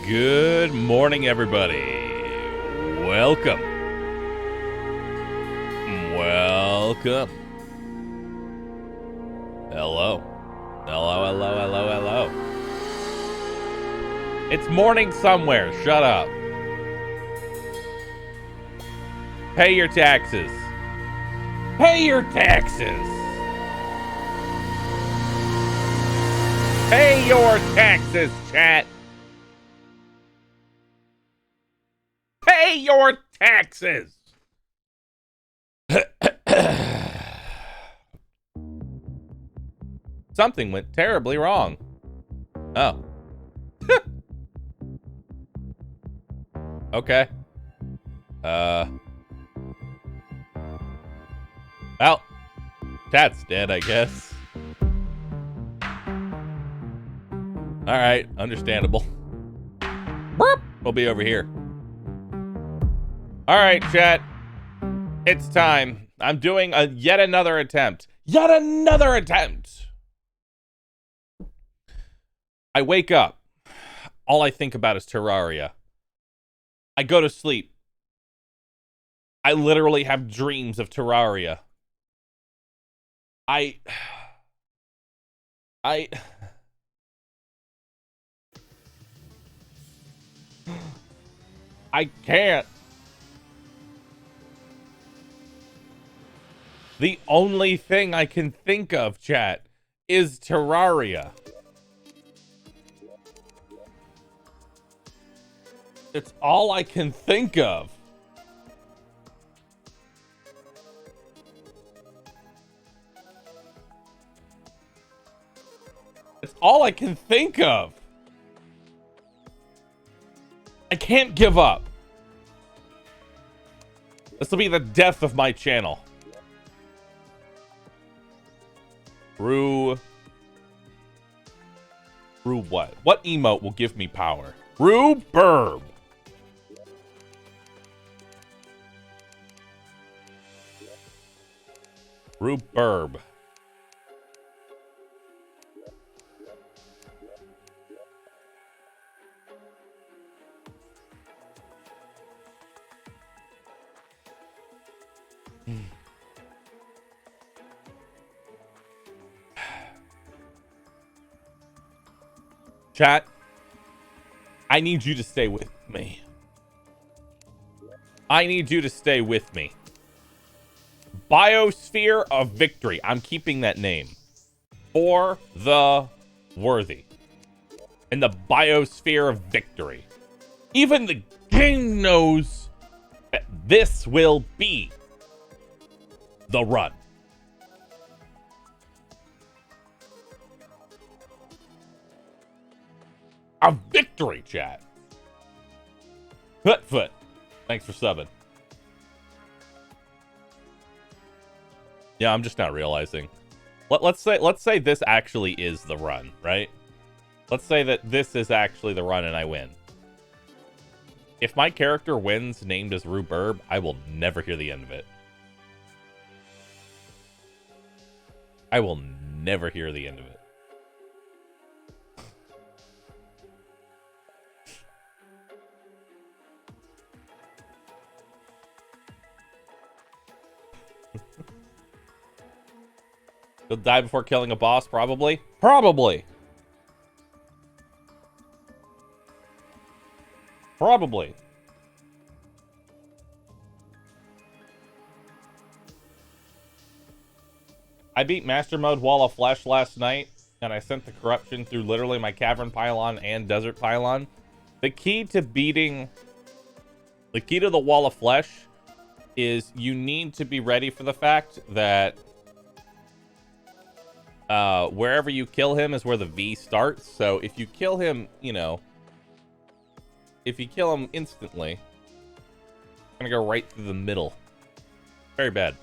Good morning, everybody. Welcome. Welcome. Hello. Hello, hello, hello, hello. It's morning somewhere. Shut up. Pay your taxes. Pay your taxes. Pay your taxes, chat. Pay your taxes. Something went terribly wrong. Oh. Okay. Well, chat's dead, I guess. All right, understandable. Burp. We'll be over here. All right, chat. It's time. I'm doing yet another attempt. Yet another attempt. I wake up. All I think about is Terraria. I go to sleep. I literally have dreams of Terraria. I can't. The only thing I can think of, chat, is Terraria. It's all I can think of. It's all I can think of. I can't give up. This will be the death of my channel. Bahroo what? What emote will give me power? Bahroo Burb. Bahroo Burb. Chat, I need you to stay with me. I need you to stay with me. Biosphere of Victory. I'm keeping that name. For the worthy. In the Biosphere of Victory. Even the game knows that this will be the run. A victory, chat. Foot. Thanks for subbing. Yeah, I'm just not realizing. Let's say this actually is the run, right? Let's say that this is actually the run and I win. If my character wins named as Bahroo Burb, I will never hear the end of it. I will never hear the end of it. He'll die before killing a boss, probably. Probably. I beat Master Mode Wall of Flesh last night, and I sent the corruption through literally my Cavern Pylon and Desert Pylon. The key to the Wall of Flesh is you need to be ready for the fact that wherever you kill him is where the V starts. So if you kill him, you know, if you kill him instantly, it's gonna go right through the middle. Very bad.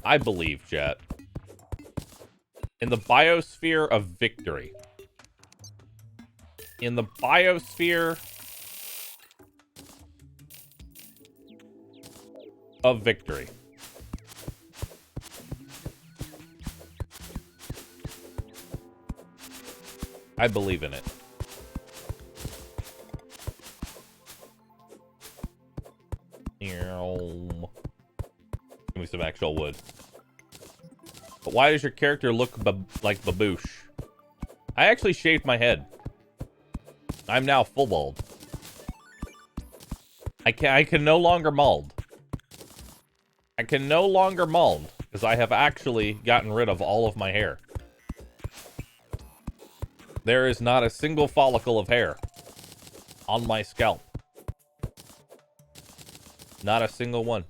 I believe, chat, in the biosphere of victory. In the biosphere of victory. I believe in it. Give me some actual wood. But why does your character look like Baboosh? I actually shaved my head. I'm now full bald. I can no longer mold. I can no longer mold because I have actually gotten rid of all of my hair. There is not a single follicle of hair on my scalp. Not a single one.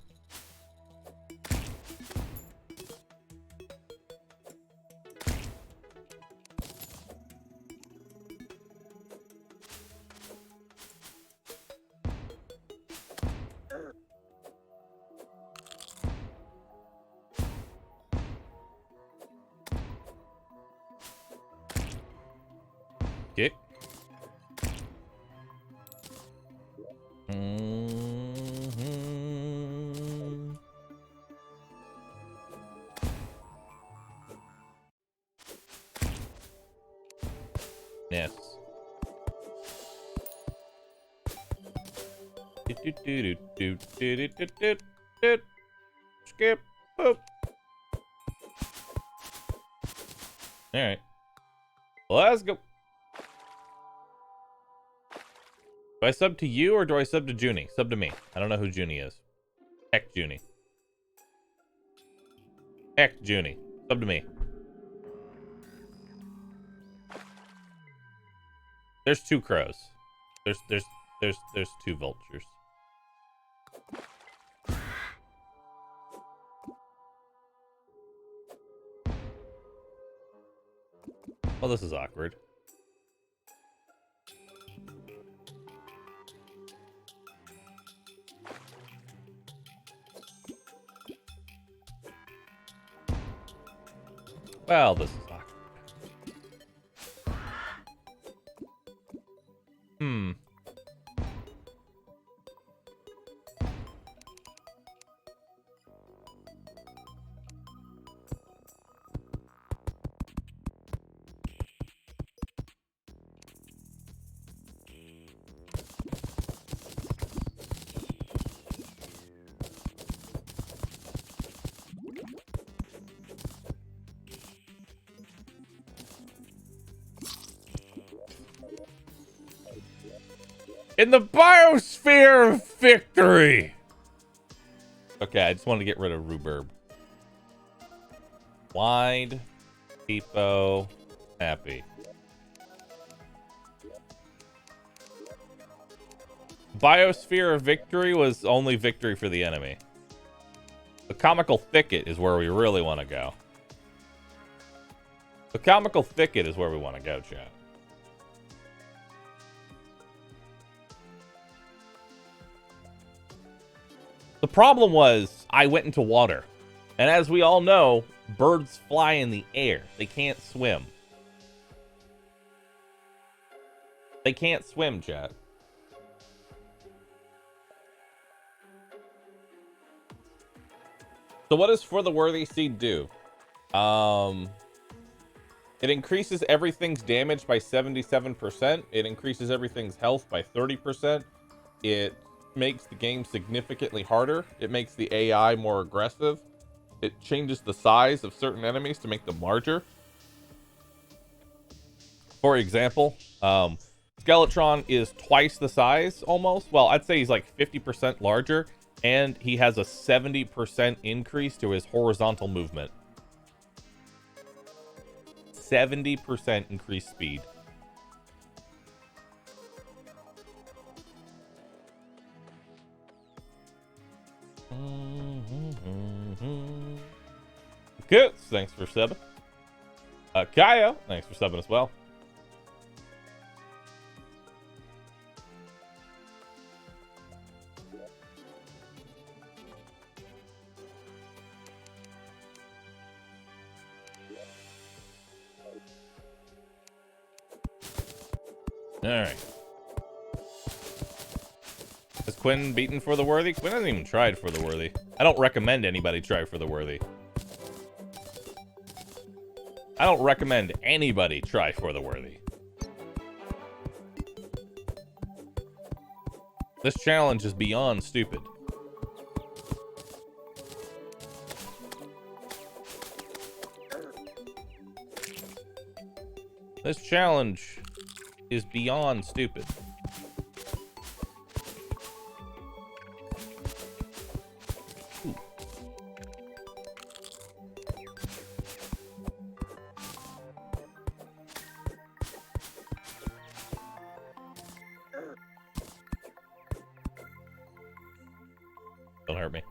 Okay. Yes. Skip. Boop. All right. Let's go. Do I sub to you or do I sub to Junie? Sub to me. I don't know who Junie is. Heck, Junie. Heck, Junie. Sub to me. There's two crows. There's two vultures. Well, this is awkward. Well, this is awkward. In the biosphere of victory. Okay, I just wanted to get rid of rhubarb. Wide, Tipo, happy. Biosphere of victory was only victory for the enemy. The comical thicket is where we really want to go. The comical thicket is where we want to go, chat. The problem was I went into water. And as we all know, birds fly in the air. They can't swim. They can't swim, chat. So what does For the Worthy Seed do? It increases everything's damage by 77%. It increases everything's health by 30%. It makes the game significantly harder. It makes the AI more aggressive. It changes the size of certain enemies to make them larger. For example, Skeletron is twice the size almost. Well, I'd say he's like 50% larger, and he has a 70% increase to his horizontal movement. 70% increased speed. Good. Thanks for subbing. Kyo, thanks for subbing as well. Alright. Is Quinn beaten for the worthy? Quinn hasn't even tried for the worthy. I don't recommend anybody try for the worthy. I don't recommend anybody try for the worthy. This challenge is beyond stupid. This challenge is beyond stupid. Ooh. Don't hurt me.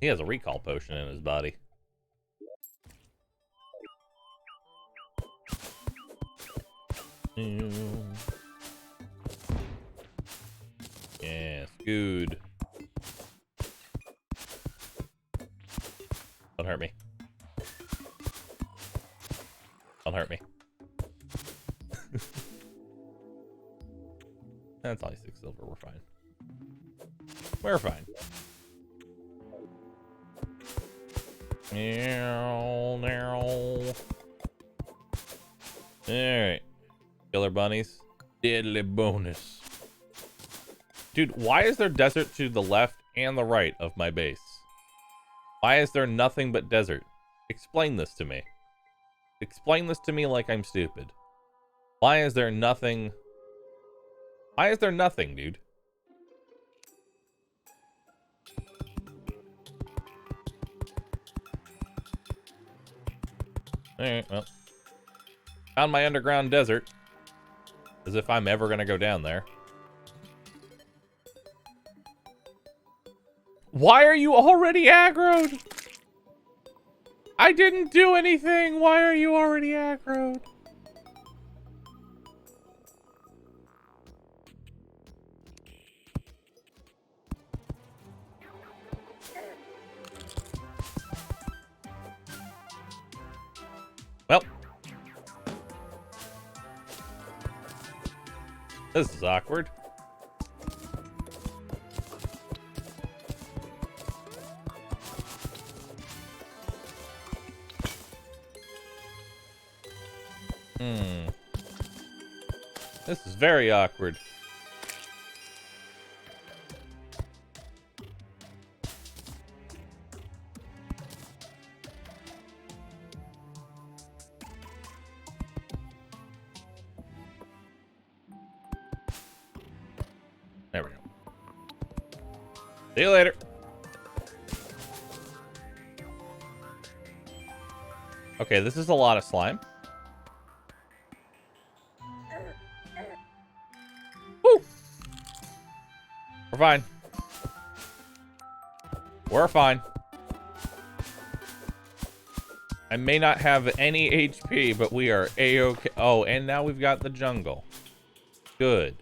He has a recall potion in his body. Yes, good. Don't hurt me. Don't hurt me. That's only 6 silver. We're fine. We're fine. Alright. Killer bunnies. Deadly bonus. Dude, why is there desert to the left and the right of my base? Why is there nothing but desert? Explain this to me. Explain this to me like I'm stupid. Why is there nothing? Why is there nothing, dude? Alright, well. Found my underground desert. As if I'm ever gonna go down there. Why are you already aggroed? I didn't do anything. Why are you already aggroed? Well. This is awkward. This is very awkward. There we go. See you later. Okay, this is a lot of slime. Woo! We're fine. We're fine. I may not have any HP, but we are A-okay. Oh, and now we've got the jungle. Good.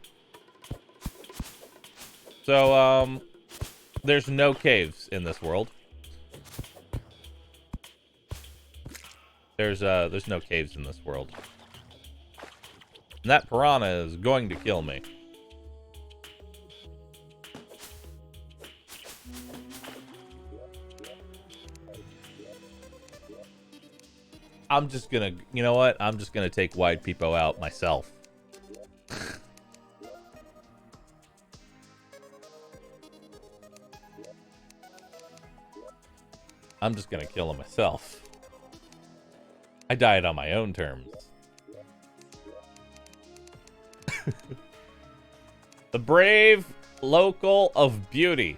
So, there's no caves in this world. There's no caves in this world. And that piranha is going to kill me. I'm just gonna, you know what? I'm just gonna take Wide Peepo out myself. I'm just gonna kill him myself. I died on my own terms. The brave local of beauty.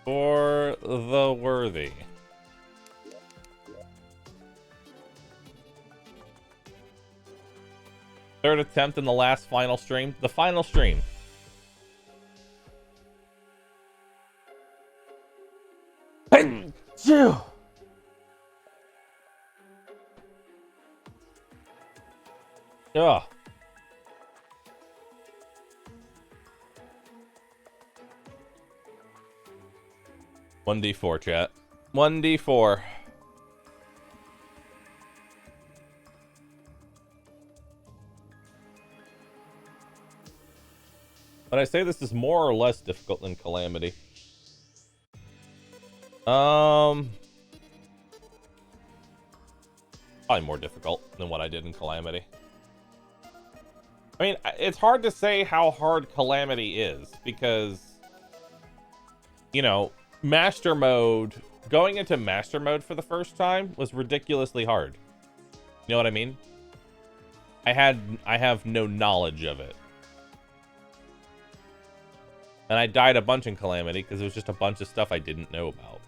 For the worthy. Third attempt in the last final stream. The final stream. Ugh. 1d4, chat. 1d4. But I say this is more or less difficult than Calamity. Probably more difficult than what I did in Calamity. I mean, it's hard to say how hard Calamity is because, you know, Master Mode, going into Master Mode for the first time was ridiculously hard. You know what I mean? I have no knowledge of it. And I died a bunch in Calamity because it was just a bunch of stuff I didn't know about.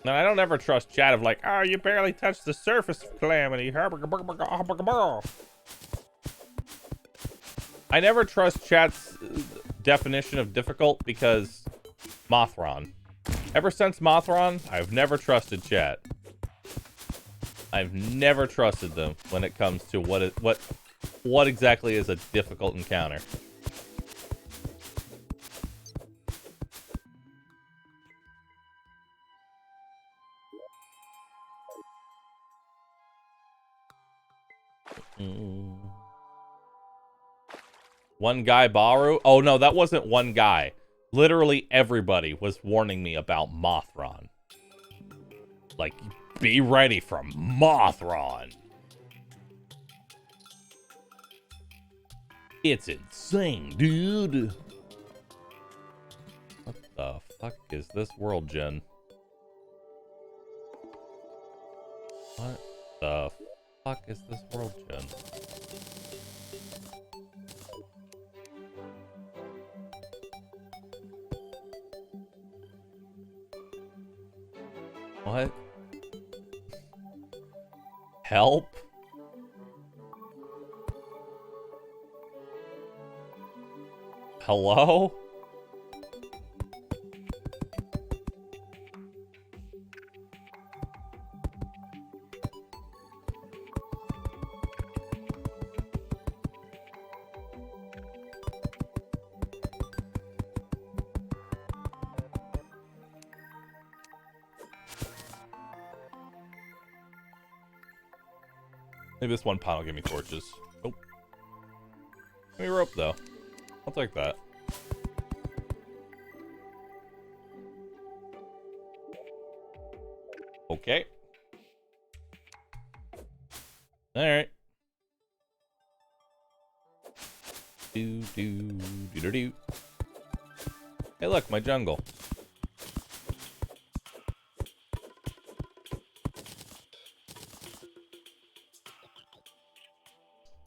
Now, I don't ever trust chat of like, oh, you barely touched the surface of Calamity. I never trust chat's definition of difficult because Mothron. Ever since Mothron, I've never trusted chat. I've never trusted them when it comes to what exactly is a difficult encounter. One guy, Bahroo? Oh, no, that wasn't one guy. Literally everybody was warning me about Mothron. Like, be ready for Mothron. It's insane, dude. What the fuck is this world gen? What the fuck is this world gen? What? Help? Hello? Maybe this one pile will give me torches. Oh. Give me rope, though. I'll take that. Okay. Alright. Do. Hey, look, my jungle.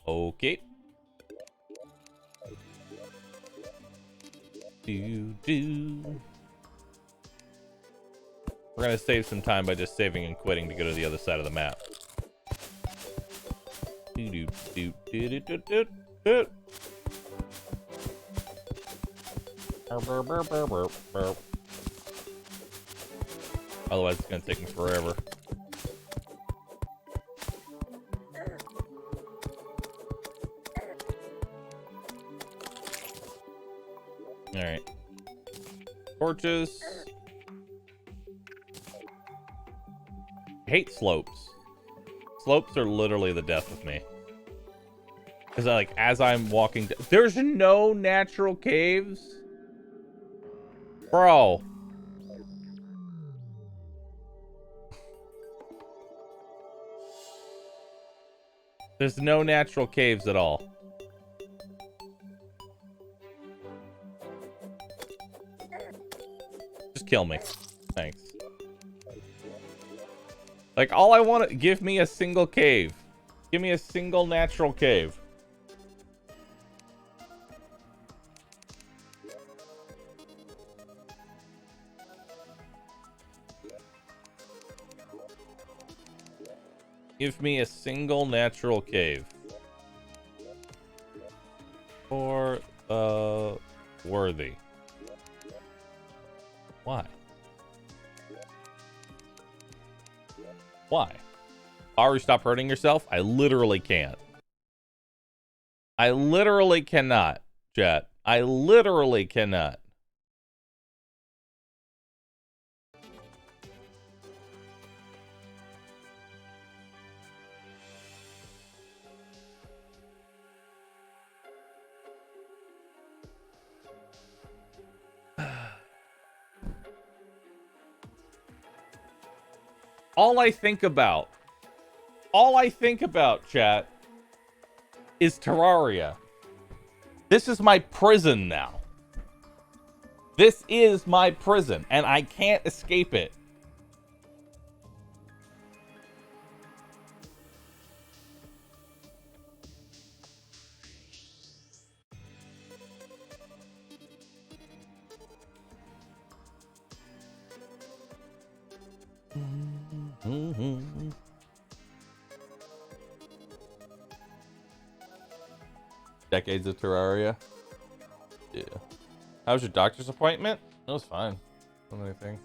Okay. We're gonna save some time by just saving and quitting to go to the other side of the map. Otherwise, it's gonna take me forever. Alright. Torches. I hate slopes. Slopes are literally the death of me. Because, like, as I'm walking... There's no natural caves? Bro. There's no natural caves at all. kill me. Thanks. Like, all I want to... Give me a single cave. Give me a single natural cave. Give me a single natural cave. For the worthy. Why? Why? Bahroo, stop hurting yourself? I literally can't. I literally cannot, chat. I literally cannot. All I think about, chat, is Terraria. This is my prison now. This is my prison, and I can't escape it. Decades of Terraria. Yeah. How was your doctor's appointment? It was fine. What do you think?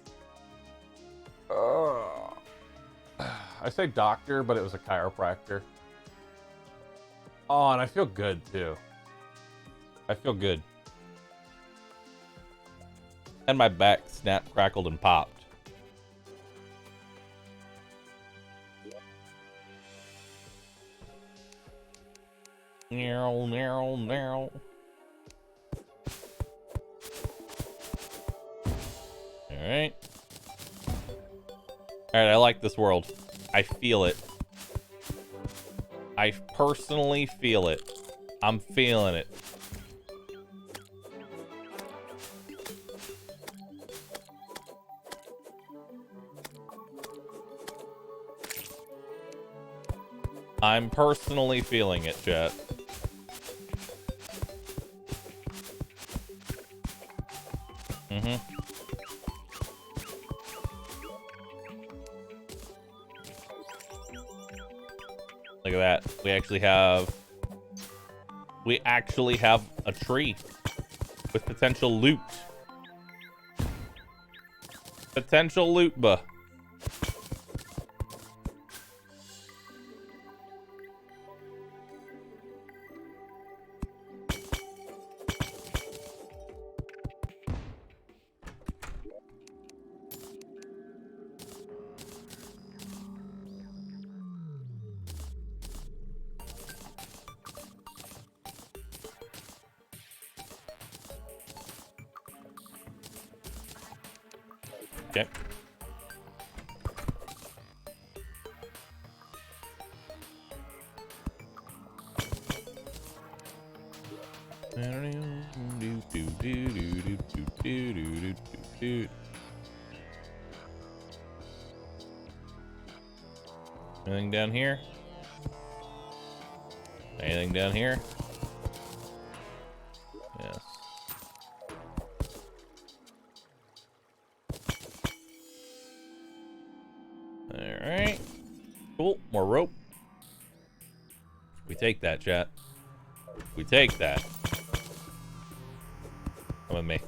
I say doctor, but it was a chiropractor. Oh, and I feel good too. I feel good. And my back snapped, crackled, and popped. Narrow, narrow, narrow. Alright. Alright, I like this world. I feel it. I personally feel it. I'm feeling it. I'm personally feeling it, chat. Look at that. We actually have a tree with potential loot. Potential loot, buh. Okay. Anything down here? Anything down here? Yes. Alright. Cool. More rope. We take that, chat. We take that. Come with me.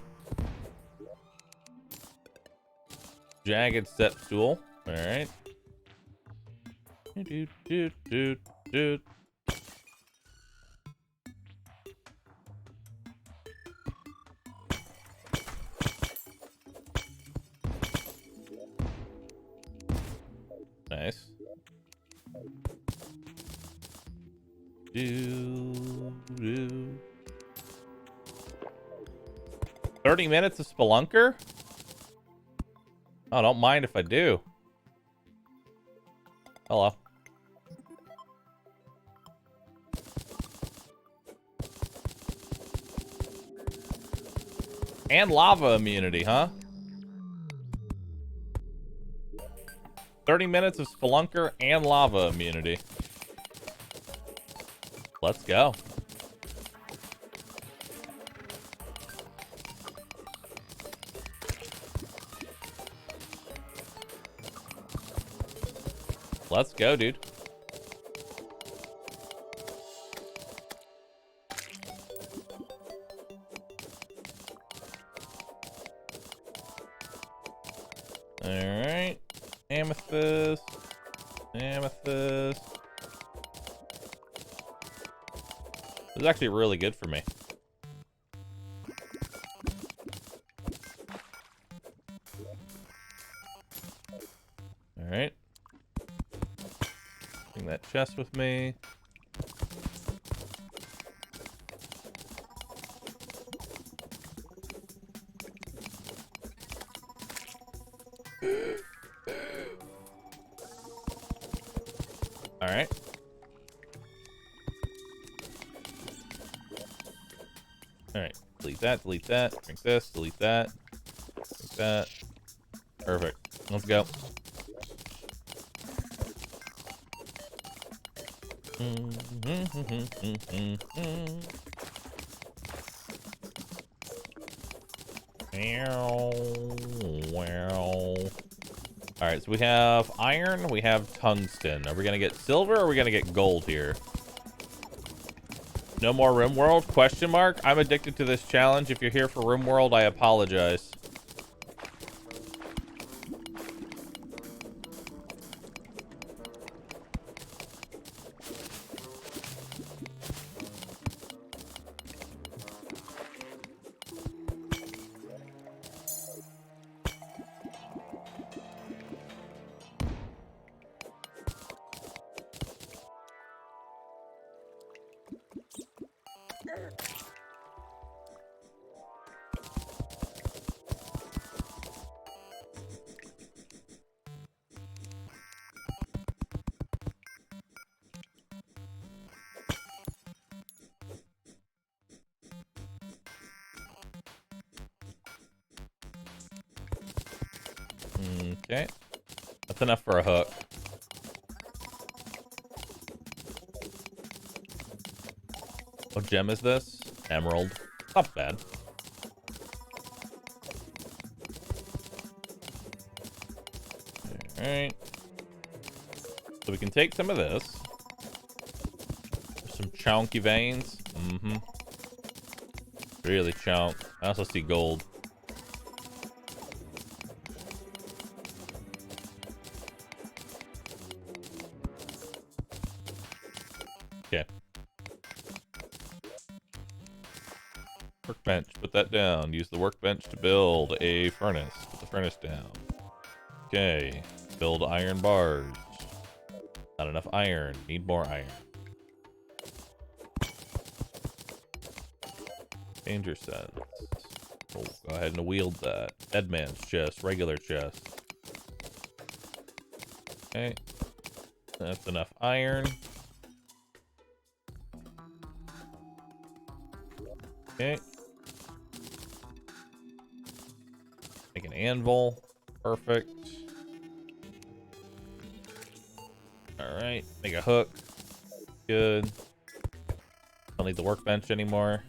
Jagged step stool. Alright. Nice. 30 minutes of Spelunker? Oh, don't mind if I do. Hello. And lava immunity, huh? 30 minutes of Spelunker and lava immunity. Let's go. Let's go, dude. Alright. Amethyst. Amethyst. This is actually really good for me. Alright. Bring that chest with me. Alright. Alright. Delete that, delete that. Drink this, delete that. Drink that. Perfect. Let's go. Alright, so we have iron, we have tungsten. Are we gonna get silver or are we gonna get gold here? No more RimWorld? Question mark? I'm addicted to this challenge. If you're here for RimWorld, I apologize. Okay. That's enough for a hook. What gem is this? Emerald. Not bad. Alright. So we can take some of this. Some chunky veins. Mm-hmm. Really chunk. I also see gold. Okay. Workbench. Put that down. Use the workbench to build a furnace. Put the furnace down. Okay. Build iron bars. Not enough iron. Need more iron. Danger sense. We'll go ahead and wield that. Dead man's chest. Regular chest. Okay. That's enough iron. Okay. Make an anvil. Perfect. Alright. Make a hook. Good. Don't need the workbench anymore.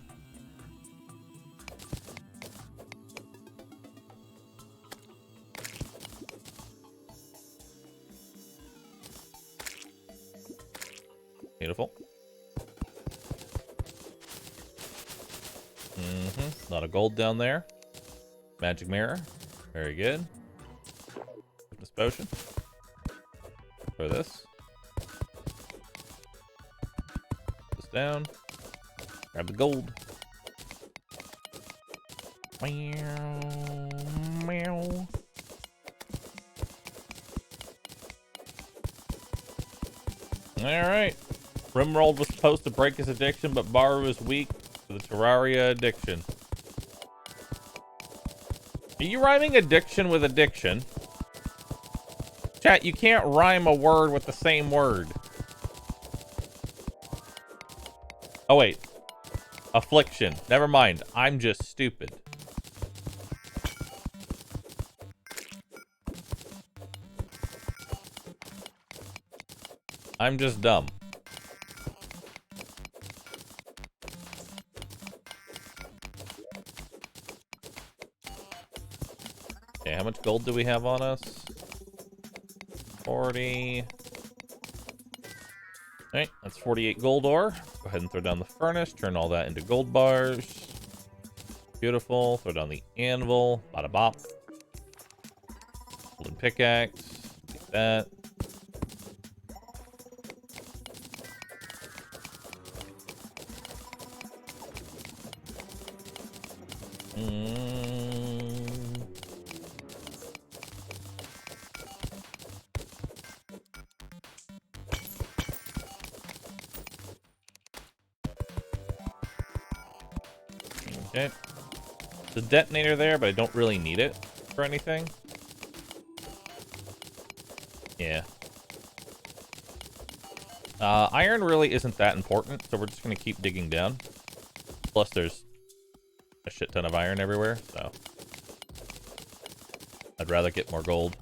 Beautiful. A lot of gold down there. Magic mirror. Very good. This potion. Throw this. Put this down. Grab the gold. Meow. Alright. Rimworld was supposed to break his addiction, but Bahroo is weak to the Terraria addiction. Are you rhyming addiction with addiction? Chat, you can't rhyme a word with the same word. Oh, wait. Affliction. Never mind. I'm just stupid. I'm just dumb. Okay, how much gold do we have on us? 40. Alright, that's 48 gold ore. Go ahead and throw down the furnace, turn all that into gold bars. Beautiful. Throw down the anvil. Bada bop. Golden pickaxe. Like that. Okay. The detonator there, but I don't really need it for anything. Yeah. Iron really isn't that important, so we're just going to keep digging down. Plus, there's a shit ton of iron everywhere, so I'd rather get more gold.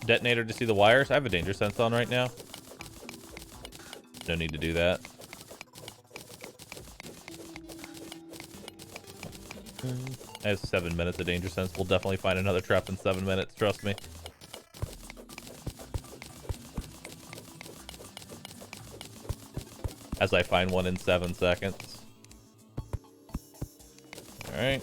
Detonator to see the wires. I have a danger sense on right now. No need to do that. I have 7 minutes of danger sense. We'll definitely find another trap in 7 minutes, trust me. As I find one in 7 seconds. Alright.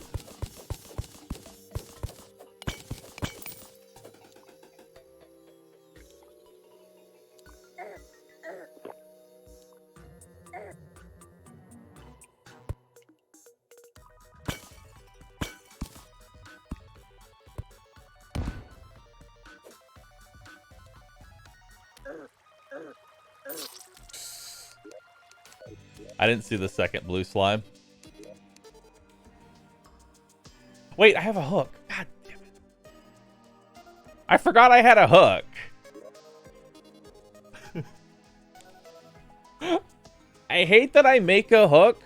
I didn't see the second blue slime. Wait, I have a hook. God damn it. I forgot I had a hook. I hate that I make a hook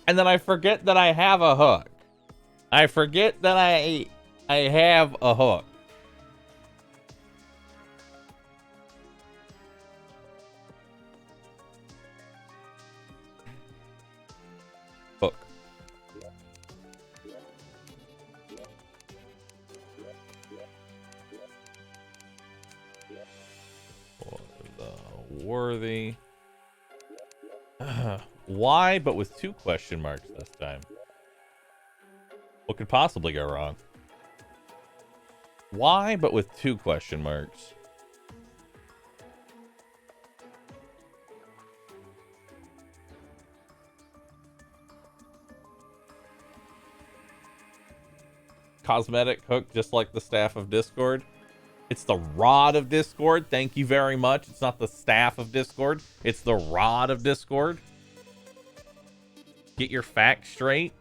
and then I forget that I have a hook. I forget that I have a hook. Hook. For the worthy. Why, but with 2 question marks this time? What could possibly go wrong? Why, but with 2 question marks? Cosmetic hook, just like the Staff of Discord. It's the Rod of Discord. Thank you very much. It's not the Staff of Discord. It's the Rod of Discord. Get your facts straight.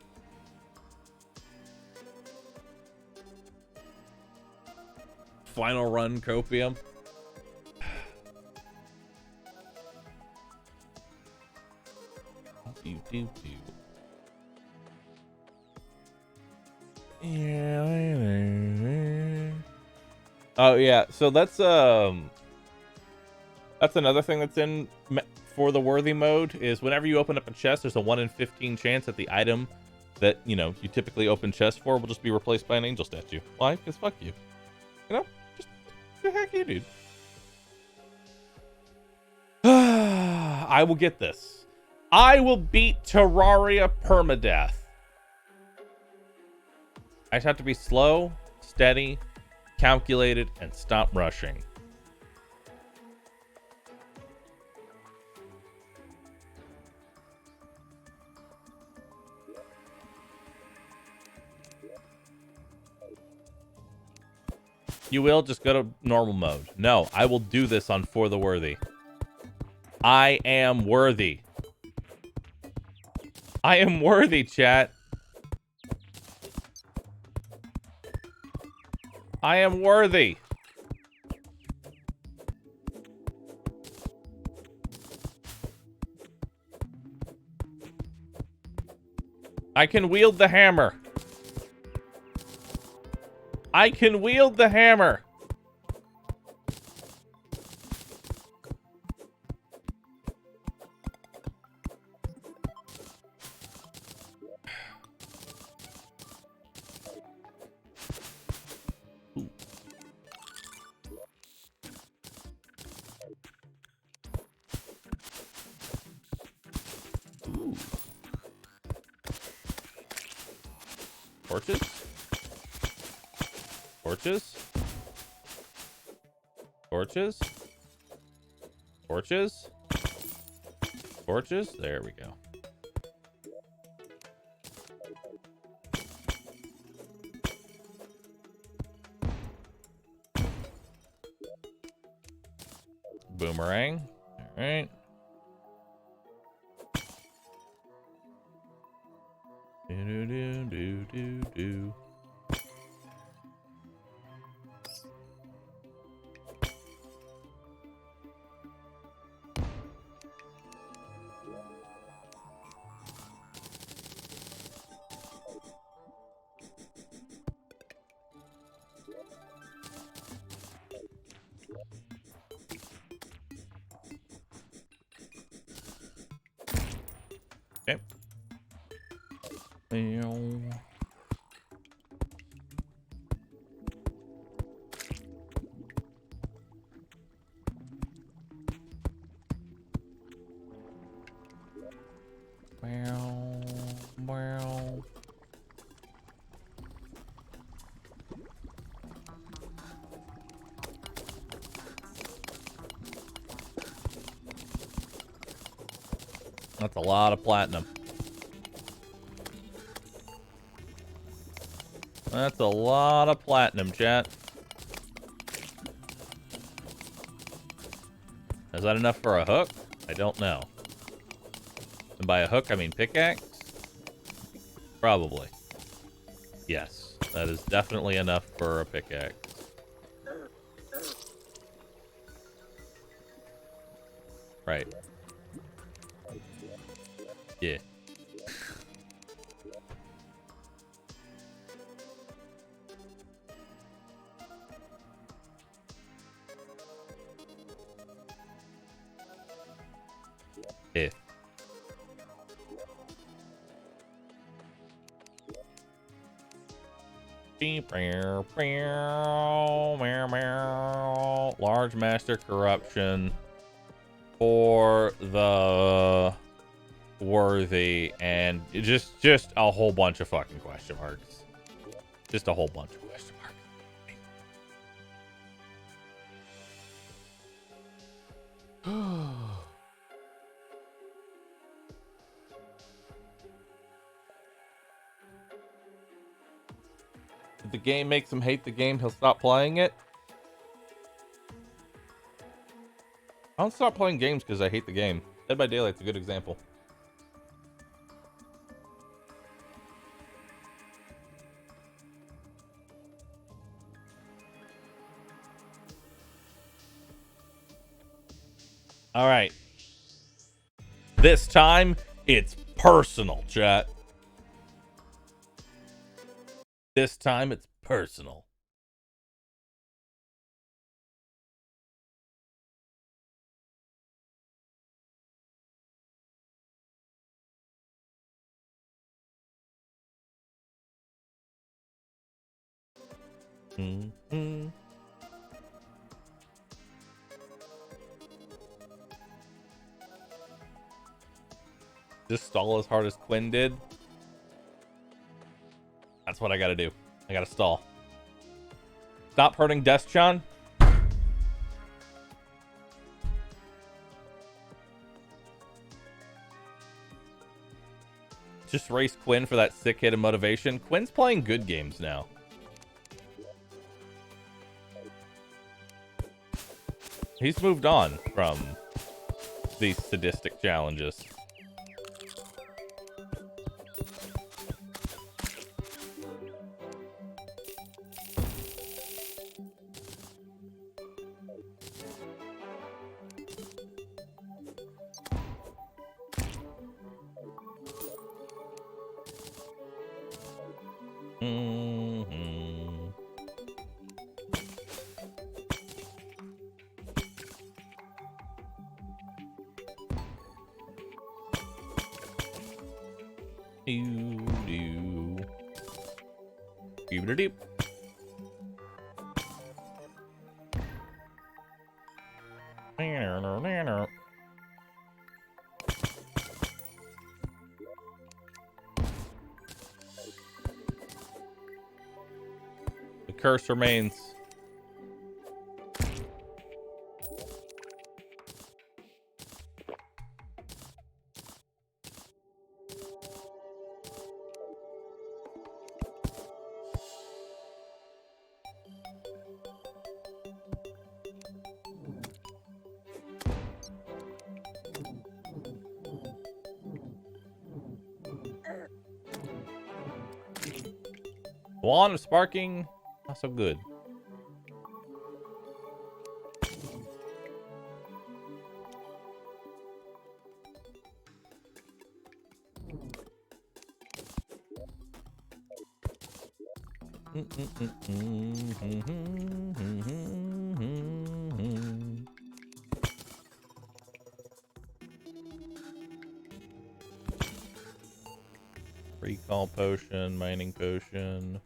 Final run copium. Oh yeah, so that's another thing that's in for the worthy mode is whenever you open up a chest, there's a 1 in 15 chance that the item that, you know, you typically open chests for will just be replaced by an angel statue. Why? Because fuck you. You know? Just the heck you, dude. I will get this. I will beat Terraria permadeath. I just have to be slow, steady, calculated, and stop rushing. You will just go to normal mode. No, I will do this on For the Worthy. I am worthy. I am worthy, chat. I am worthy. I can wield the hammer. I can wield the hammer. Torches? Torches? Torches? Torches? Torches? There we go. Boomerang. All right. Do do do do do. Okay. That's a lot of platinum. That's a lot of platinum, chat. Is that enough for a hook? I don't know. And by a hook, I mean pickaxe? Probably. Yes, that is definitely enough for a pickaxe. Right. Yeah. Yeah. Large master corruption for the worthy, and just a whole bunch of fucking question marks. Just a whole bunch of question marks. If the game makes him hate the game, he'll stop playing it. I don't stop playing games because I hate the game. Dead by Daylight's a good example. All right. This time, it's personal, chat. This time, it's personal. Mm-hmm. Just stall as hard as Quinn did. That's what I gotta do. I gotta stall. Stop hurting Deschon. Just race Quinn for that sick hit of motivation. Quinn's playing good games now. He's moved on from these sadistic challenges. Deep. curse remains. Wand of sparking, not so good. Recall potion, mining potion.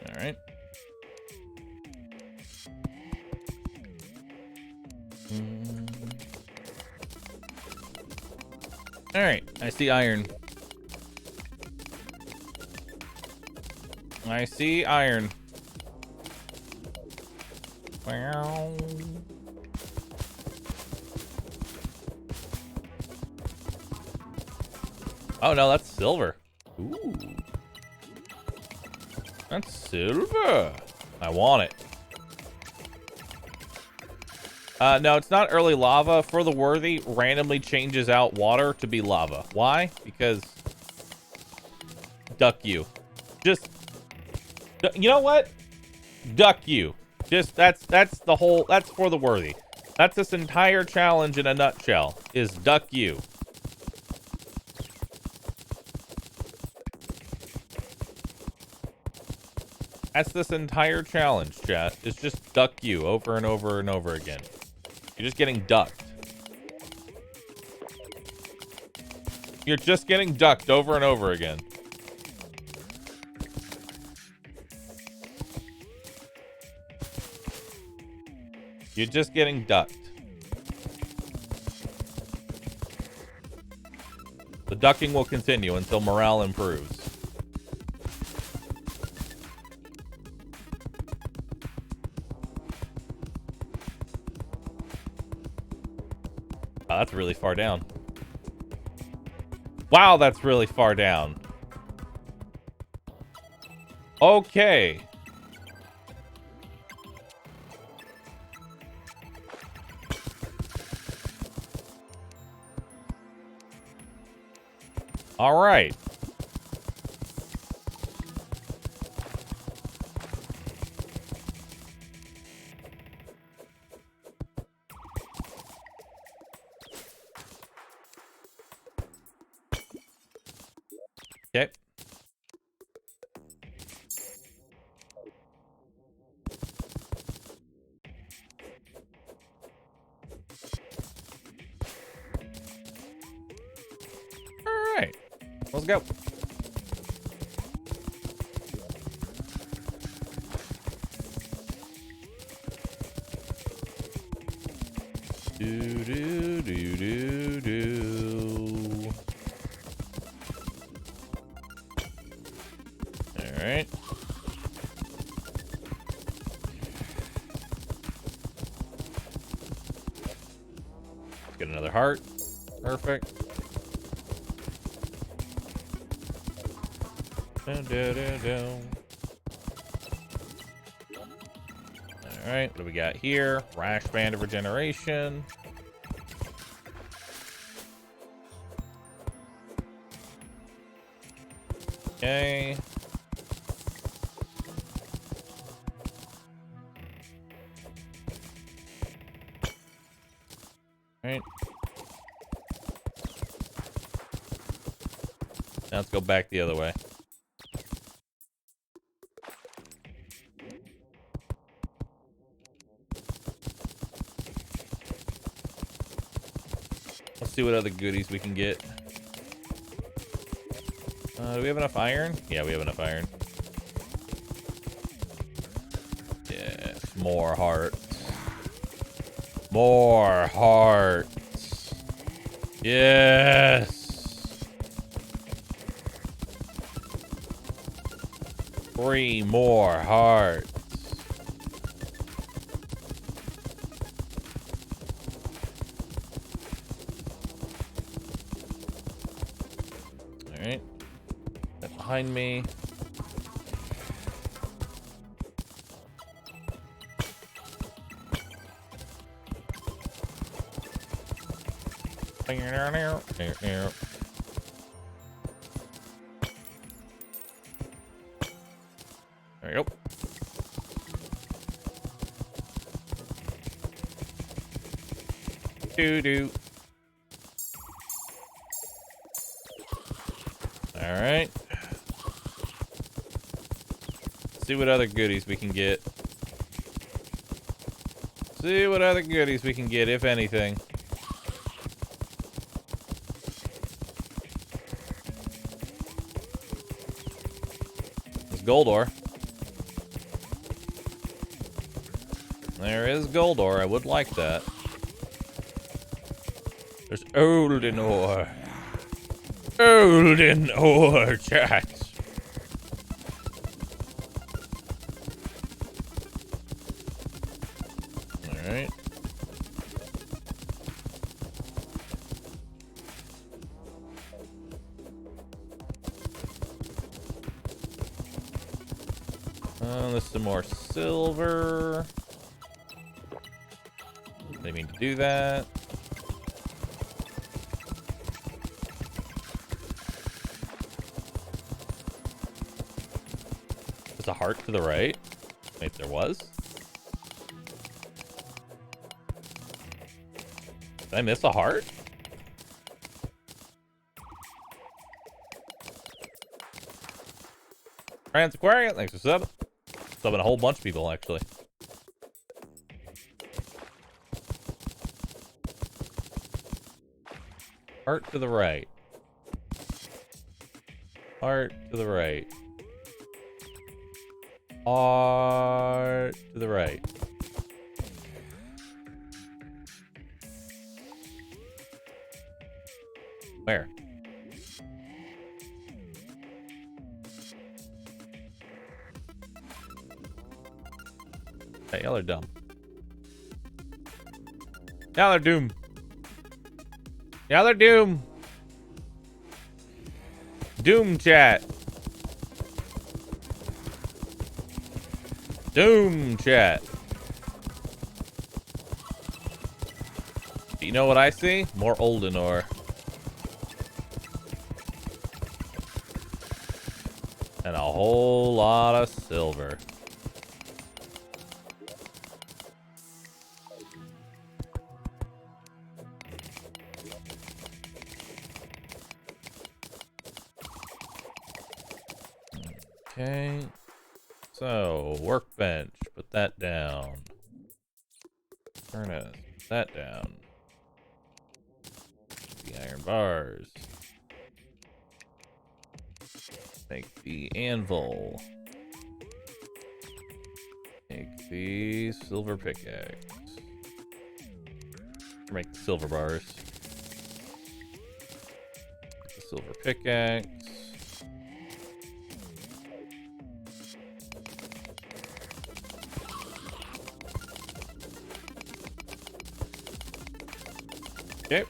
All right. All right. I see iron. I see iron. Wow. Oh no, that's silver. Ooh. That's silver. I want it. No, it's not early lava. For the worthy, randomly changes out water to be lava. Why? Because duck you. Just, you know what? Duck you. Just, that's the whole, that's for the worthy. That's this entire challenge in a nutshell, is duck you. That's this entire challenge, chat. It's just duck you over and over and over again. You're just getting ducked. You're just getting ducked over and over again. You're just getting ducked. The ducking will continue until morale improves. Wow, that's really far down. Wow, that's really far down. Okay. All right. Okay. All right. Let's go. Do do do do do. All right. Get another heart. Perfect. Do, do, do, do. All right, what do we got here? Rash band of regeneration. Okay. All right. Now let's go back the other way. see what other goodies we can get. Do we have enough iron? Yeah, we have enough iron. Yes, more hearts. More hearts. Yes. 3 more hearts. All right. That behind me. There you go. Doo-doo. All right. See what other goodies we can get. See what other goodies we can get, if anything. There's gold ore. There is gold ore. I would like that. There's golden ore. Golden ore, chat. Alright. There's some more silver. Didn't mean to do that. There's a heart to the right. Wait, there was? Did I miss a heart? Trans Aquarium, thanks for subbing. Subbing a whole bunch of people, actually. Heart to the right. Heart to the right. Heart to the right. Where? Hey, y'all are dumb. Y'all are doomed. Y'all are doomed. Doom chat. Doom chat. You know what I see? More olden ore. And a whole lot of silver. Okay. So, workbench. Put that down. Furnace. Put that down. The iron bars. Make the anvil. Make the silver pickaxe. Make the silver bars. The silver pickaxe. Okay.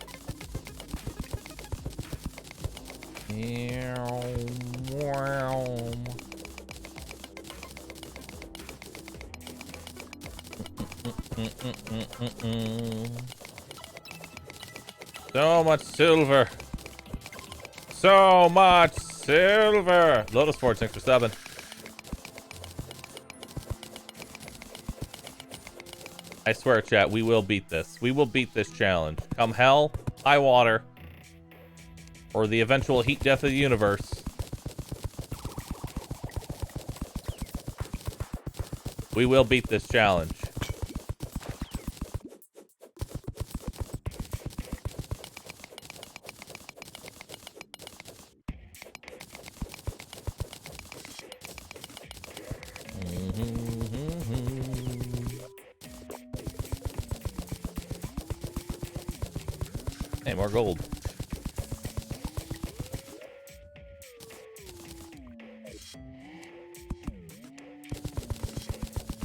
So much silver. So much silver. Lotus Ford, thanks for subbing. I swear, chat, we will beat this. We will beat this challenge. Come hell, high water, or the eventual heat death of the universe. We will beat this challenge. Hey, more gold.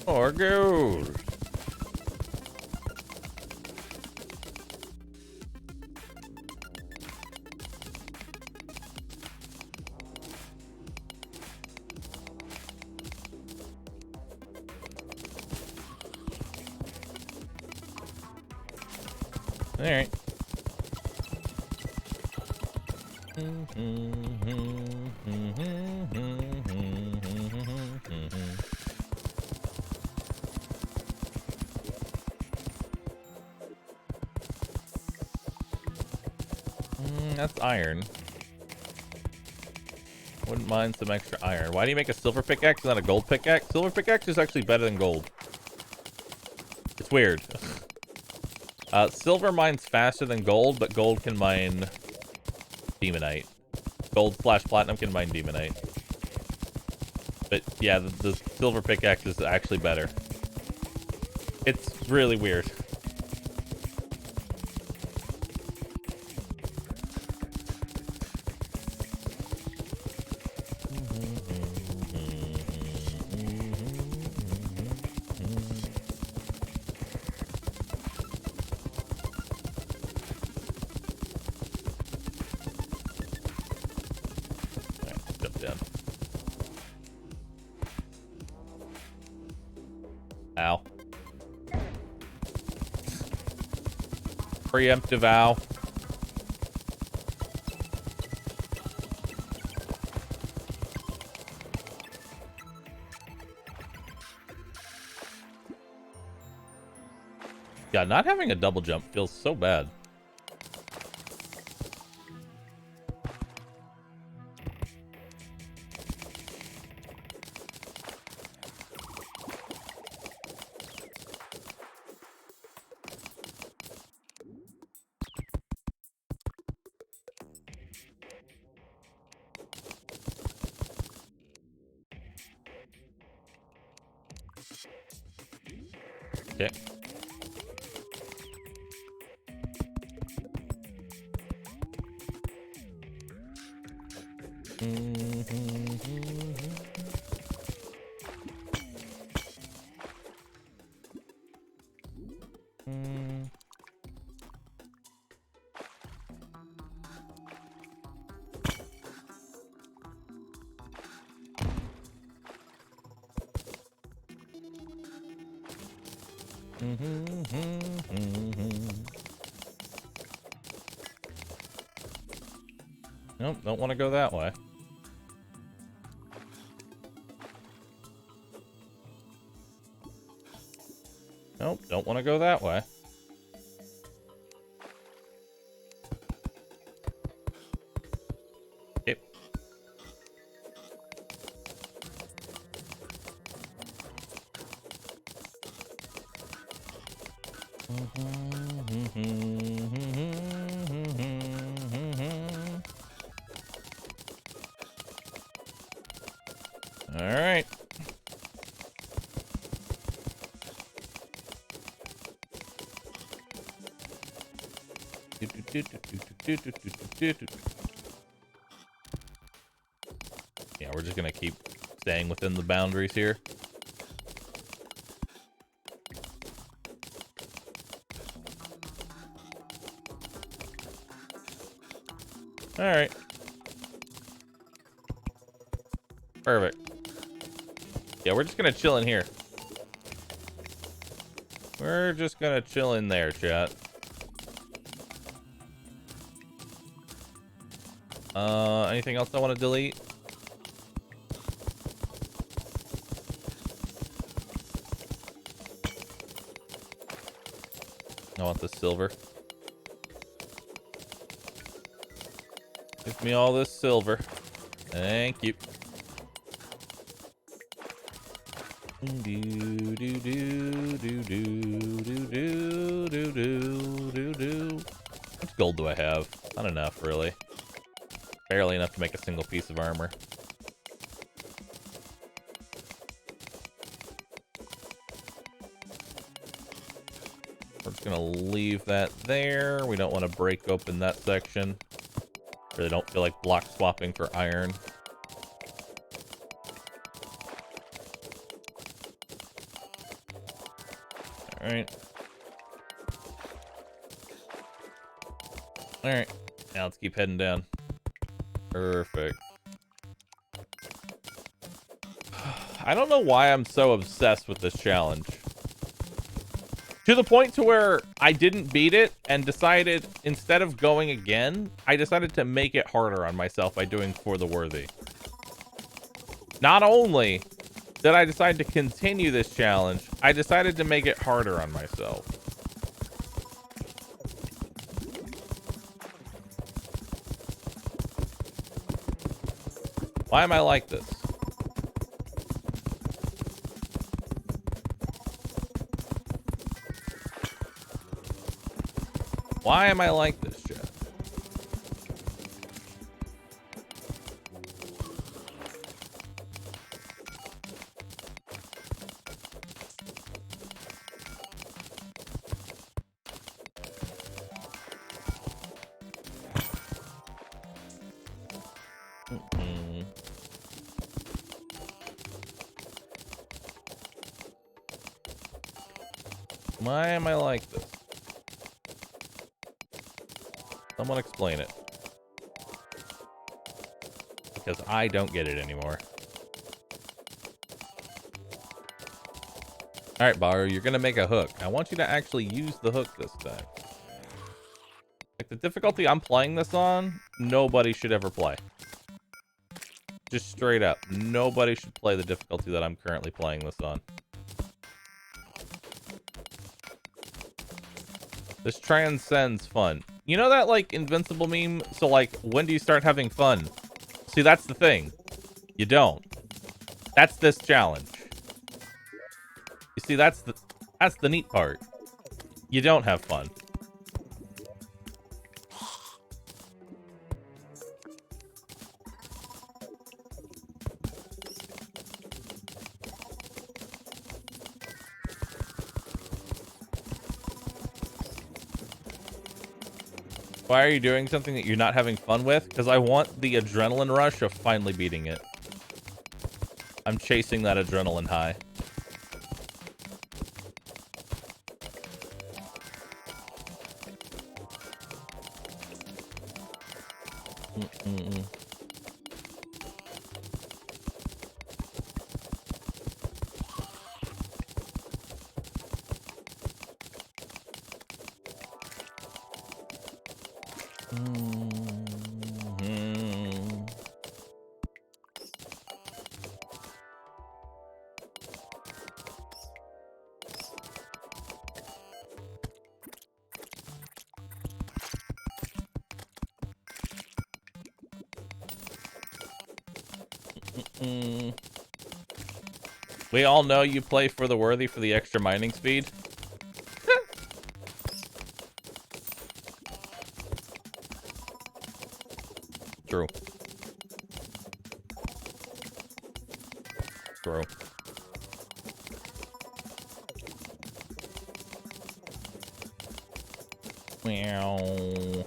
More gold. All right. That's iron. Wouldn't mind some extra iron. Why do you make a silver pickaxe and not a gold pickaxe? Silver pickaxe is actually better than gold. It's weird. Silver mines faster than gold, but gold can mine demonite. Gold/platinum can mine demonite. But yeah, the silver pickaxe is actually better. It's really weird. Ow. Preemptive ow. Yeah, not having a double jump feels so bad. Okay. Nope, don't want to go that way. Nope, don't want to go that way. Yep. All right. Yeah, we're just gonna keep staying within the boundaries here. All right. Perfect. Yeah, we're just gonna chill in here. We're just gonna chill in there, chat. Anything else I want to delete? I want the silver. Give me all this silver. Thank you. How much gold do I have? Not enough, really. Barely enough to make a single piece of armor. We're gonna leave that there. We don't want to break open that section. Really don't feel like block swapping for iron. Alright. Alright. Now let's keep heading down. Perfect. I don't know why I'm so obsessed with this challenge. To the point to where I didn't beat it and decided, instead of going again, I decided to make it harder on myself by doing For the Worthy. Not only did I decide to continue this challenge, I decided to make it harder on myself. Why am I like this? Why am I like this, Jeff? Why am I like this? Someone explain it. Because I don't get it anymore. Alright, Bahroo, you're gonna make a hook. I want you to actually use the hook this time. Like, the difficulty I'm playing this on, nobody should ever play. Just straight up. Nobody should play the difficulty that I'm currently playing this on. This transcends fun. You know that, like, Invincible meme? So, like, when do you start having fun? See, that's the thing. You don't. That's this challenge. You see, that's the neat part. You don't have fun. Why are you doing something that you're not having fun with? Because I want the adrenaline rush of finally beating it. I'm chasing that adrenaline high. We all know you play For the Worthy for the extra mining speed. True. True. Meow.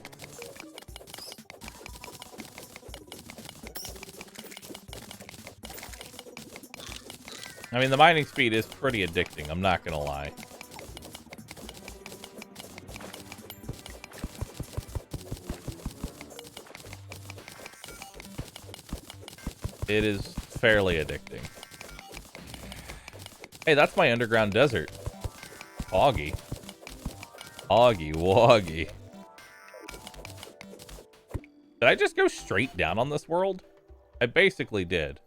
I mean, the mining speed is pretty addicting, I'm not gonna lie. It is fairly addicting. Hey, that's my underground desert. Augie. Augie woggy. Did I just go straight down on this world? I basically did.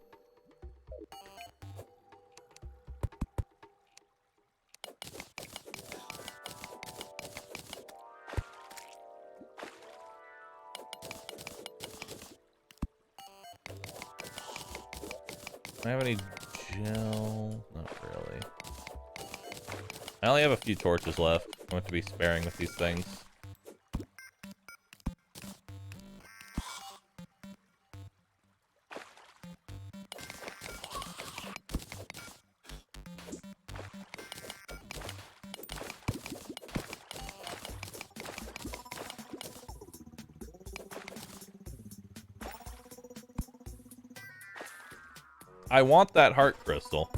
Do I have any gel? Not really. I only have a few torches left. I want to be sparing with these things. I want that heart crystal.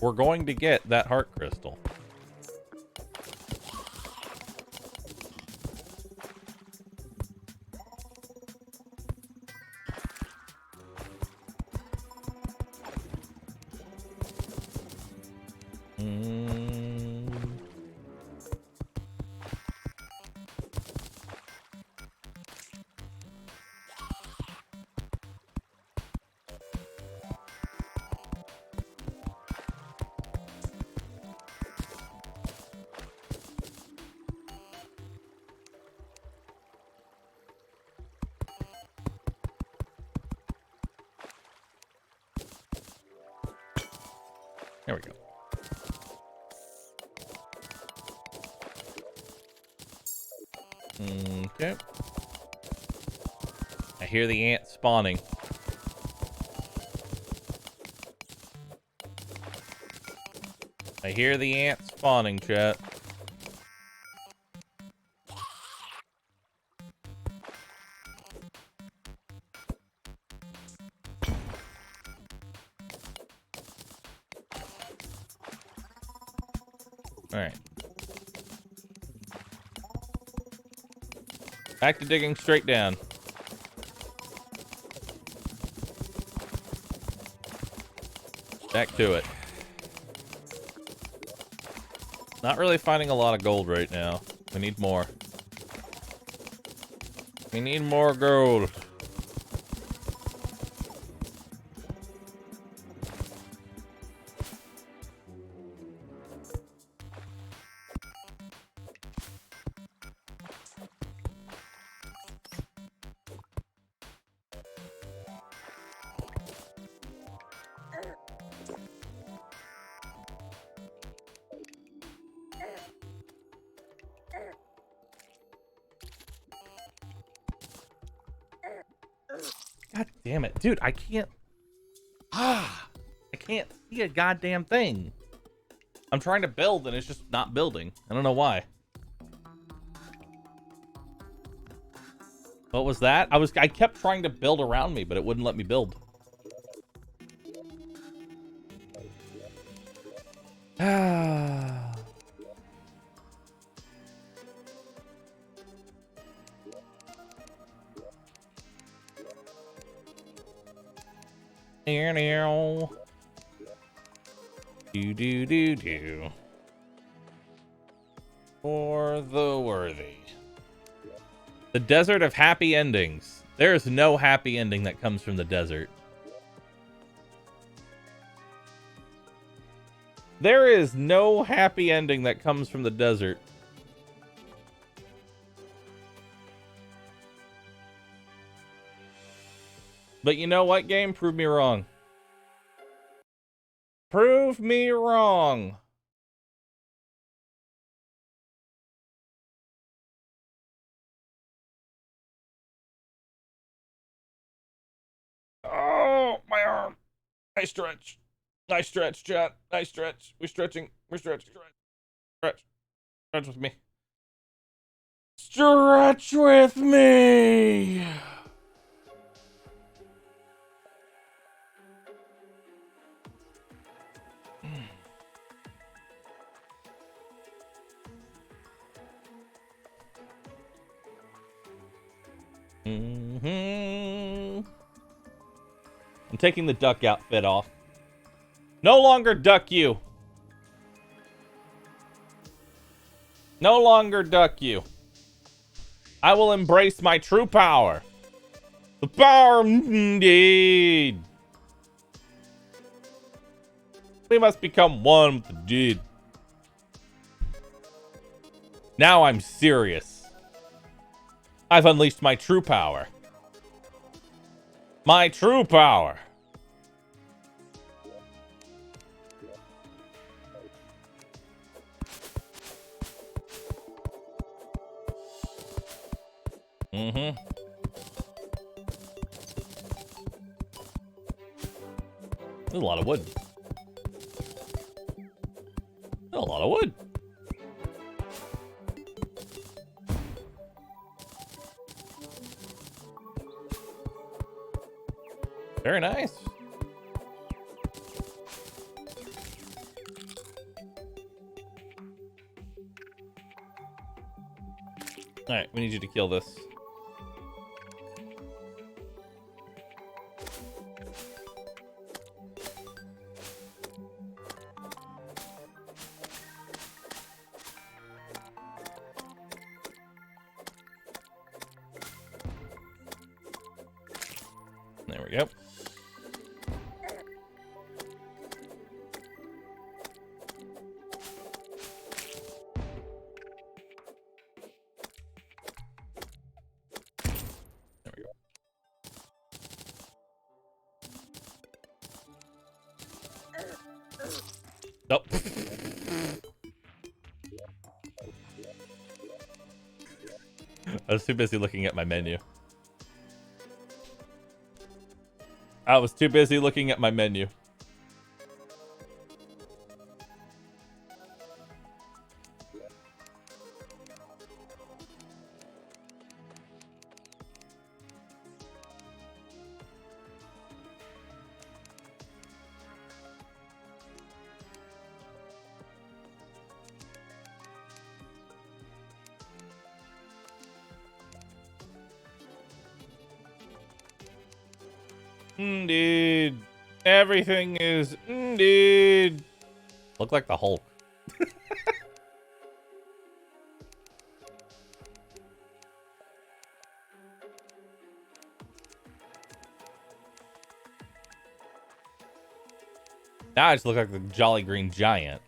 We're going to get that heart crystal. There we go. Okay. I hear the ants spawning. I hear the ants spawning, chat. Alright. Back to digging straight down. Back to it. Not really finding a lot of gold right now. We need more. We need more gold. God damn it. Dude, I can't... I can't see a goddamn thing. I'm trying to build and it's just not building. I don't know why. What was that? I kept trying to build around me, but it wouldn't let me build. Do. For the worthy. The desert of happy endings. There is no happy ending that comes from the desert. There is no happy ending that comes from the desert. But you know what, game? Prove me wrong. Prove me wrong. Oh, my arm. Nice stretch. Nice stretch, chat. Nice stretch. We're stretching. We're stretching. Stretch. Stretch with me. Stretch with me. I'm taking the duck outfit off. No longer duck you. No longer duck you. I will embrace my true power. The power indeed. We must become one with the deed. Now I'm serious. I've unleashed my true power. My true power. There's a lot of wood. A lot of wood. Very nice. All right, we need you to kill this. There we go. Nope. I was too busy looking at my menu. Indeed. Everything is indeed. Look like the Hulk. Now I just look like the Jolly Green Giant.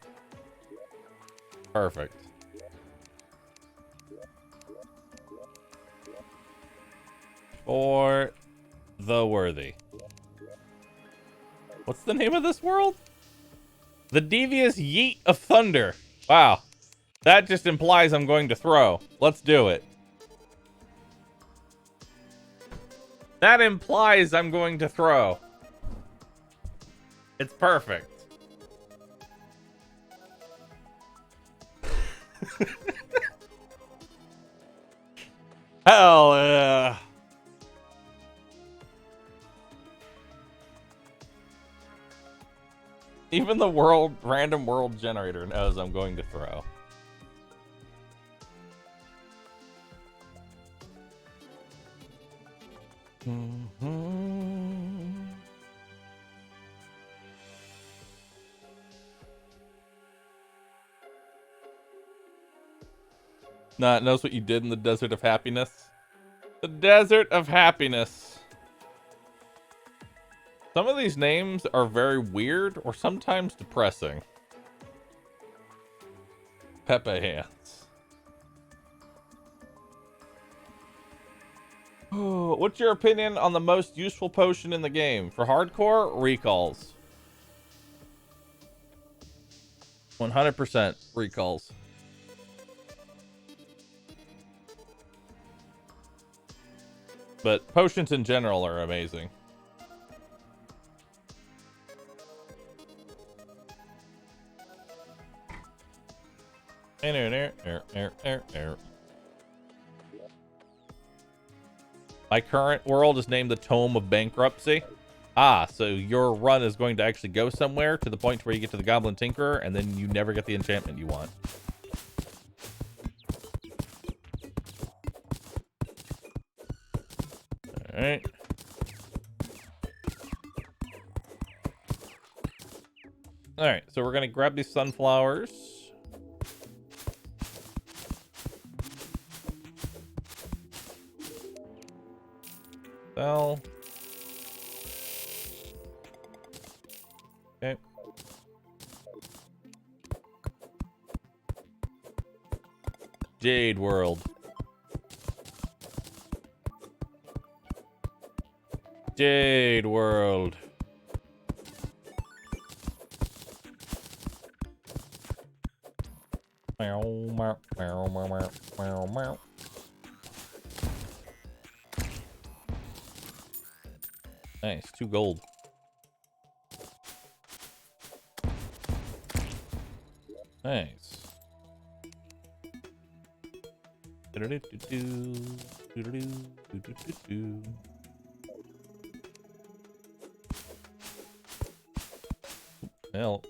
Perfect. For the worthy. What's the name of this world? The Devious Yeet of Thunder. Wow. That just implies I'm going to throw. Let's do it. That implies I'm going to throw. It's perfect. Hell yeah. Even the random world generator knows I'm going to throw. Nah, it knows what you did in the Desert of Happiness. The Desert of Happiness. Some of these names are very weird or sometimes depressing. Pepe Hands. What's your opinion on the most useful potion in the game? For hardcore, recalls. 100% recalls. But potions in general are amazing. My current world is named the Tome of Bankruptcy. Ah, so your run is going to actually go somewhere to the point where you get to the Goblin Tinkerer, and then you never get the enchantment you want. Alright. Alright, so we're gonna grab these sunflowers. Sell. Okay. Jade World. Jade World. Meow, meow, meow, meow, meow, meow. Nice, 2 gold. Nice. Well.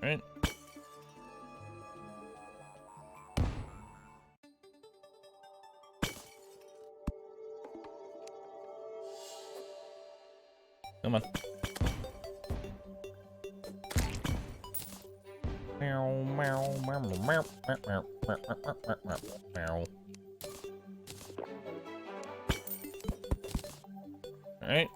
Right. Come on. Meow, meow, meow, meow, meow, meow, meow, meow. All right.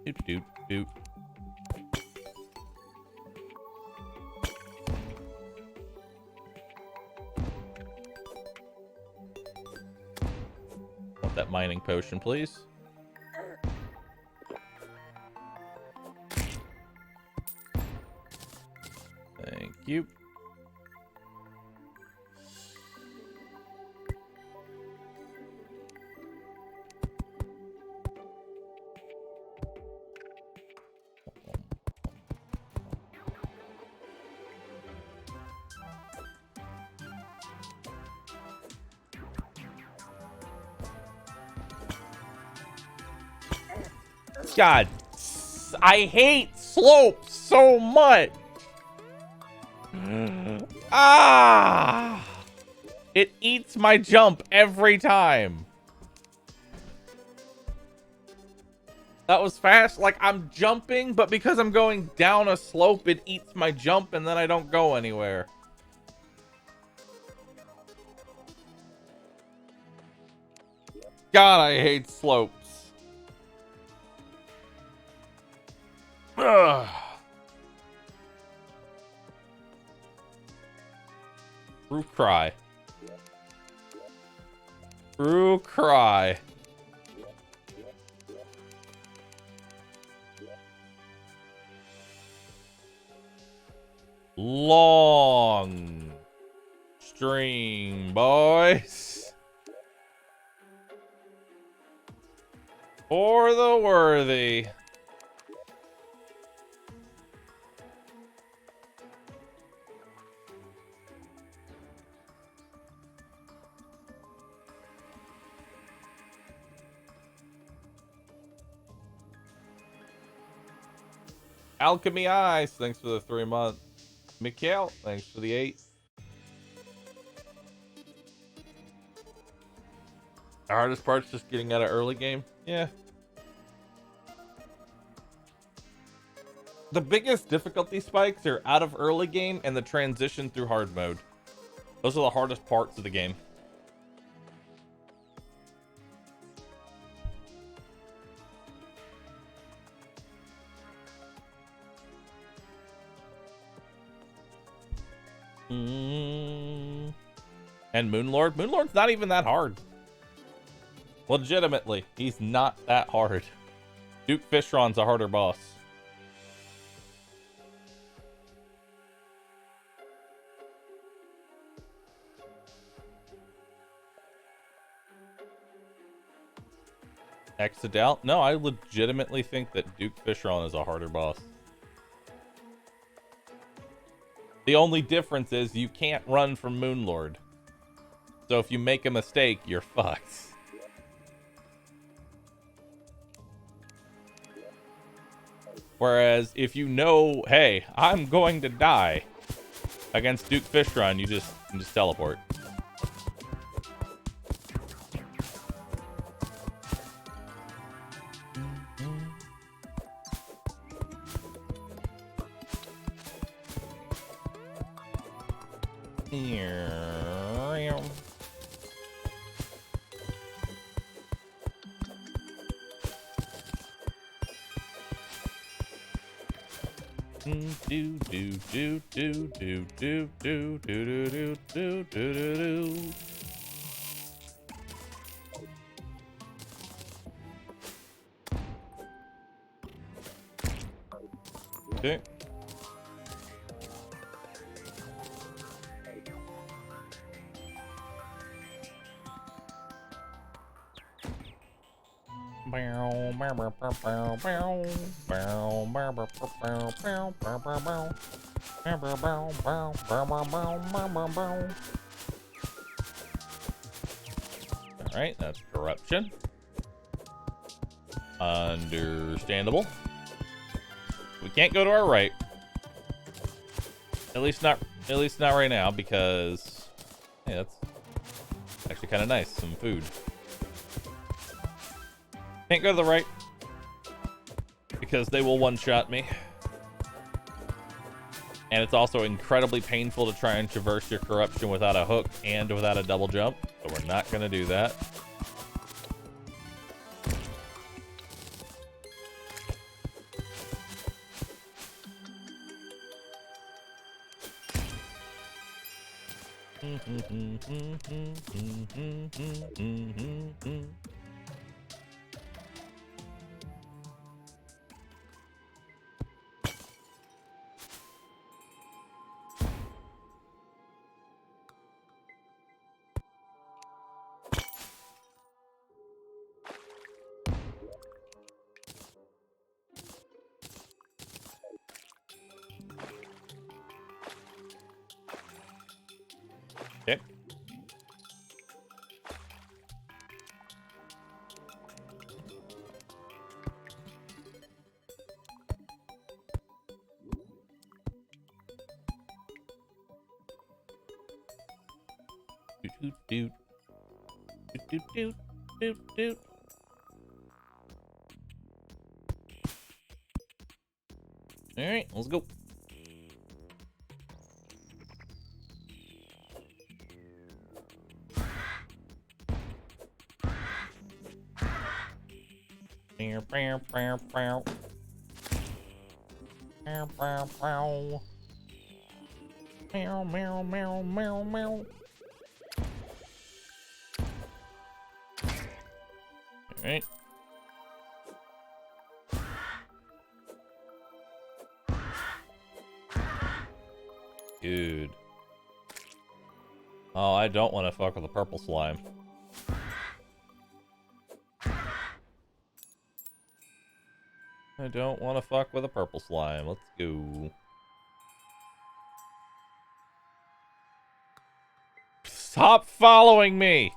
Doot, doot, doot. Want that mining potion, please? Thank you. God, I hate slopes so much. Ah! It eats my jump every time. That was fast. Like, I'm jumping, but because I'm going down a slope, it eats my jump, and then I don't go anywhere. God, I hate slopes. Ugh. Bahroo cry. Bahroo cry. Long stream, boys. For the worthy. Alchemy Ice, thanks for the 3 months. Mikhail, thanks for the 8. The hardest part's just getting out of early game. Yeah. The biggest difficulty spikes are out of early game and the transition through hard mode. Those are the hardest parts of the game. And Moonlord? Moonlord's not even that hard. Legitimately, he's not that hard. Duke Fishron's a harder boss. Exodal? No, I legitimately think that Duke Fishron is a harder boss. The only difference is you can't run from Moonlord. So if you make a mistake, you're fucked. Whereas if you know, hey, I'm going to die against Duke Fishron, you just teleport. Do do do do do do do do do do do do. Okay. Alright, that's corruption. Understandable. We can't go to our right. At least not right now, because hey, that's actually kind of nice. Some food. Can't go to the right because they will one-shot me. And it's also incredibly painful to try and traverse your corruption without a hook and without a double jump. So we're not going to do that. Okay. Doot doot doot doot doot doot. All right, let's go. Meow, meow, meow, meow, meow. All right. Dude. Oh, I don't want to fuck with the purple slime. I don't want to fuck with a purple slime. Let's go. Stop following me!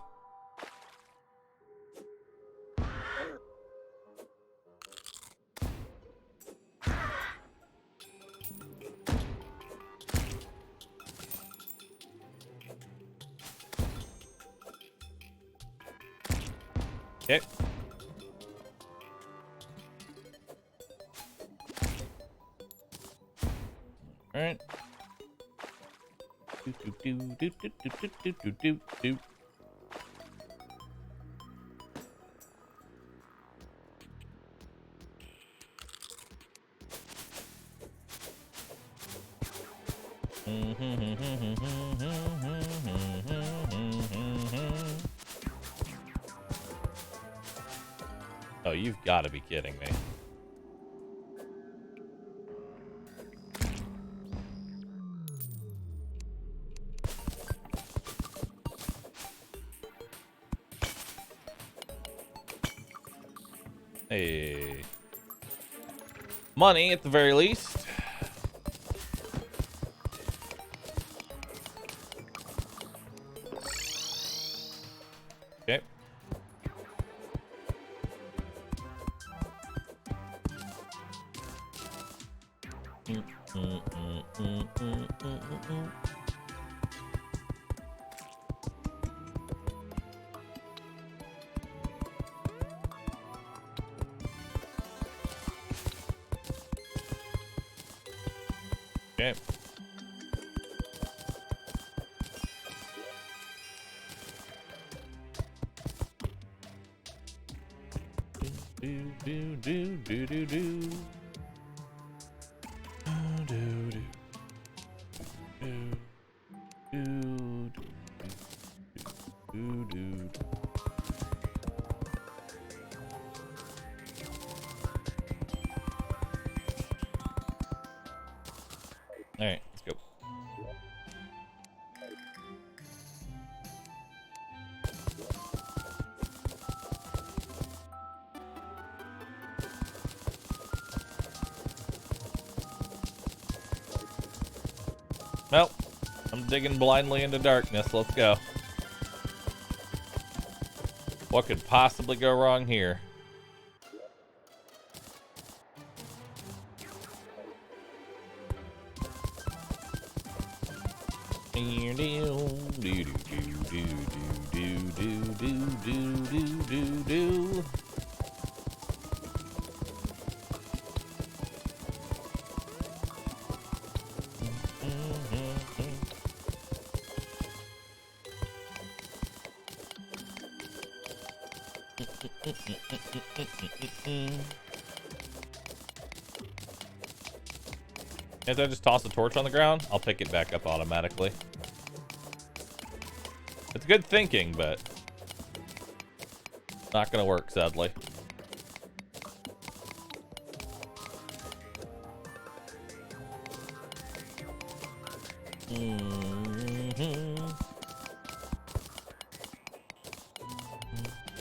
Okay. All right. Do do do do do do do do do do. Oh, you've got to be kidding me. Hey. Money, at the very least. Okay. Okay. Do do do do do do. Do do do do do do. All right, let's go. Nope. I'm digging blindly into darkness. Let's go. What could possibly go wrong here? If I just toss a torch on the ground, I'll pick it back up automatically. It's good thinking, but not gonna work, sadly.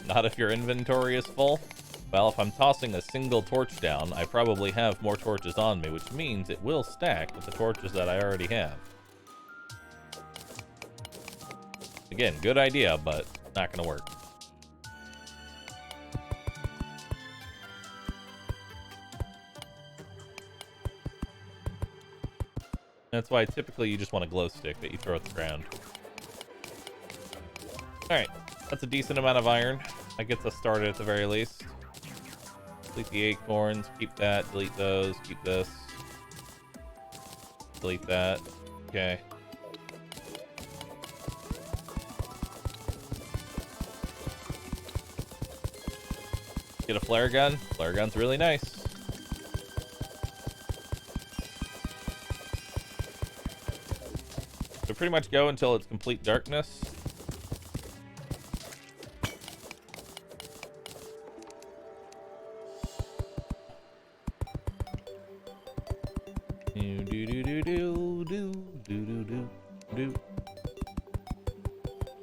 Not if your inventory is full. Well, if I'm tossing a single torch down, I probably have more torches on me, which means it will stack with the torches that I already have. Again, good idea, but not gonna work. That's why typically you just want a glow stick that you throw at the ground. Alright, that's a decent amount of iron. That gets us started at the very least. Delete the acorns, keep that, delete those, keep this. Delete that. Okay. Get a flare gun. Flare gun's really nice. So pretty much go until it's complete darkness.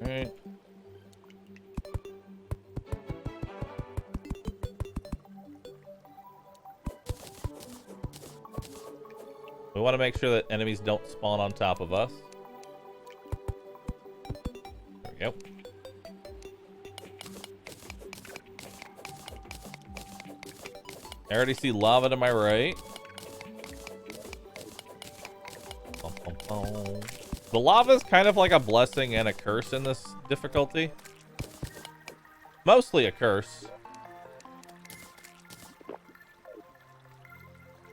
Alright. We want to make sure that enemies don't spawn on top of us. There we go. I already see lava to my right. The lava is kind of like a blessing and a curse in this difficulty. Mostly a curse.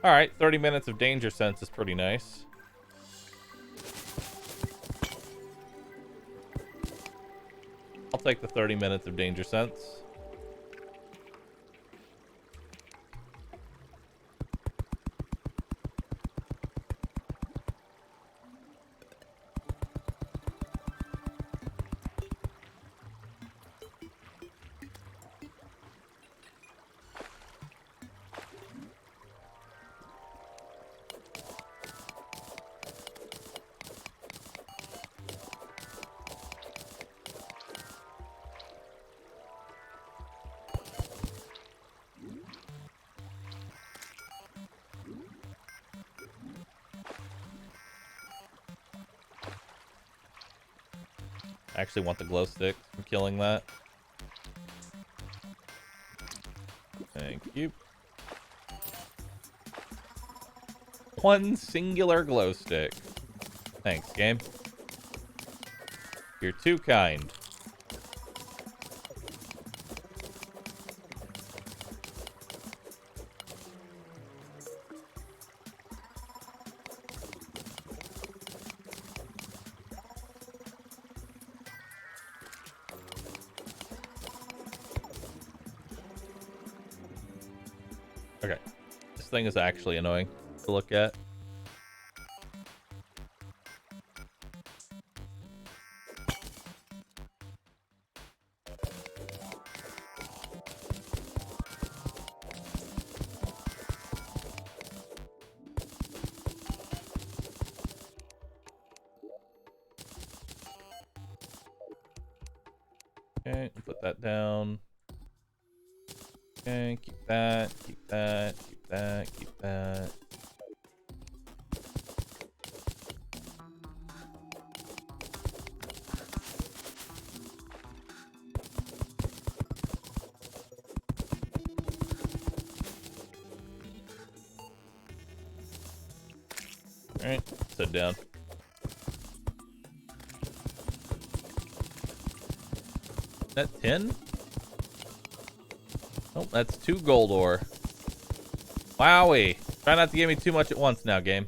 Alright, 30 minutes of danger sense is pretty nice. I'll take the 30 minutes of danger sense. I actually want the glow stick. I'm killing that. Thank you. One singular glow stick. Thanks, game. You're too kind. Okay. This thing is actually annoying to look at. Okay, put that down. Okay, keep that, keep that, keep that, keep that. Alright, sit down. Is that 10? Oh, that's 2 gold ore. Wowie. Try not to give me too much at once now, game.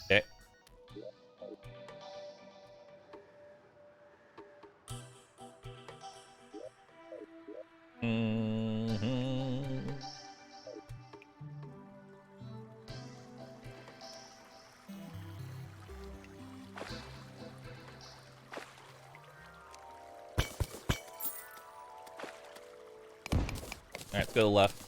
Okay. Alright, let's go to the left.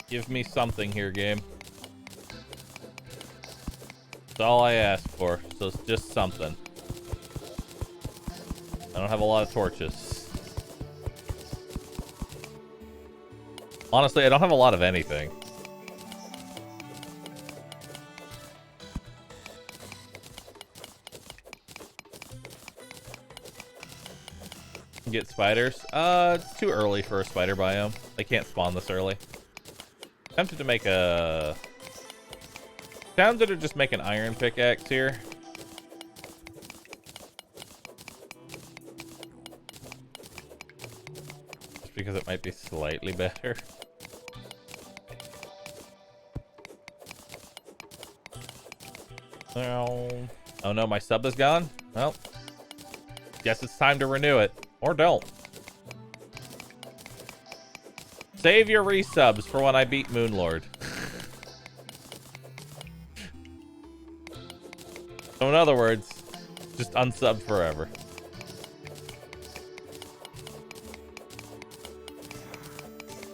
Give me something here, game. That's all I ask for, so it's just something. I don't have a lot of torches. Honestly, I don't have a lot of anything. Get spiders? It's too early for a spider biome. They can't spawn this early. Tempted to make a... Tempted to just make an iron pickaxe here. Just because it might be slightly better. Oh no, my sub is gone? Well, guess it's time to renew it. Or don't. Save your resubs for when I beat Moonlord. So in other words, just unsub forever.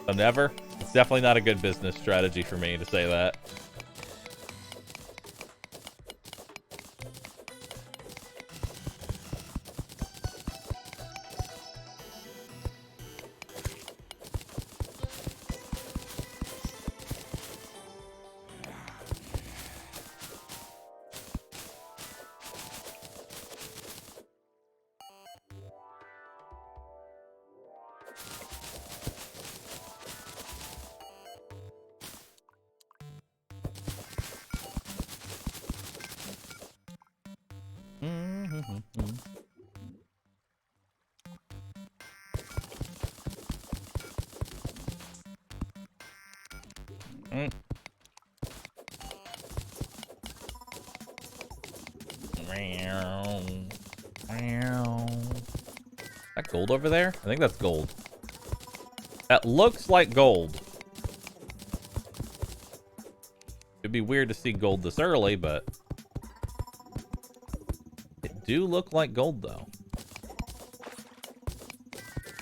So never? It's definitely not a good business strategy for me to say that. That gold over there? I think that's gold. That looks like gold. It'd be weird to see gold this early, but it do look like gold though.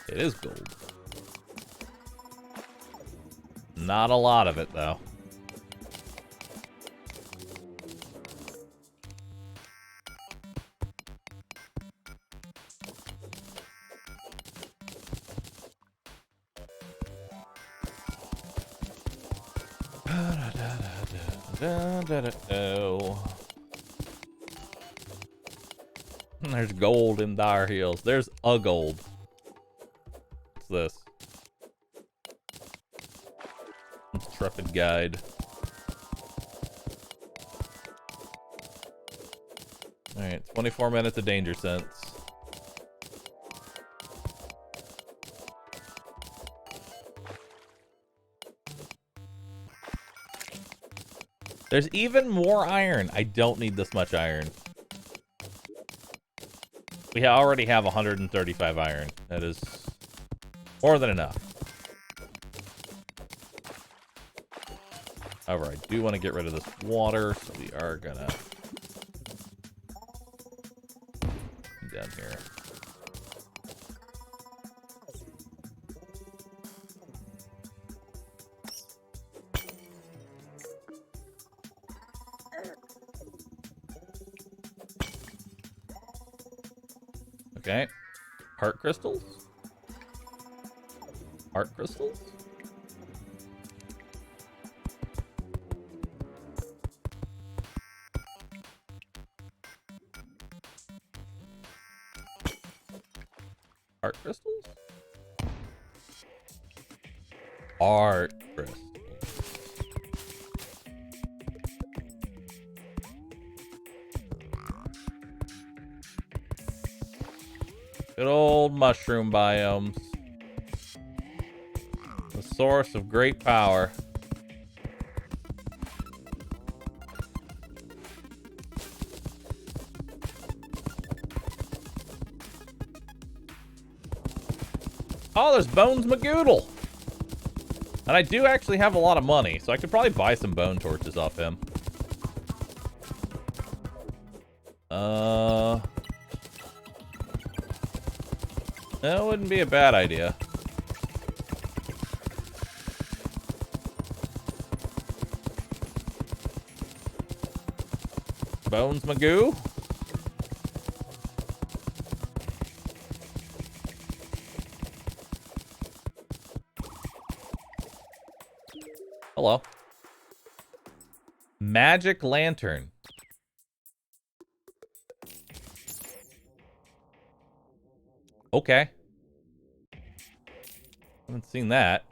It is gold. Not a lot of it though. There's gold in Dire Hills. There's a gold. What's this? Intrepid guide. Alright, 24 minutes of danger sense. There's even more iron. I don't need this much iron. We already have 135 iron. That is more than enough. However, I do want to get rid of this water, so we are gonna down here. Okay. Heart crystals? Heart crystals? Heart crystals? Heart crystals. Good old mushroom biomes. The source of great power. Oh, there's Bones Magoodle. And I do actually have a lot of money, so I could probably buy some bone torches off him. That wouldn't be a bad idea. Bones Magoo? Hello. Magic Lantern. Okay. Haven't seen that.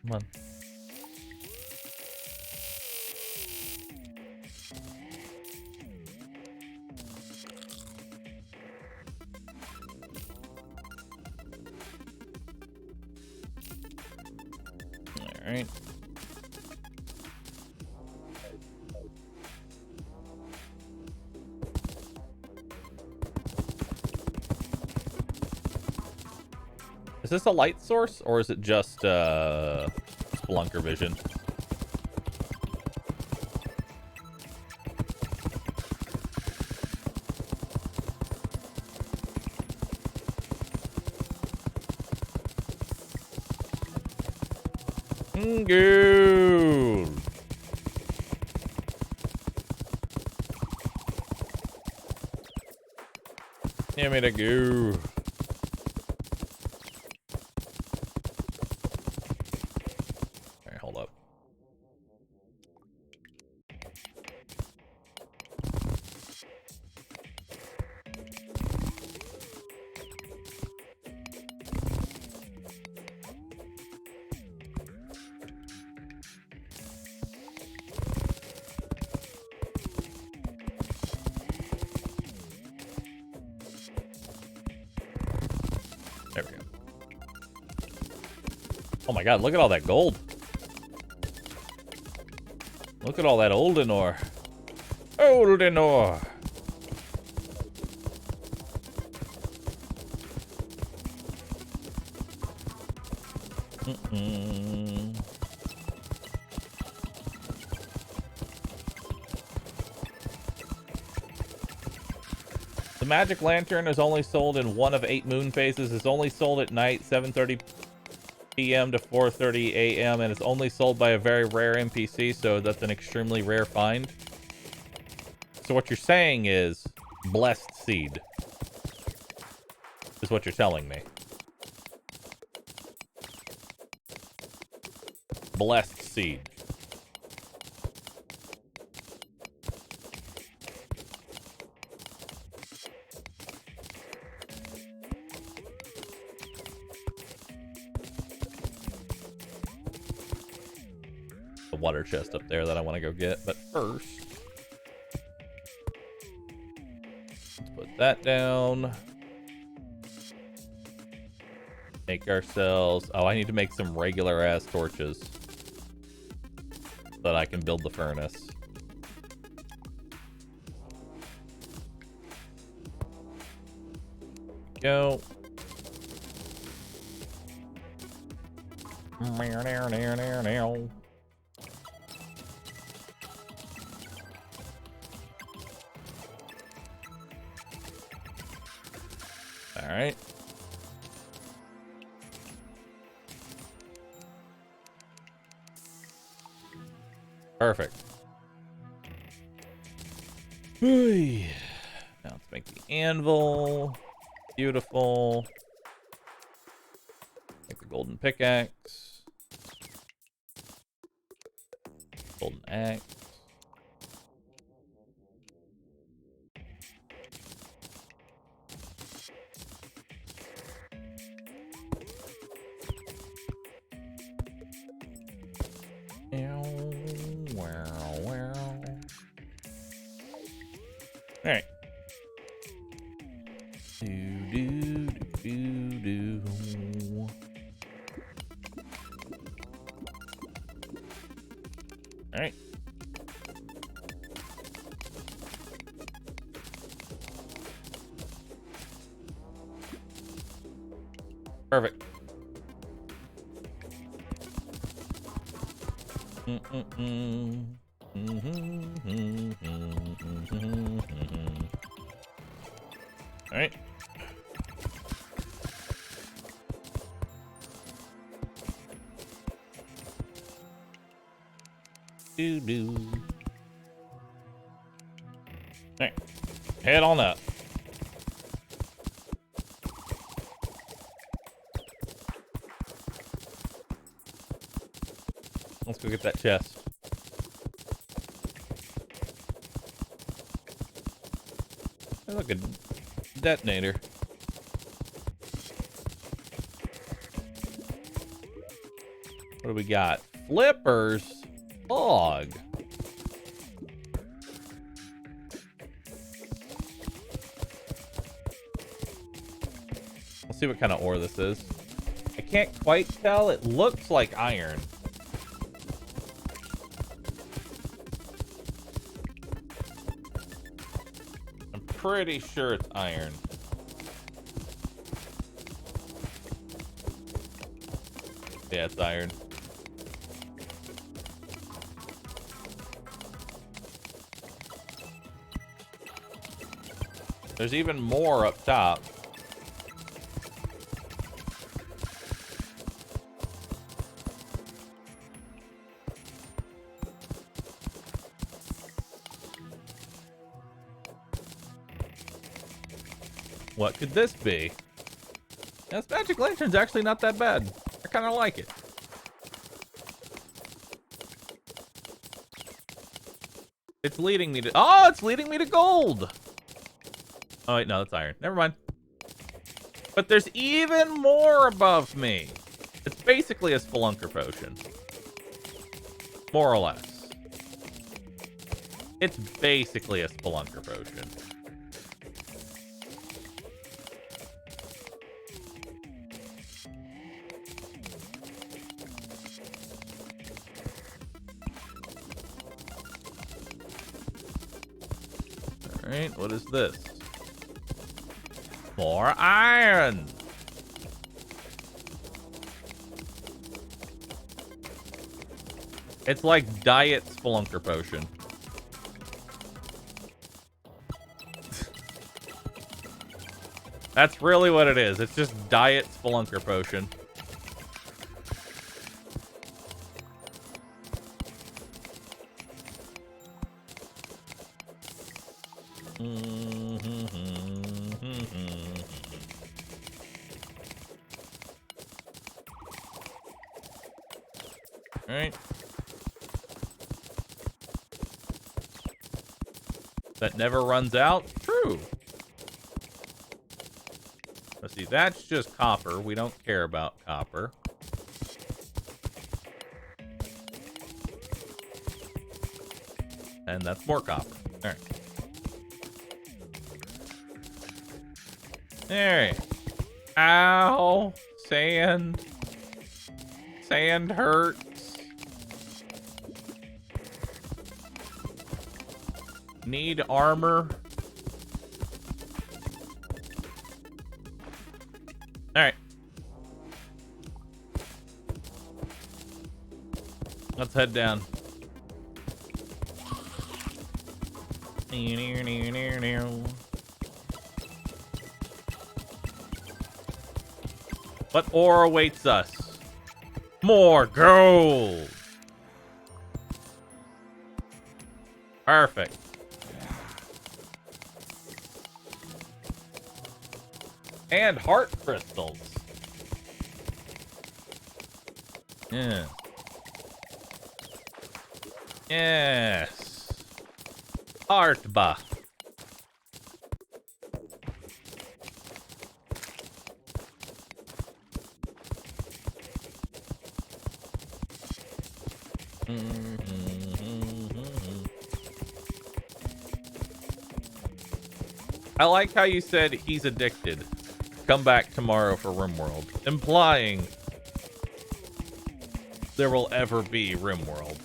Come on. All right. Is this a light source, or is it just Spelunker vision? Good. Give me the goo. Alright, hold up. There we go. Oh my god, look at all that gold. Look at all that olden ore. Olden ore. The Magic Lantern is only sold in one of 8 moon phases. It's only sold at night, 7:30 p.m. to 4:30 a.m. and it's only sold by a very rare NPC, so that's an extremely rare find. So what you're saying is blessed seed. Is what you're telling me. Blessed seed. The water chest up there that I want to go get, but first, let's put that down. Make ourselves... Oh, I need to make some regular ass torches so that I can build the furnace. Go. All right. Perfect. Now let's make the anvil. Beautiful. Make the golden pickaxe. Golden axe. All right. All right. Perfect. All right. All right. Head on up. Let's go get that chest. Hey, look, a detonator. What do we got? Flippers? Fog. Let's see what kind of ore this is. I can't quite tell. It looks like iron. I'm pretty sure it's iron. Yeah, it's iron. There's even more up top. What could this be? This magic lantern's actually not that bad. I kind of like it. It's leading me to... Oh, it's leading me to gold! Oh, wait, no, that's iron. Never mind. But there's even more above me. It's basically a spelunker potion. More or less. It's basically a spelunker potion. Alright, what is this? More iron! It's like diet spelunker potion. That's really what it is. It's just diet spelunker potion. Alright. That never runs out? True. Let's see, that's just copper. We don't care about copper. And that's more copper. Alright. Alright. Ow. Sand. Sand hurts. Need armor. Alright. Let's head down. What ore awaits us? More gold! Perfect. And heart crystals. Yeah. Yes. Heart buff. I like how you said he's addicted. Come back tomorrow for RimWorld, implying there will ever be RimWorld.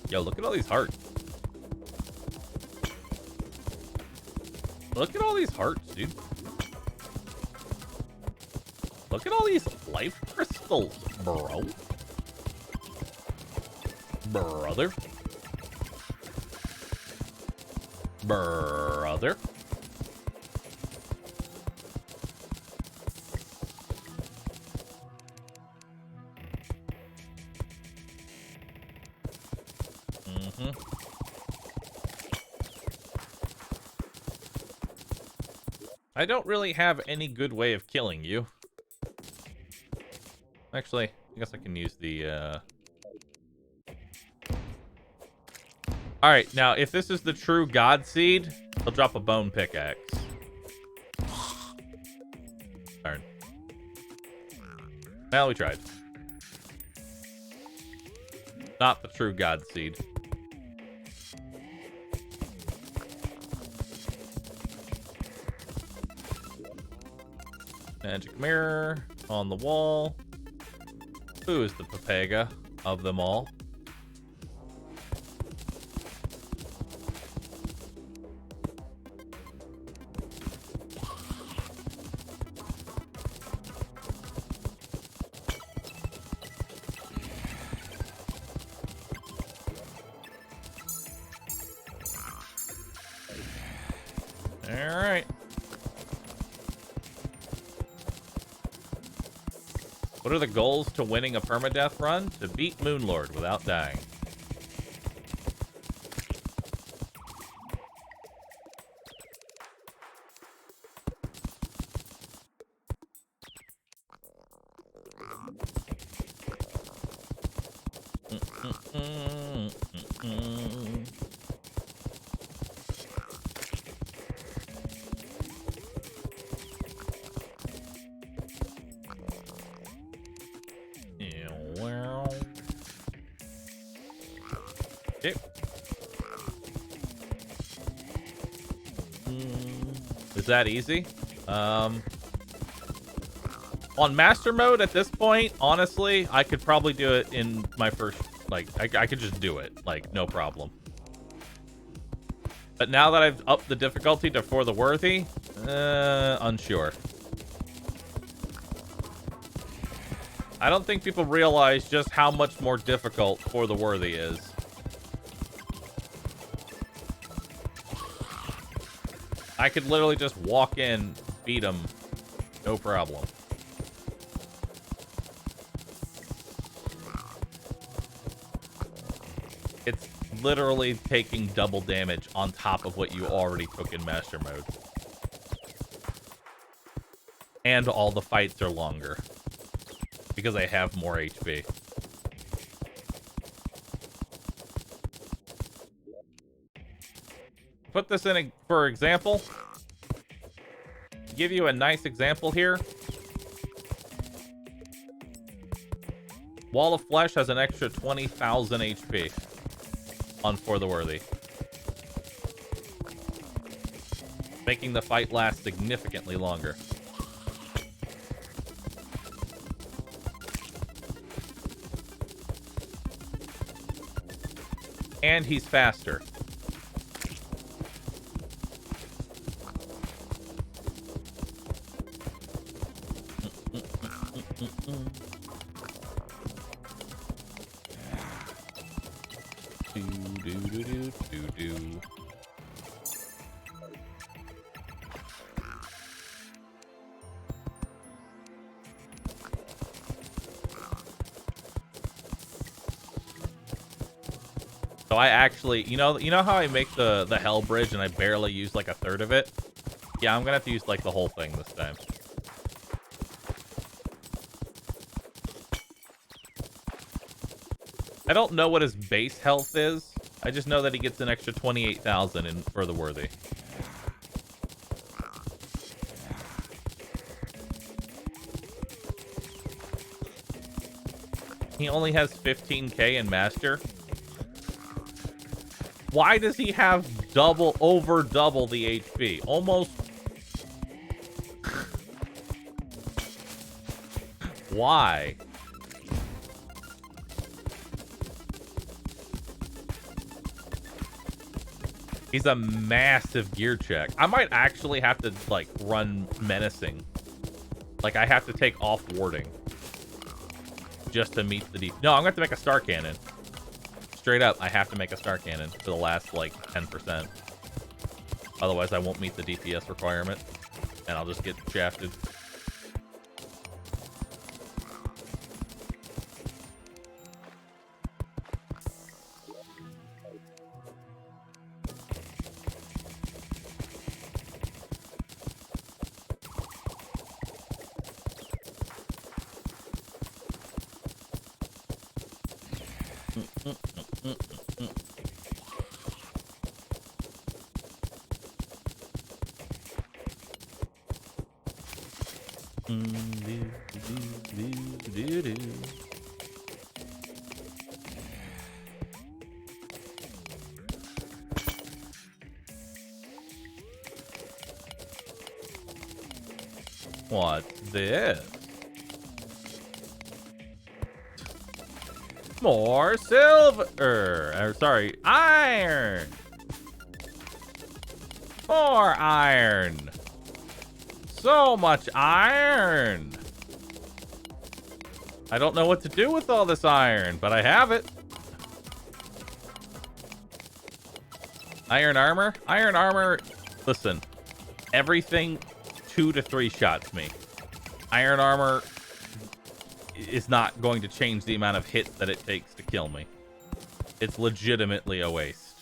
Yo, look at all these hearts. Look at all these hearts, dude. Look at all these life crystals, bro. Brother. Brother. I don't really have any good way of killing you. Actually, I guess I can use the, Alright, now, if this is the true God Seed, I'll drop a bone pickaxe. Darn. Well, we tried. Not the true God Seed. Magic mirror on the wall. Who is the Papega of them all? All right. What are the goals to winning a permadeath run? To beat Moonlord without dying. Okay. Is that easy? On master mode at this point, honestly, I could probably do it in my first, like, I could just do it, like, no problem. But now that I've upped the difficulty to For the Worthy, unsure. I don't think people realize just how much more difficult For the Worthy is. I could literally just walk in, beat him, no problem. It's literally taking double damage on top of what you already took in Master Mode. And all the fights are longer. Because I have more HP. Put this in for example. Give you a nice example here. Wall of Flesh has an extra 20,000 HP on For the Worthy, making the fight last significantly longer. And he's faster. So I actually, you know how I make the hell bridge and I barely use like a third of it? Yeah, I'm gonna have to use like the whole thing this time. I don't know what his base health is. I just know that he gets an extra 28,000 in for the worthy. He only has 15k in master. Why does he have over double the HP? Almost. Why? He's a massive gear check. I might actually have to, like, run menacing. Like, I have to take off warding. Just to meet the No, I'm going to have to make a star cannon. Straight up, I have to make a star cannon for the last, like, 10%. Otherwise, I won't meet the DPS requirement. And I'll just get shafted. What's this? More silver. Sorry, iron. More iron. So much iron. I don't know what to do with all this iron, but I have it. Iron armor? Iron armor, listen, everything 2 to 3 shots me. Iron armor is not going to change the amount of hits that it takes to kill me. It's legitimately a waste.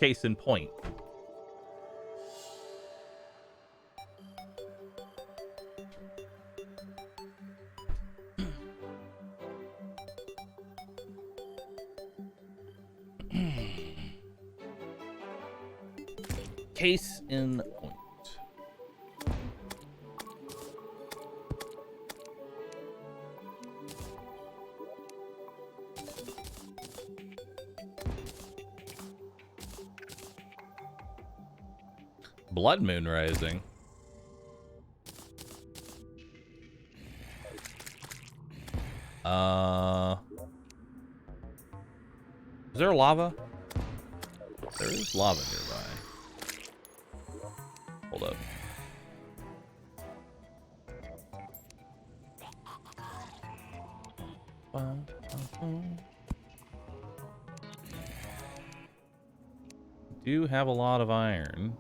Case in point. Case in point. Blood Moon Rising. Is there lava? There is lava nearby. Hold up. Do have a lot of iron.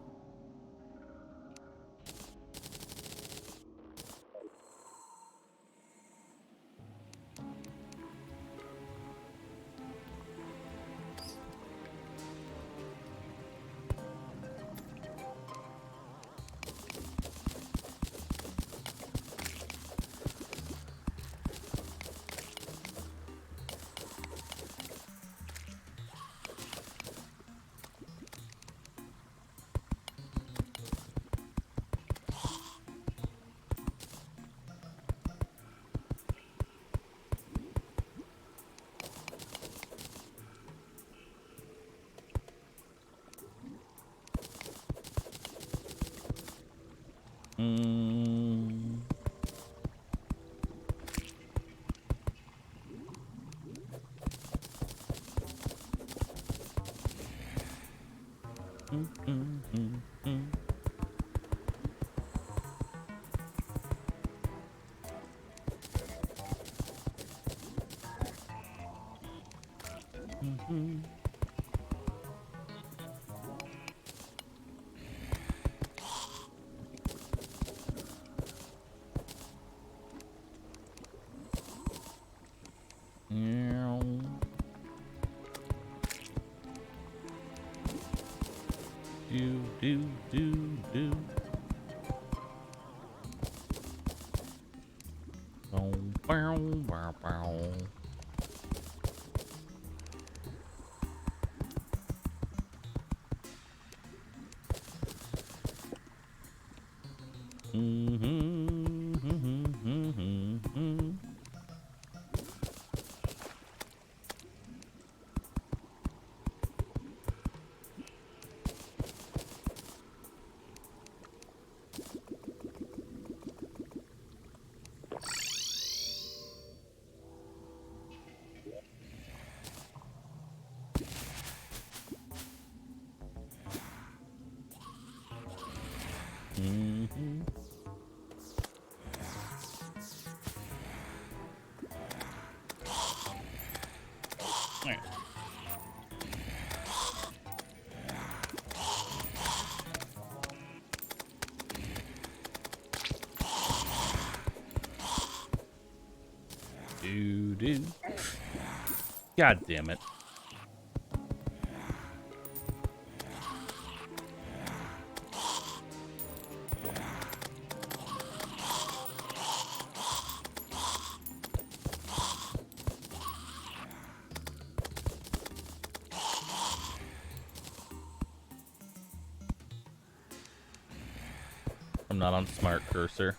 do, do, do, do. Bow, bow, bow, bow. Do. God damn it. I'm not on smart cursor.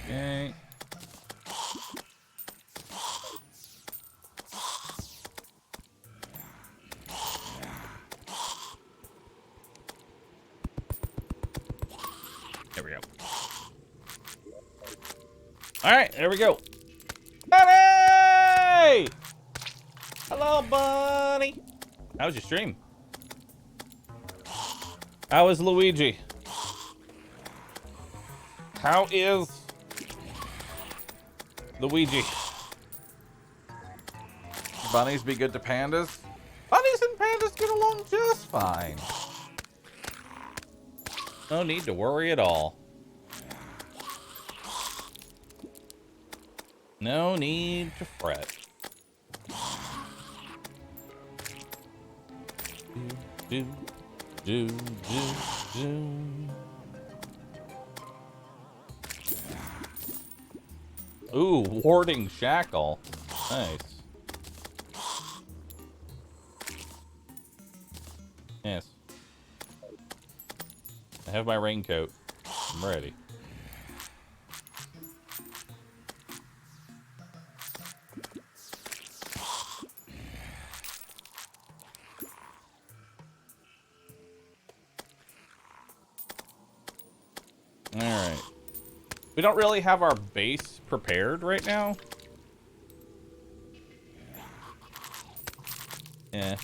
Okay. There we go. All right, there we go. Buddy! Hello, buddy. How was your stream? How is Luigi? How is Luigi? Bunnies be good to pandas? Bunnies and pandas get along just fine. No need to worry at all. No need to fret. Do, do, do, do. Ooh, warding shackle. Nice. Yes. I have my raincoat. I'm ready. Alright. We don't really have our base prepared right now. Yeah.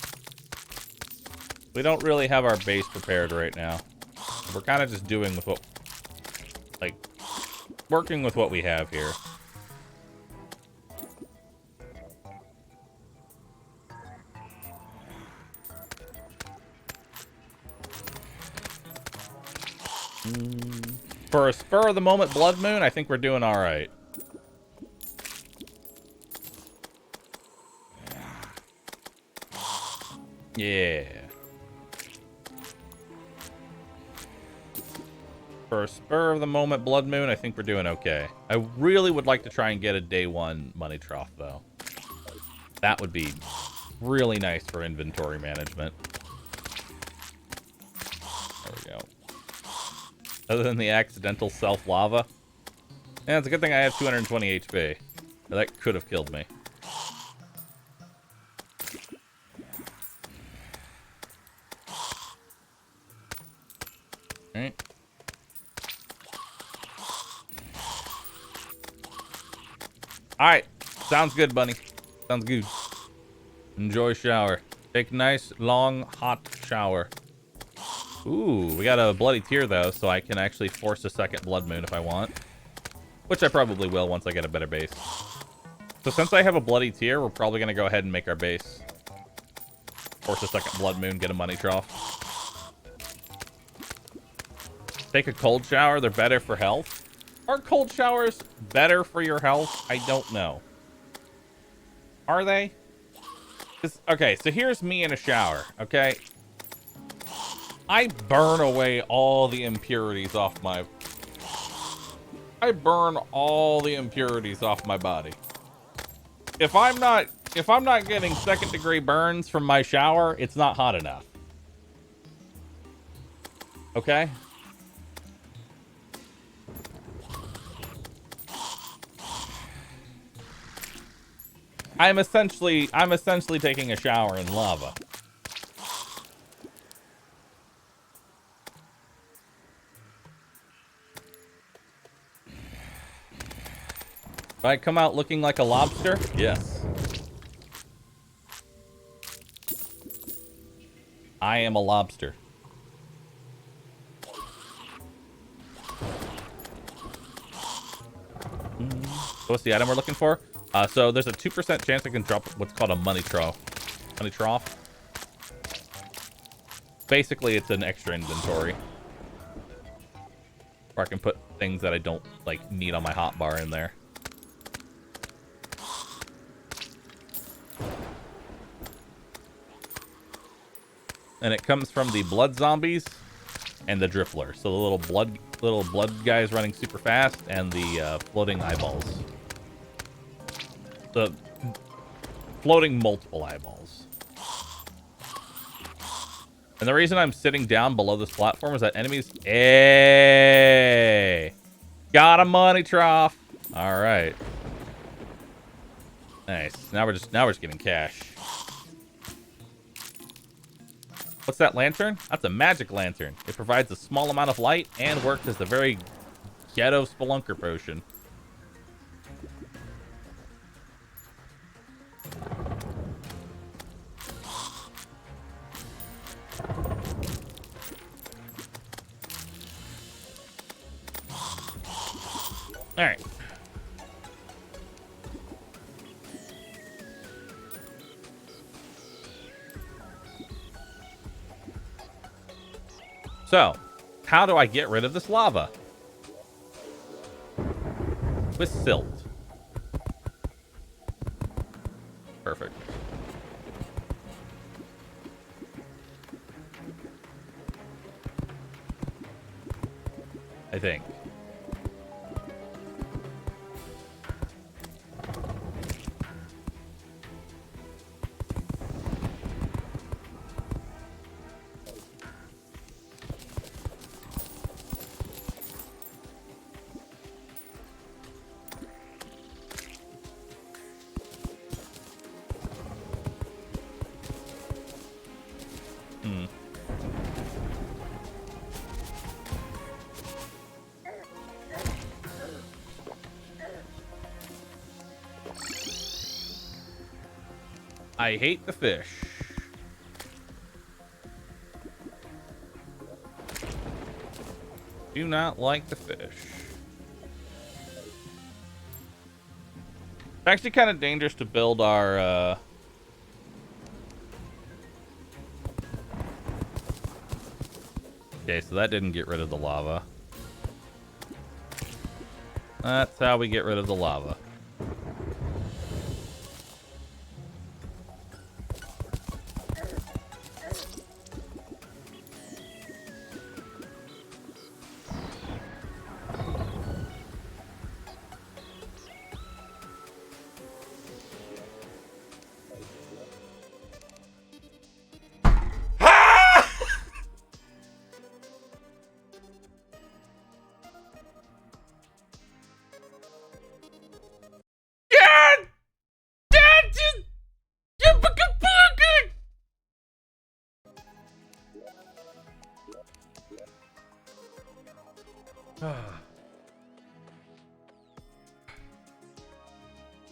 We don't really have our base prepared right now. We're kind of just doing with what... like, working with what we have here. For a spur of the moment blood moon, I think we're doing all right. Yeah. For a spur of the moment blood moon, I think we're doing okay. I really would like to try and get a day one money trough though. That would be really nice for inventory management. There we go. Other than the accidental self-lava. Yeah, it's a good thing I have 220 HP. That could have killed me. Alright. Alright. Sounds good, bunny. Sounds good. Enjoy shower. Take a nice, long, hot shower. Ooh, we got a bloody tear though, so I can actually force a second blood moon if I want. Which I probably will once I get a better base. So since I have a bloody tear, we're probably going to go ahead and make our base. Force a second blood moon, get a money trough. Take a cold shower, they're better for health. Are cold showers better for your health? I don't know. Are they? Okay, so here's me in a shower, okay? I burn away all the impurities off my... I burn all the impurities off my body. If I'm not getting second-degree burns from my shower, it's not hot enough. Okay? I'm essentially taking a shower in lava. Do I come out looking like a lobster? Yes. I am a lobster. What's the item we're looking for? So there's a 2% chance I can drop what's called a money trough. Money trough. Basically, it's an extra inventory. Where I can put things that I don't, like, need on my hotbar in there. And it comes from the blood zombies and the driftlers. So the little blood guys running super fast and the floating eyeballs. The floating multiple eyeballs. And the reason I'm sitting down below this platform is that enemies... Hey! Got a money trough! Alright. Nice. Now we're just getting cash. What's that lantern? That's a magic lantern. It provides a small amount of light and works as the very ghetto spelunker potion. All right. So, how do I get rid of this lava? With silt. Perfect. I think. I hate the fish. Do not like the fish. It's actually kind of dangerous to build our, Okay, so that didn't get rid of the lava. That's how we get rid of the lava.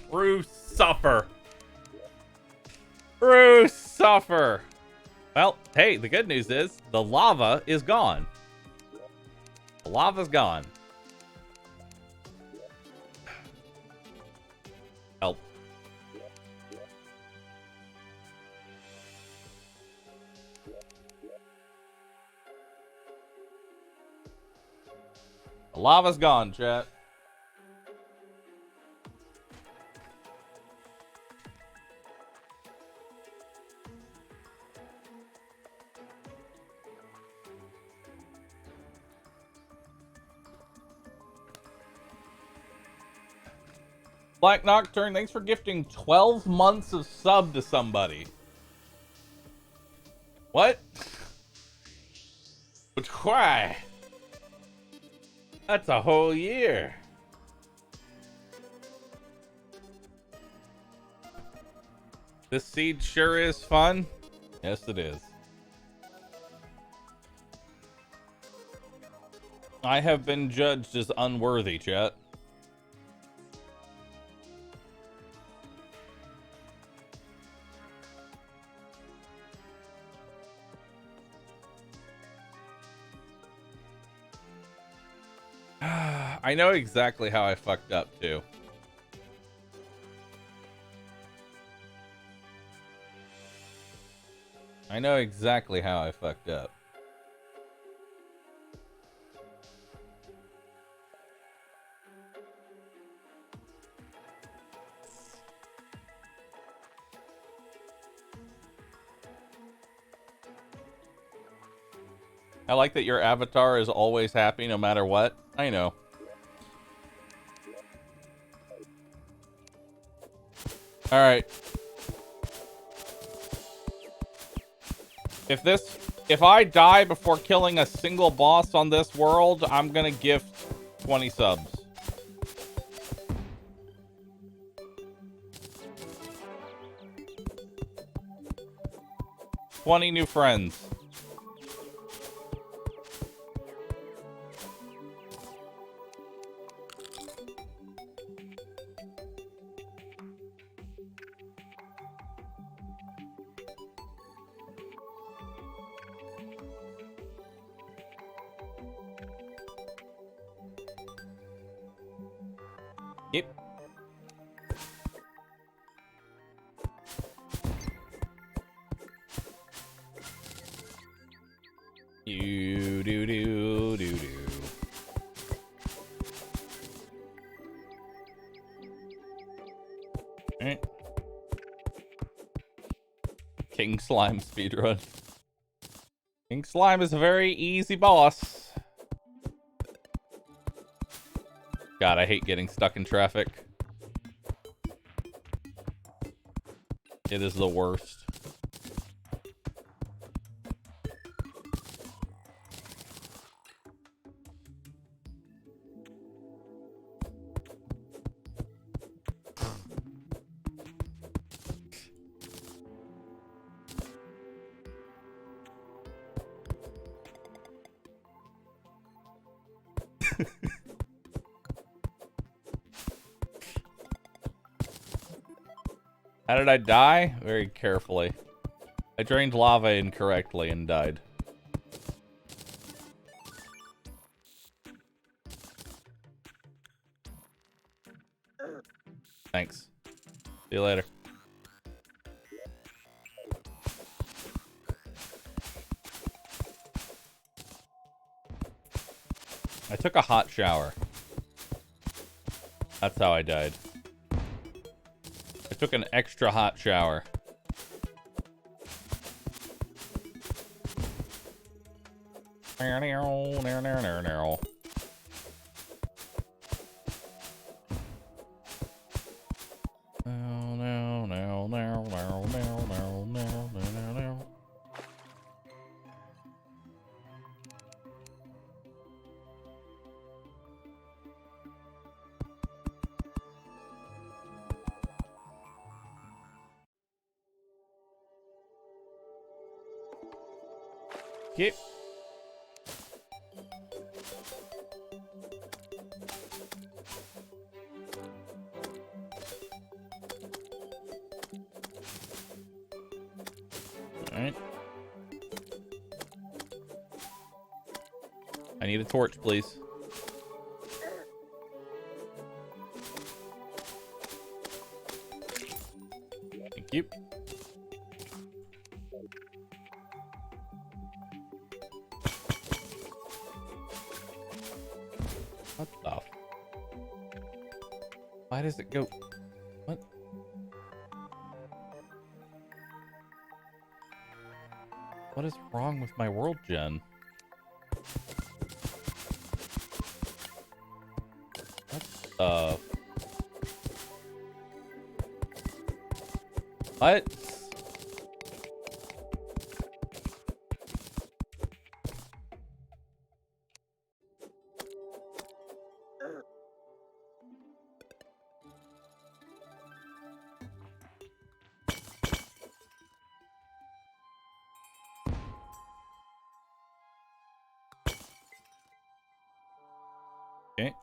Bahroo suffer. Bahroo suffer. Well, hey, the good news is the lava is gone. The lava's gone. Help. The lava's gone, chat. Black Nocturne, thanks for gifting 12 months of sub to somebody. What? But why? That's a whole year. This seed sure is fun. Yes, it is. I have been judged as unworthy, chat. I know exactly how I fucked up, too. I know exactly how I fucked up. I like that your avatar is always happy no matter what. I know. All right. If I die before killing a single boss on this world, I'm gonna gift 20 subs. $20 new friends. Yep. You do do do do. Alright. King Slime speedrun. King Slime is a very easy boss. God, I hate getting stuck in traffic. It is the worst. How did I die? Very carefully. I drained lava incorrectly and died. Thanks. See you later. I took a hot shower. That's how I died. I took an extra hot shower. Yep. Alright. I need a torch, please. Thank you. What the? Why does it go? What? What is wrong with my world gen? What the? What? Okay.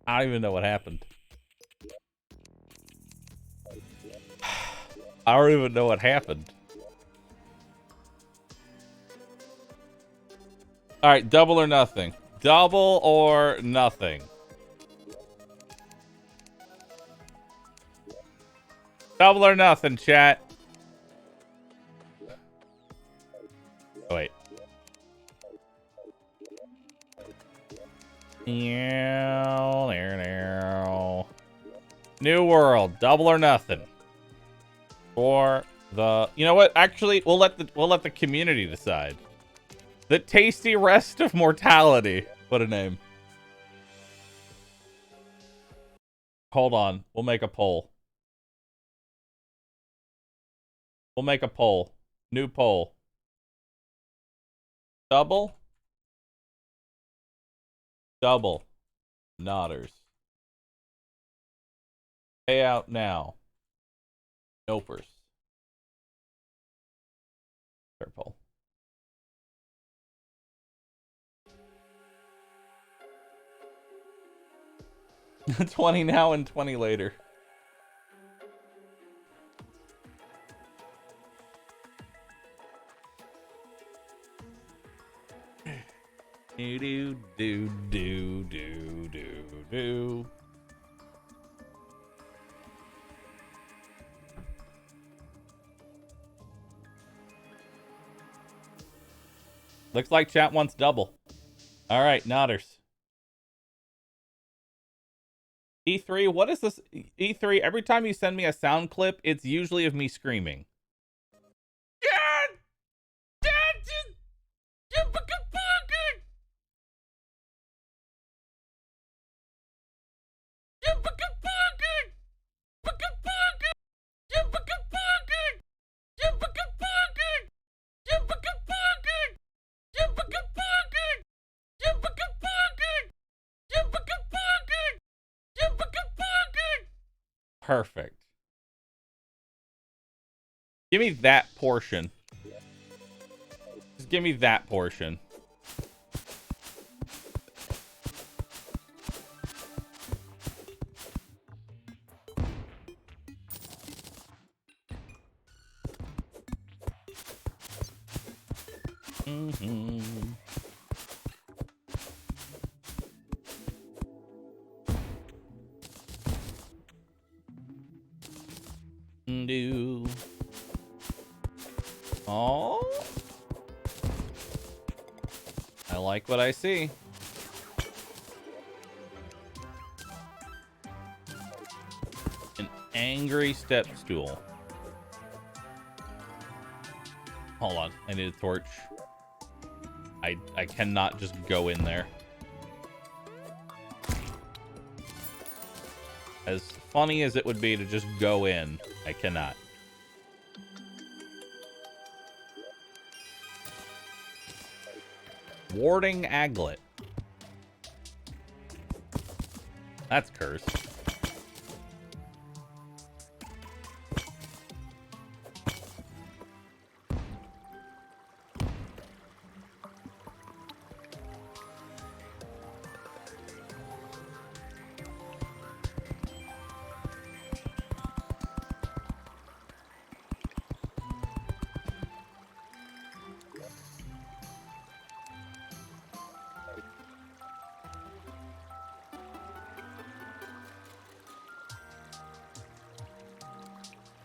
I don't even know what happened. I don't even know what happened. All right, double or nothing. Double or nothing. Double or nothing, chat. Oh, wait. New world, double or nothing. For the, you know what? Actually, we'll let the community decide. The tasty rest of mortality. What a name. Hold on, we'll make a poll. We'll make a poll. New poll. Double. Double. Nodders. Pay out now. Nopers. Fair poll. $20 now and $20 later. Do do do do do do do. Looks like chat wants double. All right, nodders. E3, what is this? E3, every time you send me a sound clip, it's usually of me screaming. Perfect. Give me that portion. Just give me that portion. Mm-hmm. Do. Oh. I like what I see. An angry step stool. Hold on, I need a torch. I cannot just go in there. As funny as it would be to just go in, I cannot. Warding aglet. That's cursed.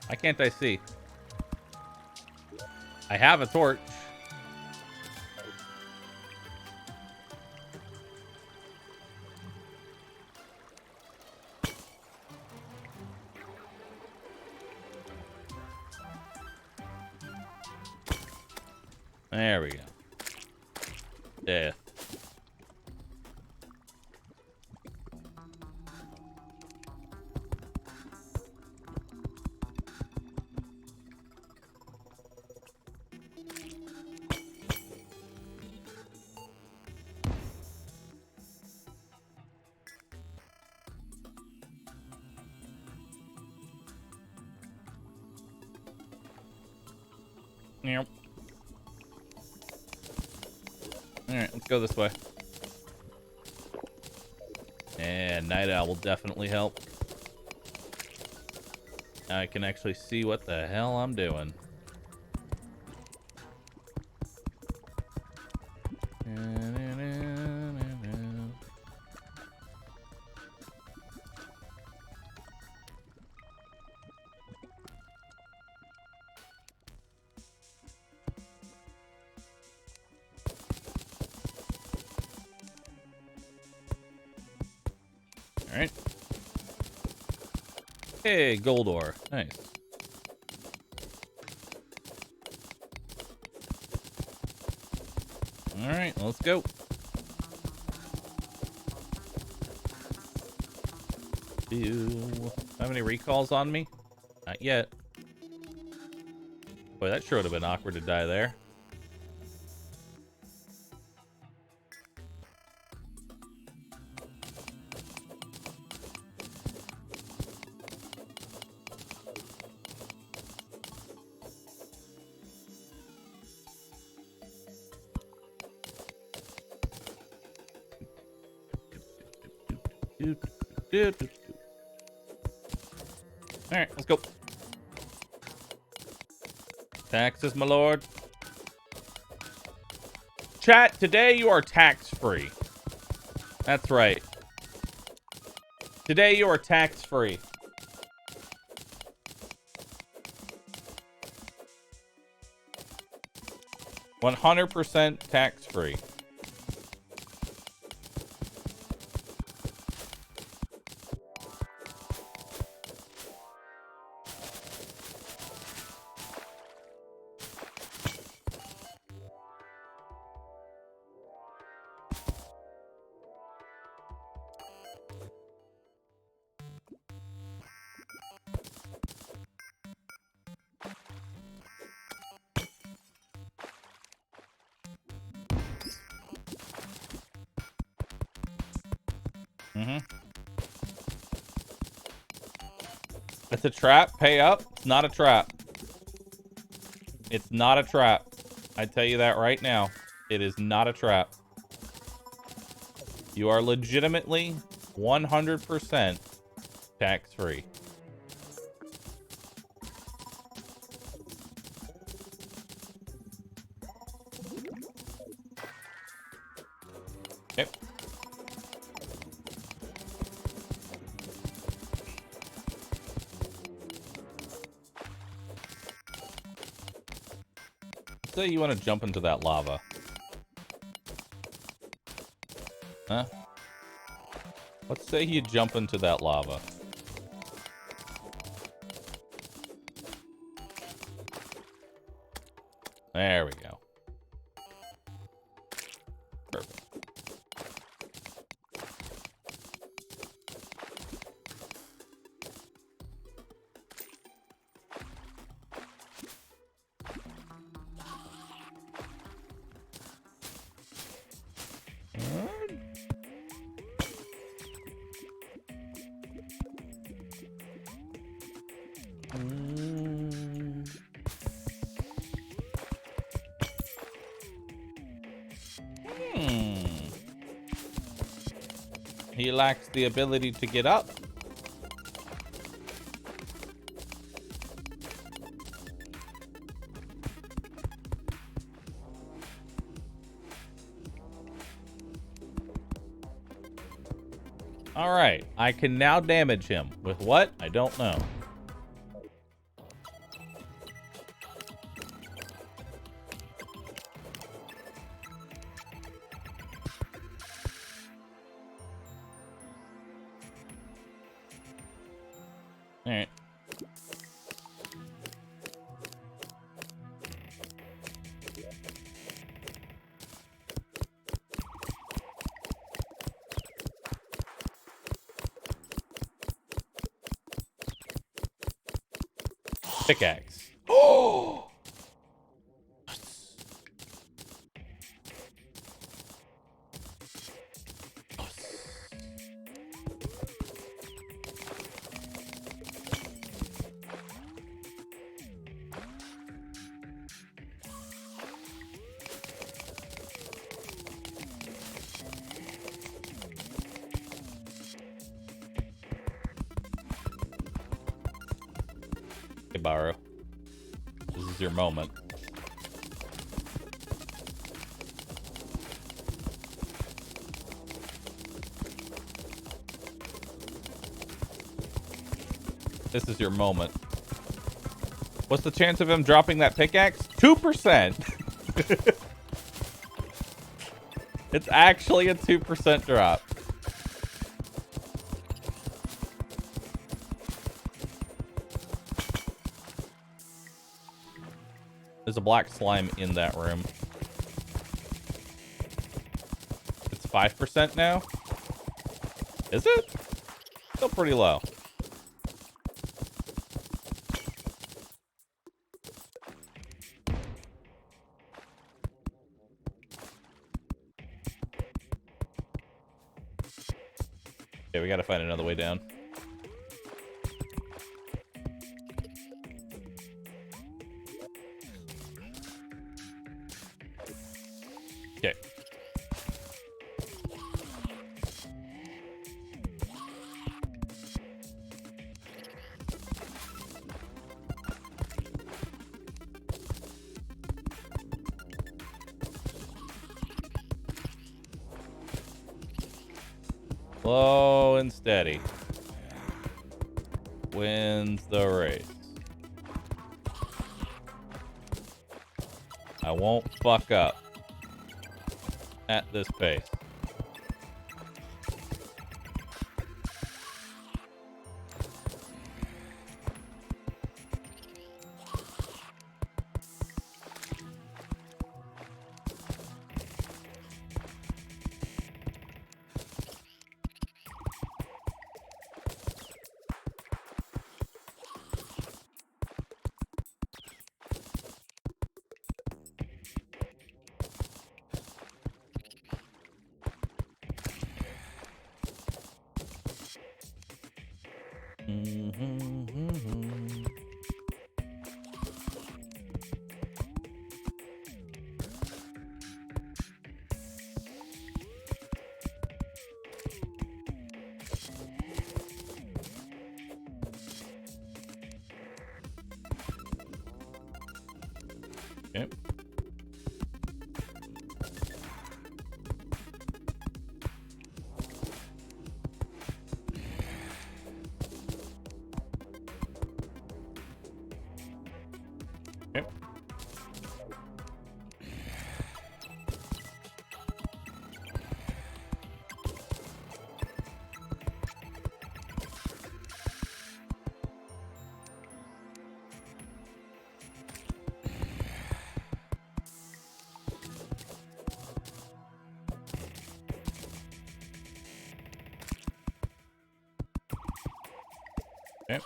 Why can't I see? I have a torch. There we go. Death. Yep. Alright, let's go this way. And Night Owl will definitely help. Now I can actually see what the hell I'm doing. Alright. Hey, gold ore. Nice. Alright, let's go. Do I have any recalls on me? Not yet. Boy, that sure would have been awkward to die there. Alright, let's go. Taxes, my lord. Chat, today you are tax-free. That's right. Today you are tax-free. $100% tax-free. It's a trap. Pay up. It's not a trap. It's not a trap. I tell you that right now. It is not a trap. You are legitimately 100% tax-free. Okay. Say you want to jump into that lava. Huh? Let's say you jump into that lava. There we go. Perfect. He lacks the ability to get up. All right, I can now damage him. With what? I don't know. All right. Pickaxe. Oh! Hey, Bahroo. This is your moment. This is your moment. What's the chance of him dropping that pickaxe? 2%. It's actually a 2% drop. There's a black slime in that room. It's 5% now? Is it? Still pretty low. Okay, we gotta find another way down. Okay. Slow and steady wins the race. I won't fuck up at this pace. Okay. Okay. Okay.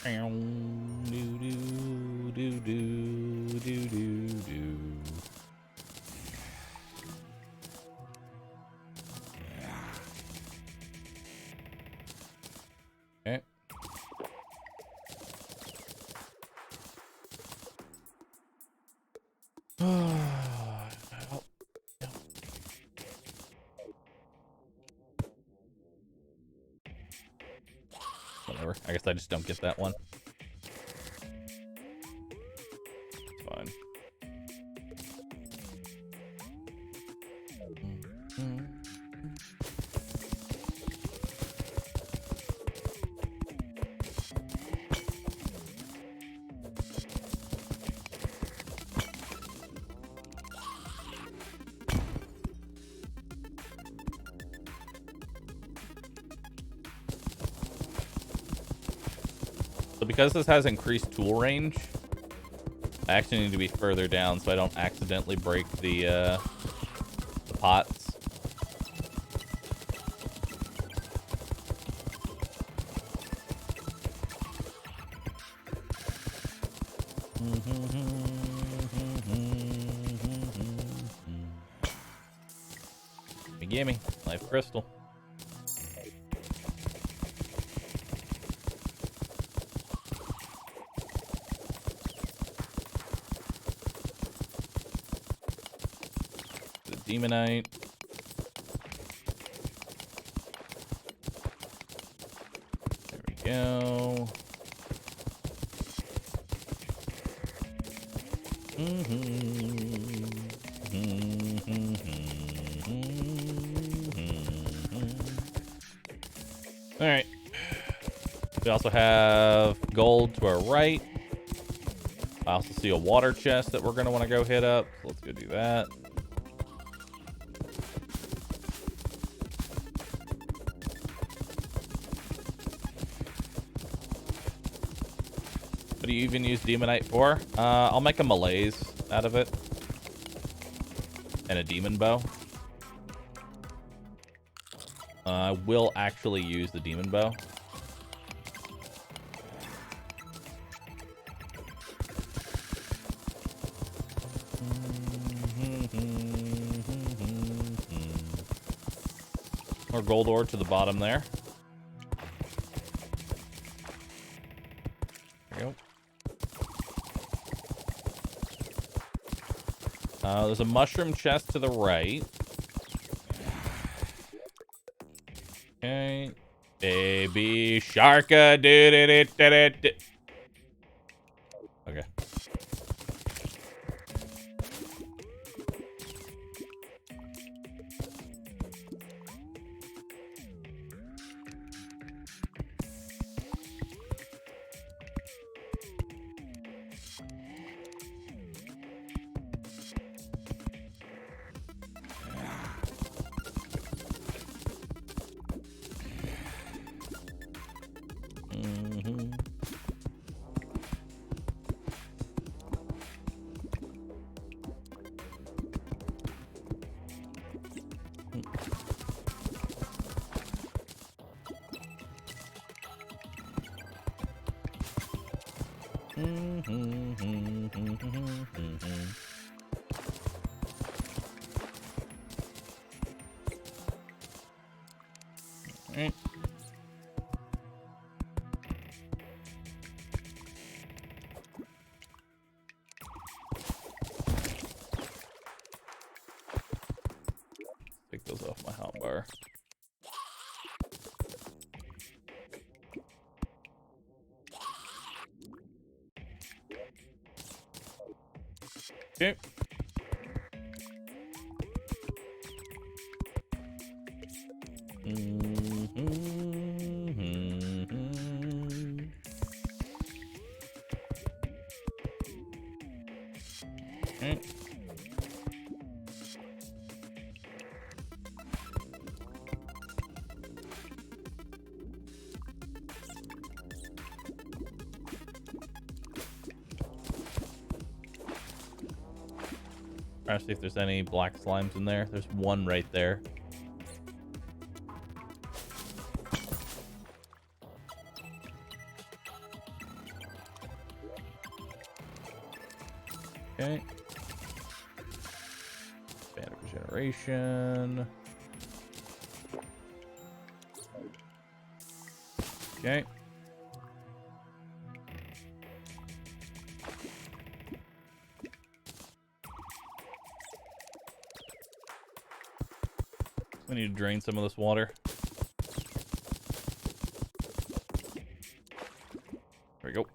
Okay. Whatever. I guess I just don't get that one. It's fine. So because this has increased tool range, I actually need to be further down so I don't accidentally break the pots. Gimme, life crystal. The demonite. There we go. All right. We also have gold to our right. I also see a water chest that we're going to want to go hit up. So let's go do that. What do you even use demonite for? I'll make a malaise out of it. And a demon bow. I will actually use the demon bow. More gold ore to the bottom there. There we go. There's a mushroom chest to the right. Okay. Baby sharka did it. Okay. Take those off my hotbar. Okay. Okay. Trying to see if there's any black slimes in there. There's one right there. Okay. Band of regeneration. Okay. We need to drain some of this water. There we go.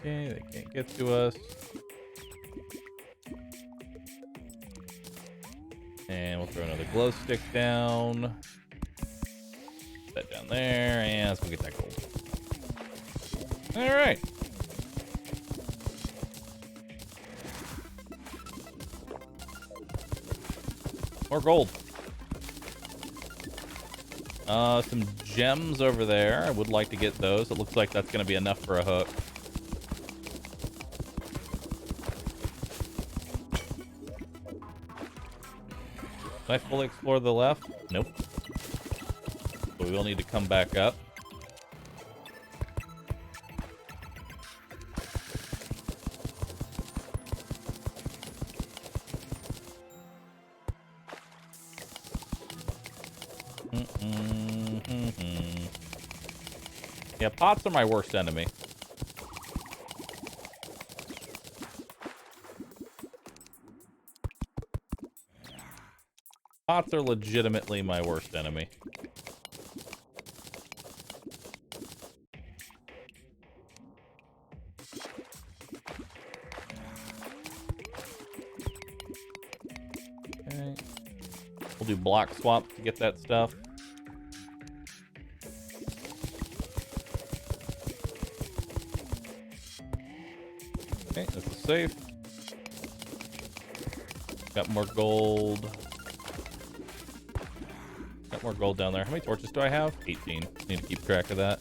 Okay, they can't get to us. And we'll throw another glow stick down. Put that down there, and let's go get that gold. Alright. More gold. Some gems over there. I would like to get those. It looks like that's going to be enough for a hook. Did I fully explore the left? Nope. So we will need to come back up. Yeah, pots are my worst enemy. Pots are legitimately my worst enemy. Okay. We'll do block swap to get that stuff. Okay, this is safe. Got more gold. Got more gold down there. How many torches do I have? 18. Need to keep track of that.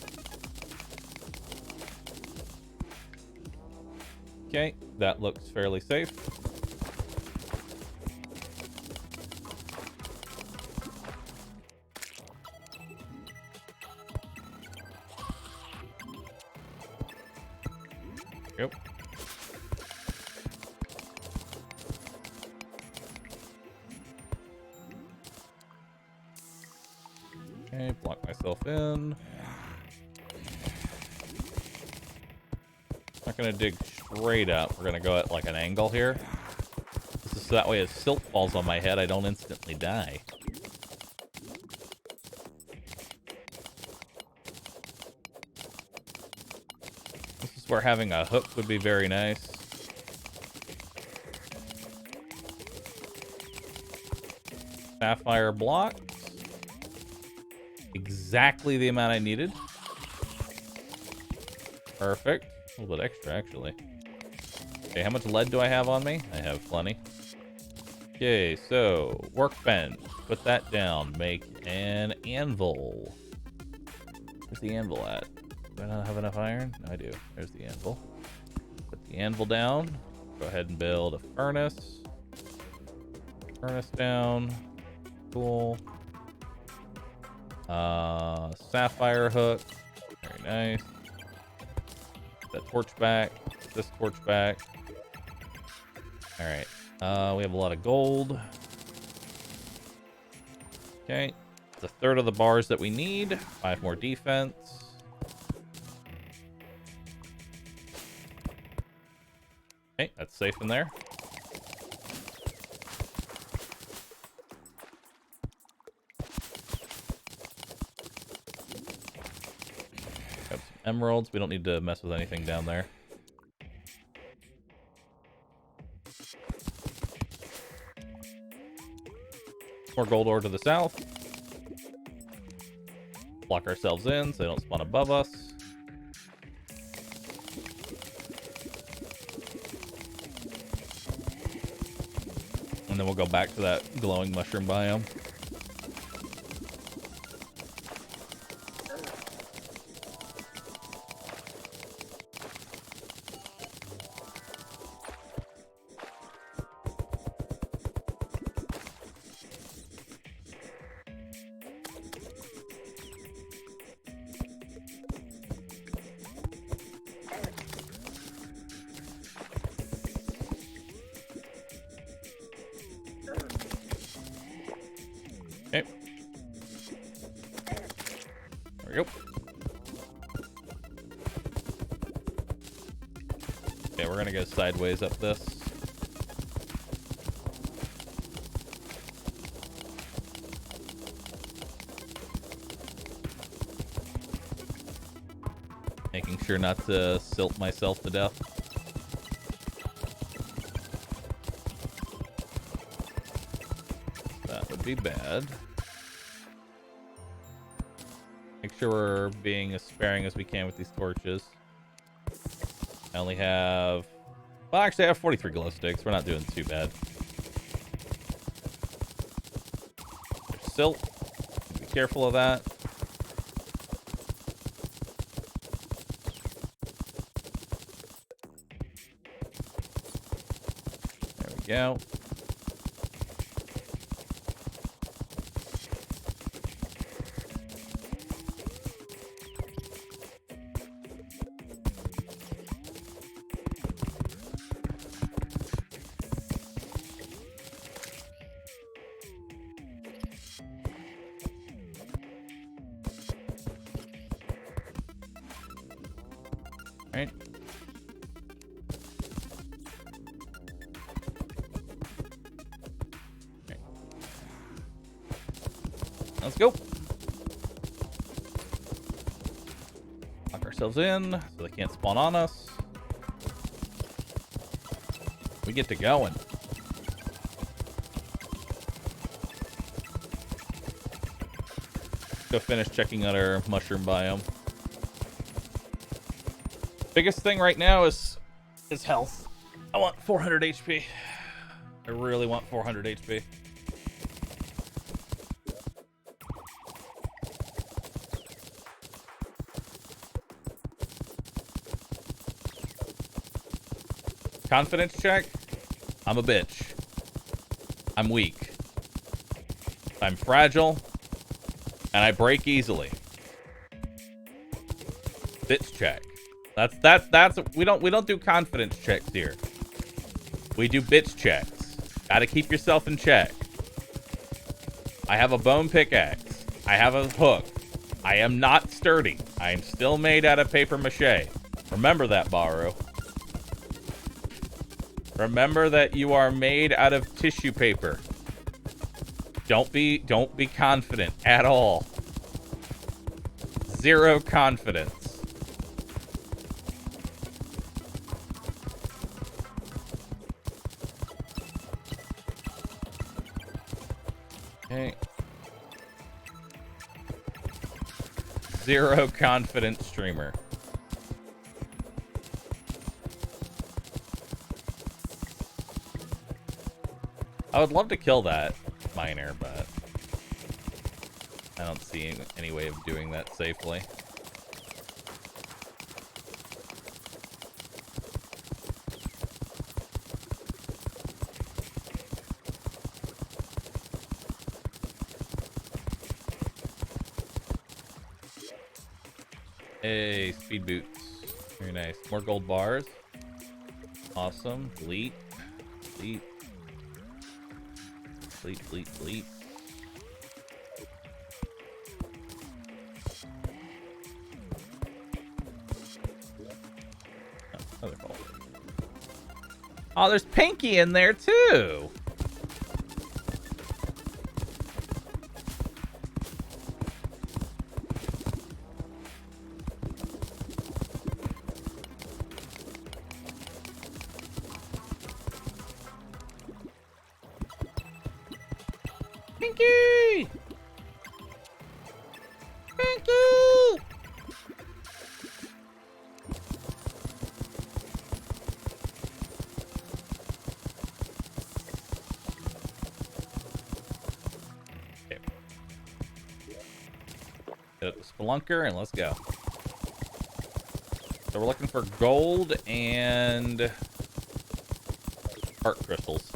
Okay, that looks fairly safe. Yep. Okay, block myself in. Not gonna dig straight up. We're gonna go at like an angle here. This is so that way as silt falls on my head, I don't instantly die. This is where having a hook would be very nice. Sapphire blocks. Exactly the amount I needed. Perfect. A little bit extra, actually. Okay, how much lead do I have on me? I have plenty. Okay, so workbench. Put that down. Make an anvil. Where's the anvil at? Do I not have enough iron? No, I do. There's the anvil. Put the anvil down. Go ahead and build a furnace. Furnace down. Cool. Sapphire hook. Very nice. Put that torch back. This torch back. Alright. We have a lot of gold. Okay. It's a third of the bars that we need. 5 more defense. Okay, that's safe in there. Got some emeralds. We don't need to mess with anything down there. More gold ore to the south. Block ourselves in so they don't spawn above us. And then we'll go back to that glowing mushroom biome. Okay. There we go. Okay, we're gonna go sideways up this. Making sure not to silt myself to death. That would be bad. Make sure we're being as sparing as we can with these torches. I only have... Well, actually, I have 43 glow sticks. We're not doing too bad. There's silt. Be careful of that. There we go. Right. Okay. Let's go. Lock ourselves in so they can't spawn on us. We get to going. Go finish checking out our mushroom biome. Biggest thing right now is health. I want 400 HP. I really want 400 HP. Confidence check. I'm a bitch. I'm weak. I'm fragile. And I break easily. Bitch check. That's we don't do confidence checks here. We do bitch checks. Gotta keep yourself in check. I have a bone pickaxe. I have a hook. I am not sturdy. I am still made out of paper mache. Remember that, Bahroo. Remember that you are made out of tissue paper. Don't be confident at all. Zero confidence. Okay. Zero confident streamer. I would love to kill that miner, but I don't see any way of doing that safely. Hey, speed boots. Very nice. More gold bars. Awesome. Fleet. Fleet. Fleet, fleet, fleet. Oh, another gold. Oh, there's Pinky in there too. Pinky! Pinky! Okay. Hit up the spelunker and let's go. So we're looking for gold and heart crystals.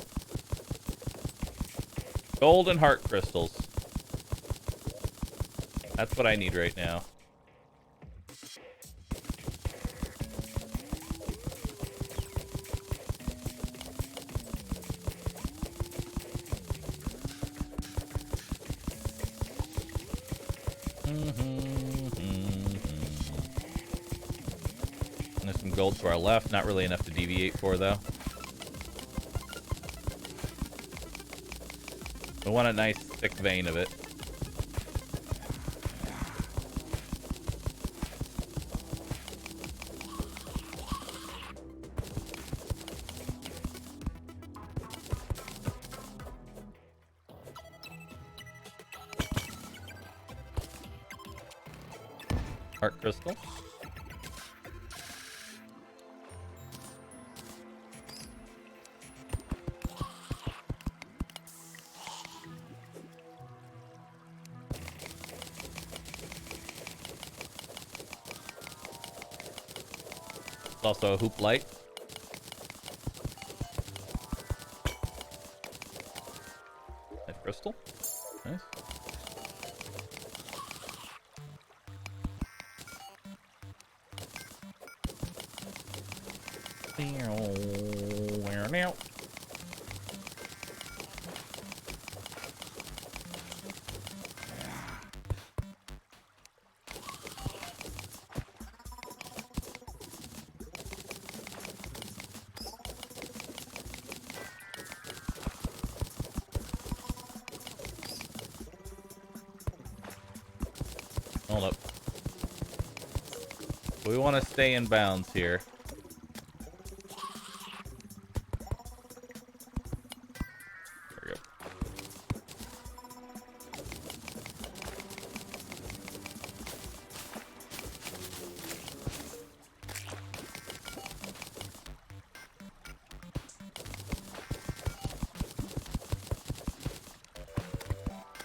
Gold and heart crystals. That's what I need right now. There's some gold to our left. Not really enough to deviate for, though. We want a nice thick vein of it. Heart crystal. It's also a hoop light. That crystal. Nice. Now. Hold up. We want to stay in bounds here. There we go.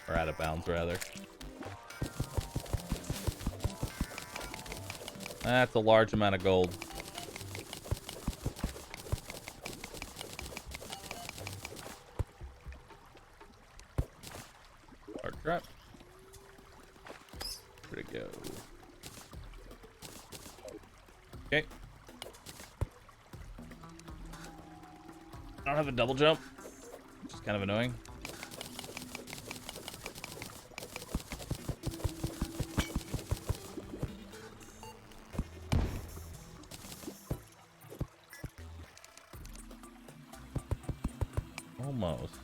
Or out of bounds, rather. That's a large amount of gold. Hard trap. Where'd it go? Okay. I don't have a double jump, which is kind of annoying. Almost.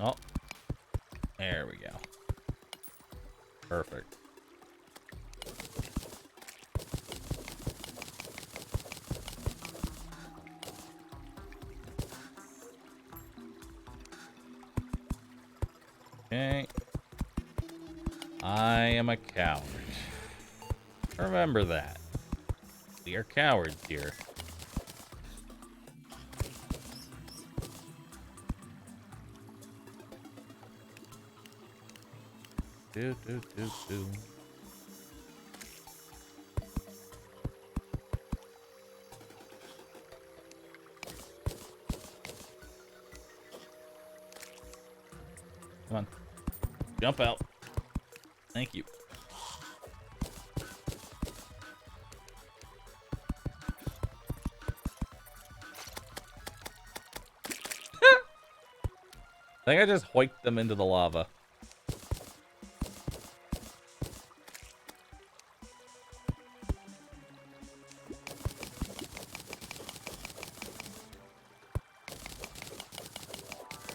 Oh, there we go. Perfect. Okay. I am a coward. Remember that. We are cowards here. Do. Come on. Jump out. Thank you. I think I just hoiked them into the lava.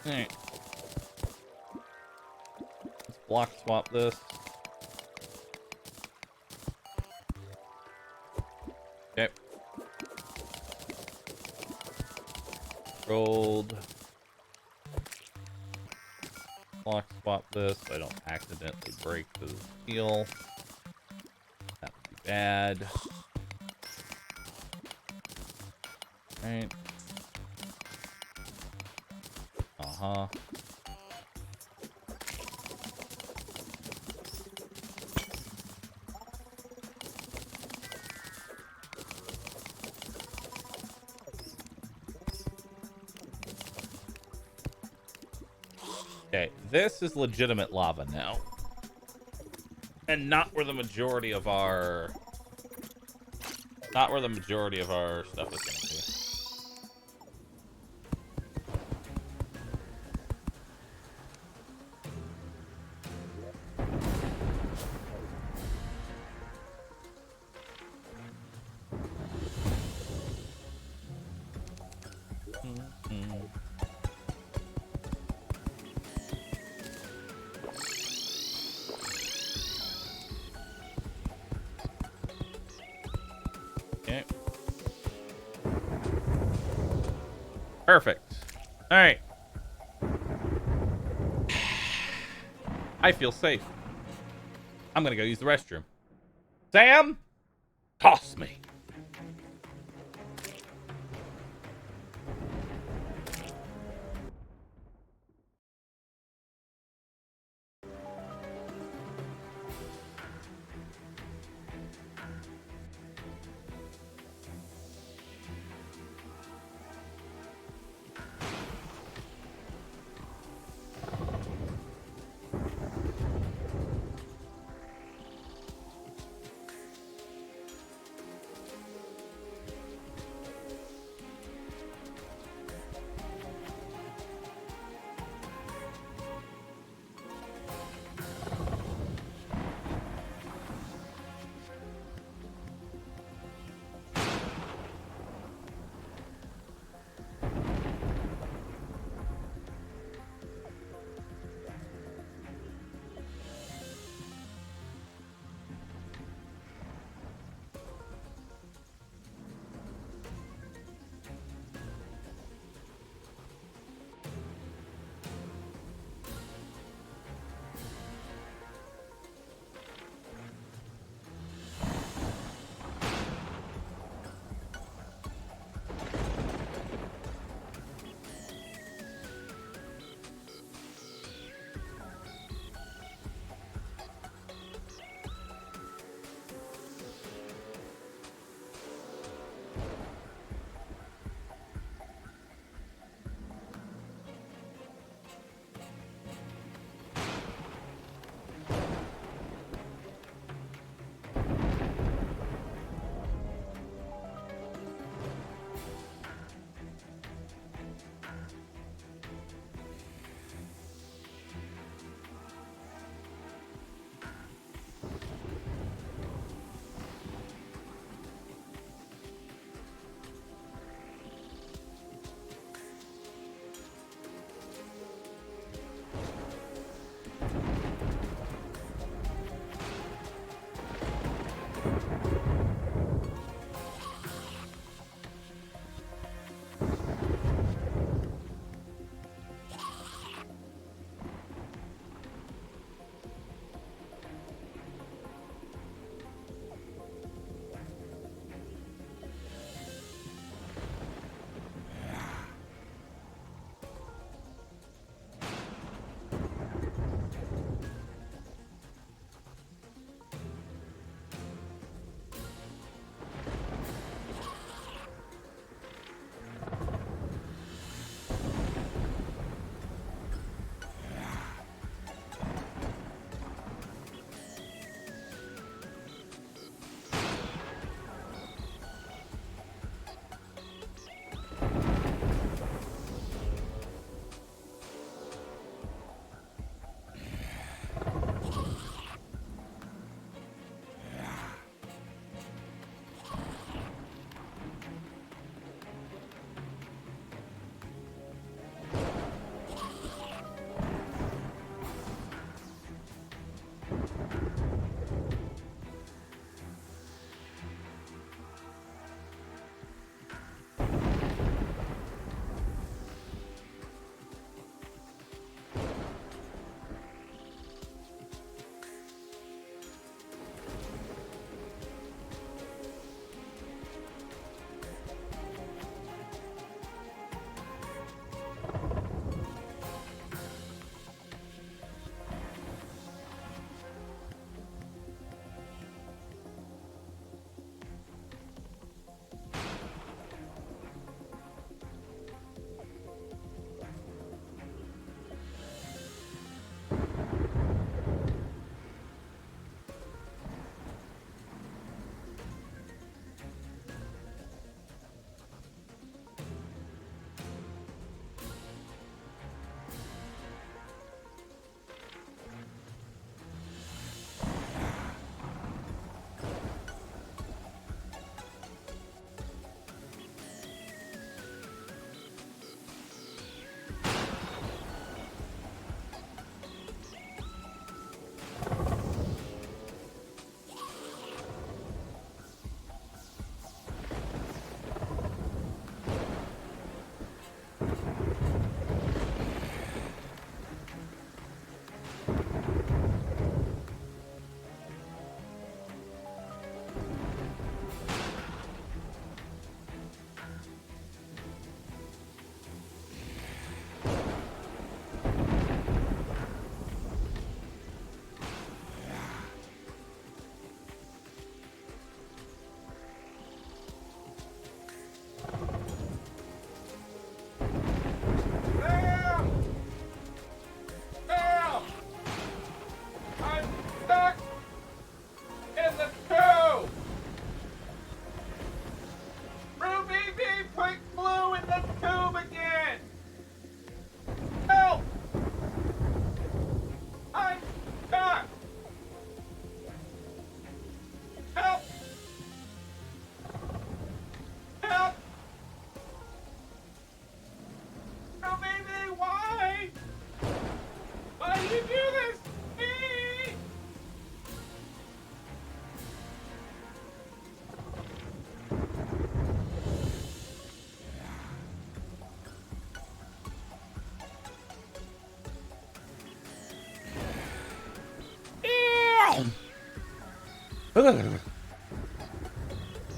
Alright. Let's block swap this. Okay. Gold. Block swap this so I don't accidentally break the steel. That would be bad. Right. Uh-huh. Okay, this is legitimate lava now. And not where the majority of our... Not where the majority of our stuff is going to be. Okay. Perfect. All right. I feel safe. I'm gonna go use the restroom. Sam, toss me.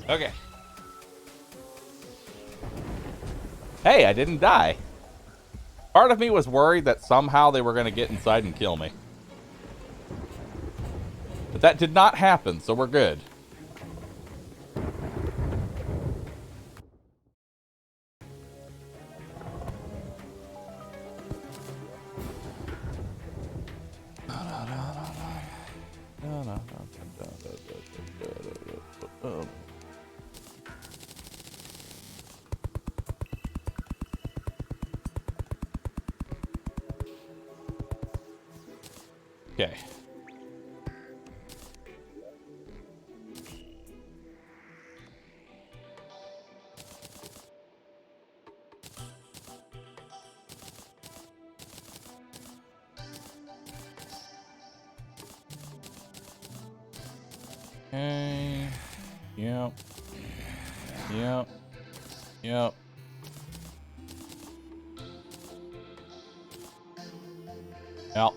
Okay. Hey, I didn't die. Part of me was worried that somehow they were going to get inside and kill me. But that did not happen, so we're good. Okay. Okay. Yep. Yep. Yep. Yep.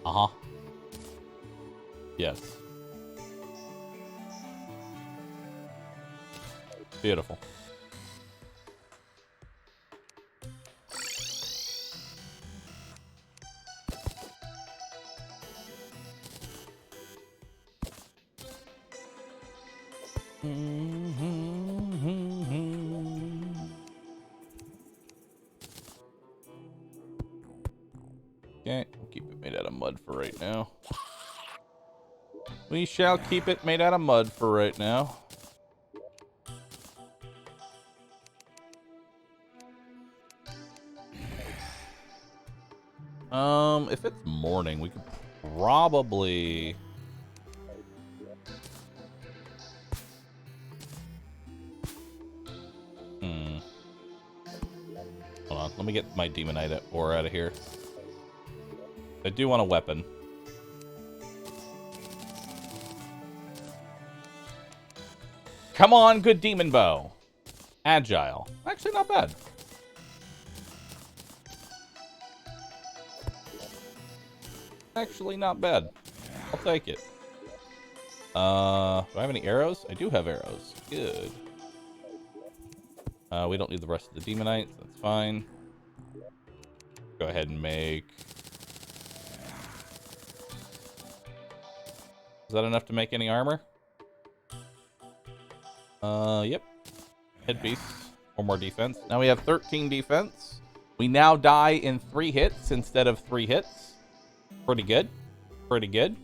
Uh-huh. Yes. Beautiful. Okay, we'll keep it made out of mud for right now. We shall keep it made out of mud for right now. If it's morning, we could probably... Hold on, let me get my demonite ore out of here. I do want a weapon. Come on, good demon bow. Agile. Actually, not bad. Actually, not bad. I'll take it. Do I have any arrows? I do have arrows. Good. We don't need the rest of the demonites. That's fine. Go ahead and make... Is that enough to make any armor? Yep. Headpiece. 4 more defense. Now we have 13 defense. We now die in 3 hits instead of 3 hits. Pretty good. Pretty good.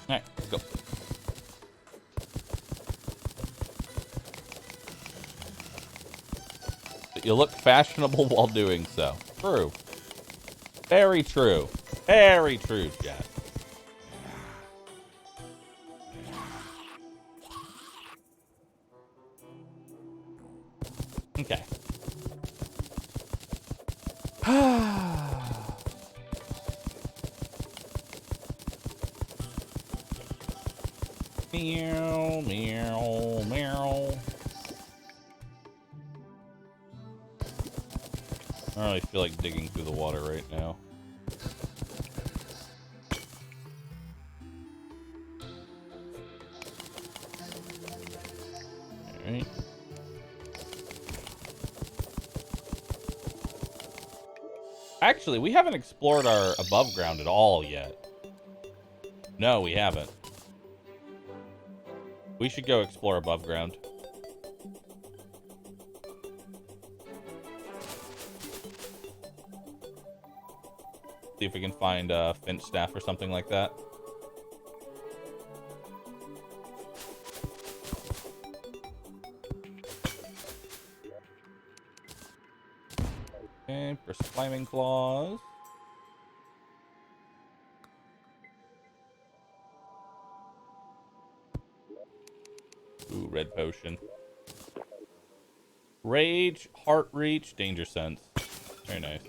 Alright, let's go. But you look fashionable while doing so. True. Very true. Very true, Jack. Okay. Meow, meow, meow. I don't really feel like digging through the water right now. Alright. Actually, we haven't explored our above ground at all yet. No, we haven't. We should go explore above ground. See if we can find a finch staff or something like that. Okay, for climbing claws. Ooh, red potion. Rage, heart reach, danger sense. Very nice.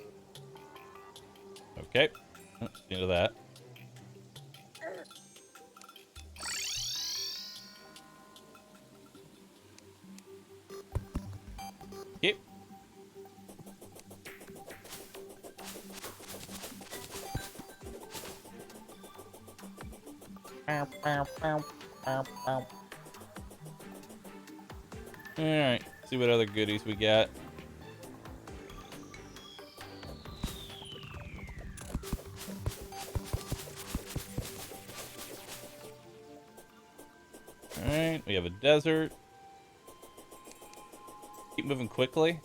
Okay. Into that. Yep. Alright, see what other goodies we got. Alright, we have a desert. Keep moving quickly.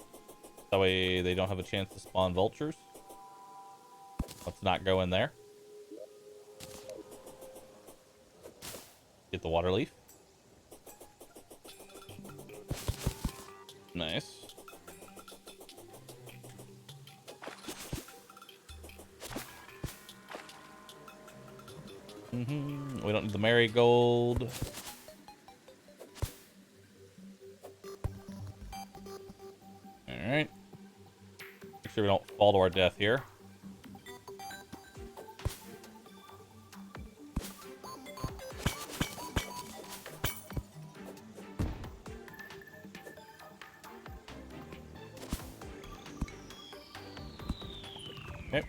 That way they don't have a chance to spawn vultures. Let's not go in there. Get the water leaf. Nice. We don't need the marigold. Alright. Make sure we don't fall to our death here. Okay.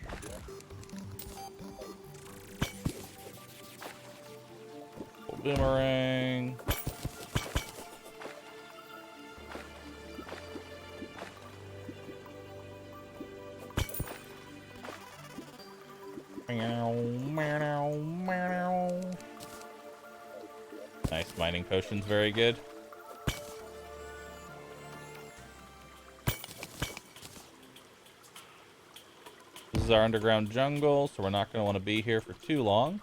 Boomerang. Nice mining potions, very good. This is our underground jungle, so we're not going to want to be here for too long.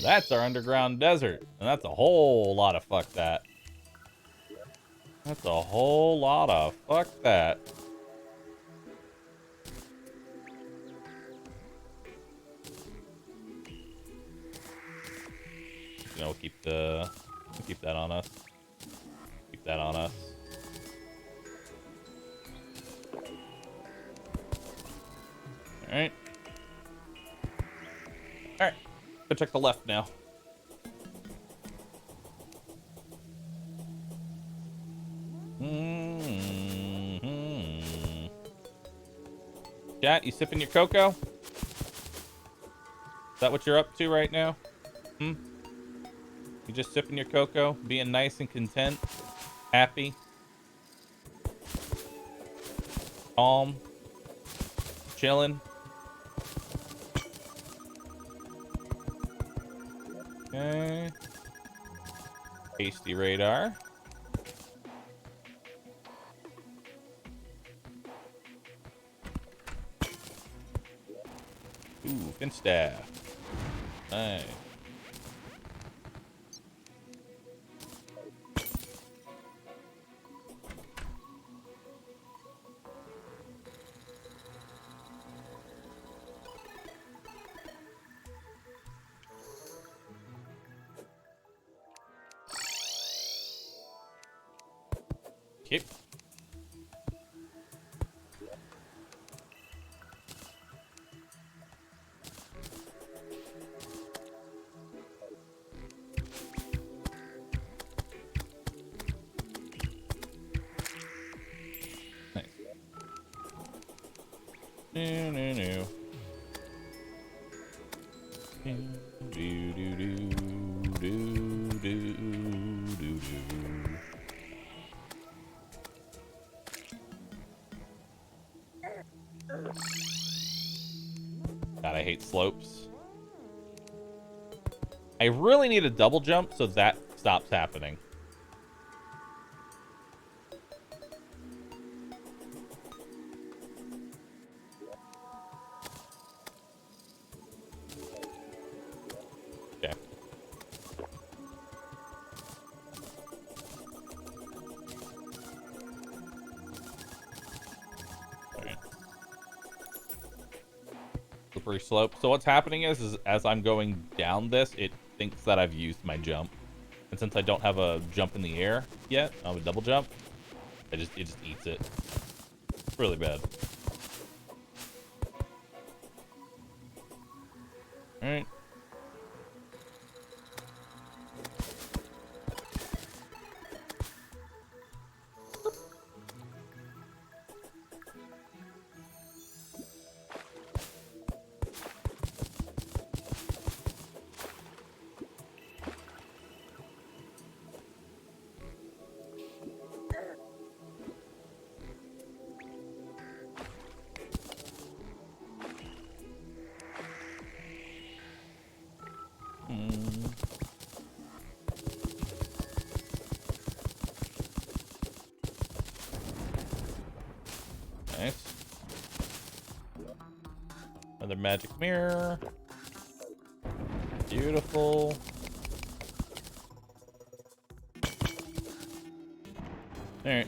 That's our underground desert. And that's a whole lot of fuck that. That's a whole lot of fuck that. You know, we'll keep that on us. Keep that on us. Alright. Alright. Go check the left now. Chat, you sipping your cocoa? Is that what you're up to right now? You just sipping your cocoa? Being nice and content? Happy? Calm? Chilling? Okay. Tasty radar. Ooh, Finstaff. Nice. Yep. Nice. No. God, I hate slopes. I really need a double jump so that stops happening. Okay. slippery slope. So what's happening is as I'm going down this, it thinks that I've used my jump. And since I don't have a jump in the air yet, I have a double jump, it just eats it. It's really bad. All right. Nice. Another magic mirror. Beautiful. All right.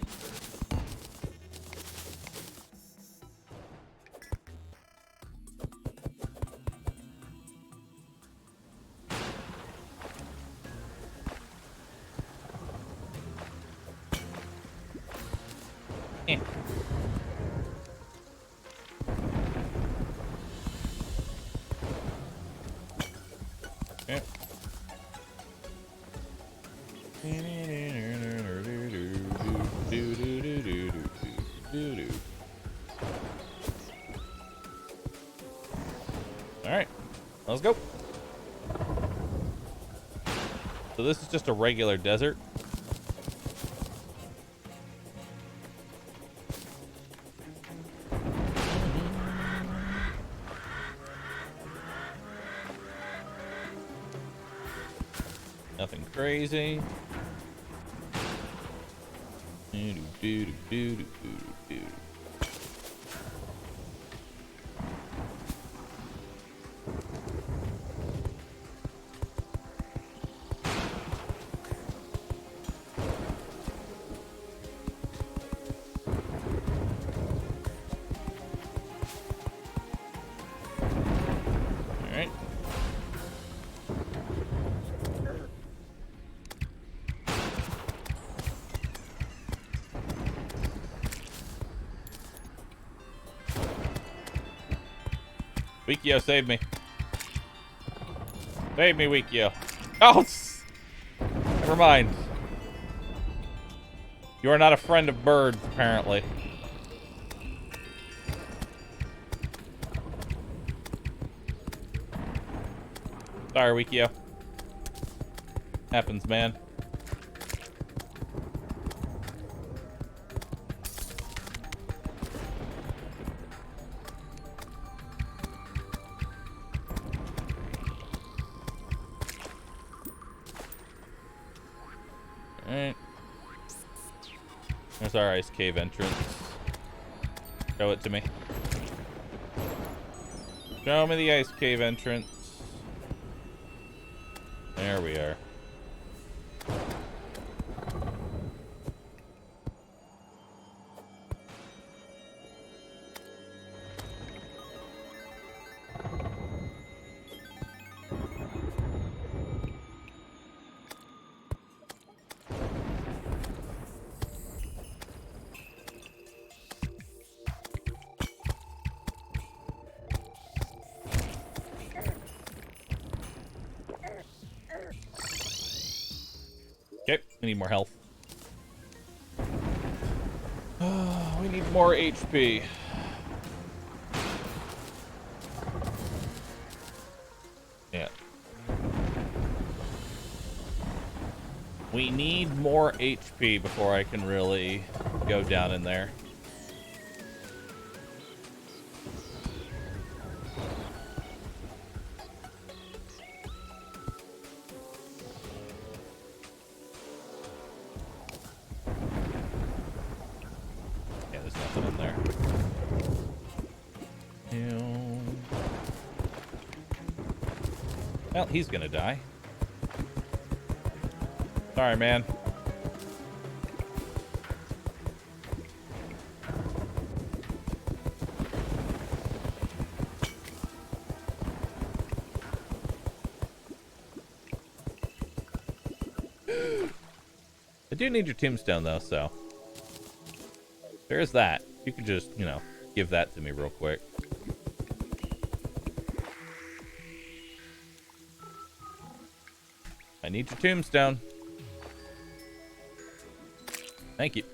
Eh. Okay. All right, let's go. So this is just a regular desert. Nothing crazy. All right. Wikio, save me. Save me, Wikio. Oh, never mind. You are not a friend of birds, apparently. Sorry, Wikio. Happens, man. Alright. There's our ice cave entrance. Show it to me. Show me the ice cave entrance. There we are. Okay, we need more health. We need more HP. Yeah. We need more HP before I can really go down in there. Well, he's gonna die. Sorry, man. I do need your tombstone, though, so. There's that. You could just, you know, give that to me real quick. I need your tombstone. Thank you.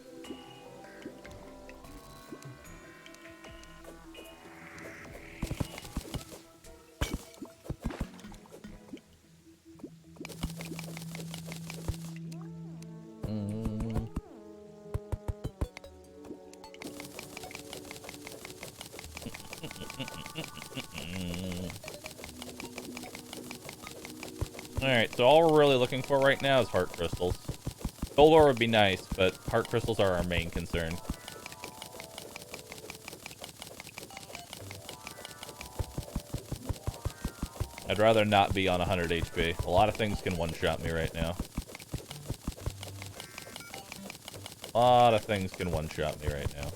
Alright, so all we're really looking for right now is heart crystals. Gold ore would be nice, but heart crystals are our main concern. I'd rather not be on 100 HP. A lot of things can one-shot me right now. A lot of things can one-shot me right now.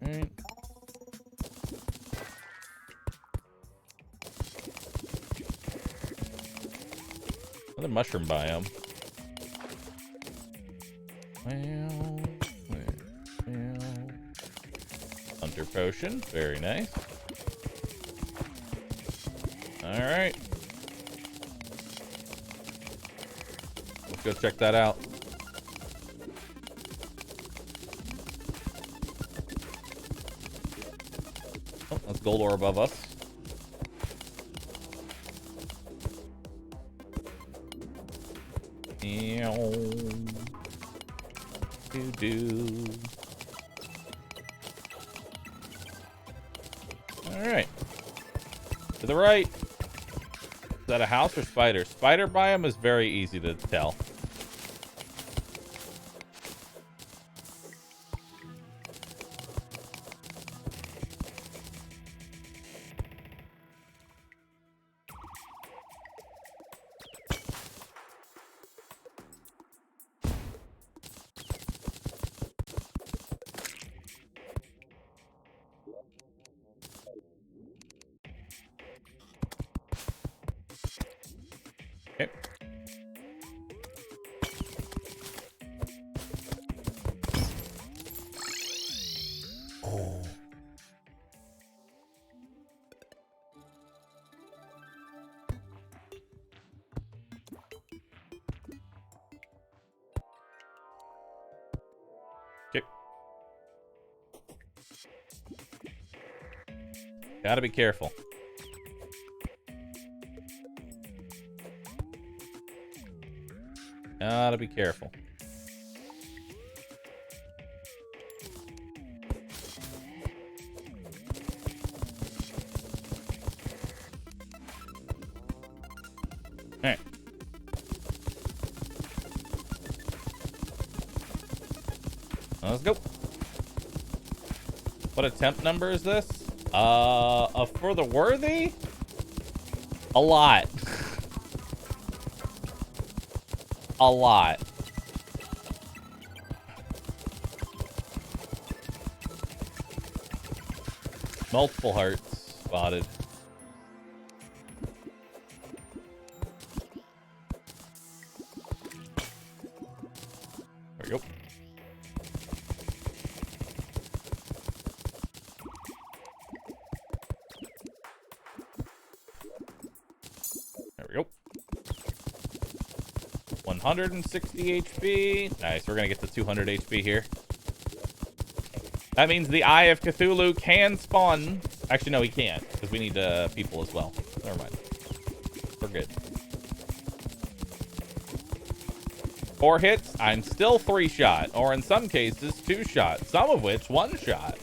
Alright. Another mushroom biome. Hunter potion, very nice. Alright. Let's go check that out. Oh, that's gold ore above us. Do. Alright. To the right. Is that a house or spider? Spider biome is very easy to tell. Okay. Oh. Okay. Gotta be careful. Gotta be careful. Alright. Let's go. What attempt number is this? For the worthy? A lot. A lot. Multiple hearts spotted. There we go. There we go. 160 HP. Nice, we're gonna get to 200 HP here. That means the Eye of Cthulhu can spawn. Actually, no, he can't, because we need people as well. Never mind. We're good. 4 hits, I'm still 3-shot, or in some cases, 2-shot, some of which 1-shot.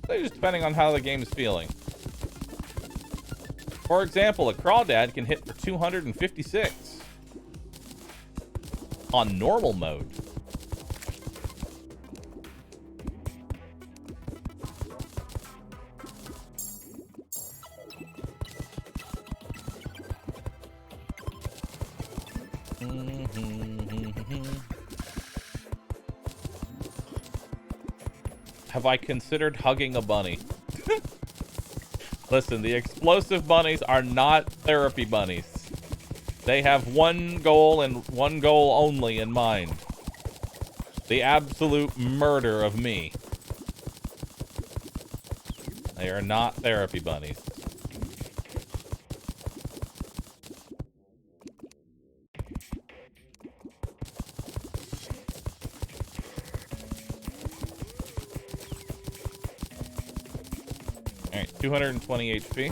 Just depending on how the game is feeling. For example, a crawdad can hit for 256 on normal mode. have I considered hugging a bunny? Listen, the explosive bunnies are not therapy bunnies. They have one goal and one goal only in mind. The absolute murder of me. They are not therapy bunnies. Alright, 220 HP.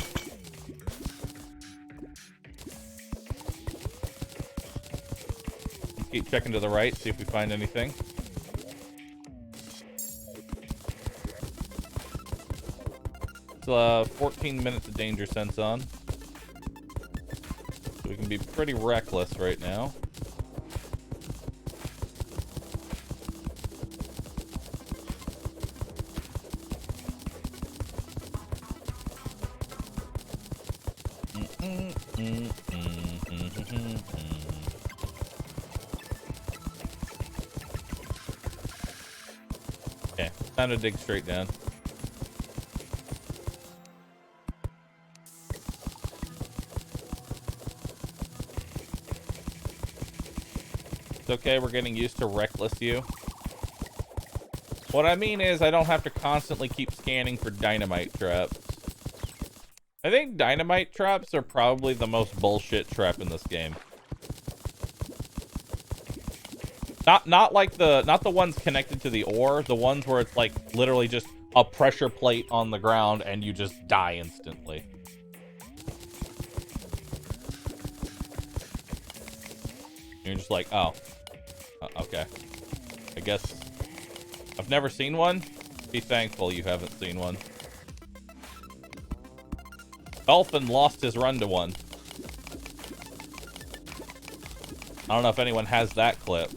Let's keep checking to the right, see if we find anything. It's 14 minutes of danger sense on. So we can be pretty reckless right now. Okay, time to dig straight down. It's okay, we're getting used to reckless you. What I mean is I don't have to constantly keep scanning for dynamite traps. I think dynamite traps are probably the most bullshit trap in this game. Not the ones connected to the ore, the ones where it's like literally just a pressure plate on the ground and you just die instantly. You're just like, oh, okay. I guess I've never seen one. Be thankful you haven't seen one. Dolphin lost his run to one. I don't know if anyone has that clip.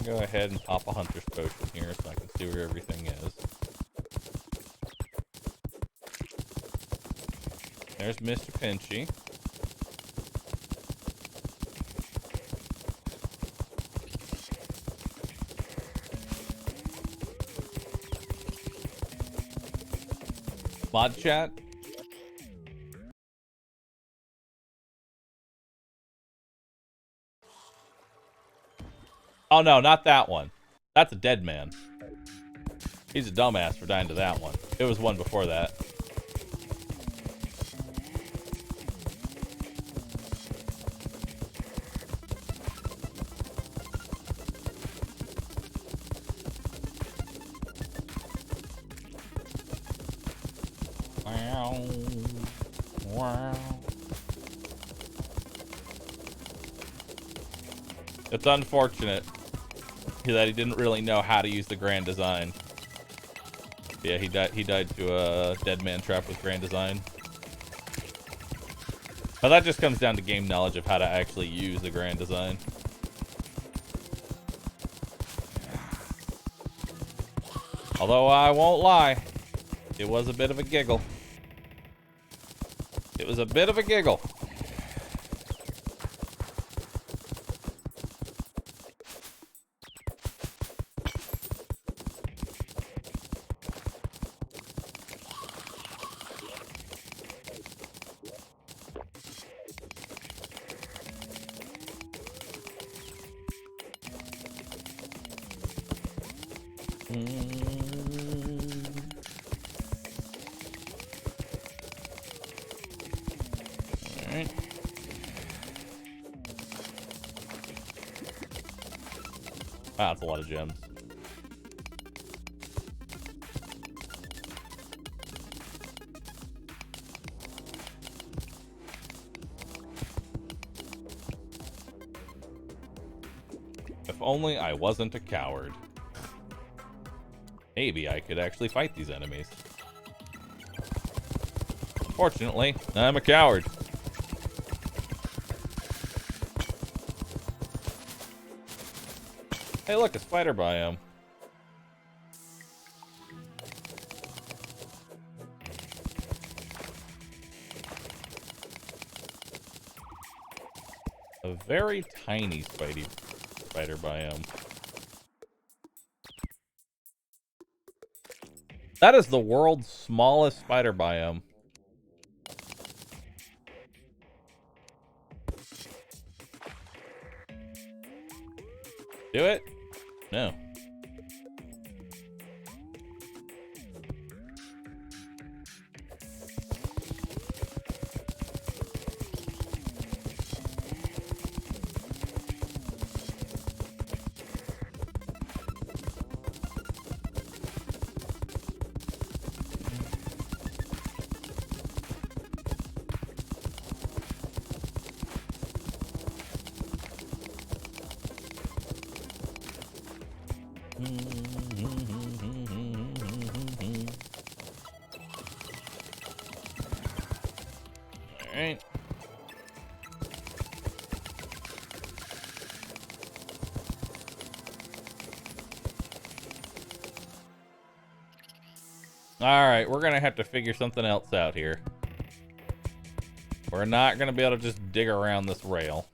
Go ahead and pop a hunter's potion here so I can see where everything is. There's Mr. Pinchy. Mod chat. Oh no, not that one. That's a dead man. He's a dumbass for dying to that one. It was one before that. Wow. Wow. It's unfortunate that he didn't really know how to use the grand design. Yeah, he died to a dead man trap with grand design. But that just comes down to game knowledge of how to actually use the grand design. Although I won't lie, it was a bit of a giggle. It was a bit of a giggle. Alright. Wow, that's a lot of gems. If only I wasn't a coward. Maybe I could actually fight these enemies. Fortunately, I'm a coward. Hey, look, a spider biome. A very tiny spider biome. That is the world's smallest spider biome. Do it? No. Alright. Alright, we're gonna have to figure something else out here. We're not gonna be able to just dig around this rail.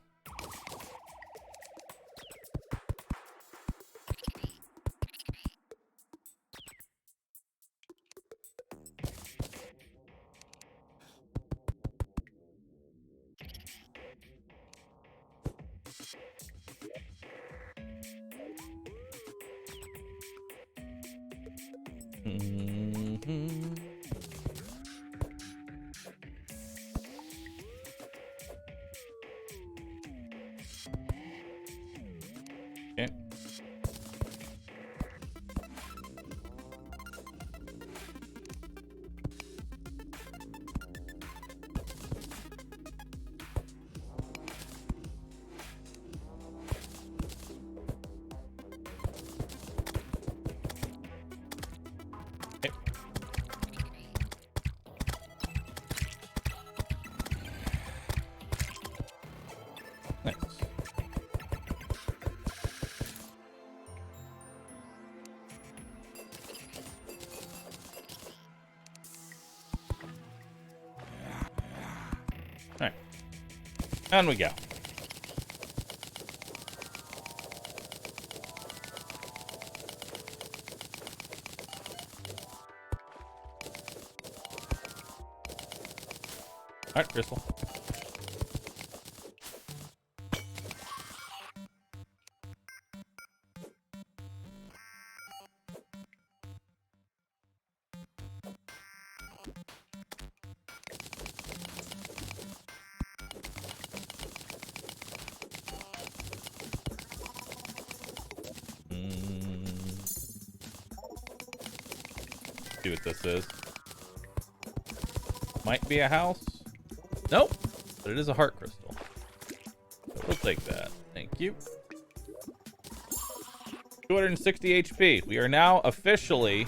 Okay. Nice. Alright. On we go. Alright, Crystal. See what this is. Might be a house. Nope, but it is a heart crystal. So we'll take that. Thank you. 260 HP. We are now officially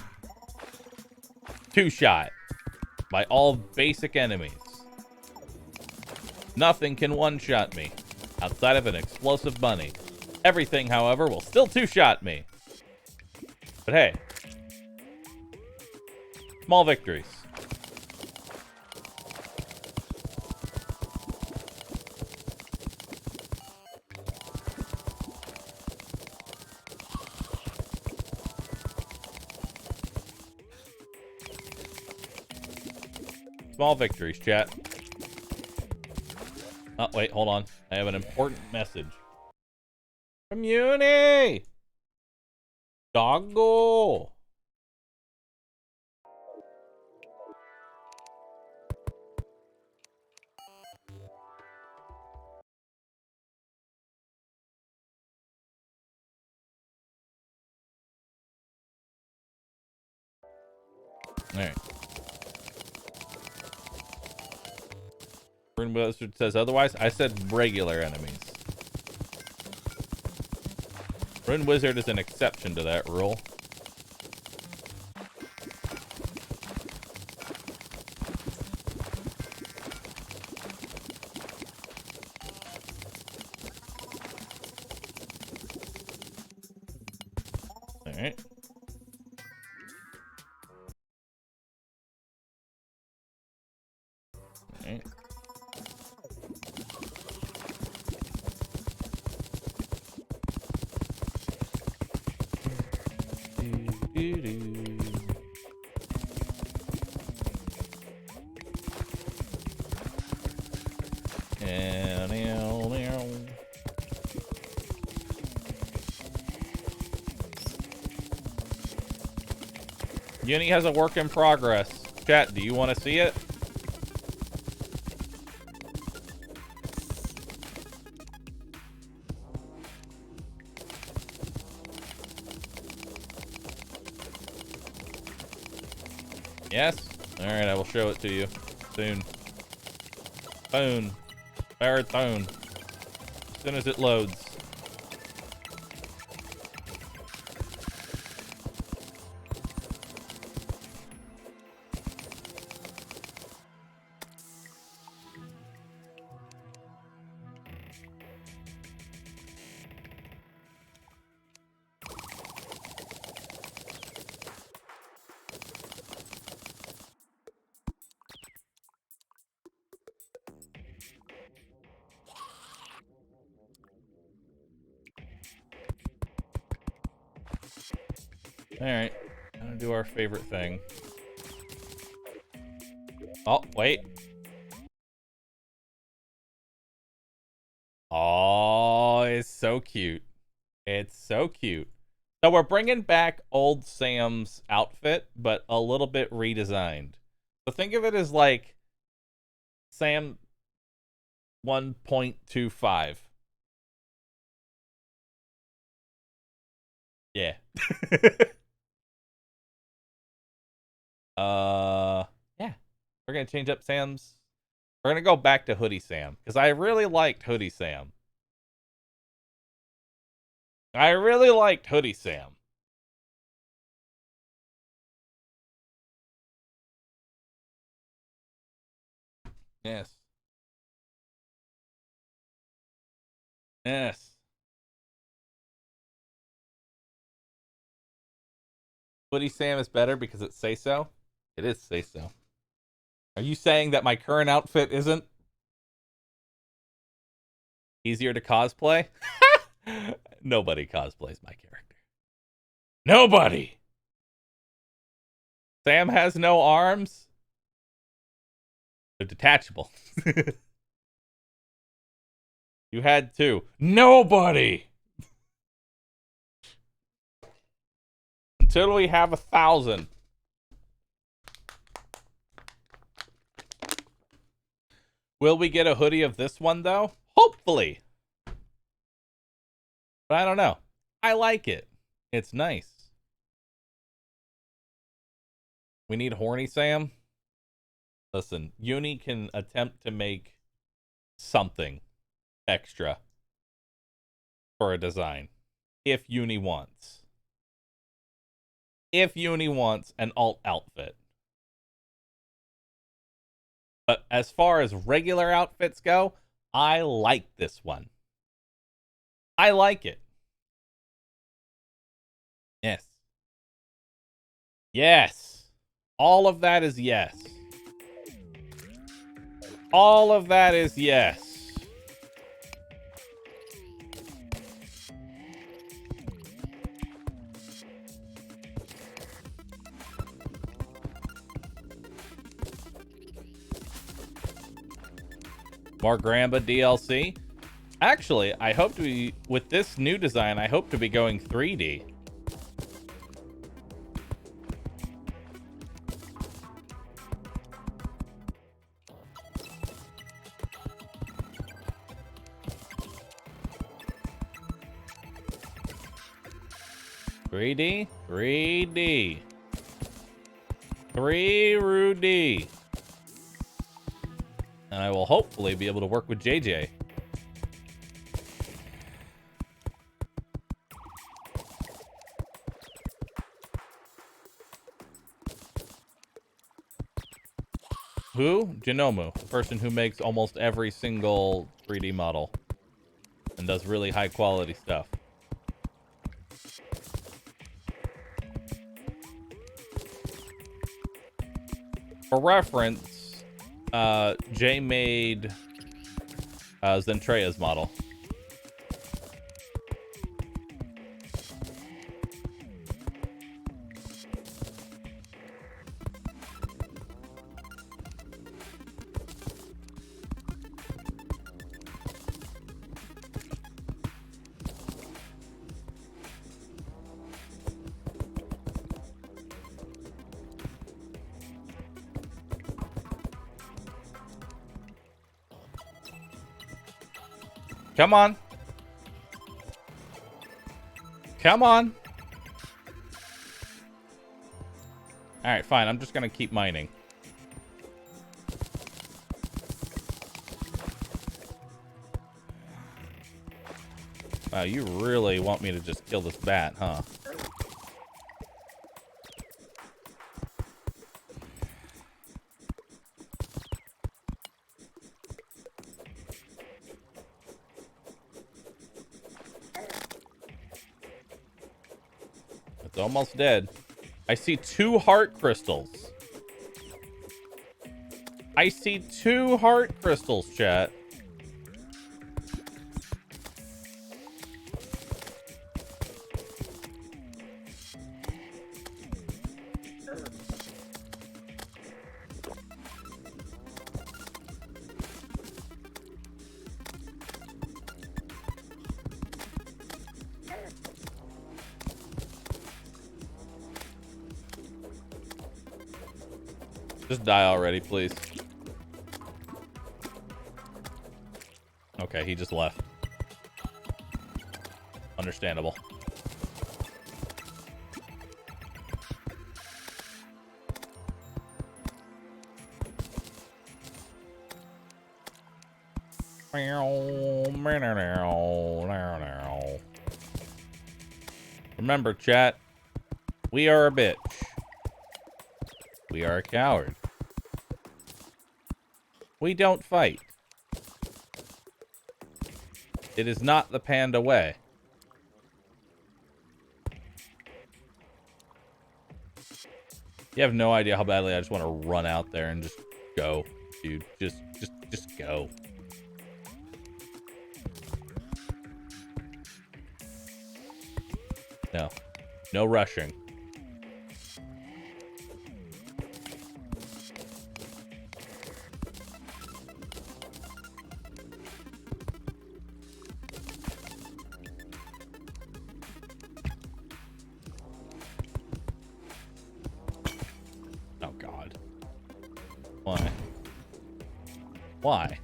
two-shot by all basic enemies. Nothing can one-shot me outside of an explosive bunny. Everything, however, will still two-shot me. But hey, small victories. Small victories, chat. Oh, wait, hold on. I have an important message. Community! Doggo! Alright. It says otherwise. I said regular enemies. Rune Wizard is an exception to that rule. Alright. Alright. Uni has a work in progress. Chat, do you want to see it? Yes? Alright, I will show it to you soon. Soon. Very soon. As soon as it loads. Alright. Gonna do our favorite thing. Oh, wait. Oh, it's so cute. It's so cute. So we're bringing back old Sam's outfit, but a little bit redesigned. So think of it as like Sam 1.25. Yeah. Yeah. We're gonna change up Sam's. We're gonna go back to Hoodie Sam because I really liked Hoodie Sam. I really liked Hoodie Sam. Yes. Yes. Hoodie Sam is better because it's say so. It is say so. Are you saying that my current outfit isn't easier to cosplay? Nobody cosplays my character. Nobody! Sam has no arms. They're detachable. You had two. Nobody! Until we have 1,000. Will we get a hoodie of this one, though? Hopefully. But I don't know. I like it. It's nice. We need Horny Sam. Listen, Uni can attempt to make something extra for a design. If Uni wants. If Uni wants an alt outfit. But as far as regular outfits go, I like this one. I like it. Yes. Yes. All of that is yes. All of that is yes. More Gramba DLC. Actually, I hope to be, with this new design, I hope to be going 3D. $3D? 3D. 3 Rudy. And I will hopefully be able to work with JJ. Who? Genomu, the person who makes almost every single 3D model and does really high quality stuff. For reference, Jay made Zentreya's model. Come on. Come on. Alright, fine. I'm just gonna keep mining. Wow, you really want me to just kill this bat, huh? It's almost dead. I see 2 heart crystals. I see 2 heart crystals, chat. Just die already, please. Okay, he just left. Understandable. Remember, chat, we are a bitch. We are a coward. We don't fight. It is not the panda way. You have no idea how badly I just want to run out there and just go, dude. Just go. No. No rushing. Why?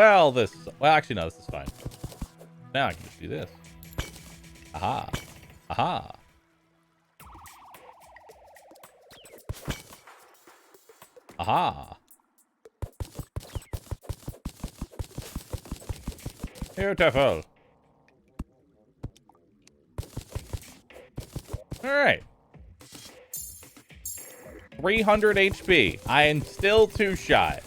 Well, actually, no, this is fine. Now I can just do this. Aha. Aha. Aha. Beautiful. Alright. 300 HP. I am still 2 shot.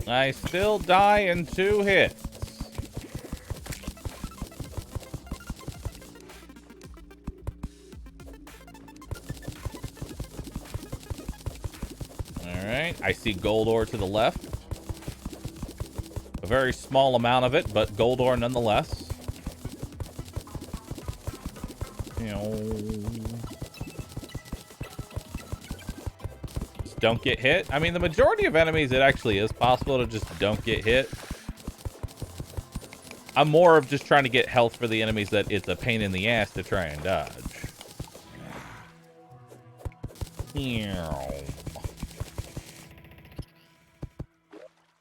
I still die in 2 hits. Alright, I see gold ore to the left. A very small amount of it, but gold ore nonetheless. Just don't get hit. I mean, the majority of enemies, it actually is possible to just don't get hit. I'm more of just trying to get health for the enemies that it's a pain in the ass to try and dodge.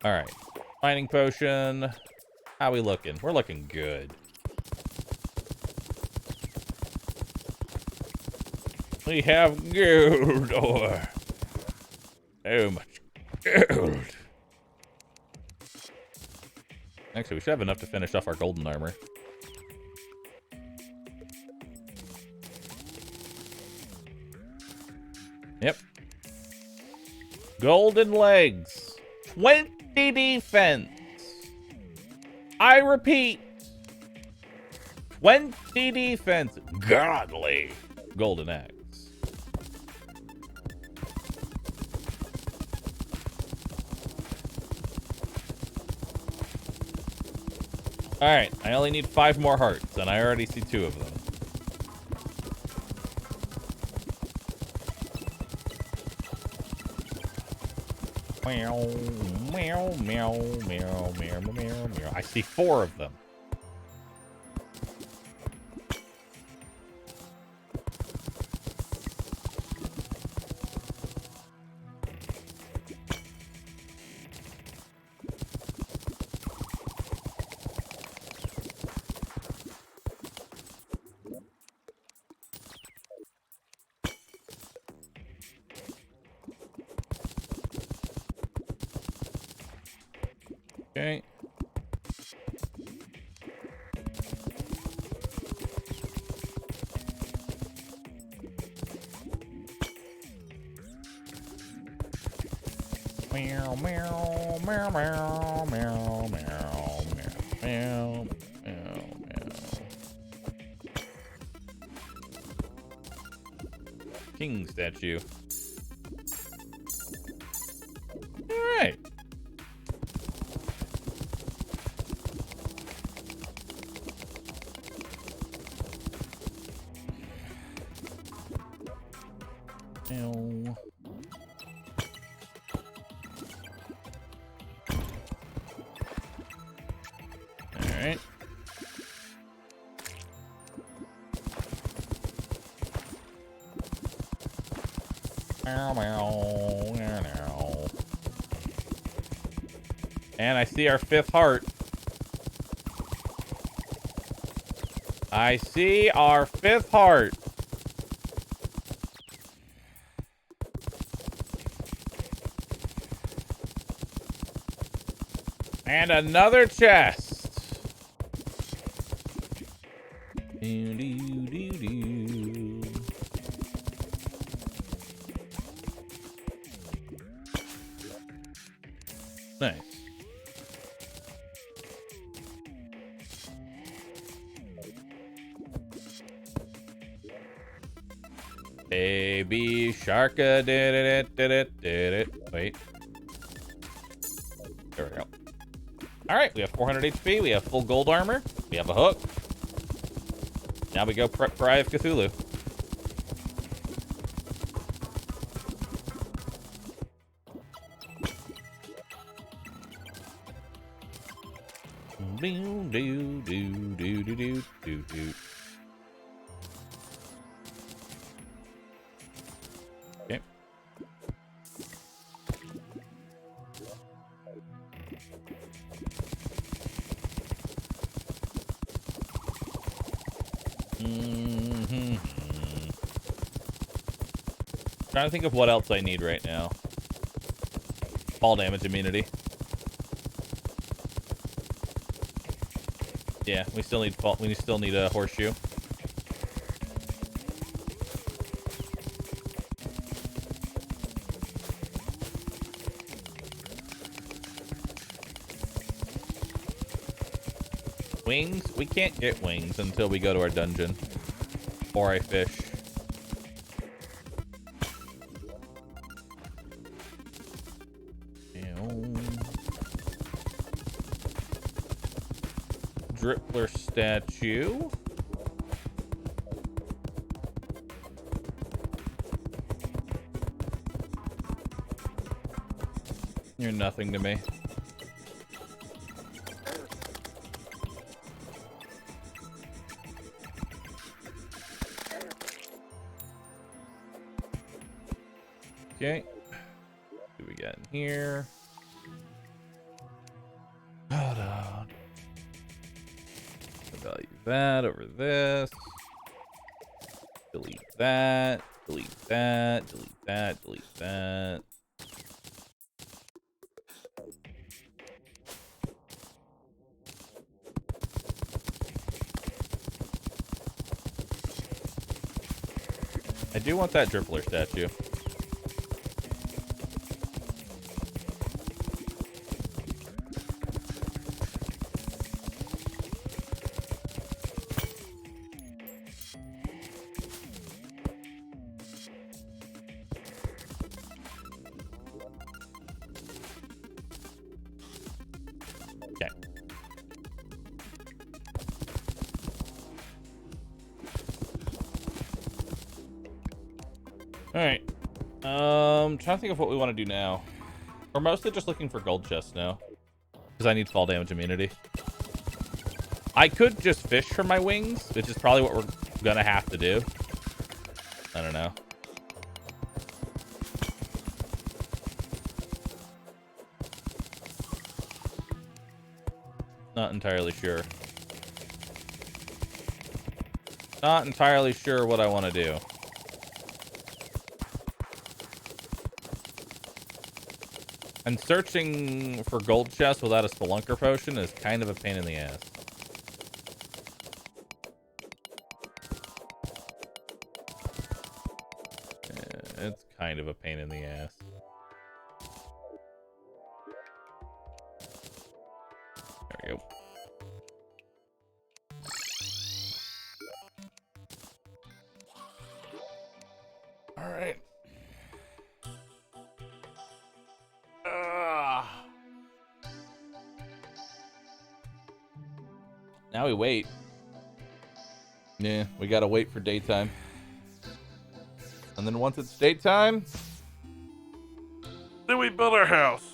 Alright. Mining potion. How we looking? We're looking good. We have gold ore. So much gold. Actually, we should have enough to finish off our golden armor. Yep. Golden legs. 20 defense. I repeat. 20 defense. Godly. Golden axe. Alright, I only need 5 more hearts, and I already see 2 of them. Meow, meow, meow, meow, meow, meow, meow. I see 4 of them. Okay. Meow, meow, meow, meow, meow, meow, meow, meow, meow. King statue. All right. Ew. Alright. Meow, meow, meow, meow. And I see our 5th heart. I see our 5th heart. And another chest. Do, do, do, do. Nice. Baby Sharka did it. Wait. There we go. Alright, we have 400 HP, we have full gold armor, we have a hook. Now we go prep for Eye of Cthulhu. Do, do, do, do, do, do, do, do. Okay. Trying to think of what else I need right now. Fall damage immunity. Yeah, we still need fall. We still need a horseshoe. Wings? We can't get wings until we go to our dungeon. Or I fish. Drippler statue. You're nothing to me. Okay. What do we got in here? Value that over this. Delete that. Delete that. Delete that. Delete that. I do want that drippler statue. Okay. All right. Trying to think of what we want to do now. We're mostly just looking for gold chests now, because I need fall damage immunity. I could just fish for my wings, which is probably what we're gonna have to do. I don't know. Not entirely sure. Not entirely sure what I want to do. And searching for gold chests without a spelunker potion is kind of a pain in the ass. Yeah, it's kind of a pain in the ass. There we go. All right. Now we wait. Yeah, we gotta wait for daytime. And then once it's daytime, then we build our house.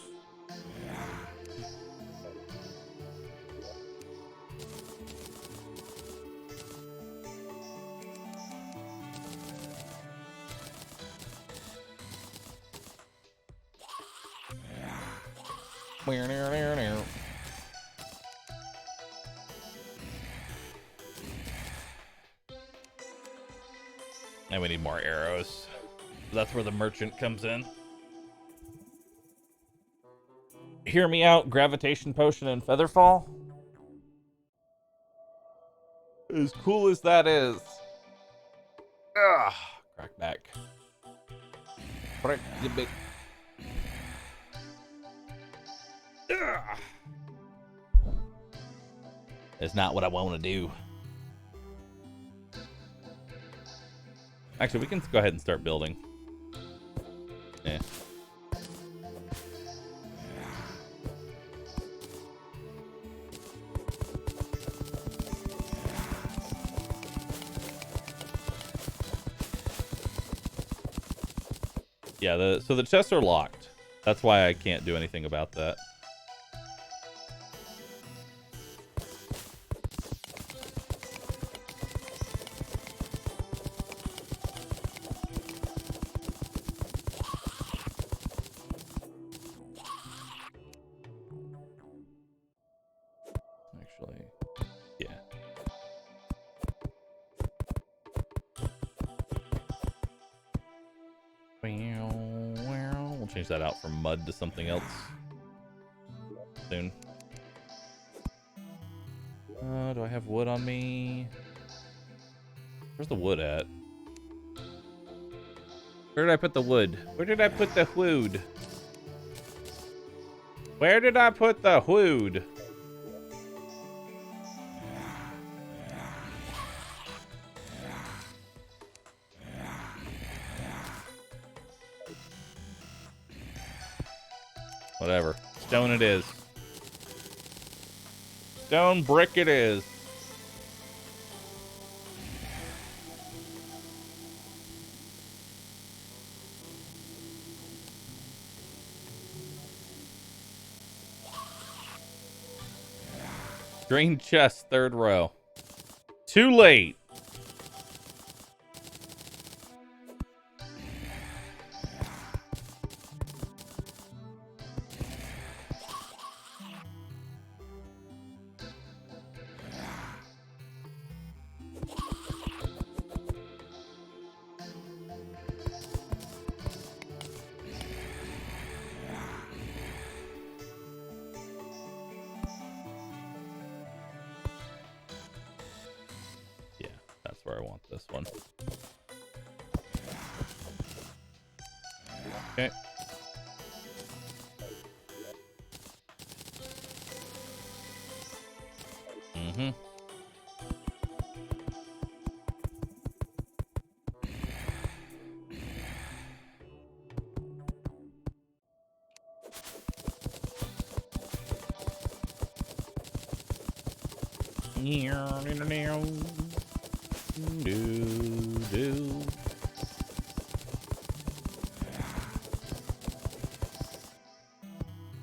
And we need more arrows. That's where the merchant comes in. Hear me out, gravitation potion and featherfall. As cool as that is. Ugh. Crack back. Crack the big. Ugh. That's not what I want to do. Actually, we can go ahead and start building. Yeah. Yeah, so the chests are locked. That's why I can't do anything about that. Actually, yeah. We'll change that out from mud to something else soon. Do I have wood on me? Where's the wood at? Where did I put the wood? Where did I put the wood? Where did I put the wood? Whatever. Stone it is. Stone brick it is. Green chest, third row. Too late. this one. Okay. Mm-hmm. Do.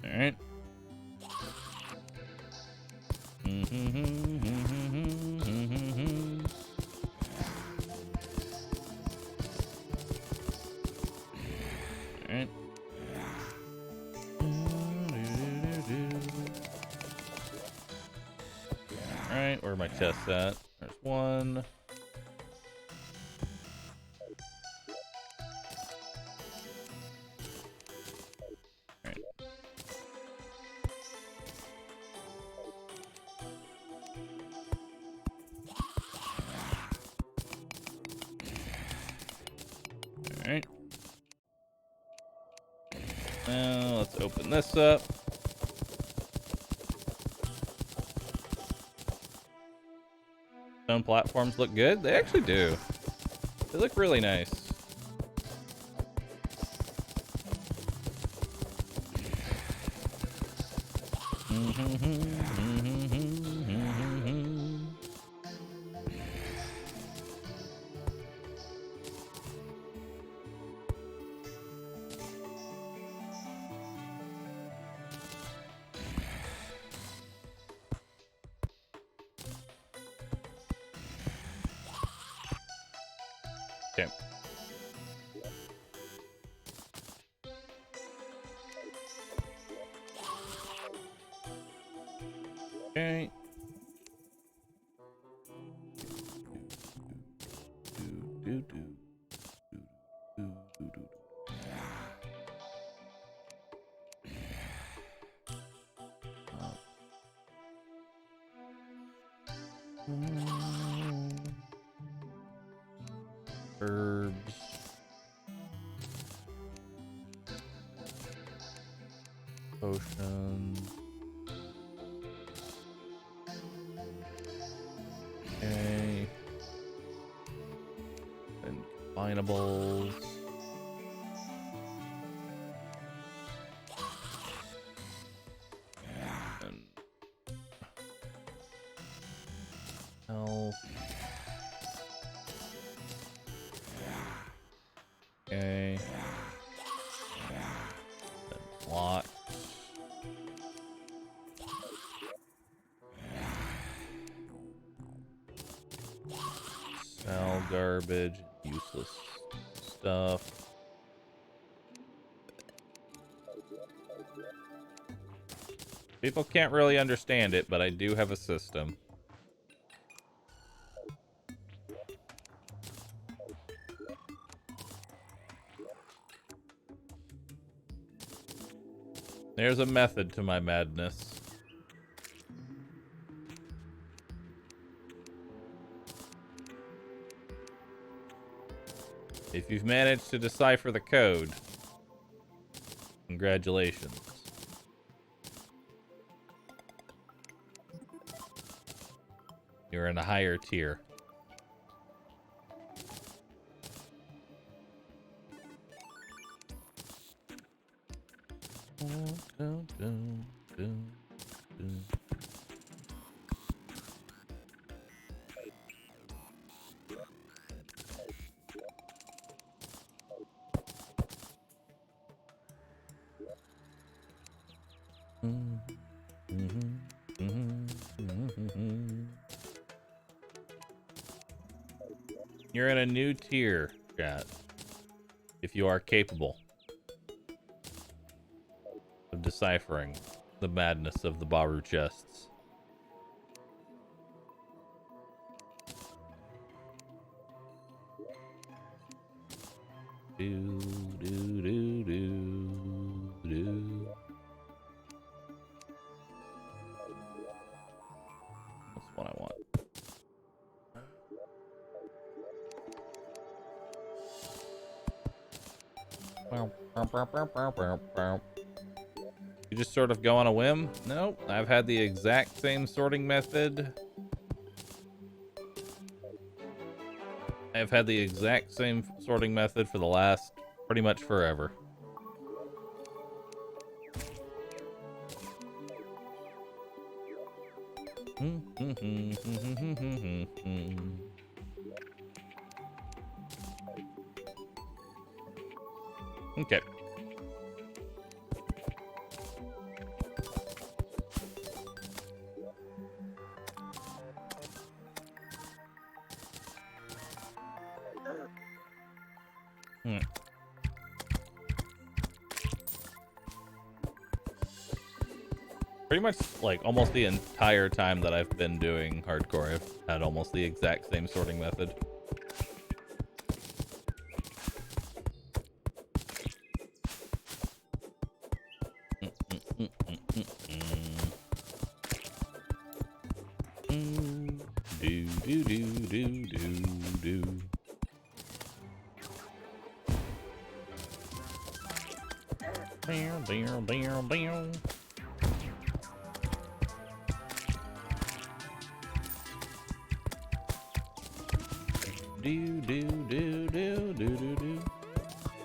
All right. All right. All right, where are my chests at? There's one. All right. All right. Now let's open this up. Stone platforms look good. They actually do. They look really nice. Okay. Okay. Herbs. Potions. Okay. And combinables. And health. Okay. And lot. Sell garbage, useless stuff. People can't really understand it, but I do have a system. There's a method to my madness. If you've managed to decipher the code, congratulations. You're in a higher tier. You're in a new tier, chat. If you are capable of deciphering the madness of the Bahroo chests. Do. That's what I want. You just sort of go on a whim? Nope, I've had the exact same sorting method. I've had the exact same sorting method for the last pretty much forever. Okay. Pretty much, like, almost the entire time that I've been doing hardcore, I've had almost the exact same sorting method.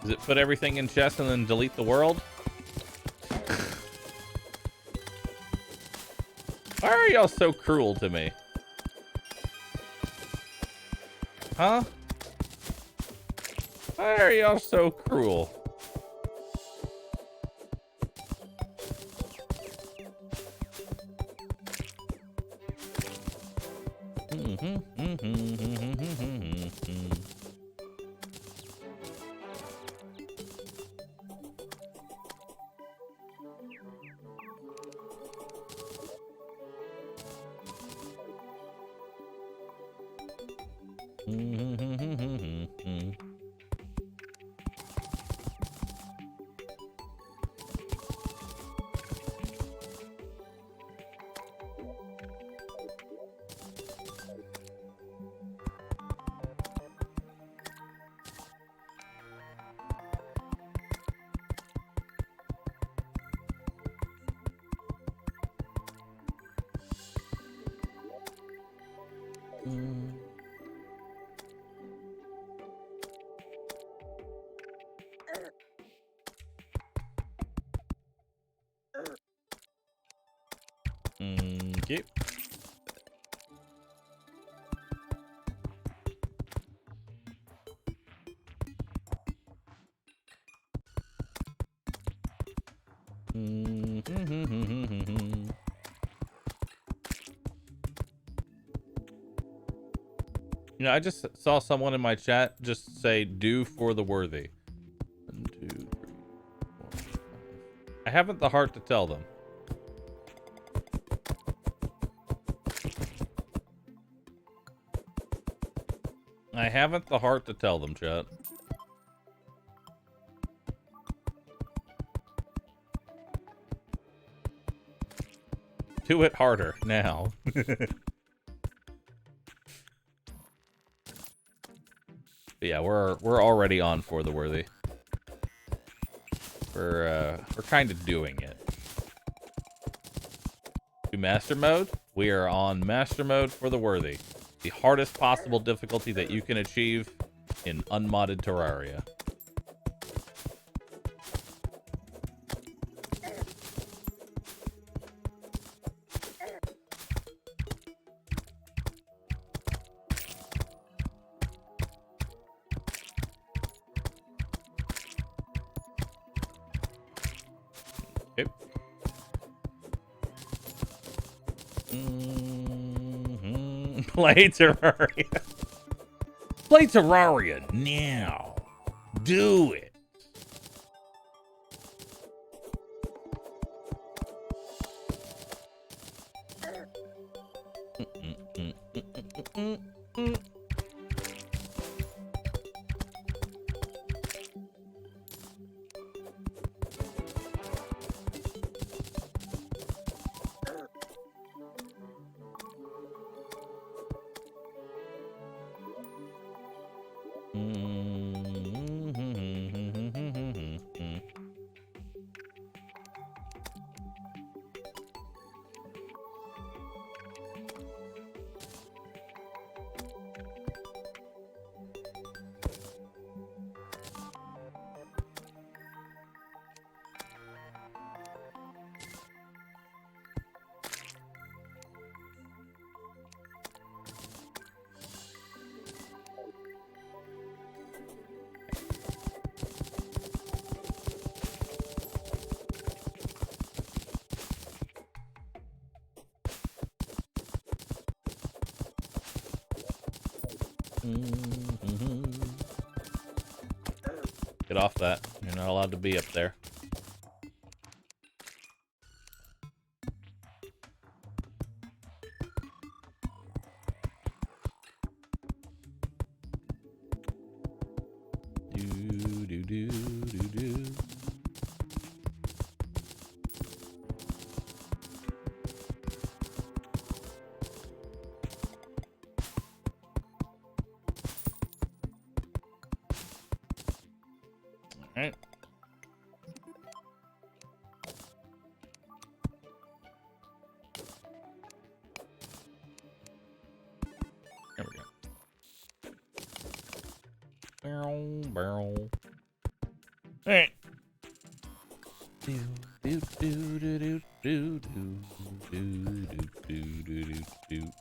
Does it put everything in chest and then delete the world? Why are y'all so cruel to me? Huh? Why are y'all so cruel? Okay. You know, I just saw someone in my chat just say, "Do for the worthy." 1, 2, 3, 4, 5. I haven't the heart to tell them. I haven't the heart to tell them, chat. Do it harder now. But yeah, we're already on for the worthy. We're kind of doing it. To master mode, we are on master mode for the worthy. The hardest possible difficulty that you can achieve in unmodded Terraria. Play Terraria. Play Terraria now. Do it. Get off that. You're not allowed to be up there. Alright. There we go. Barrel. Alright. Do do do do do do do do do do.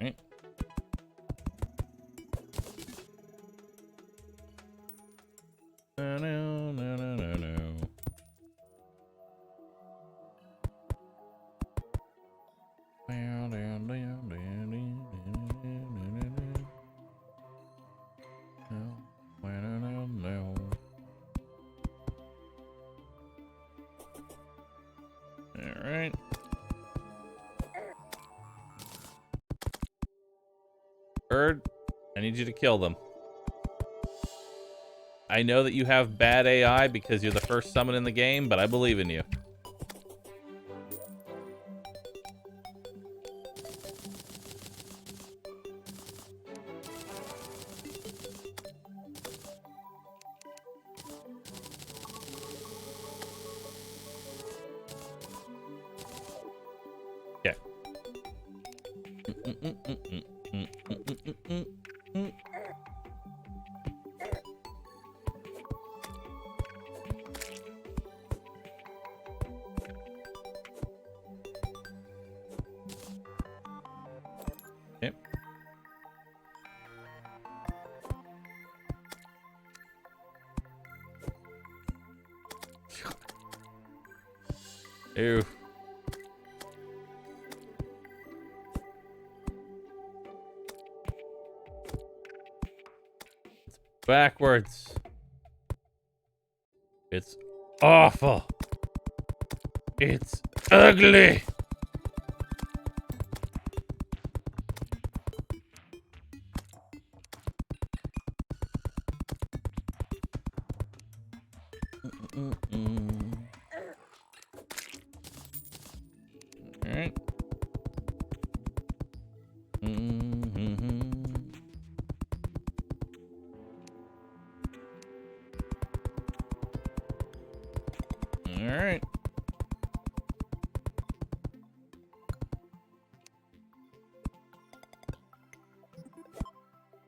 Alright. No. Alright. Bird, I need you to kill them. I know that you have bad AI because you're the first summon in the game, but I believe in you. Okay. Okay. Ew. It's backwards. It's awful. It's ugly. Alright. Alright.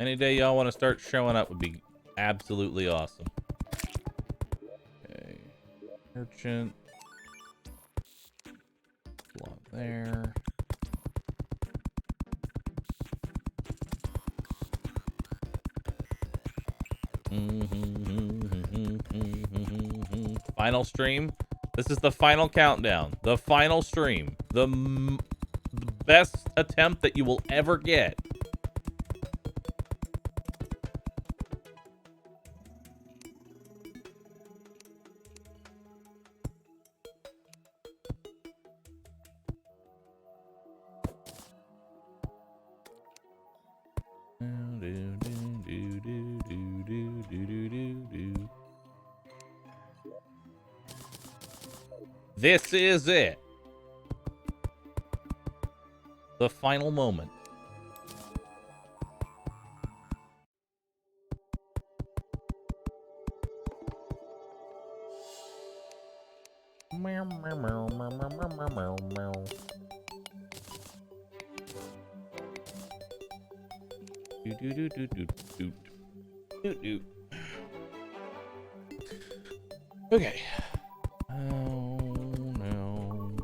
Any day y'all want to start showing up would be absolutely awesome. Okay. Merchant. Along there. Final stream. This is the final countdown. The final stream. The best attempt that you will ever get. This is it. The final moment. Meow, meow, meow, meow, meow, meow, meow, meow. Do do do do do do do do. Okay. Oh no.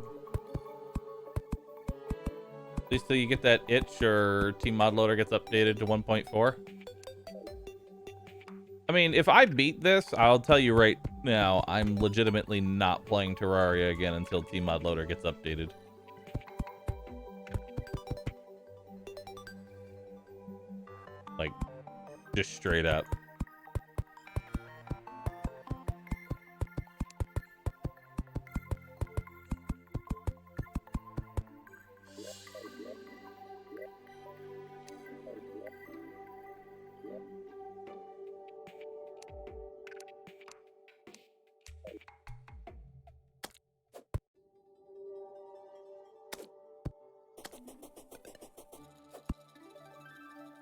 At least till you get that itch or Team Mod Loader gets updated to 1.4. I mean, if I beat this, I'll tell you right now, I'm legitimately not playing Terraria again until Tmod Loader gets updated. Like, just straight up.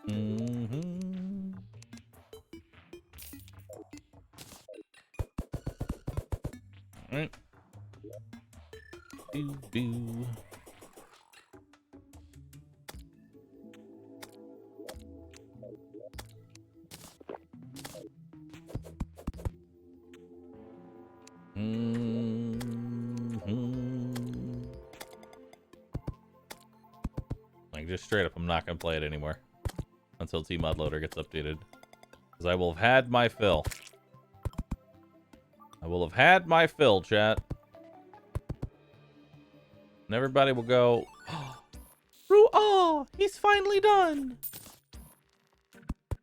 Mm-hmm. All right. Do. Like, just straight up, I'm not gonna play it anymore until Tmod Loader gets updated. Because I will have had my fill. I will have had my fill, chat. And everybody will go, oh, he's finally done.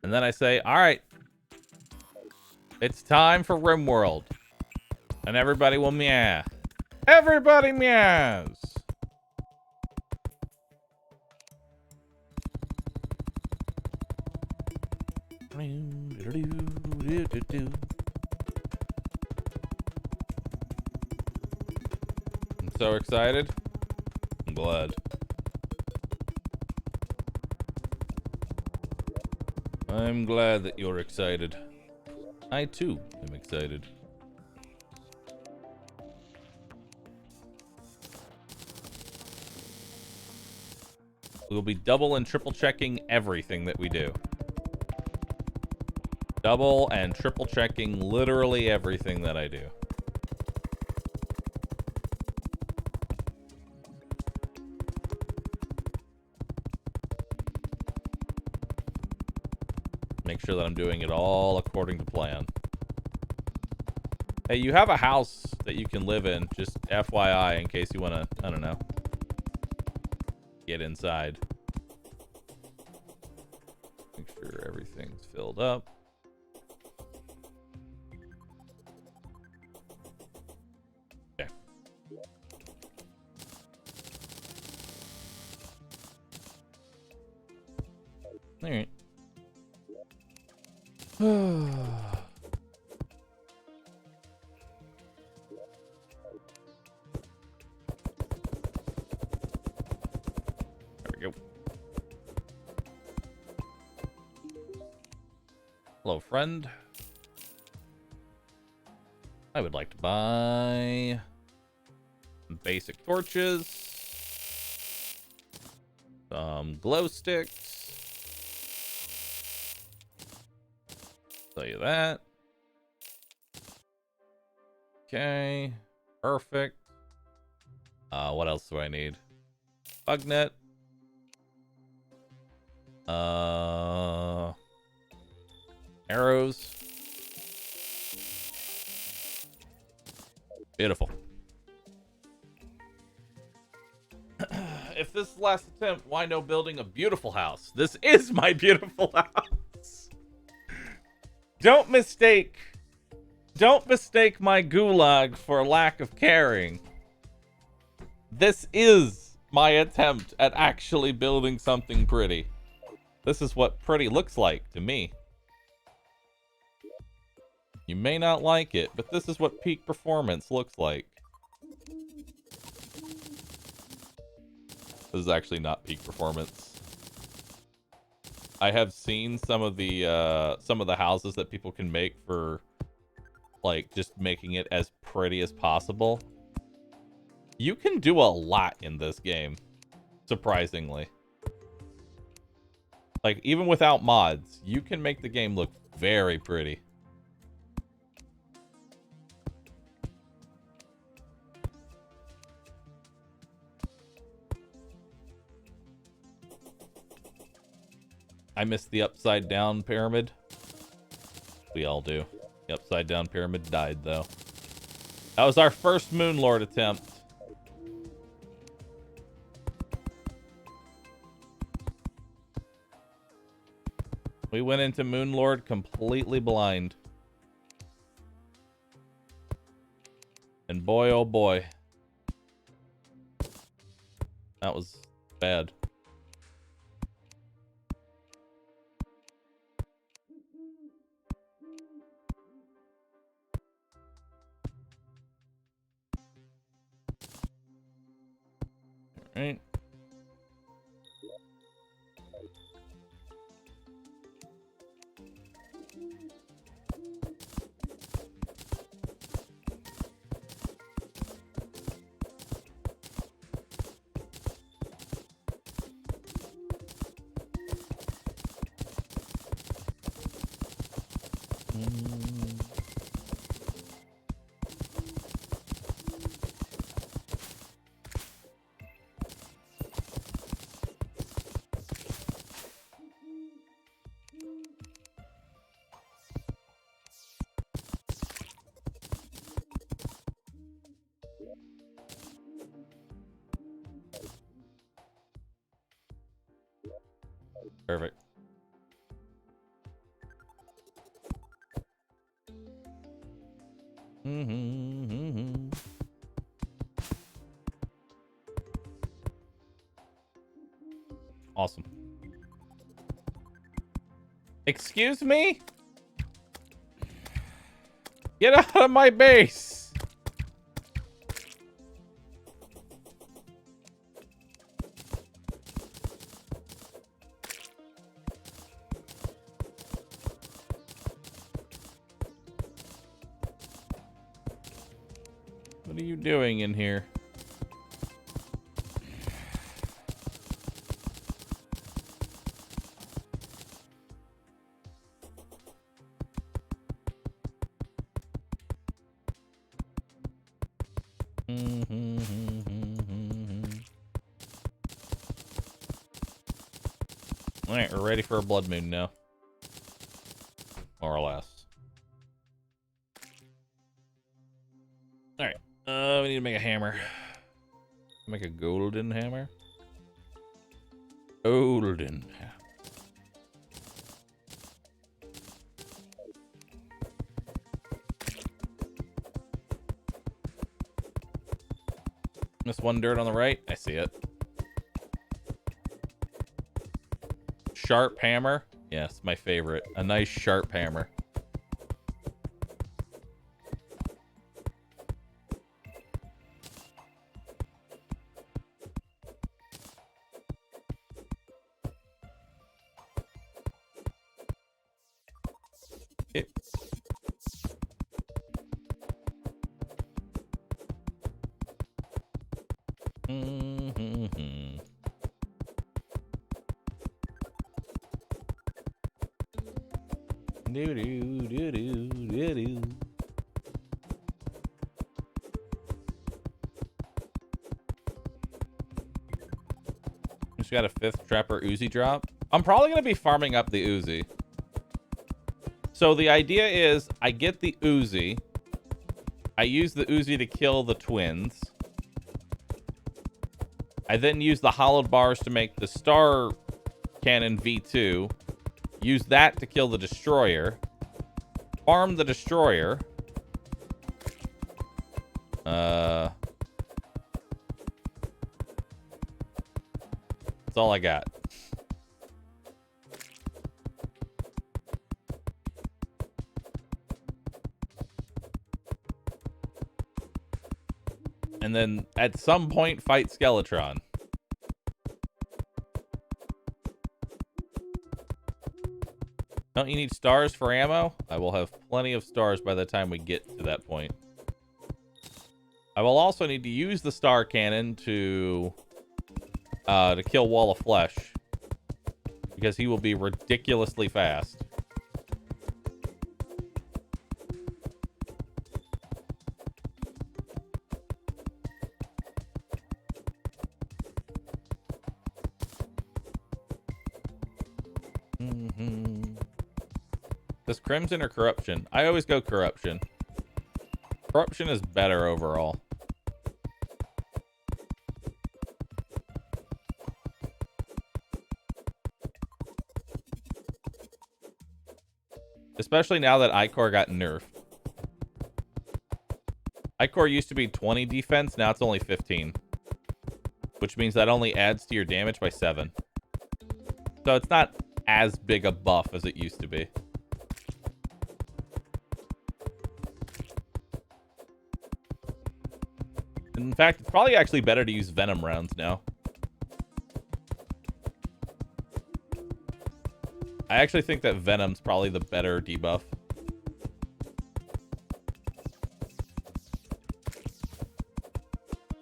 And then I say, all right, it's time for RimWorld. And everybody will meow. Everybody meows. I'm so excited. I'm glad. I'm glad that you're excited. I too am excited. We'll be double and triple checking everything that we do. Double and triple checking literally everything that I do. Make sure that I'm doing it all according to plan. Hey, you have a house that you can live in, just FYI, in case you want to, I don't know, get inside. Make sure everything's filled up. Okay. All right. There we go. Hello, friend. I would like to buy some basic torches, some glow sticks. Tell you that. Okay, perfect. What else do I need? Bug net. Arrows. Beautiful. If this is the last attempt, why no building a beautiful house? This is my beautiful house. Don't mistake my gulag for lack of caring. This is my attempt at actually building something pretty. This is what pretty looks like to me. You may not like it, but this is what peak performance looks like. This is actually not peak performance. I have seen some of the houses that people can make for, like, just making it as pretty as possible. You can do a lot in this game, surprisingly. Like, even without mods, you can make the game look very pretty. I missed the upside down pyramid. We all do. The upside down pyramid died, though. That was our first Moon Lord attempt. We went into Moon Lord completely blind. And boy, oh boy. That was bad. All right. Perfect. Awesome. Excuse me? Get out of my base! What are you doing in here? Alright, we're ready for a blood moon now. More or less. Alright, we need to make a hammer. Make a golden hammer. Golden hammer. This one dirt on the right, I see it. Sharp hammer. Yes, my favorite. A nice sharp hammer. Okay. Do-do-do-do-do-do. Just got a 5th Trapper Uzi drop. I'm probably going to be farming up the Uzi. So the idea is I get the Uzi. I use the Uzi to kill the twins. I then use the hollowed bars to make the Star Cannon V2. Use that to kill the Destroyer. Farm the Destroyer. That's all I got. And then at some point fight Skeletron. Don't you need stars for ammo? I will have plenty of stars by the time we get to that point. I will also need to use the Star Cannon to kill Wall of Flesh. Because he will be ridiculously fast. This Crimson or Corruption? I always go Corruption. Corruption is better overall. Especially now that Icor got nerfed. Icor used to be 20 defense, now it's only 15. Which means that only adds to your damage by 7. So it's not as big a buff as it used to be. In fact, it's probably actually better to use Venom rounds now. I actually think that Venom's probably the better debuff.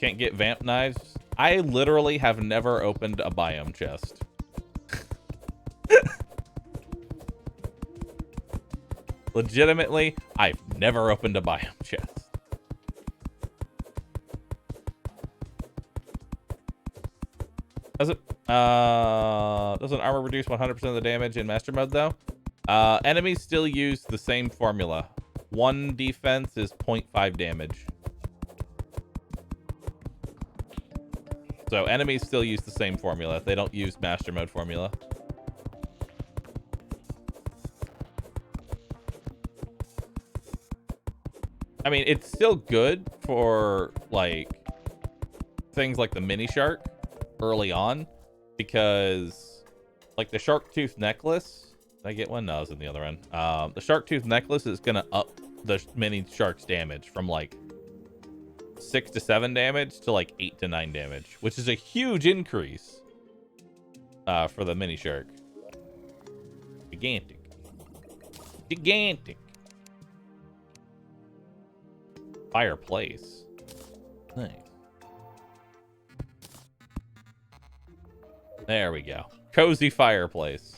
Can't get vamp knives. I literally have never opened a biome chest. Legitimately, I've never opened a biome chest. Does it? Doesn't armor reduce 100% of the damage in master mode though? Enemies still use the same formula. 1 defense is 0.5 damage. So enemies still use the same formula. They don't use master mode formula. I mean, it's still good for like things like the mini shark early on, because like the shark tooth necklace, did I get one? No, I was in the other end. The shark tooth necklace is gonna up the mini shark's damage from like 6 to 7 damage to like 8 to 9 damage, which is a huge increase for the mini shark. Gigantic. Fireplace. Nice. There we go. Cozy fireplace.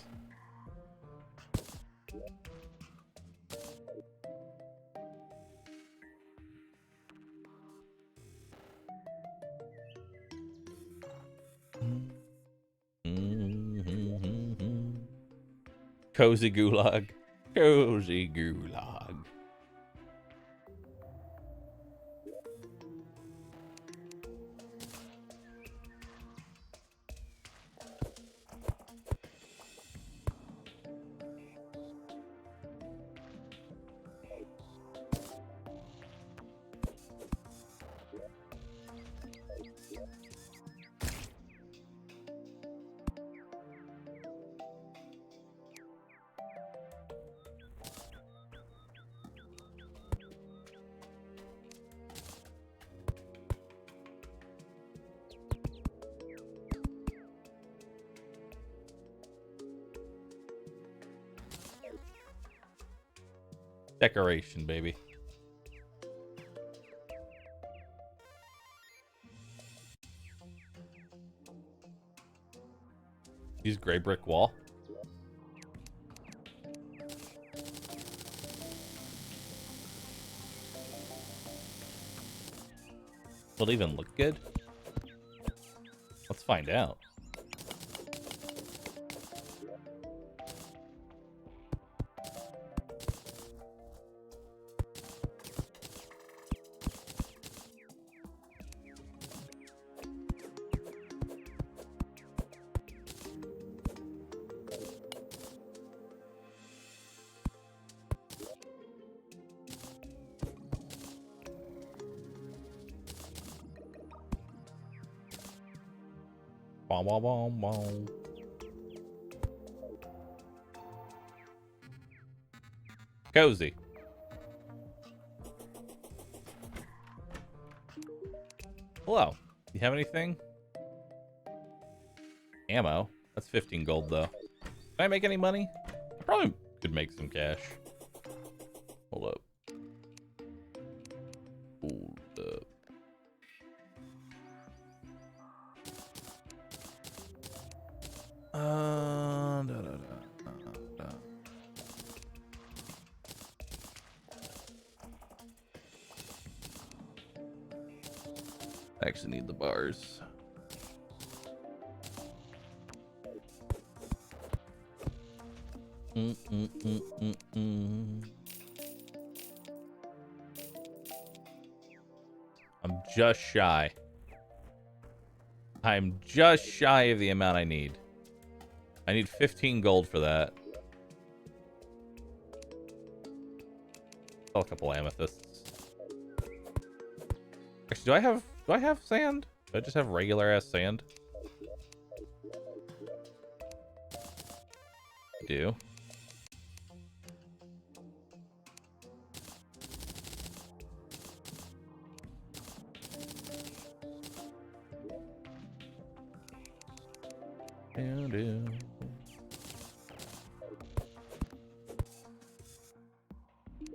Cozy gulag. Cozy gulag. Decoration, baby. Use gray brick wall. Will it even look good? Let's find out. Bom, bom, bom, bom. Cozy. Hello. You have anything? Ammo. That's 15 gold, though. Can I make any money? I probably could make some cash. Hold up. Hold up. I actually need the bars. I'm just shy. I'm just shy of the amount I need. I need 15 gold for that. Sell a couple amethysts. Actually, do I have sand? Do I just have regular ass sand? I do.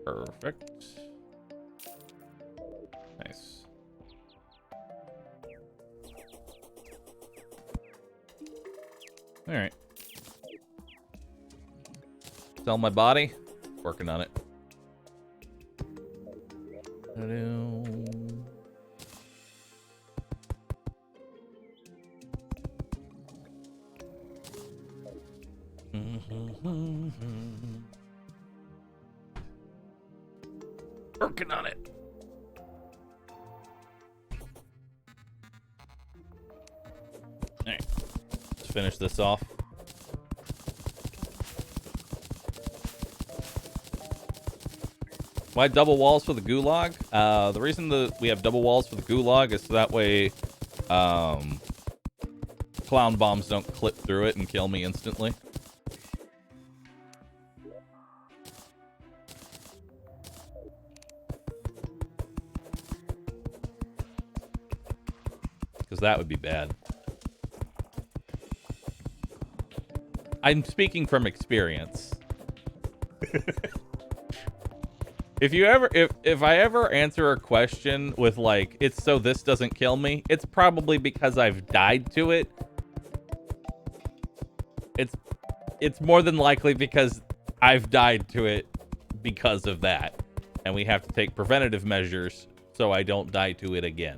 Perfect. Nice. All right. Sell my body. Working on it. Working on it. All right. Let's finish this off. Why double walls for the gulag? The reason that we have double walls for the gulag is so that way clown bombs don't clip through it and kill me instantly. Because that would be bad. I'm speaking from experience. If I ever answer a question with like, it's so this doesn't kill me, it's probably because I've died to it. It's more than likely because I've died to it because of that. And we have to take preventative measures so I don't die to it again.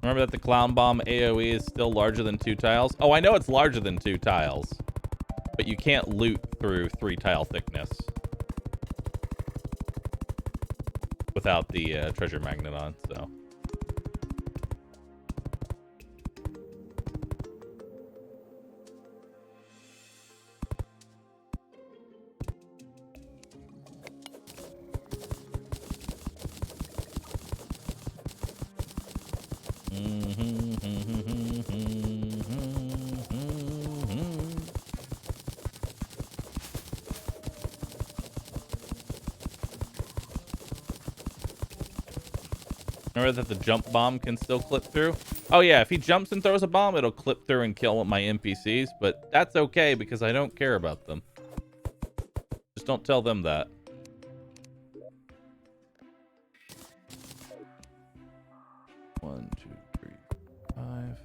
Remember that the clown bomb AoE is still larger than 2 tiles? Oh, I know it's larger than 2 tiles, but you can't loot through 3 tile thickness without the treasure magnet on, so. Remember that the jump bomb can still clip through? Oh yeah, if he jumps and throws a bomb, it'll clip through and kill my NPCs, but that's okay because I don't care about them. Just don't tell them that. One, two, three, 5.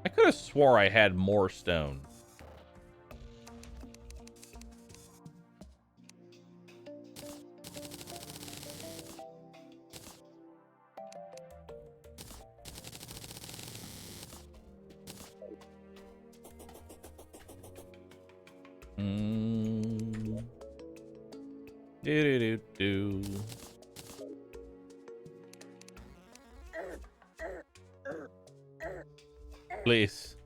I could have swore I had more stone. Do. Please.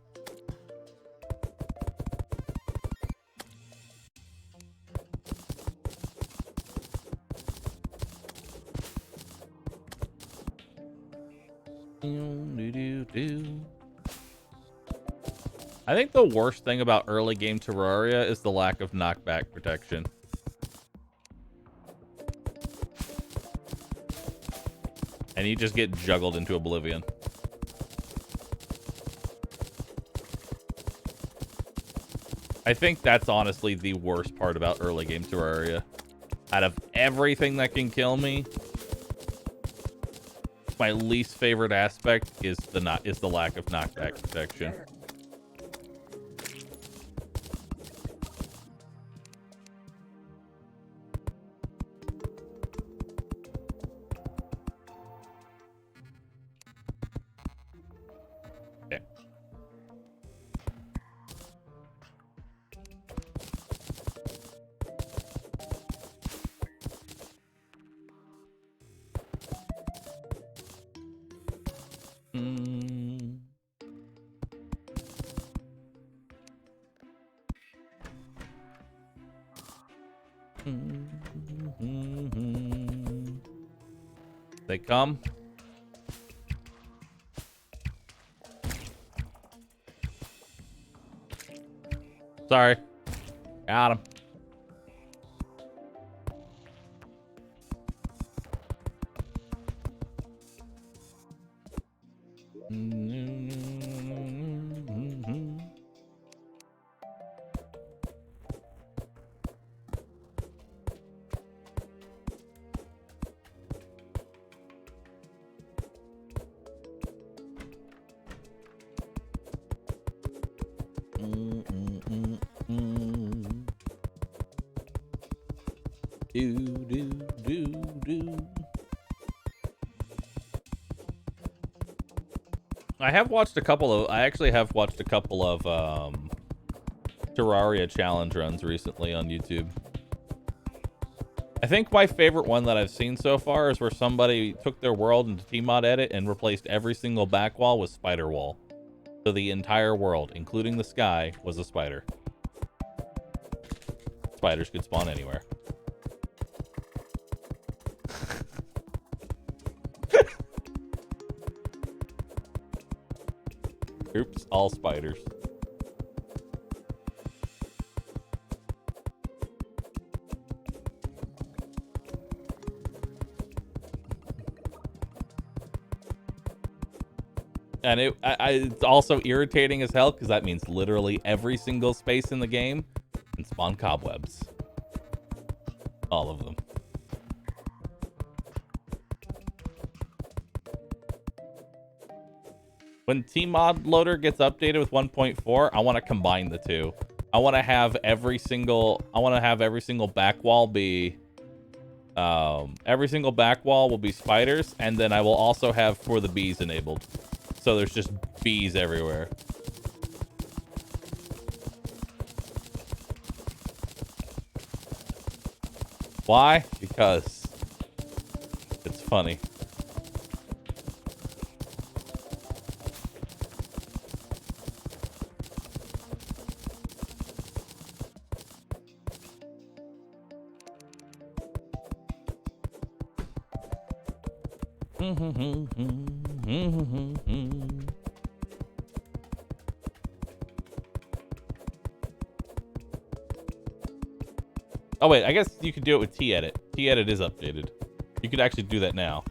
I think the worst thing about early game Terraria is the lack of knockback protection. And you just get juggled into oblivion. I think that's honestly the worst part about early game Terraria. Out of everything that can kill me, my least favorite aspect is the lack of knockback protection. They come. Sorry. Got him. I actually have watched a couple of Terraria challenge runs recently on YouTube. I think my favorite one that I've seen so far is where somebody took their world into Tmod edit and replaced every single back wall with spider wall. So the entire world, including the sky, was a spider. Spiders could spawn anywhere. Oops, all spiders. And it's also irritating as hell because that means literally every single space in the game can spawn cobwebs. All of them. When Tmod Loader gets updated with 1.4, I want to combine the two. I want to have every single back wall be every single back wall will be spiders, and then I will also have for the bees enabled. So there's just bees everywhere. Why? Because it's funny. Oh wait, I guess you could do it with T-Edit. T-Edit is updated. You could actually do that now.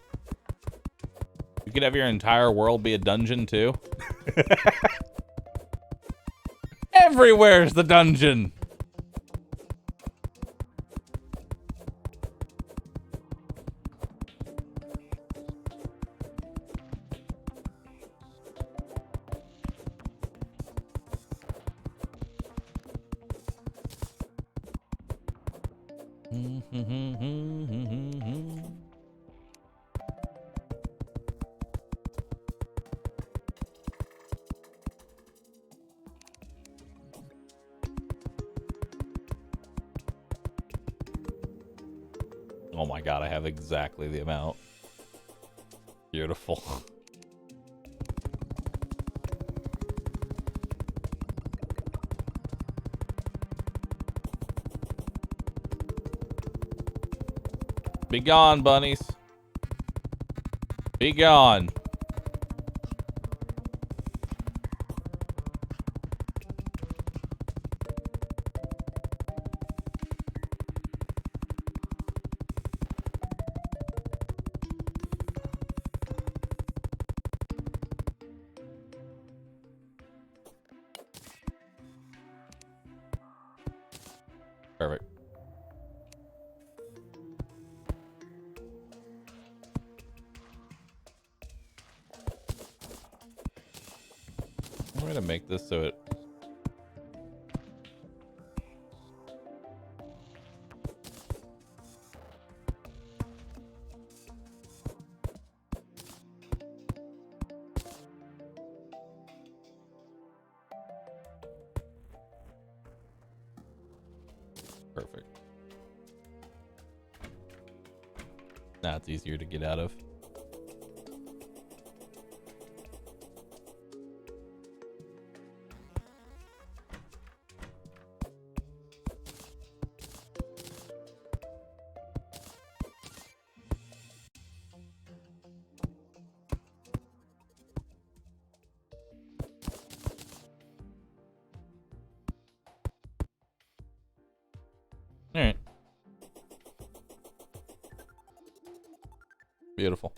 You could have your entire world be a dungeon too. Everywhere's the dungeon! Oh my god, I have exactly the amount. Beautiful. Be gone, bunnies. Be gone. Perfect. I'm going to make this so it... Perfect. Now it's easier to get out of. All right. Beautiful.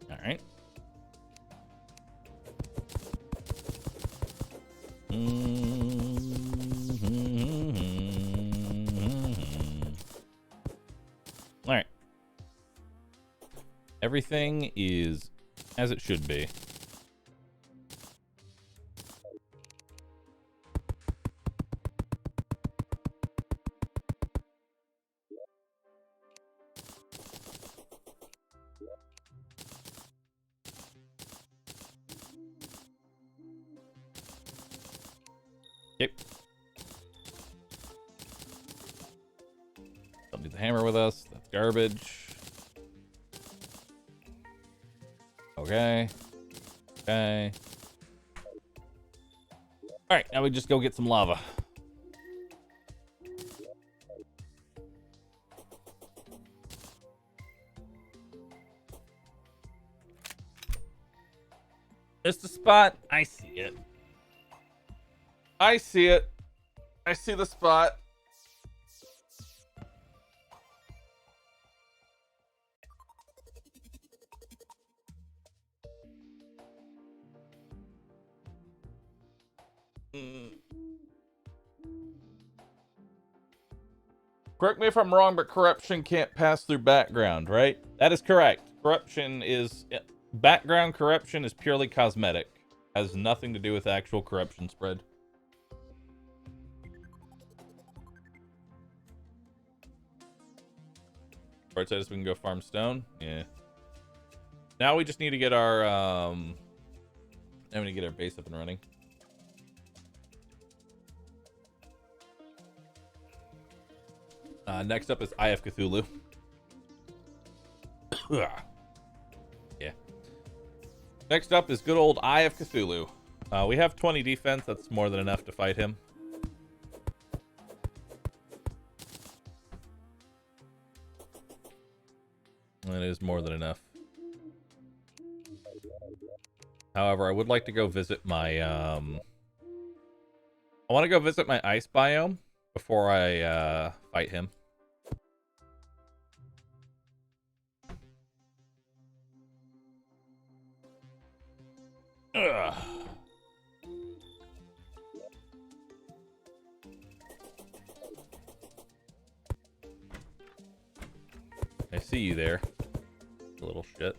All right. All right. Everything is as it should be. Yep. Don't need the hammer with us. That's garbage. Okay. Okay. Alright, now we just go get some lava. It's the spot. I see it. I see it. I see the spot. Correct me if I'm wrong, but corruption can't pass through background, right? That is correct. Corruption is... Background corruption is purely cosmetic. Has nothing to do with actual corruption spread. Right side is we can go farm stone. Yeah. Now we just need to get our now we need to get our base up and running. Next up is Eye of Cthulhu. Yeah. Next up is good old Eye of Cthulhu. We have 20 defense. That's more than enough to fight him. That is more than enough. However, I would like to go visit my I want to go visit my ice biome before I fight him. Ugh. I see you there, little shit.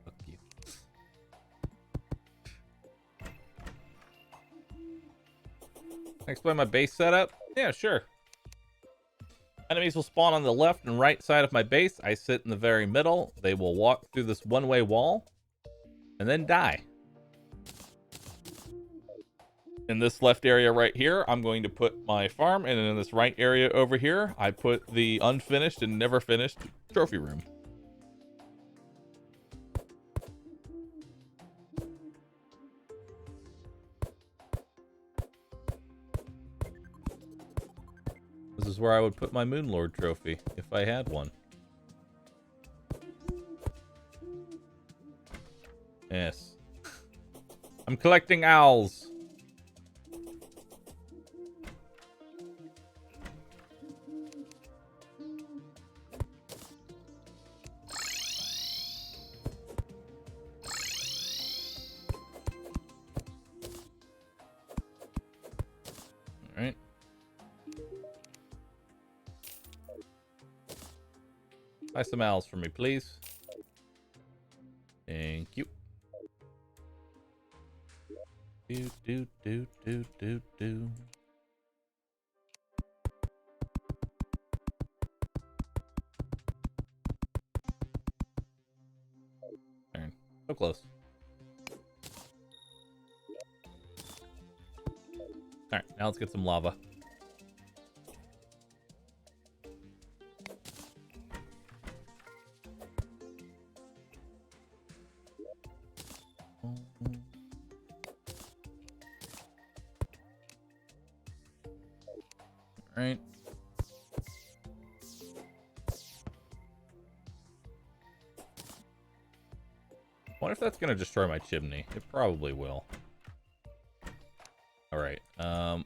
Fuck you. Can I explain my base setup? Yeah, sure. Enemies will spawn on the left and right side of my base. I sit in the very middle. They will walk through this one-way wall and then die. In this left area right here, I'm going to put my farm, and in this right area over here, I put the unfinished and never finished Trophy room. This is where I would put my Moonlord trophy if I had one. Yes. I'm collecting owls. All right. Buy some owls for me, please. Thank you. Do. Darn. So close. Alright, now let's get some lava. Alright. I wonder if that's gonna destroy my chimney. It probably will. Alright, go.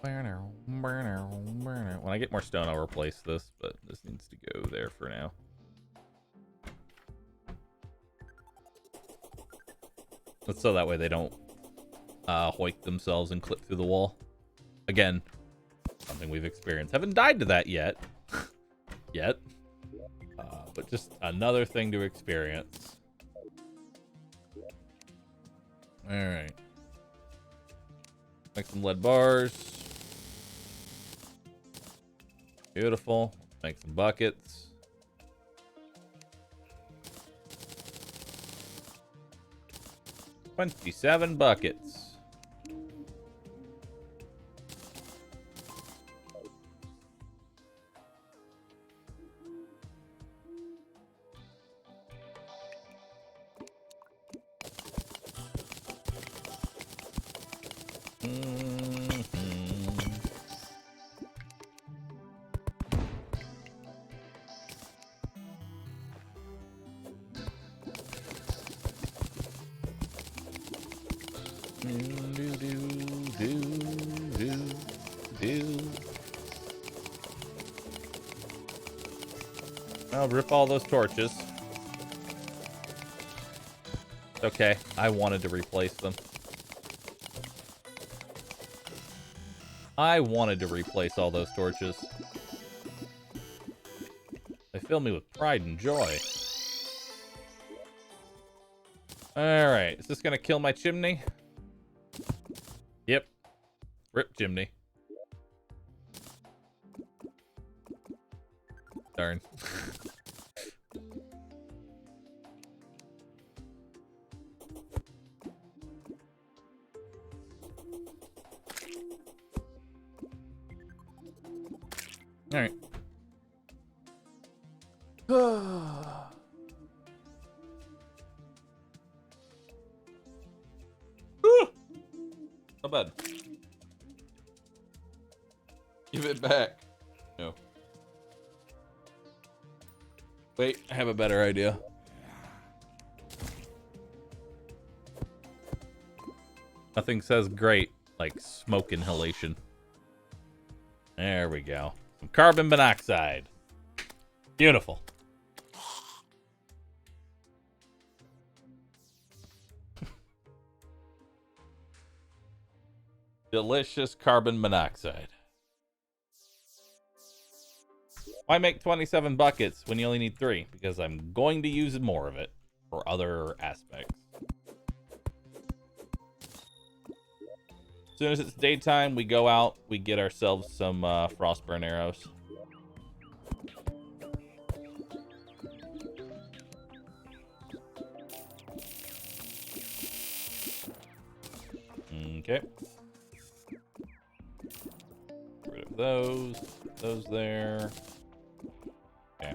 When I get more stone, I'll replace this, but this needs to go there for now. That's so that way they don't hoik themselves and clip through the wall. Again, something we've experienced. Haven't died to that yet. But just another thing to experience. Alright. Make some lead bars. Beautiful. Make some buckets. $27 buckets. I'll rip all those torches. It's okay. I wanted to replace them. I wanted to replace all those torches. They fill me with pride and joy. Alright, is this gonna kill my chimney? Yep. Rip chimney. Darn. Alright. Not bad. Give it back. No. Wait, I have a better idea. Nothing says great like smoke inhalation. There we go. Some carbon monoxide. Beautiful. Delicious carbon monoxide. Why make 27 buckets when you only need 3? Because I'm going to use more of it for other aspects. As soon as it's daytime, we go out, we get ourselves some frostburn arrows. Okay. those. Those there. Okay.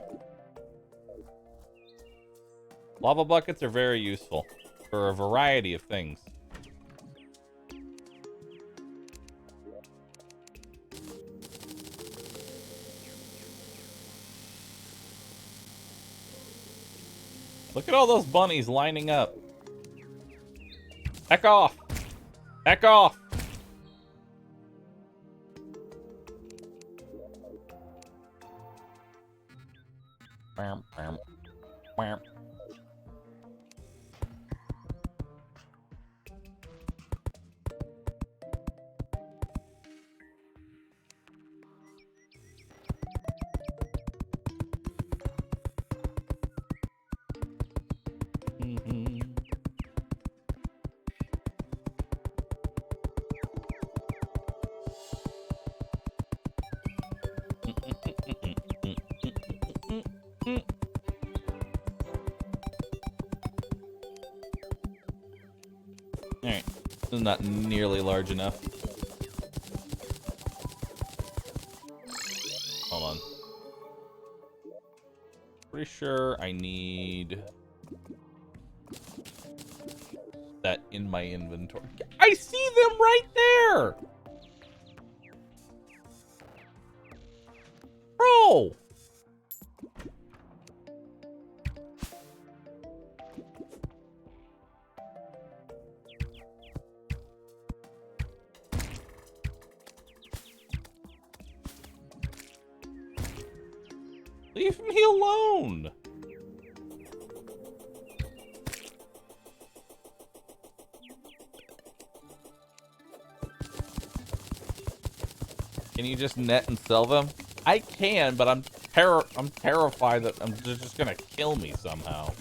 Lava buckets are very useful for a variety of things. Look at all those bunnies lining up. Heck off! Heck off! Wham, wham, wham. Alright. This is not nearly large enough. Hold on. Pretty sure I need that in my inventory. I see them right there! Bro! Leave me alone! Can you just net and sell them? I can, but I'm terrified that they're just gonna kill me somehow.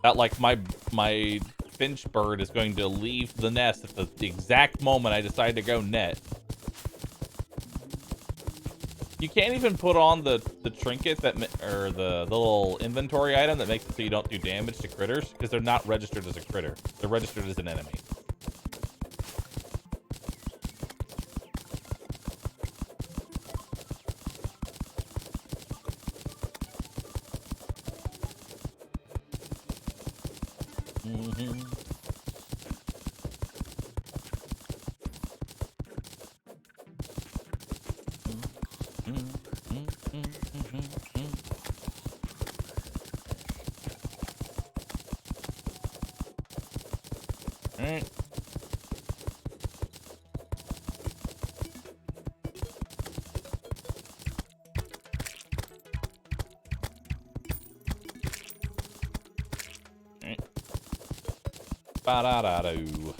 That like my finch bird is going to leave the nest at the exact moment I decide to go net. You can't even put on the trinket that or the little inventory item that makes it so you don't do damage to critters because they're not registered as a critter. They're registered as an enemy. Alright. Alright. Ba-da-da-doo.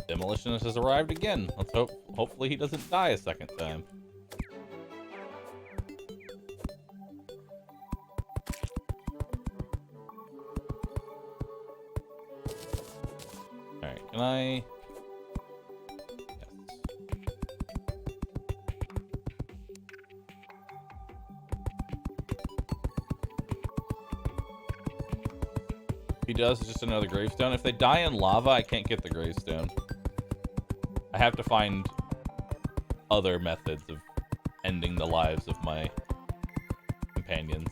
Demolitionist has arrived again. Let's hopefully he doesn't die a second time. Alright, can I... Yes. If he does, it's just another gravestone. If they die in lava, I can't get the gravestone. I have to find other methods of ending the lives of my companions.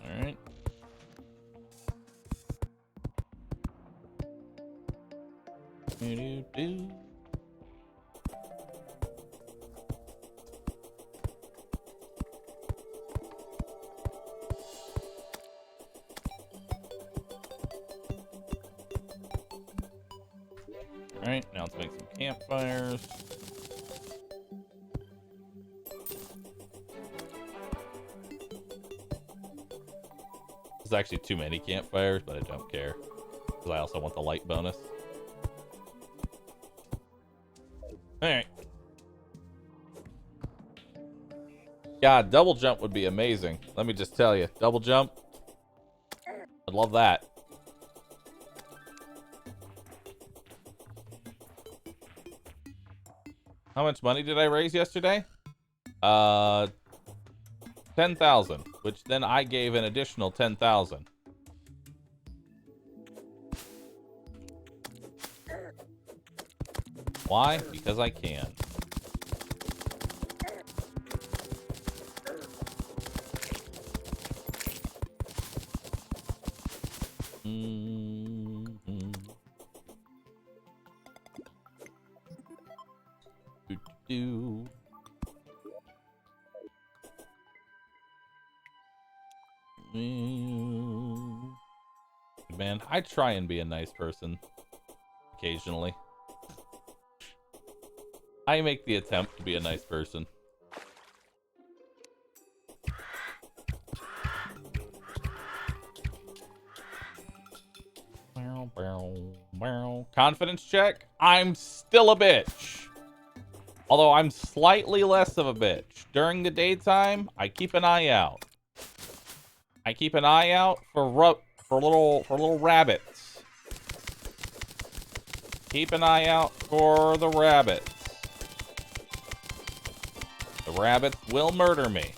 Alright. Alright, now let's make some campfires. There's actually too many campfires, but I don't care. Because I also want the light bonus. Alright. God, double jump would be amazing. Let me just tell you. Double jump. I'd love that. How much money did I raise yesterday? 10,000, which then I gave an additional 10,000. Why? Because I can. Do. Man, I try and be a nice person occasionally. I make the attempt to be a nice person. Confidence check. I'm still a bitch. Although I'm slightly less of a bitch. During the daytime, I keep an eye out. I keep an eye out for little rabbits. Keep an eye out for the rabbits. The rabbits will murder me.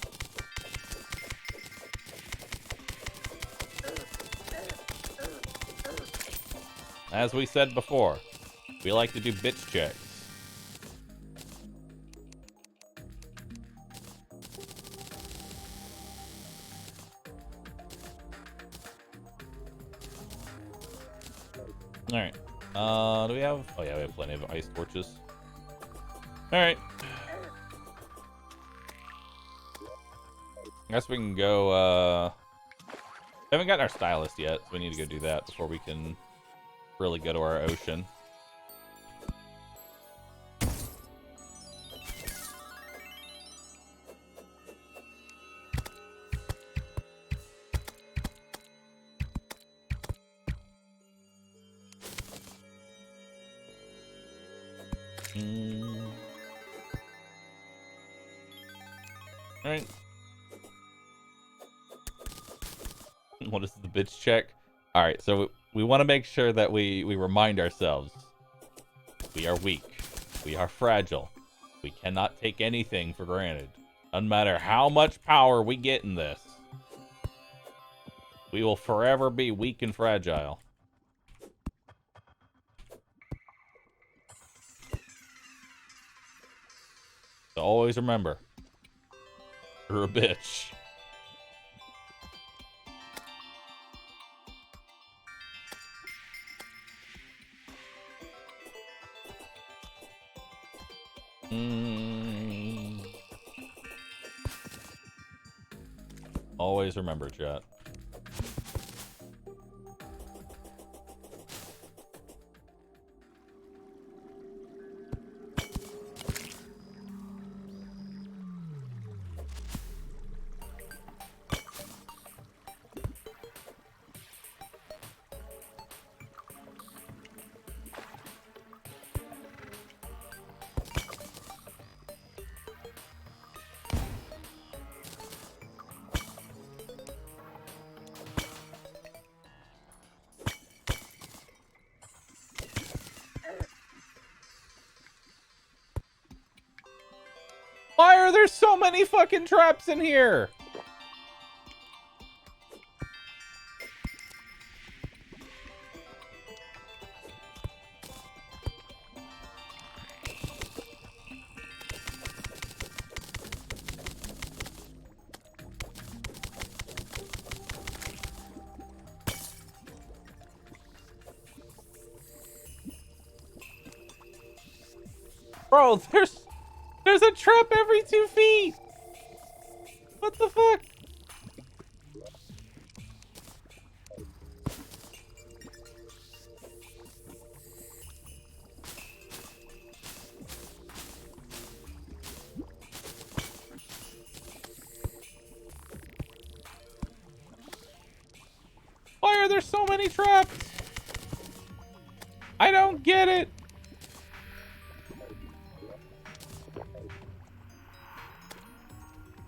As we said before, we like to do bitch checks. Alright. Do we have... Oh yeah, we have plenty of ice torches. Alright. I guess we can go, we haven't gotten our stylist yet, so we need to go do that before we can really go to our ocean. Alright. What is the bitch check? Alright, so we want to make sure that we remind ourselves. We are weak. We are fragile. We cannot take anything for granted. Doesn't matter how much power we get in this. We will forever be weak and fragile. So always remember, you're a bitch. Always remember, chat. Why are there so many fucking traps in here? Bro, there's a trap every 2 feet. What the fuck? many traps? I don't get it.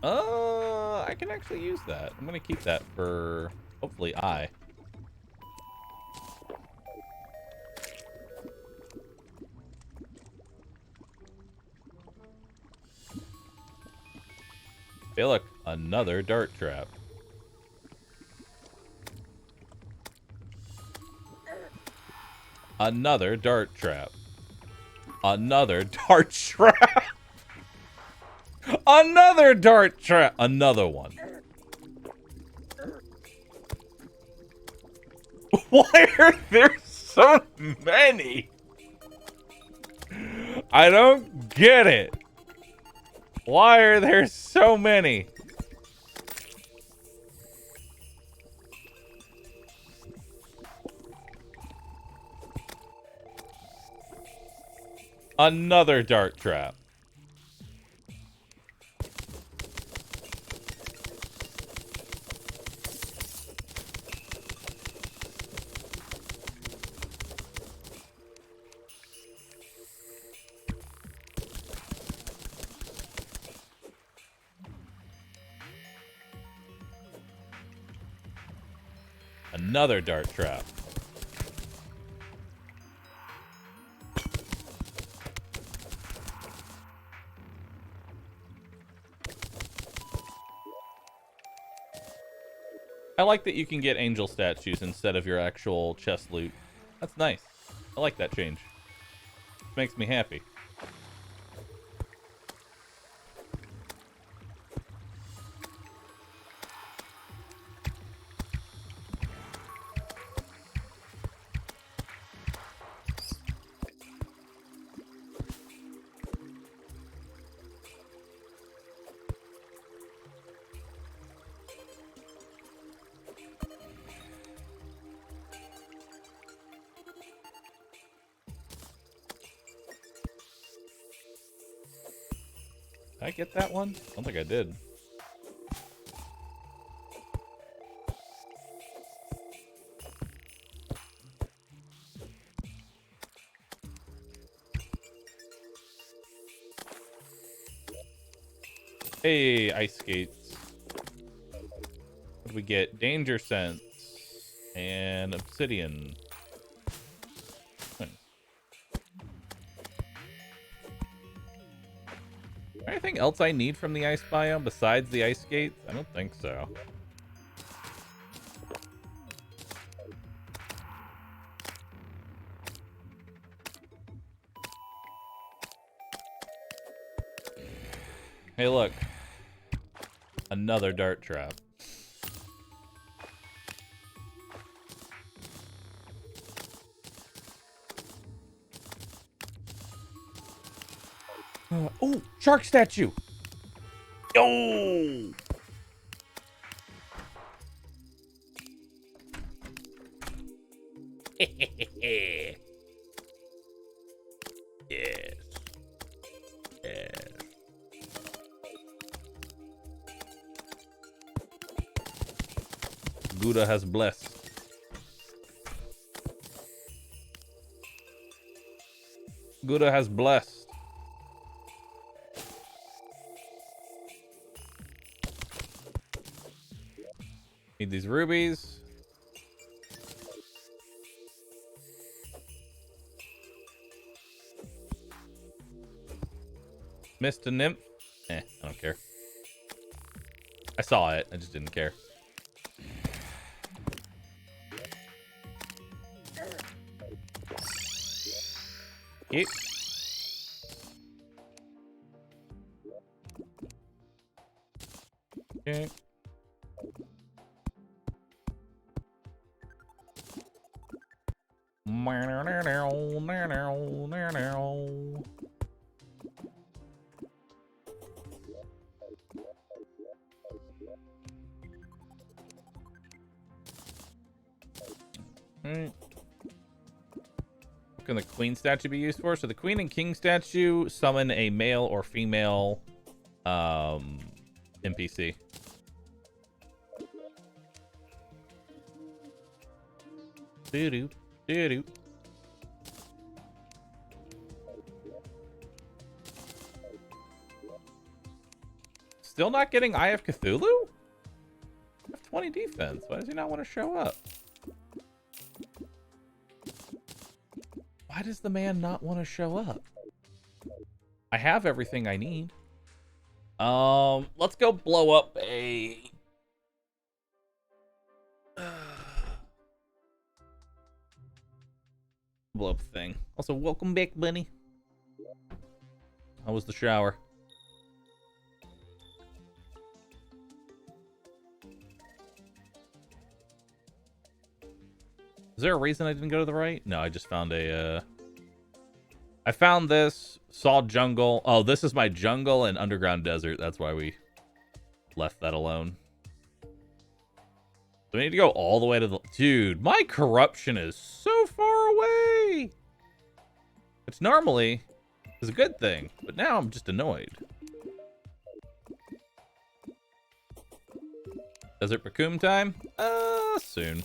I can actually use that. I'm gonna keep that for hopefully I. Hey, look, another dart trap. Another dart trap. Another dart trap. Another dart trap. Another one. Why are there so many? I don't get it. Why are there so many? Another dart trap. Another dart trap. I like that you can get angel statues instead of your actual chest loot. That's nice. I like that change. It makes me happy. Did I get that one? I don't think I did. Hey, ice skates. What do we get? Danger sense and obsidian. Nice. Anything else I need from the ice biome besides the ice skates? I don't think so. Hey, look. Another dart trap. Oh, shark statue. Yo! Yes. Yes. Gouda has blessed. Gouda has blessed. Need these rubies. Missed a nymph. I don't care. I saw it. I just didn't care. Yep. Okay. What can the queen statue be used for? So the queen and king statue summon a male or female NPC. Doo-doo. Doo-doo. Still not getting Eye of Cthulhu? I have 20 defense. Why does he not want to show up? Why does the man not want to show up? I have everything I need. Let's go blow up a... blow up thing. Also, welcome back, Bunny. How was the shower? Is there a reason I didn't go to the right? No, I just found a, I found this, saw jungle. Oh, this is my jungle and underground desert. That's why we left that alone. So we need to go all the way to the... Dude, my corruption is so far away! Which normally is a good thing, but now I'm just annoyed. Desert Bahroo time? Soon.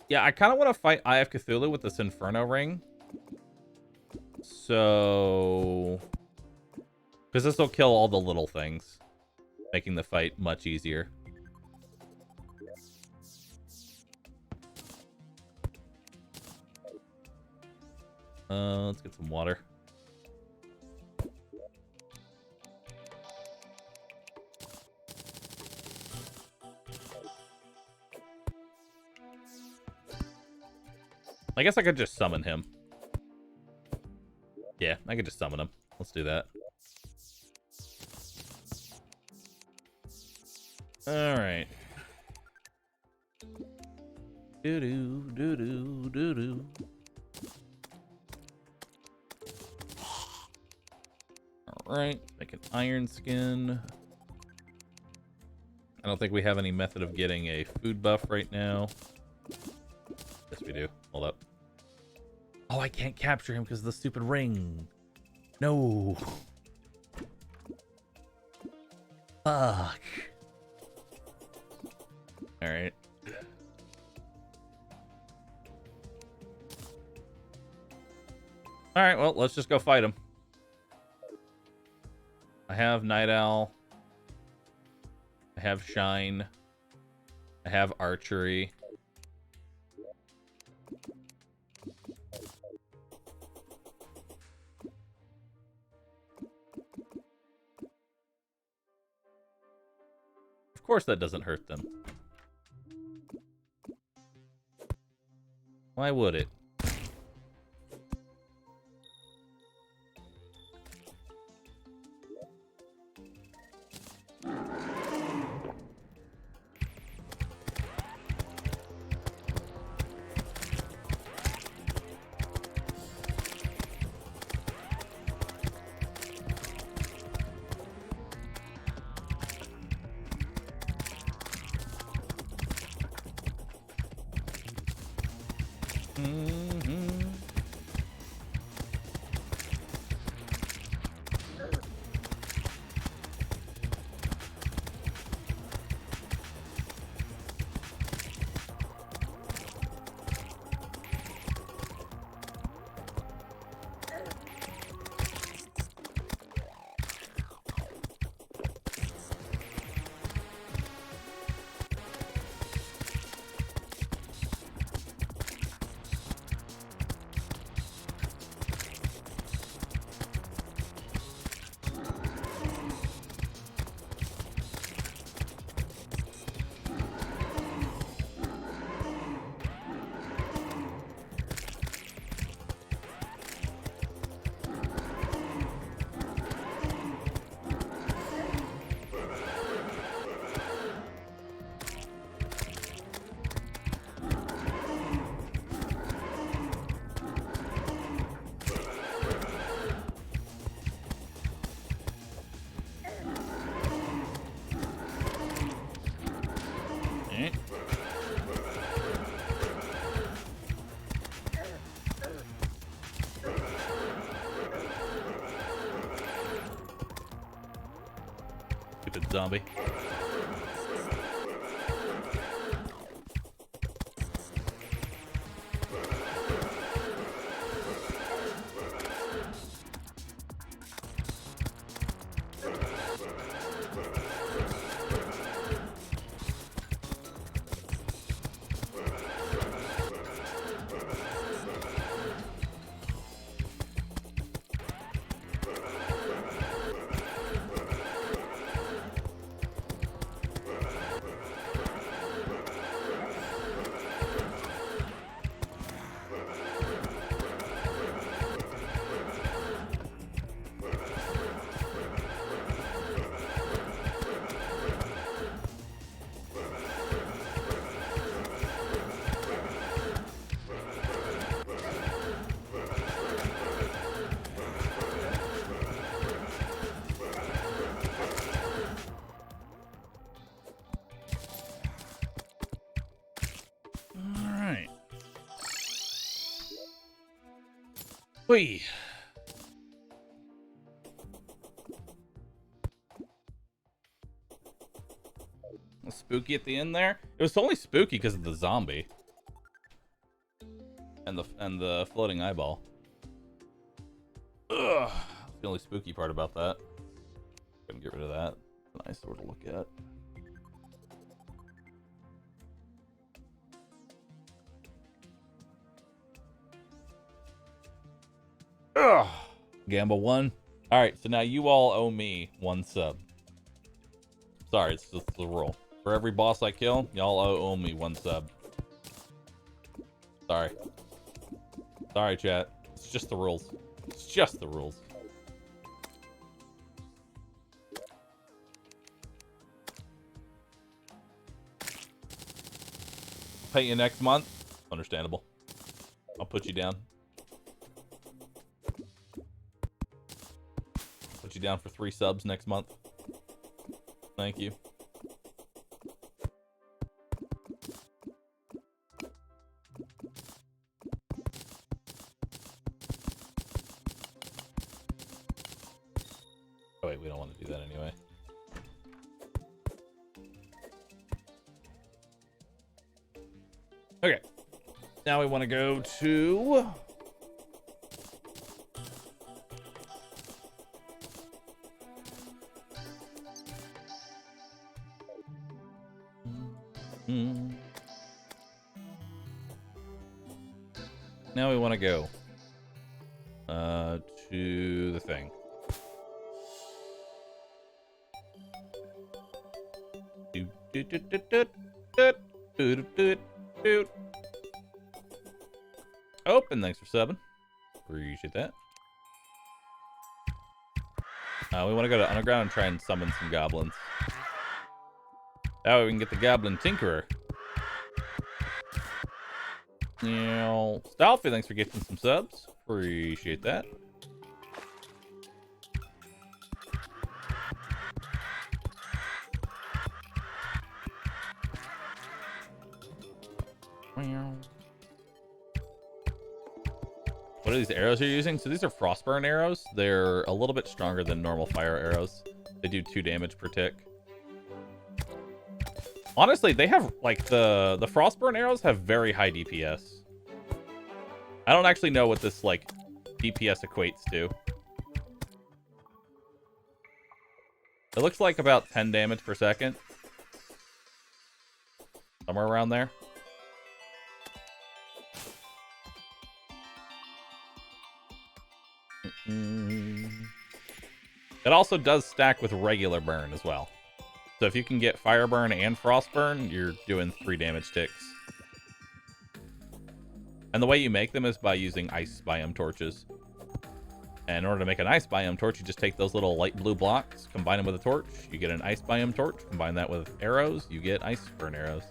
Yeah, I kind of want to fight Eye of Cthulhu with this Inferno ring. So... because this will kill all the little things, making the fight much easier. Let's get some water. I guess I could just summon him. Yeah, I could just summon him. Let's do that. Alright. Doo-doo, doo-doo, doo-doo. Alright, make an iron skin. I don't think we have any method of getting a food buff right now. Yes, we do. Hold up. Oh, I can't capture him because of the stupid ring. No. Fuck. Alright. Alright, well, let's just go fight him. I have Night Owl. I have Shine. I have Archery. Of course that doesn't hurt them. Why would it? Stupid zombie. Whee. Spooky at the end there. It was only spooky because of the zombie and the floating eyeball. Ugh. That's the only spooky part about that. Gonna get rid of that. Nice sort of look at. Ugh. Gamble 1. All right, so now you all owe me 1 sub. Sorry, it's just the rule. For every boss I kill, y'all owe me 1 sub. Sorry. Sorry, chat. It's just the rules. It's just the rules. Pay you next month. Understandable. I'll put you down. Put you down for 3 subs next month. Thank you. Oh wait, we don't want to do that anyway. Okay. Now we want to go to... Now we want to go to the thing. Open, thanks for subbing. Appreciate that. We want to go to underground and try and summon some goblins. That way we can get the Goblin Tinkerer. Stalfy, thanks for gifting some subs. Appreciate that. What are these arrows you're using? So these are Frostburn arrows. They're a little bit stronger than normal fire arrows. They do 2 damage per tick. Honestly, they have, like, the Frostburn arrows have very high DPS. I don't actually know what this, like, DPS equates to. It looks like about 10 damage per second. Somewhere around there. It also does stack with regular burn as well. So if you can get fire burn and frost burn, you're doing 3 damage ticks. And the way you make them is by using ice biome torches. And in order to make an ice biome torch, you just take those little light blue blocks, combine them with a torch, you get an ice biome torch, combine that with arrows, you get ice burn arrows.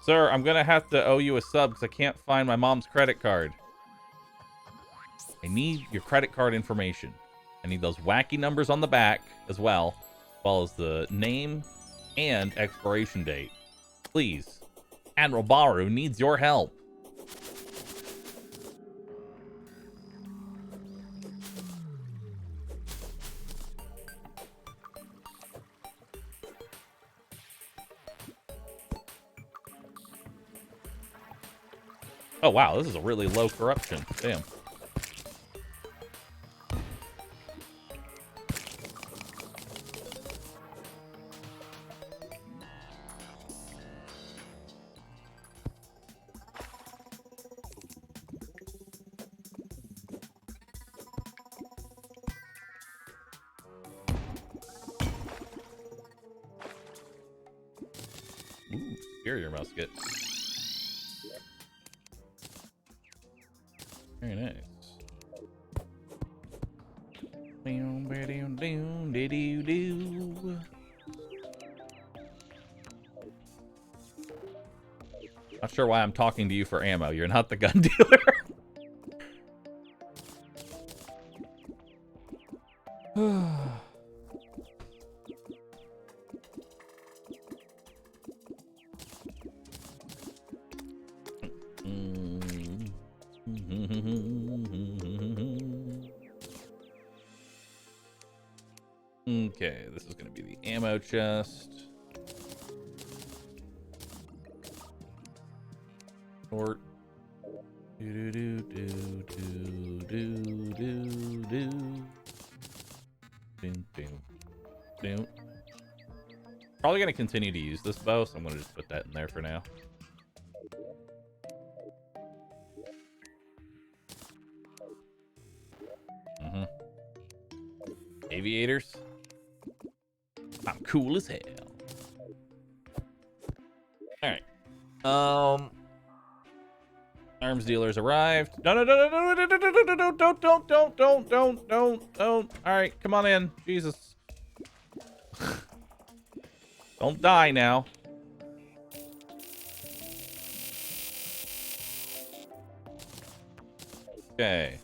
Sir, I'm gonna have to owe you a sub because I can't find my mom's credit card. I need your credit card information. I need those wacky numbers on the back as well as the name and expiration date. Please. AdmiralBahroo needs your help. Oh, wow, this is a really low corruption. Damn. Ooh, superior musket. Very nice. Not sure why I'm talking to you for ammo. You're not the gun dealer. Okay, this is going to be the ammo chest. Short. Do do do do do do do. Doom doom doom. Probably going to continue to use this bow, so I'm going to just put that in there for now. Aviators. I'm cool as hell. Alright. Arms dealers arrived. No. Don't. Alright, come on in. Jesus. Don't die now. Okay.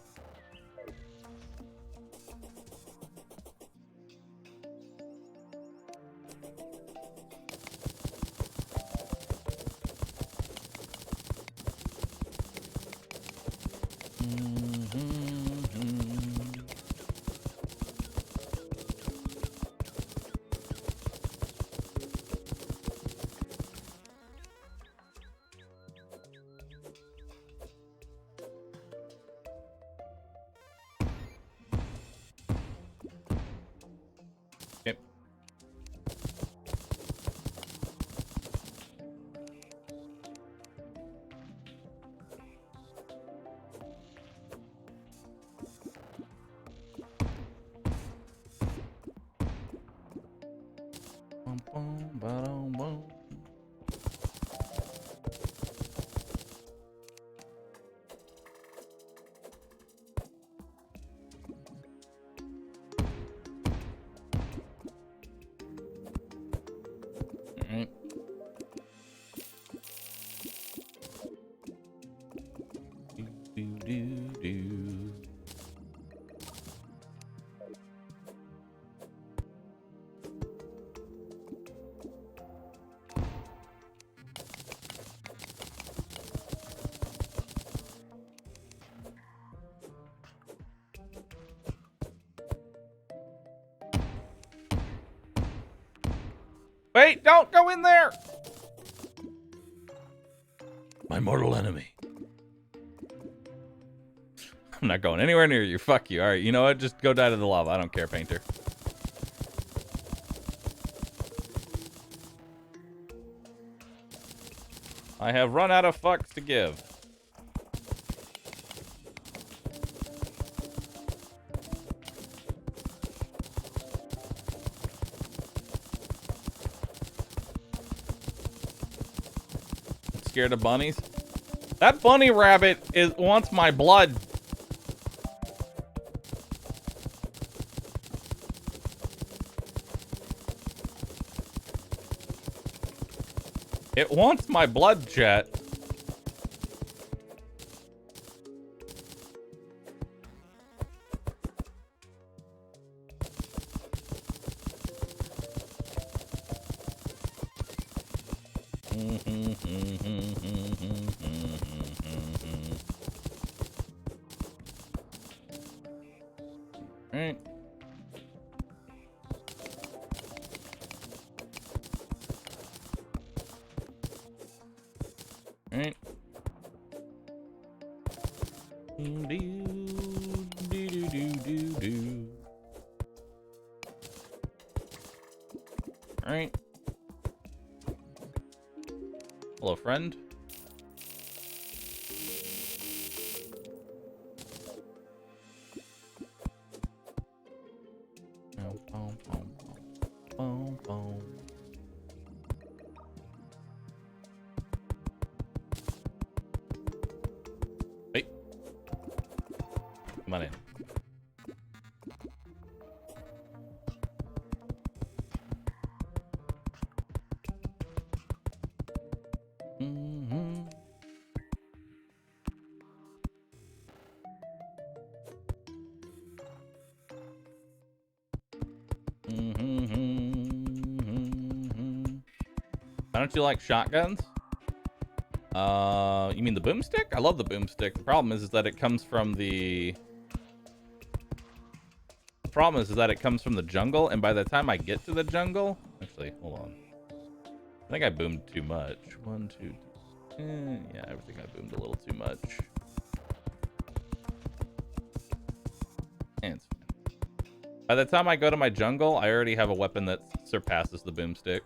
Wait, don't go in there! My mortal enemy. I'm not going anywhere near you. Fuck you. Alright, you know what? Just go die to the lava. I don't care, Painter. I have run out of fucks to give. Scared of bunnies? That bunny rabbit wants my blood. It wants my blood, chat. Alright. Alright. Alright. Hello, friend. Hey. Come on in. Why don't you like shotguns? You mean the boomstick? I love the boomstick. The problem is that it comes from the... The problem is that it comes from the jungle, and by the time I get to the jungle... Actually, hold on. I think I boomed too much. 1, 2, 3... yeah, I think I boomed a little too much. And it's fine. By the time I go to my jungle, I already have a weapon that surpasses the boomstick.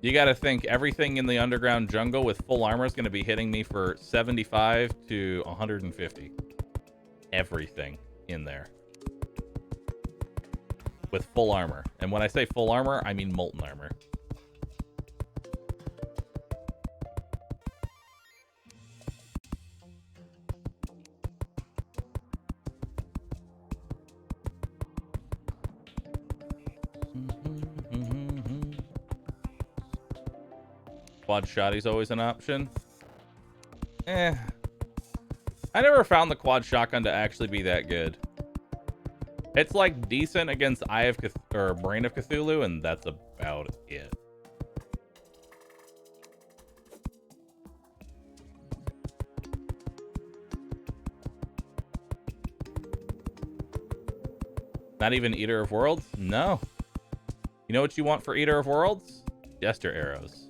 You gotta think, everything in the underground jungle with full armor is gonna be hitting me for 75 to 150. Everything in there. With full armor. And when I say full armor, I mean molten armor. Quad shotty's always an option. I never found the quad shotgun to actually be that good. It's like decent against Eye of or Brain of Cthulhu, and that's about it. Not even Eater of Worlds? No. You know what you want for Eater of Worlds? Jester arrows.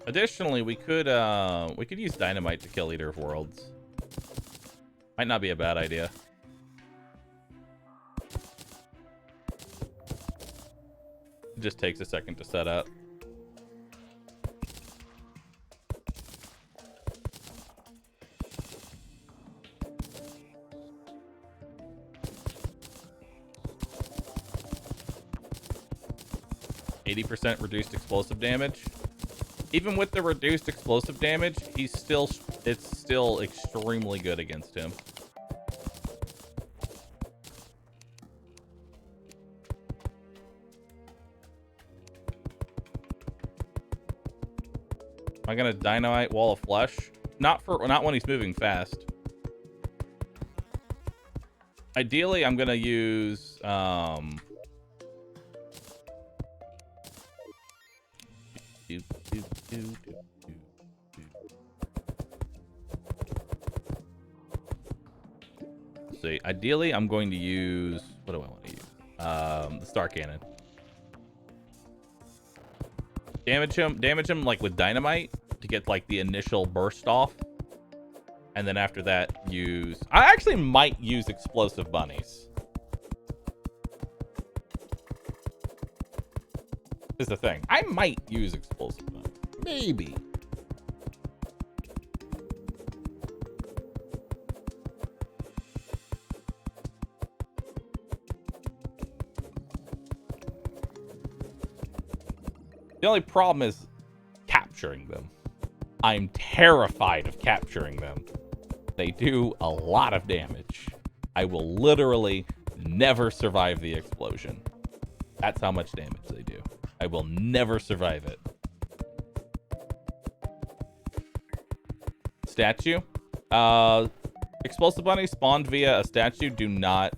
Additionally, we could use dynamite to kill Eater of Worlds. Might not be a bad idea. It just takes a second to set up. %, reduced explosive damage. Even with the reduced explosive damage, it's still extremely good against him. Am I gonna dynamite Wall of Flesh? Not when he's moving fast. Ideally, I'm gonna use see. Ideally, I'm going to use... What do I want to use? The Star Cannon. Damage him like with dynamite to get like the initial burst off. And then after that, use... I actually might use explosive bunnies. Is the thing. I might use explosive bunnies. Maybe. The only problem is capturing them. I'm terrified of capturing them. They do a lot of damage. I will literally never survive the explosion. That's how much damage they do. I will never survive it. Statue. Explosive bunnies spawned via a statue do not...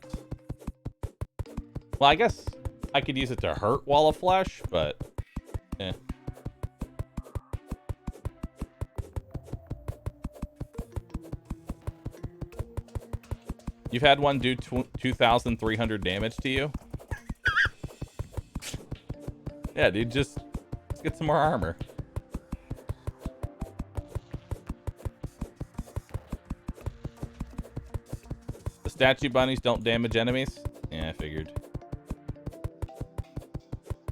Well, I guess I could use it to hurt Wall of Flesh, but... eh. You've had one do 2,300 damage to you? Yeah, dude, just let's get some more armor. The statue bunnies don't damage enemies? Yeah, I figured.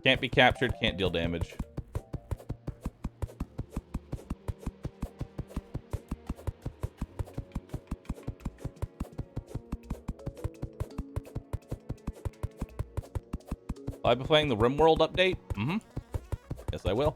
Can't be captured, can't deal damage. Will I be playing the RimWorld update? Mm-hmm. Yes, I will.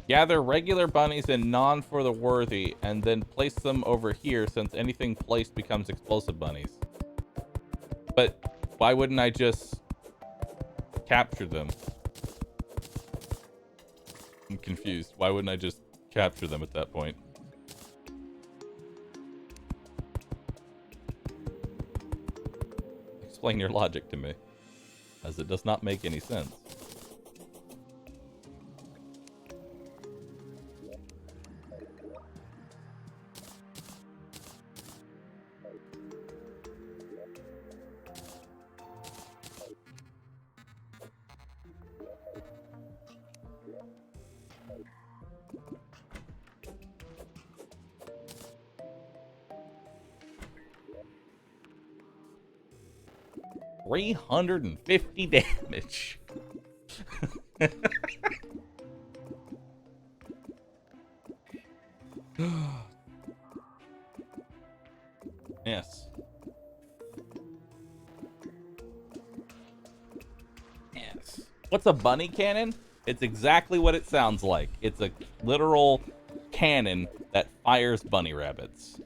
Gather regular bunnies and non for the worthy, and then place them over here since anything placed becomes explosive bunnies. But why wouldn't I just capture them? I'm confused. Why wouldn't I just capture them at that point? Explain your logic to me, as it does not make any sense. $350 damage. Yes. Yes. What's a bunny cannon? It's exactly what it sounds like. It's a literal cannon that fires bunny rabbits.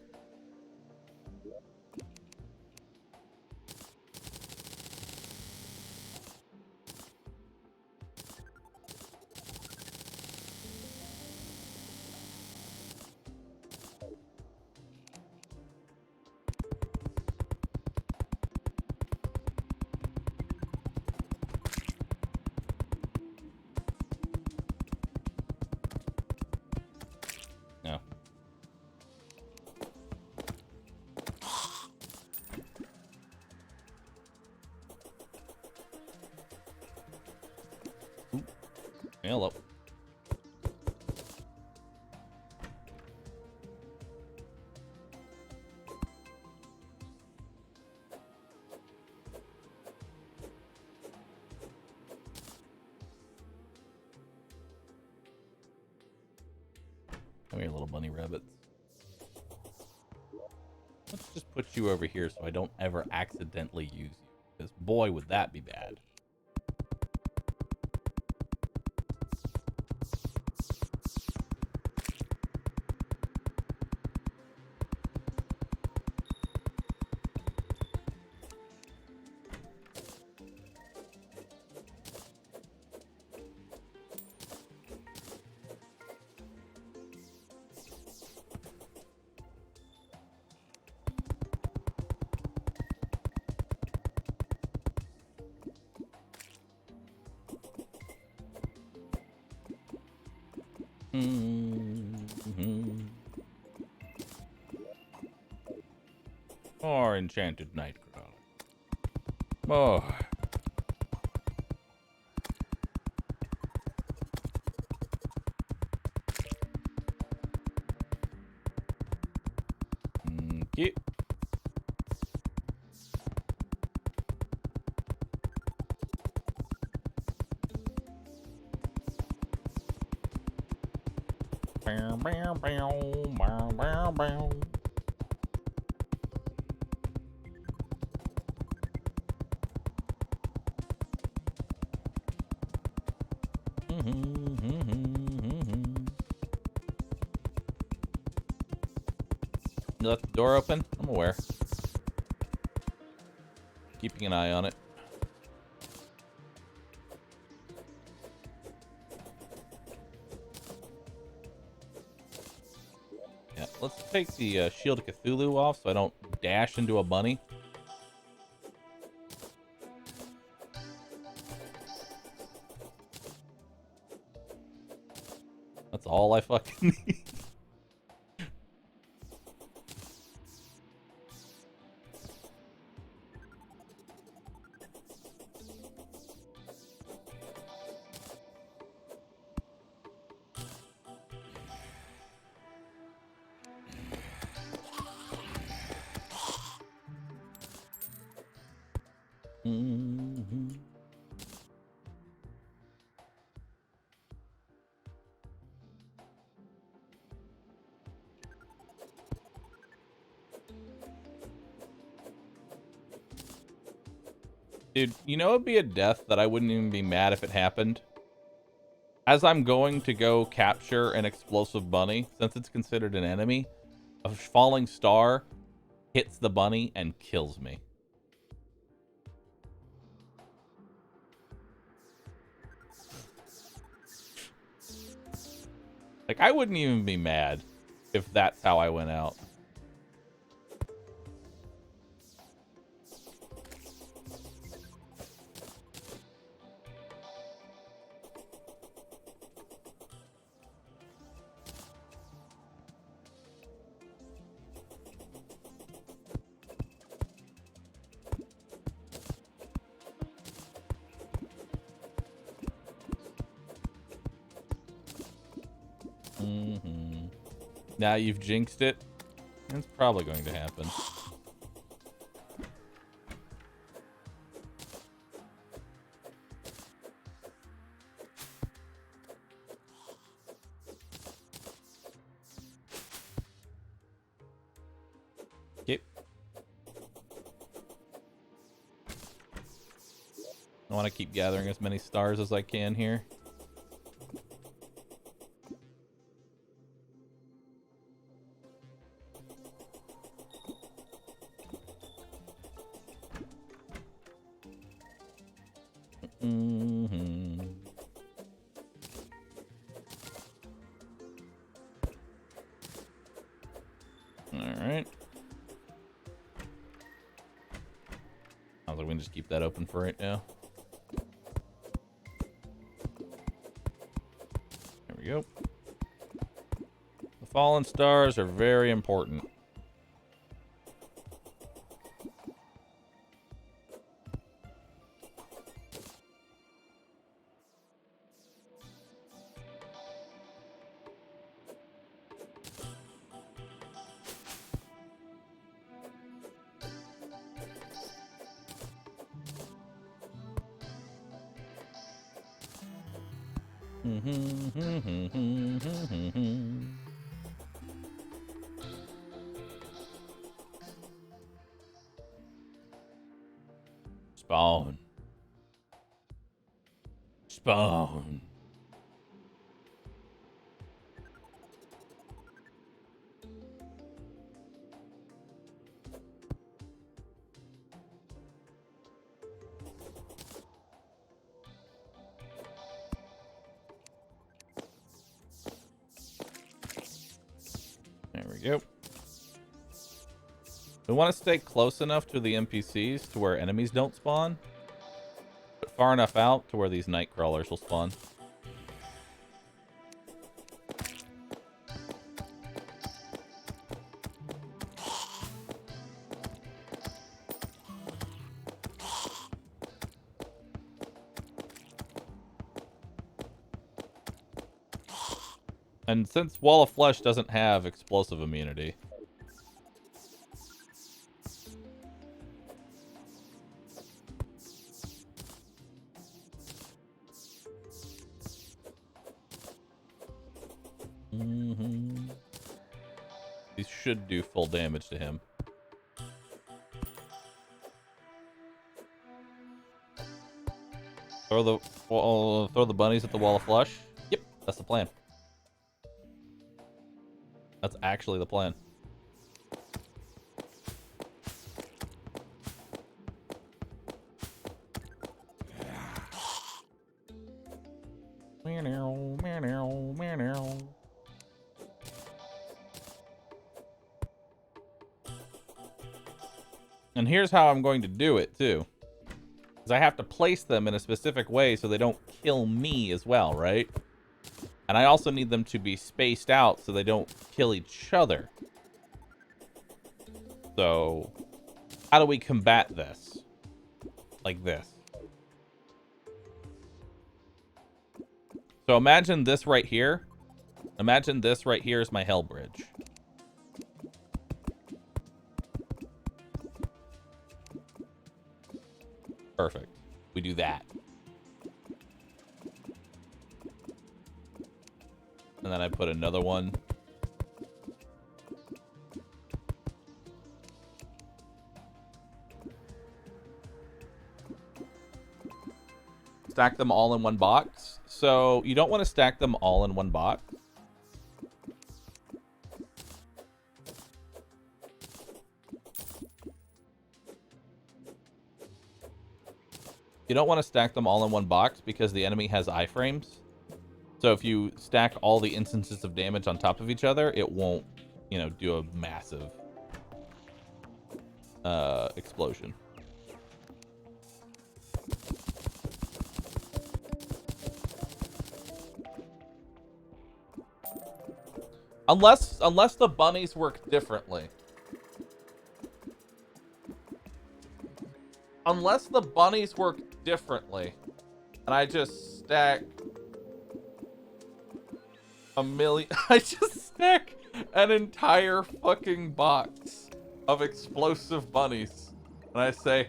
Hello. Come here, little bunny rabbits. Let's just put you over here so I don't ever accidentally use you. Because boy, would that be bad. Or enchanted nightcrawler. Oh. Okay. Bow, bow, bow, bow, bow, bow. You left the door open? I'm aware. Keeping an eye on it. Yeah, let's take the Shield of Cthulhu off so I don't dash into a bunny. That's all I fucking need. Dude, you know it'd be a death that I wouldn't even be mad if it happened? As I'm going to go capture an explosive bunny, since it's considered an enemy, a falling star hits the bunny and kills me. Like, I wouldn't even be mad if that's how I went out. Now you've jinxed it. It's probably going to happen. Yep. I want to keep gathering as many stars as I can here. Alright. Sounds like we can just keep that open for right now. There we go. The fallen stars are very important. Spawn. Spawn. There we go. We want to stay close enough to the NPCs to where enemies don't spawn, but far enough out to where these night crawlers will spawn. And since Wall of Flesh doesn't have explosive immunity, these should do full damage to him. Throw the bunnies at the wall of flush. Yep, that's the plan. That's actually the plan. And here's how I'm going to do it, too. Because I have to place them in a specific way so they don't kill me as well, right? And I also need them to be spaced out so they don't kill each other. So, how do we combat this? Like this. So imagine this right here. Imagine this right here is my hell bridge. Perfect. We do that. And then I put another one. Stack them all in one box. So you don't want to stack them all in one box. You don't want to stack them all in one box because the enemy has iframes. So if you stack all the instances of damage on top of each other, it won't, you know, do a massive explosion. Unless the bunnies work differently. Unless the bunnies work differently, and I just stack a million... I just stack an entire fucking box of explosive bunnies, and I say,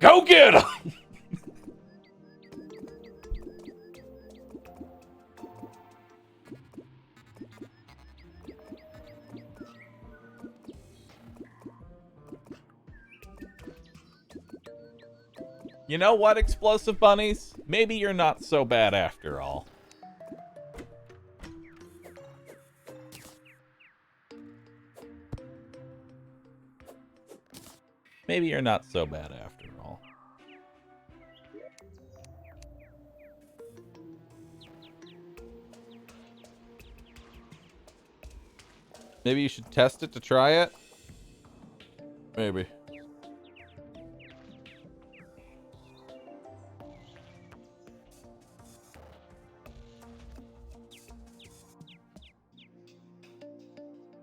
go get them! You know what, explosive bunnies? Maybe you're not so bad after all. Maybe you're not so bad after all. Maybe you should test it to try it? Maybe.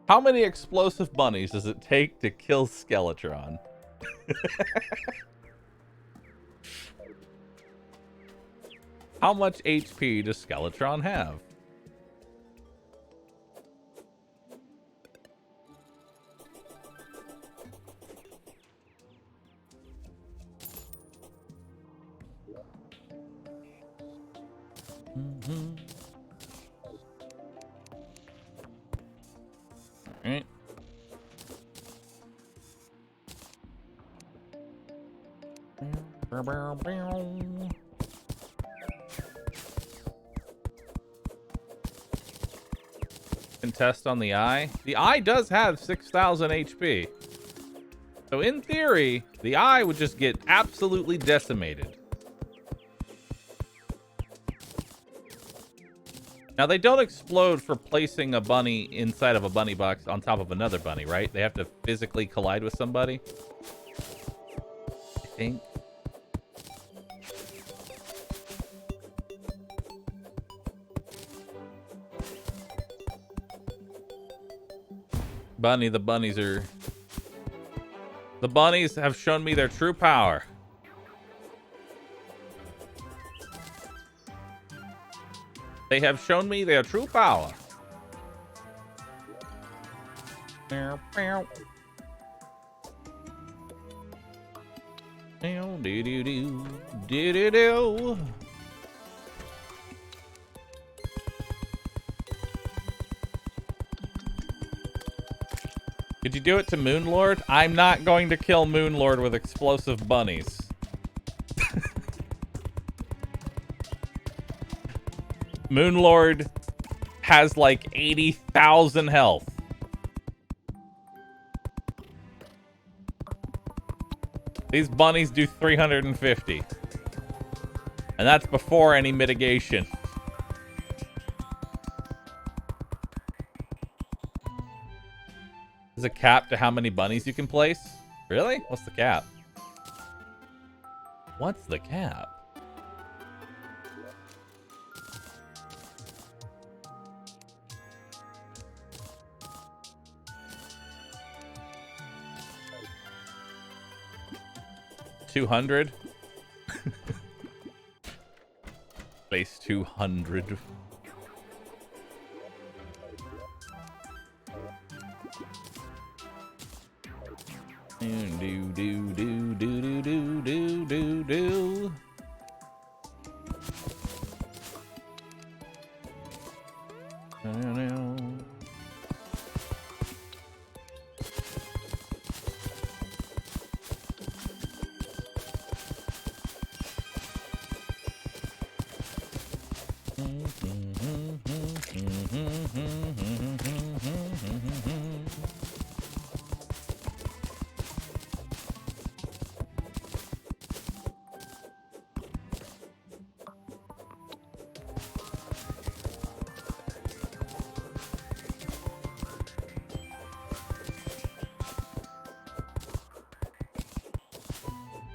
How many explosive bunnies does it take to kill Skeletron? How much HP does Skeletron have? Alright. Can test on the eye. The eye does have 6,000 HP. So in theory, the eye would just get absolutely decimated. Now, they don't explode for placing a bunny inside of a bunny box on top of another bunny, right? They have to physically collide with somebody. I think. The bunnies have shown me their true power. They have shown me their true power. Could you do it to Moonlord? I'm not going to kill Moonlord with explosive bunnies. Moonlord has like 80,000 health. These bunnies do 350. And that's before any mitigation. There's a cap to how many bunnies you can place? Really? What's the cap? What's the cap? $200? Base 200. Do do do do do do do do do.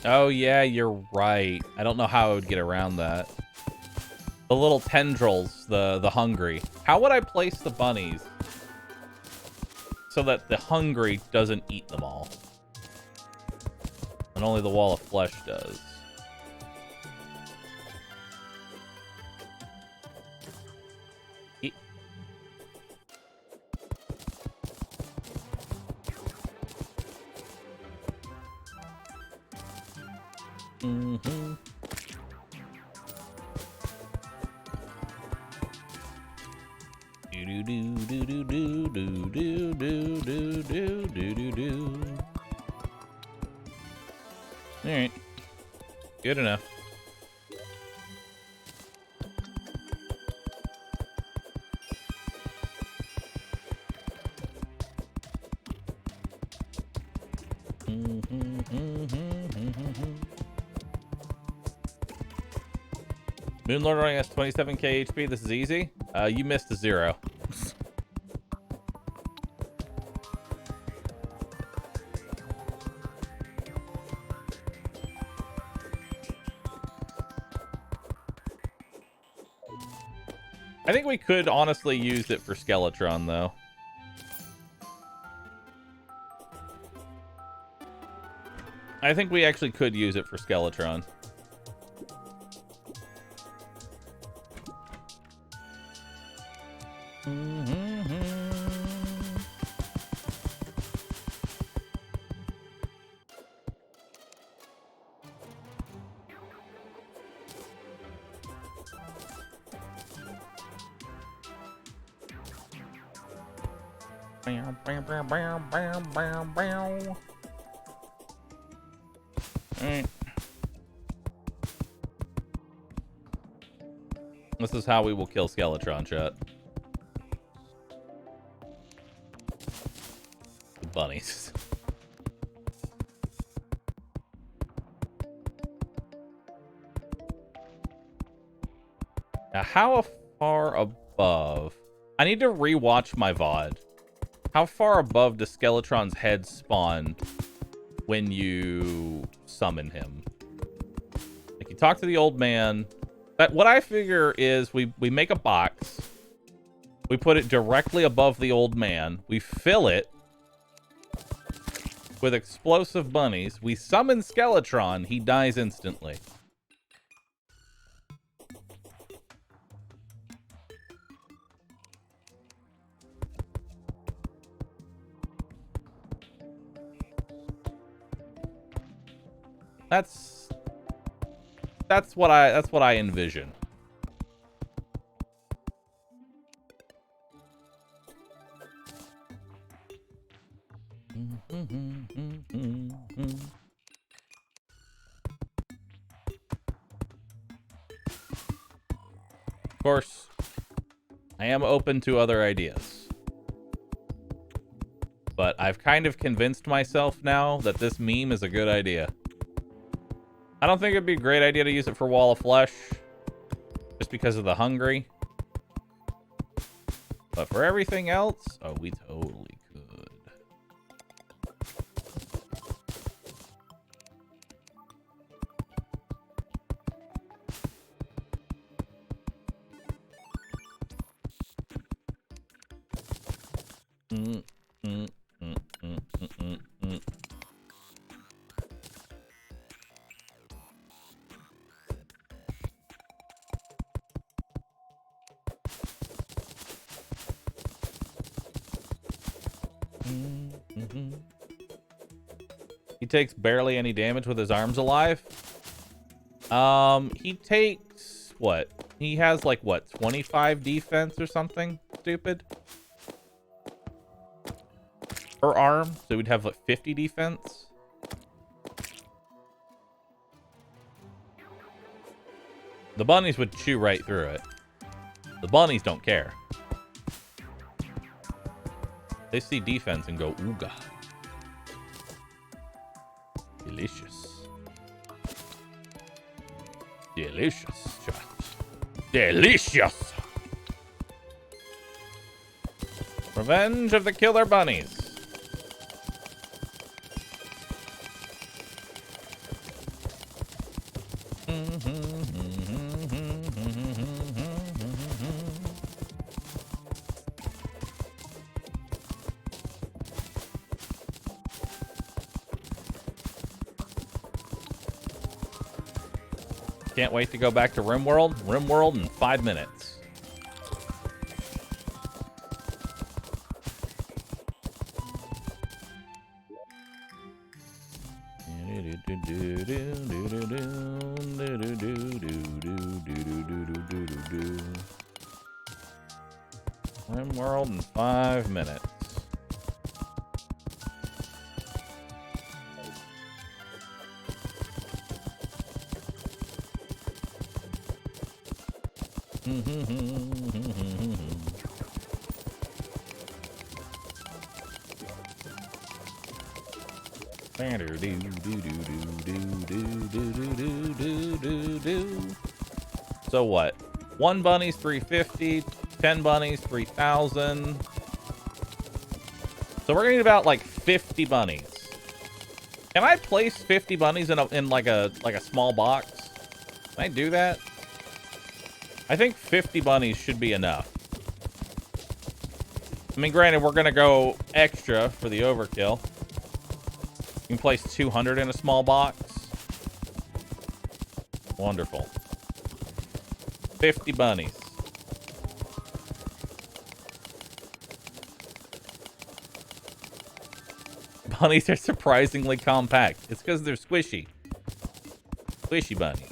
Oh, yeah, you're right. I don't know how I would get around that. The little tendrils, the hungry. How would I place the bunnies so that the hungry doesn't eat them all? And only the wall of flesh does. Mm-hmm. Do do do do do do do do do do do do do. All right, good enough. Moonlord running has 27k HP. This is easy. You missed a 0. I think we could honestly use it for Skeletron, though. I think we actually could use it for Skeletron. Alright. This is how we will kill Skeletron, chat. The bunnies. Now, how far above? I need to rewatch my VOD. How far above does Skeletron's head spawn when you summon him? Like, you talk to the old man. But what I figure is we make a box. We put it directly above the old man. We fill it with explosive bunnies. We summon Skeletron. He dies instantly. That's what I envision. Of course, I am open to other ideas. But I've kind of convinced myself now that this meme is a good idea. I don't think it'd be a great idea to use it for Wall of Flesh, just because of the hungry. But for everything else, oh, we totally could. Mm, mm, mm, mm, mm, mm, mm. Mm-hmm. He takes barely any damage with his arms alive. He takes what? He has like what, 25 defense or something stupid per arm, so we'd have like 50 defense. The bunnies would chew right through it. The bunnies don't care. They see defense and go, ooga. Delicious. Delicious. Delicious. Revenge of the Killer Bunnies. Can't wait to go back to RimWorld. RimWorld in 5 minutes. RimWorld in 5 minutes. So what? 1 bunny's 350, 10 bunnies 3,000. So we're gonna need about like 50 bunnies. Can I place 50 bunnies in like a small box? Can I do that? I think 50 bunnies should be enough. I mean, granted, we're gonna go extra for the overkill. You can place 200 in a small box. Wonderful. 50 bunnies. Bunnies are surprisingly compact. It's because they're squishy. Squishy bunnies.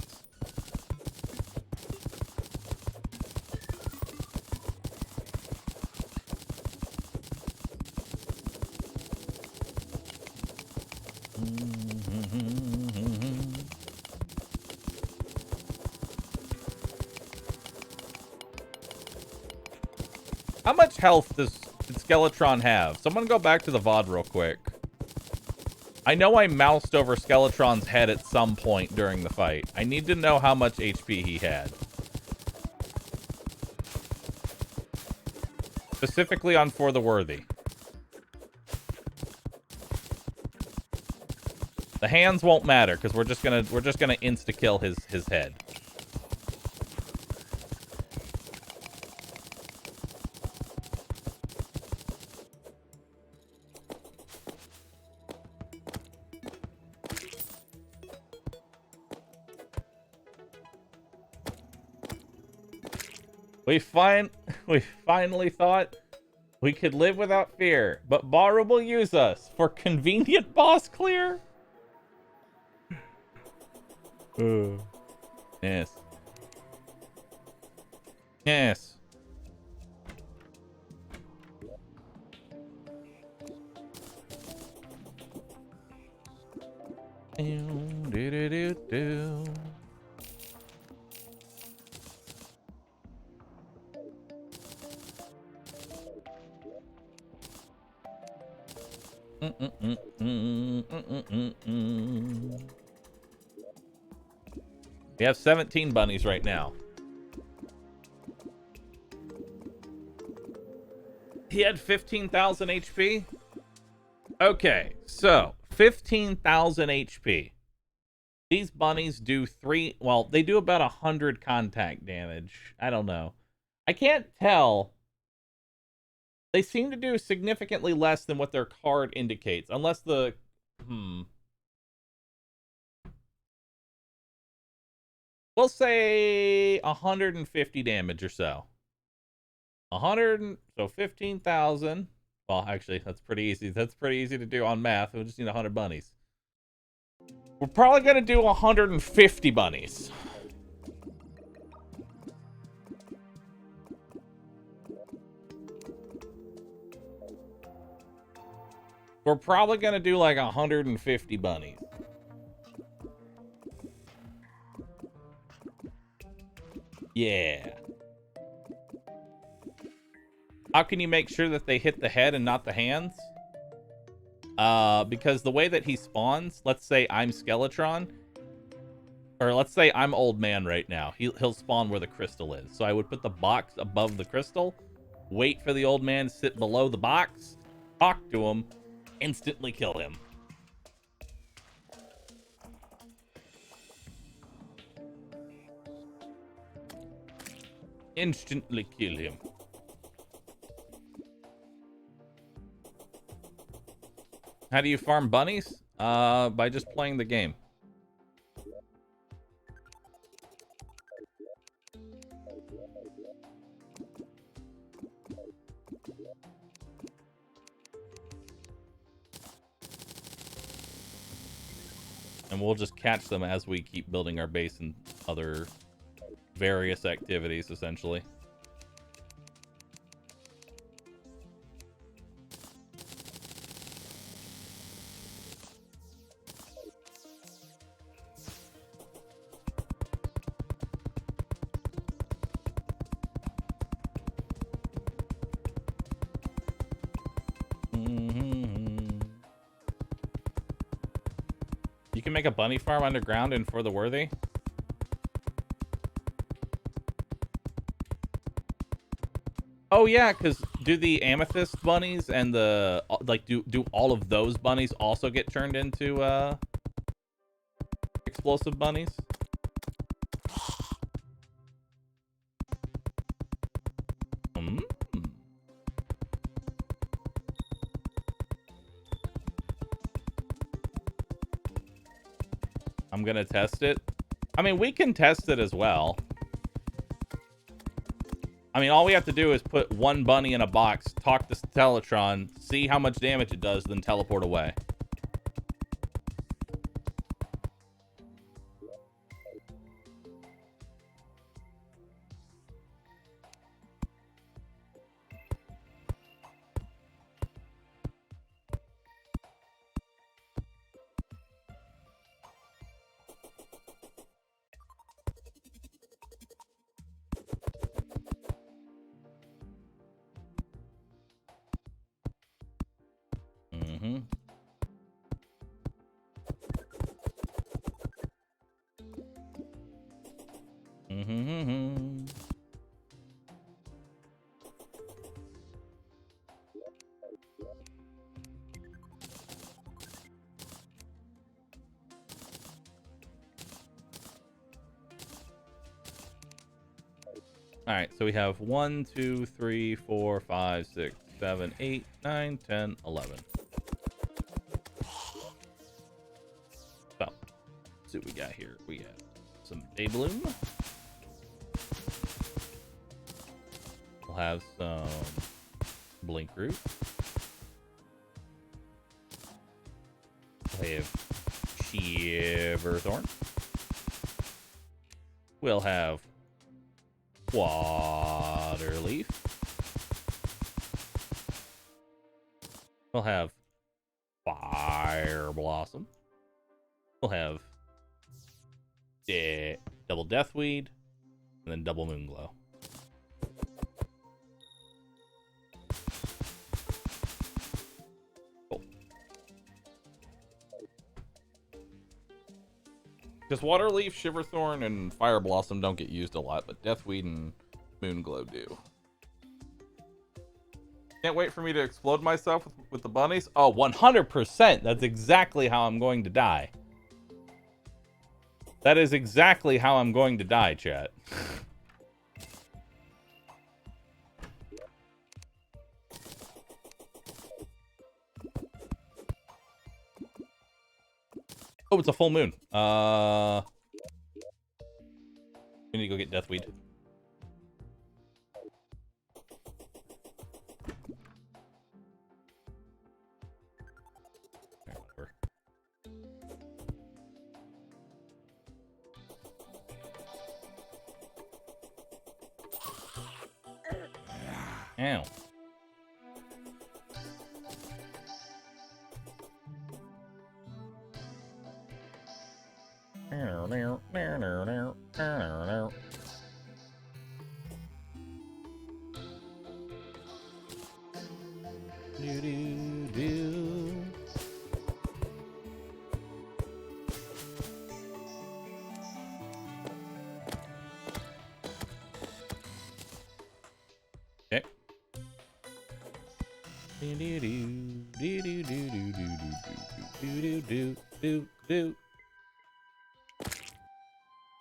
How much health did Skeletron have? Someone go back to the VOD real quick. I know I moused over Skeletron's head at some point during the fight. I need to know how much HP he had. Specifically on For the Worthy. The hands won't matter because we're just gonna insta kill his head. We finally thought we could live without fear, but Bahroo will use us for convenient boss clear. Yes. Yes. Do. We have 17 bunnies right now. He had 15,000 HP? Okay, so 15,000 HP. These bunnies do they do about 100 contact damage. I don't know. I can't tell. They seem to do significantly less than what their card indicates, unless the... We'll say 150 damage or so. 15,000. Well, actually, that's pretty easy. That's pretty easy to do on math. We'll just need 100 bunnies. We're probably going to do 150 bunnies. We're probably going to do like 150 bunnies. Yeah. How can you make sure that they hit the head and not the hands? Because the way that he spawns, let's say I'm Skeletron, or let's say I'm Old Man right now. He'll spawn where the crystal is. So I would put the box above the crystal, wait for the Old Man to sit below the box, talk to him, instantly kill him. Instantly kill him. How do you farm bunnies? By just playing the game. And we'll just catch them as we keep building our base and other various activities, essentially. You can make a bunny farm underground and for the worthy. Oh yeah, because do the amethyst bunnies and the do all of those bunnies also get turned into explosive bunnies? I'm gonna test it. I mean, we can test it as well. I mean, all we have to do is put one bunny in a box, talk to Skeletron, see how much damage it does, then teleport away. All right, so we have 1, 2, 3, 4, 5, 6, 7, 8, 9, 10, 11. So, let's see what we got here. We got some day bloom. We'll have some blink root. We'll have shiverthorn. We'll have water leaf. We'll have fire blossom. We'll have double deathweed, and then double moon glow. Cool. Because Waterleaf, Shiverthorn, and Fire Blossom don't get used a lot, but Deathweed and Moonglow do. Can't wait for me to explode myself with the bunnies. Oh, 100%. That's exactly how I'm going to die. That is exactly how I'm going to die, chat. Oh, it's a full moon. We need to go get Deathweed. Ow. Okay.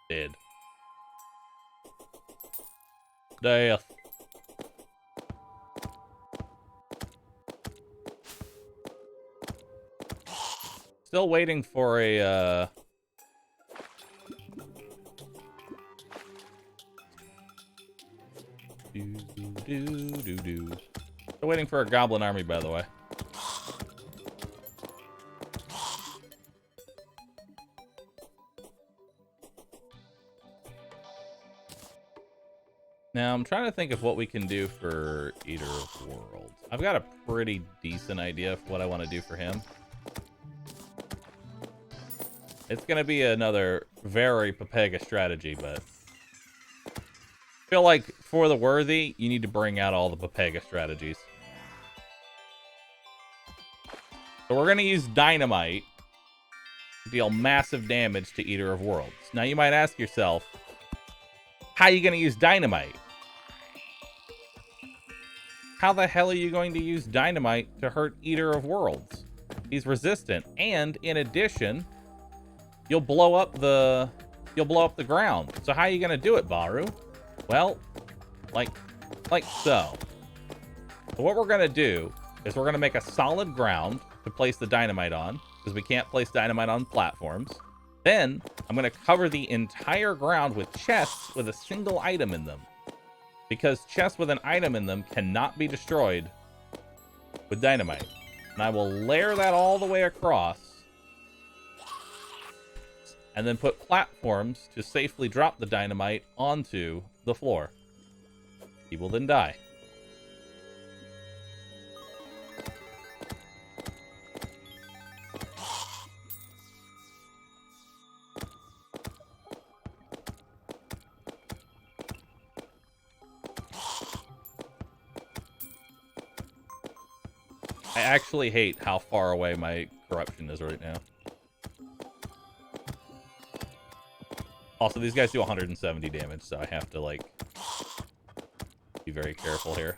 Dead. Death. Still waiting for a Still waiting for a goblin army, by the way. Now, I'm trying to think of what we can do for Eater of Worlds. I've got a pretty decent idea of what I want to do for him. It's going to be another very Pepega strategy, but I feel like for the worthy, you need to bring out all the Pepega strategies. So we're going to use Dynamite to deal massive damage to Eater of Worlds. Now, you might ask yourself, how are you going to use Dynamite? How the hell are you going to use Dynamite to hurt Eater of Worlds? He's resistant, and in addition, you'll blow up the ground. So how are you going to do it, Bahroo? Well, like so. So what we're going to do is we're going to make a solid ground to place the dynamite on, because we can't place dynamite on platforms. Then I'm going to cover the entire ground with chests with a single item in them, because chests with an item in them cannot be destroyed with dynamite. And I will layer that all the way across, and then put platforms to safely drop the dynamite onto the floor. He will then die. I actually hate how far away my corruption is right now. Also, these guys do 170 damage, so I have to, like, be very careful here.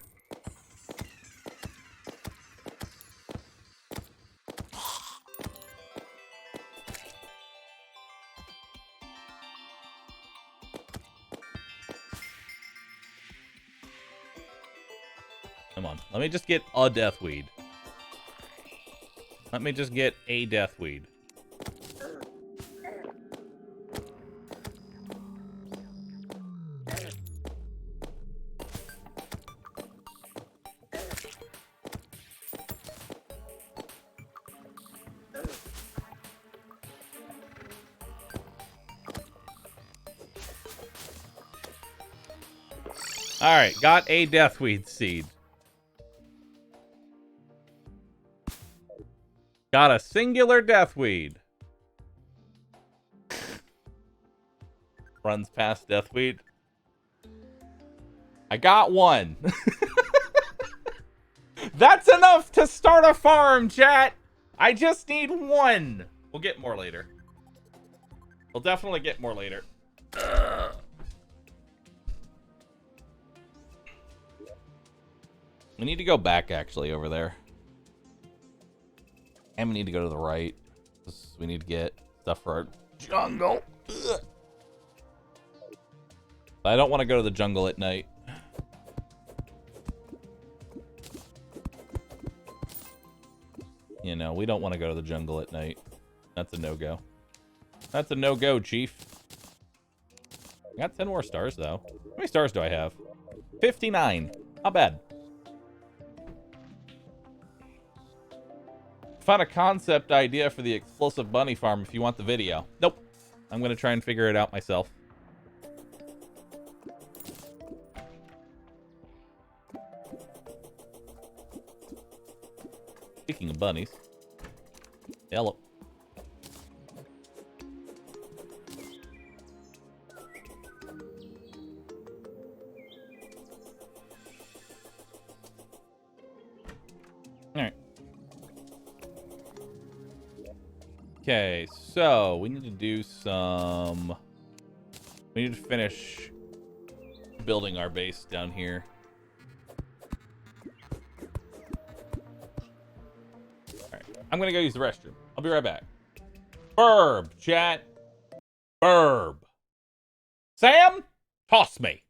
Come on. Let me just get a Deathweed. Let me just get a Deathweed. Alright, got a Deathweed seed. Got a singular Deathweed. Runs past Deathweed. I got one. That's enough to start a farm, chat. I just need one. We'll get more later. We'll definitely get more later. We need to go back, actually, over there. And we need to go to the right. We need to get stuff for our jungle. Ugh. I don't want to go to the jungle at night. You know, we don't want to go to the jungle at night. That's a no-go. That's a no-go, Chief. I got 10 more stars, though. How many stars do I have? 59. Not bad. Found a concept idea for the explosive bunny farm if you want the video. Nope. I'm going to try and figure it out myself. Speaking of bunnies. Hello. Alright. Okay, so we need to do some... We need to finish building our base down here. Alright, I'm gonna go use the restroom. I'll be right back. Burb, chat. Burb. Sam, toss me.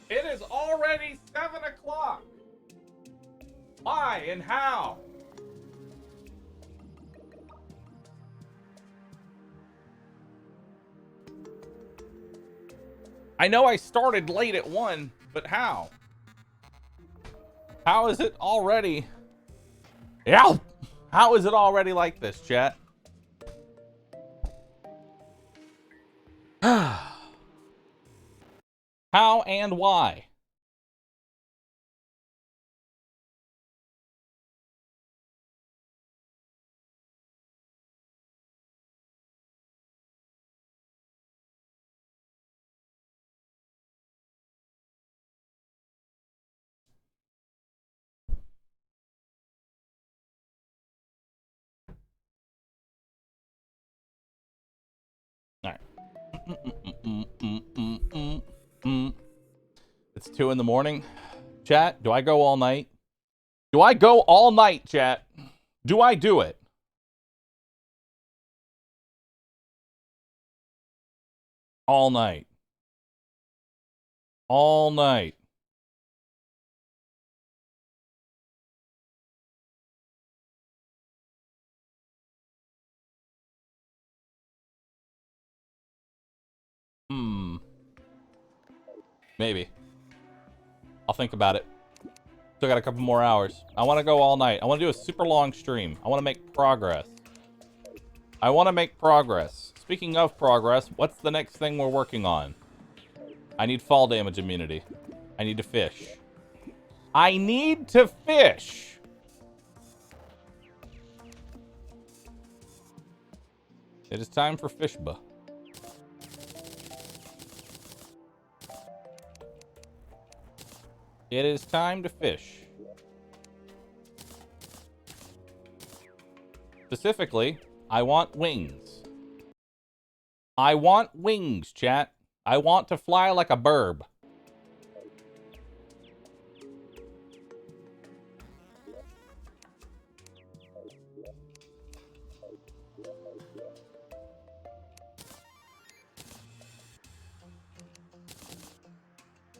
It is already 7 o'clock. Why and how? I know I started late at 1, but how? How is it already? Yeah. How is it already like this, chat? How and why? All right. It's 2 in the morning. Chat, do I go all night? Do I go all night, chat? Do I do it? All night. All night. Maybe. I'll think about it. Still got a couple more hours. I want to go all night. I want to do a super long stream. I want to make progress. I want to make progress. Speaking of progress, what's the next thing we're working on? I need fall damage immunity. I need to fish. I need to fish! It is time for fishba. It is time to fish. Specifically, I want wings. I want wings, chat. I want to fly like a burb.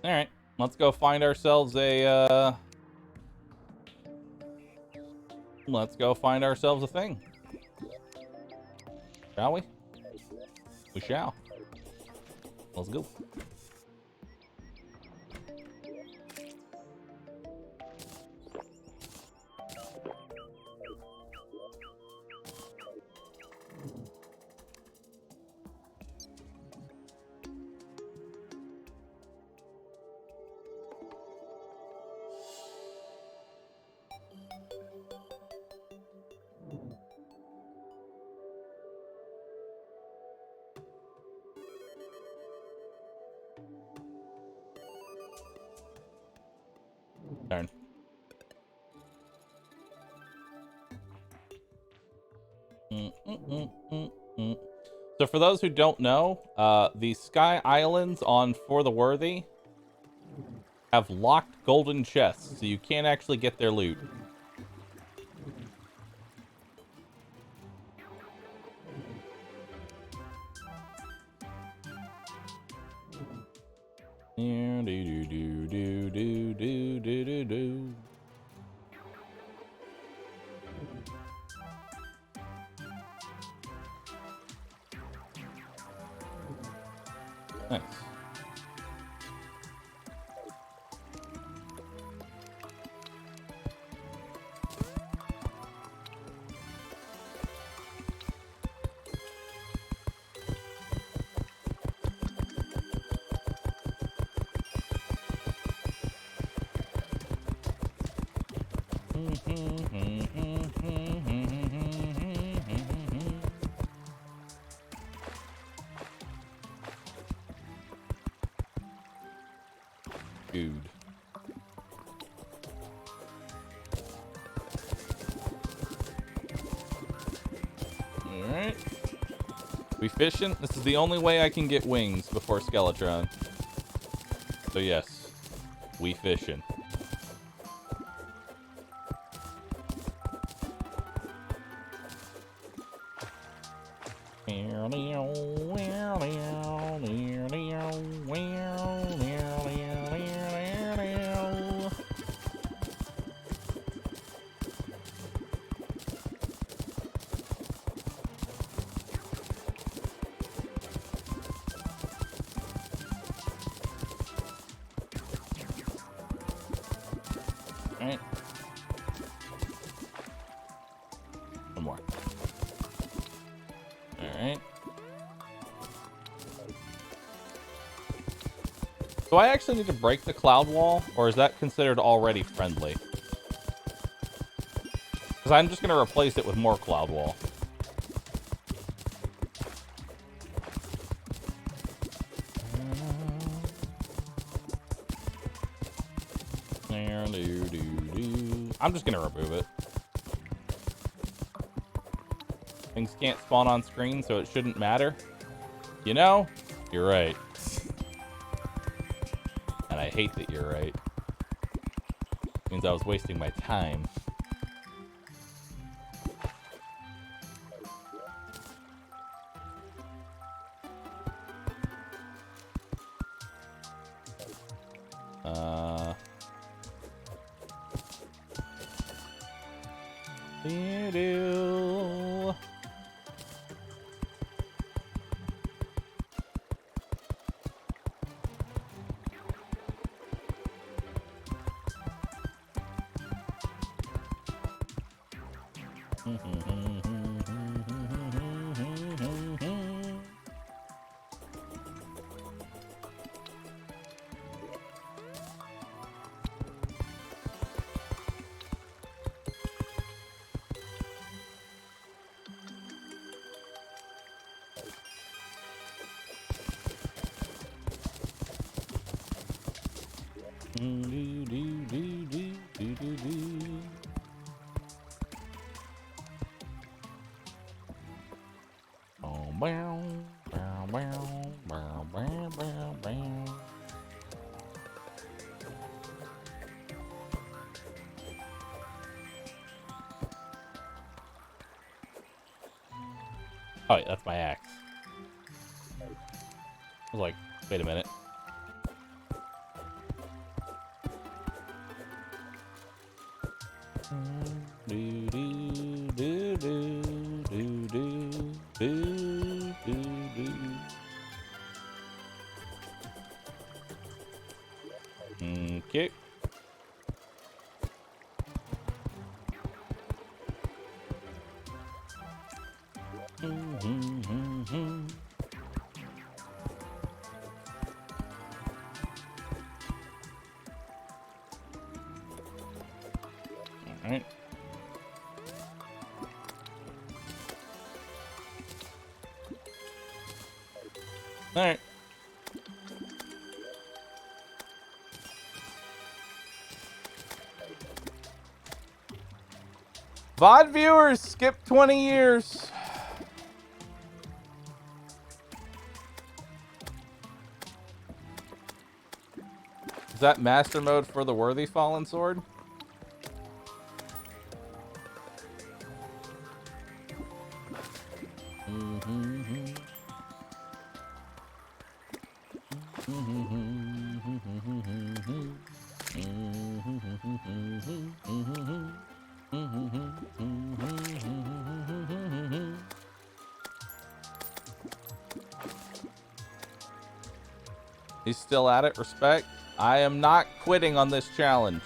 Alright, let's go find ourselves a, let's go find ourselves a thing. Shall we? We shall. Let's go. Darn. So for those who don't know, the Sky Islands on For the Worthy have locked golden chests, so you can't actually get their loot. Nice. Dude. Alright. We fishing? This is the only way I can get wings before Skeletron. So yes, we fishing. Alright. One more. Alright. Do I actually need to break the cloud wall, or is that considered already friendly? Because I'm just going to replace it with more cloud wall. I'm just going to remove it. Things can't spawn on screen, so it shouldn't matter. You know, you're right. And I hate that you're right. It means I was wasting my time. Oh, wait, that's my axe. I was like, wait a minute. Okay. All right. All right. VOD viewers, skip 20 years. Is that master mode for the worthy fallen sword? He's still at it. Respect. I am not quitting on this challenge.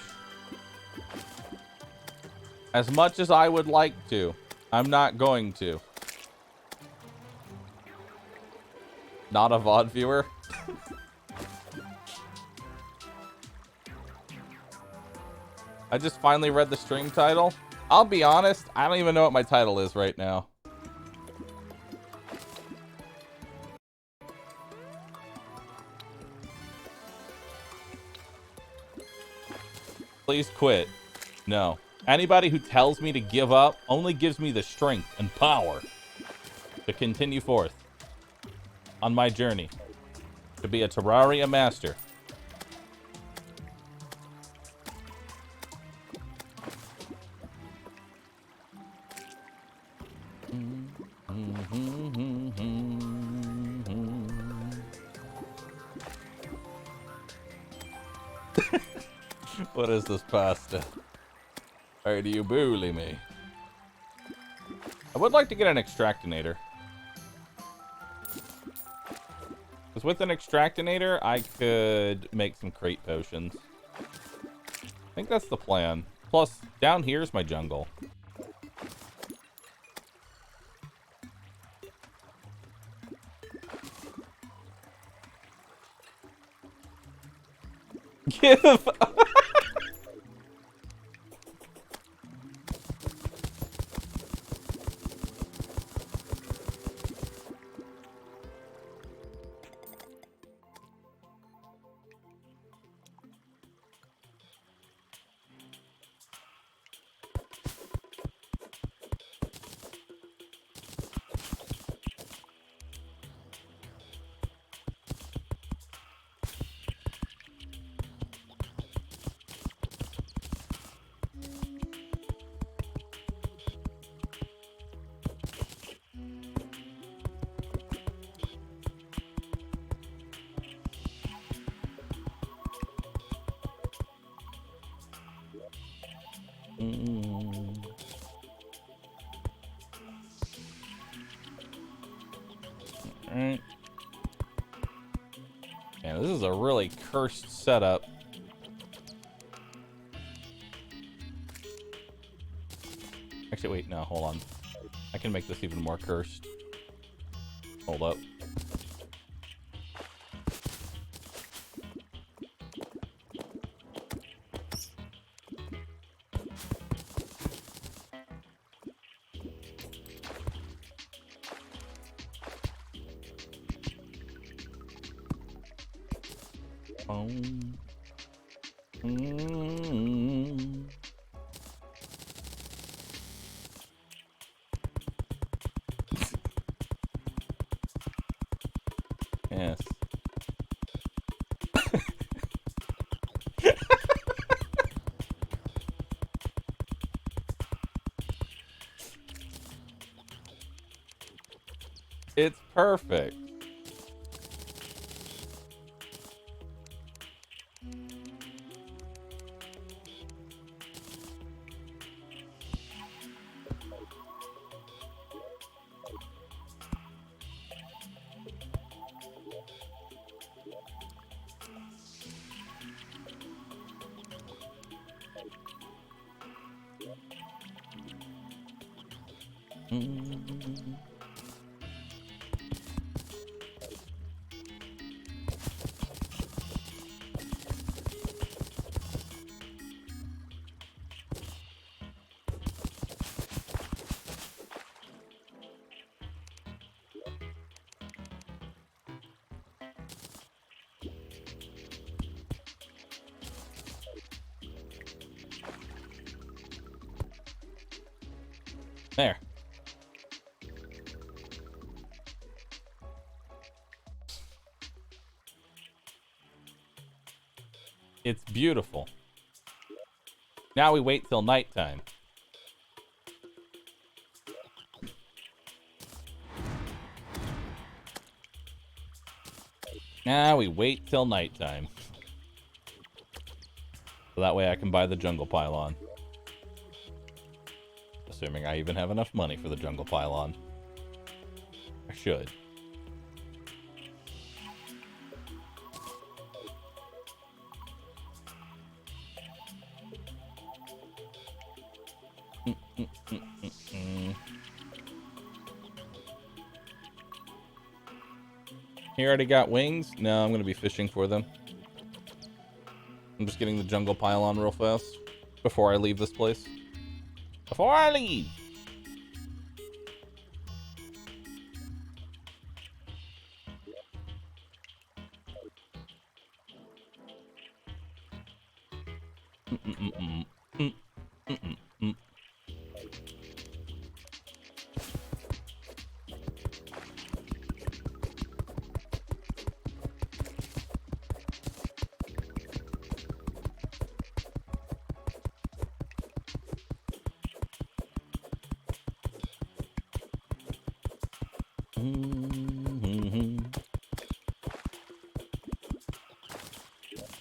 As much as I would like to, I'm not going to. Not a VOD viewer. I just finally read the stream title. I'll be honest, I don't even know what my title is right now. Please quit. No. Anybody who tells me to give up only gives me the strength and power to continue forth on my journey to be a Terraria master. What is this pasta? Why do you bully me? I would like to get an extractinator. Because with an extractinator, I could make some crate potions. I think that's the plan. Plus, down here's my jungle. Give up. Alright. Yeah, this is a really cursed setup. Actually, wait, no, hold on. I can make this even more cursed. Hold up. Mm. Yes. It's perfect. Mm. There. It's beautiful. Now we wait till nighttime. Now we wait till nighttime. So that way I can buy the jungle pylon. Assuming I even have enough money for the jungle pylon. I should. He already got wings? No, I'm going to be fishing for them. I'm just getting the jungle pylon real fast before I leave this place. Before I leave!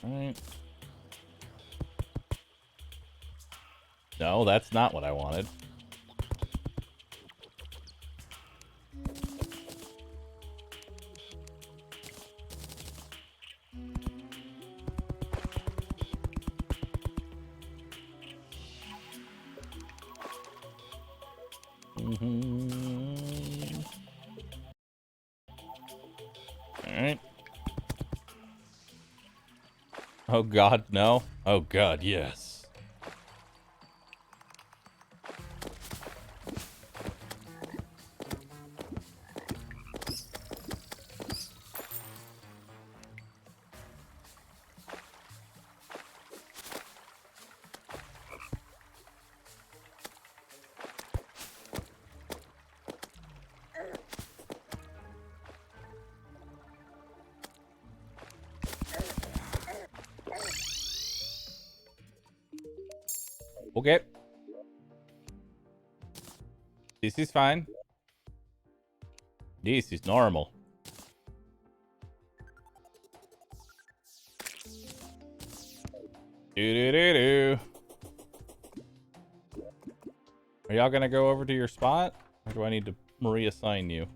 Alright. No, that's not what I wanted. Alright. Oh god, no. Oh god, yes. Okay. This is fine. This is normal. Do-do-do-do. Are y'all gonna go over to your spot? Or do I need to reassign you?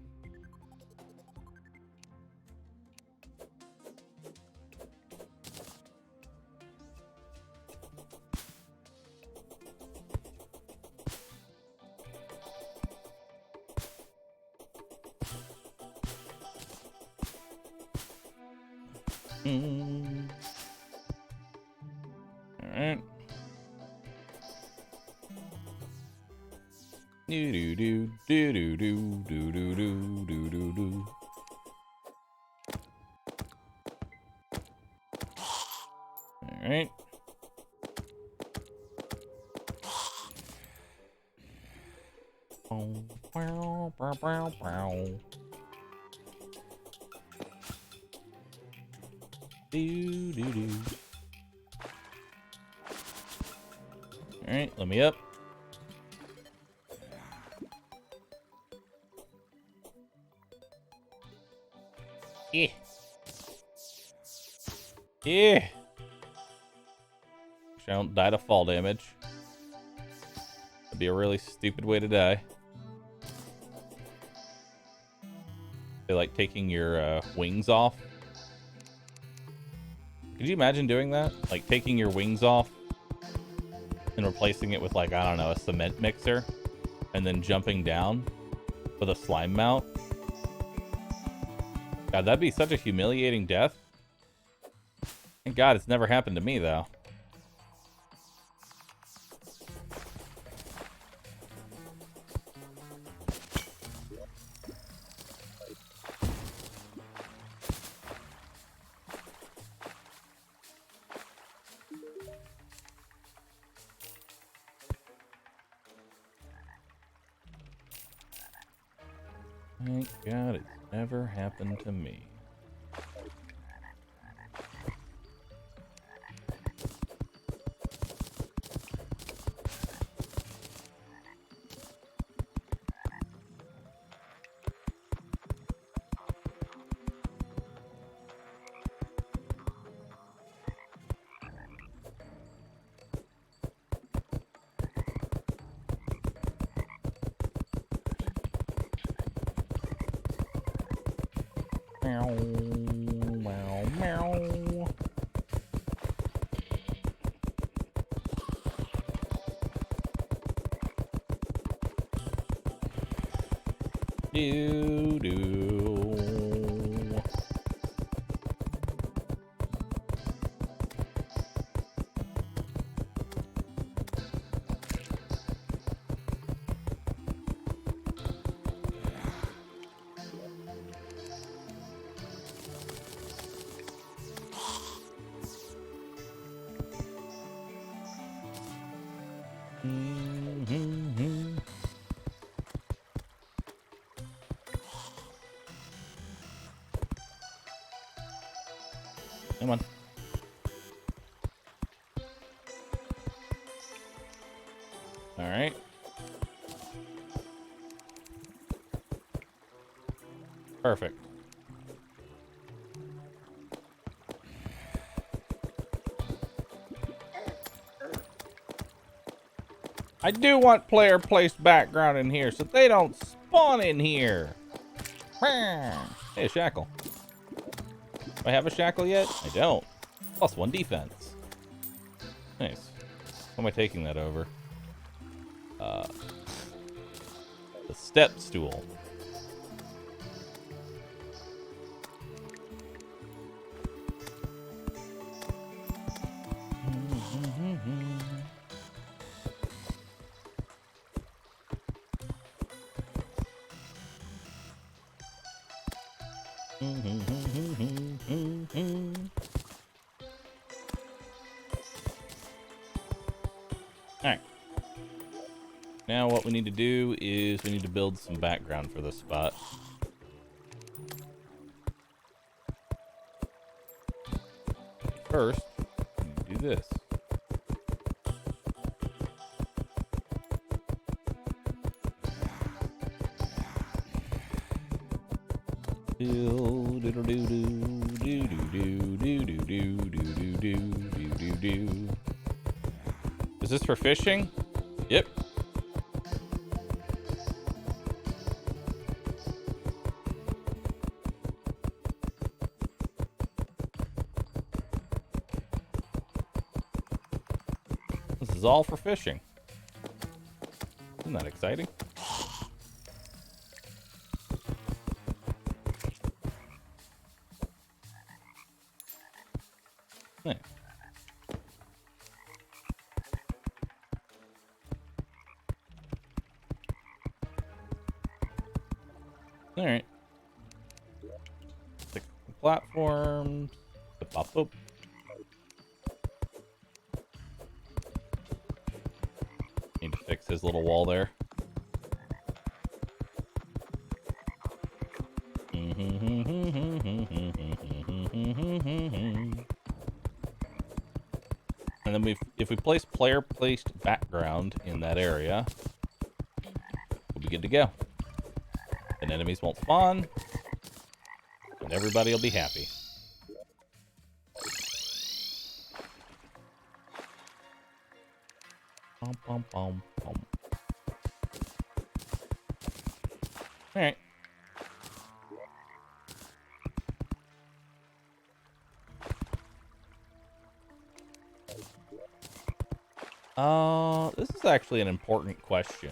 Alright. Do-do-do-do-do-do-do-do-do-do-do. Alright. Alright, let me up. Yeah. Yeah. I don't die to fall damage. That'd be a really stupid way to die. They like taking your wings off. Could you imagine doing that? Like taking your wings off and replacing it with, like, I don't know, a cement mixer, and then jumping down with a slime mount. God, that'd be such a humiliating death. Thank God it's never happened to me, though. Thank God it's never happened to me. Meow, meow, meow. Do do. Come on. All right. Perfect. I do want player-placed background in here so they don't spawn in here. Hey, a shackle. Do I have a shackle yet? I don't. +1 defense. Nice. How am I taking that over? The step stool. Alright. Now what we need to do is we need to build some background for this spot. First, we need to do this. Is this for fishing? Yep. This is all for fishing. Isn't that exciting? Nice. All right. Six platforms. Up, up. Need to fix his little wall there. And then if we place player-placed background in that area, we'll be good to go. And enemies won't spawn, and everybody will be happy. Bum, bum, bum, bum. All right. This is actually an important question.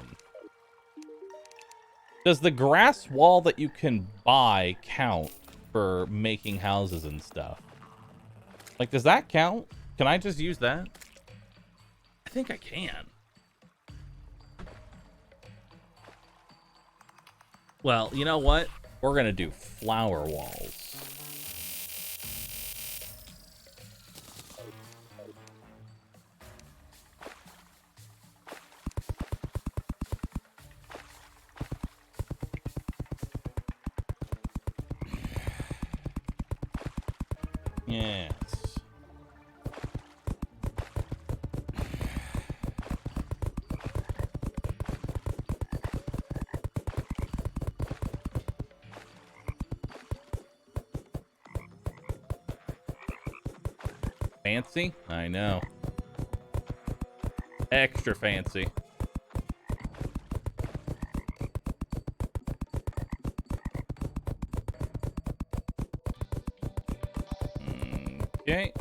Does the grass wall that you can buy count for making houses and stuff? Like, does that count? Can I just use that? I think I can. Well, you know what? We're gonna do flower walls. Yes. Fancy? I know. Extra fancy. Okay.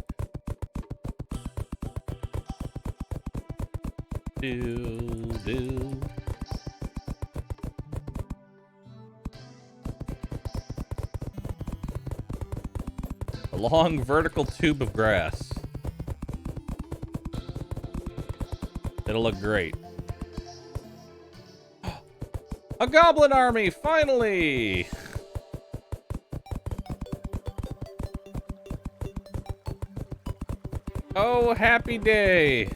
Do. A long vertical tube of grass. It'll look great. A goblin army, finally! Oh, happy day!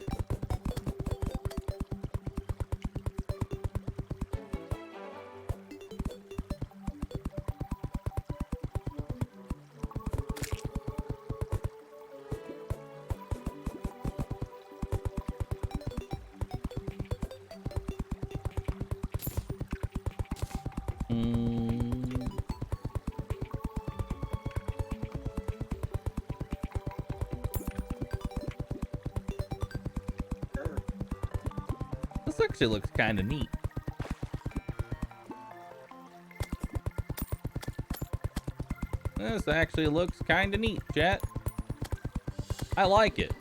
This actually looks kind of neat. This actually looks kind of neat, chat. I like it.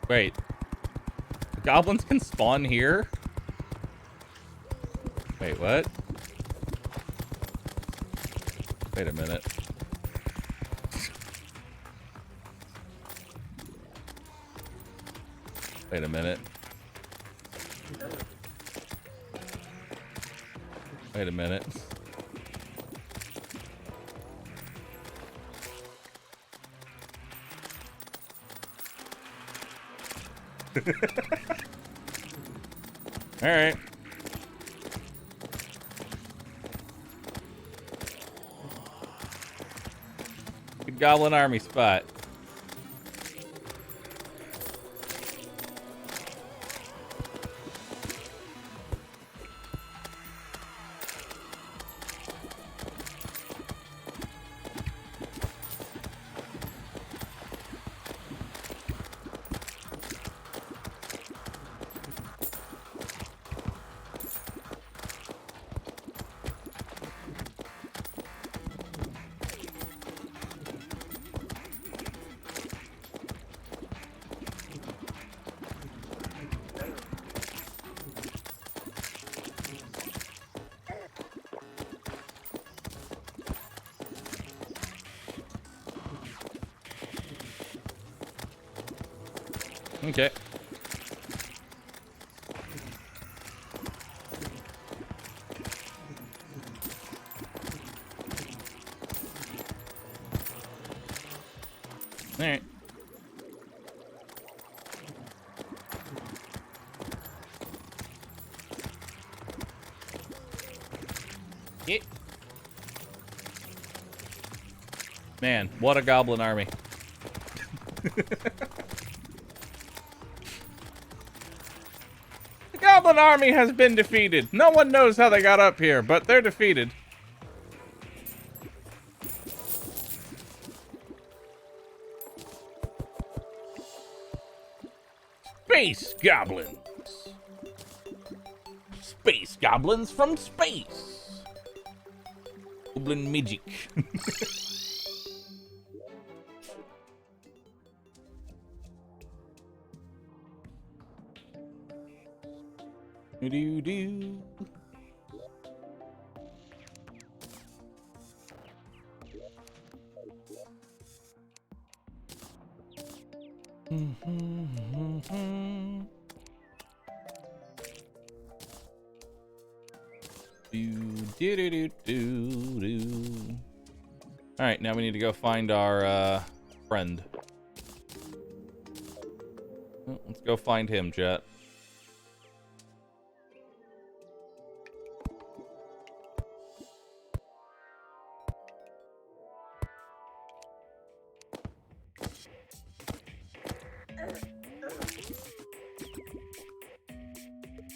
Wait. The goblins can spawn here? Wait, what? Wait a minute. Wait a minute. Wait a minute. All right. Good goblin army spot. Okay. All right. Yeah. Man, what a goblin army. The goblin army has been defeated. No one knows how they got up here, but they're defeated. Space goblins. Space goblins from space. Goblin magic. Do do. All right, now we need to go find our friend. Well, let's go find him, Jet.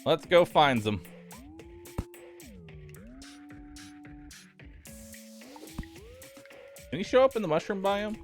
Let's go find them. Can he show up in the mushroom biome?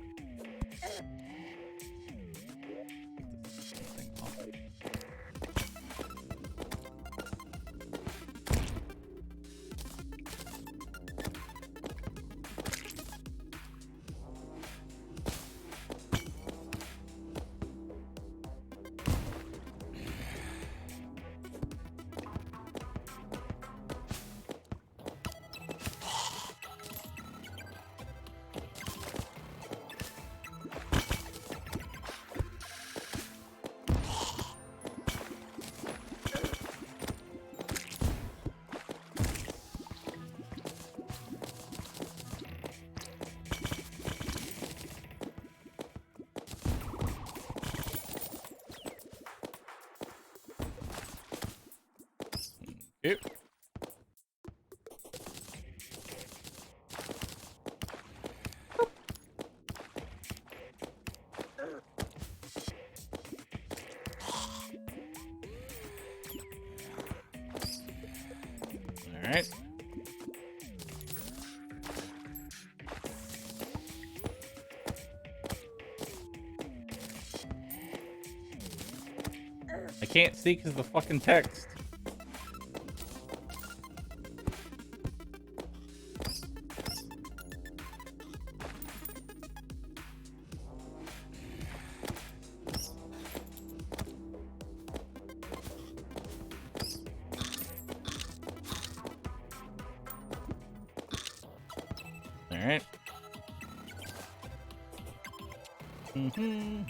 Yep. All right. I can't see because of the fucking text. All right. Do do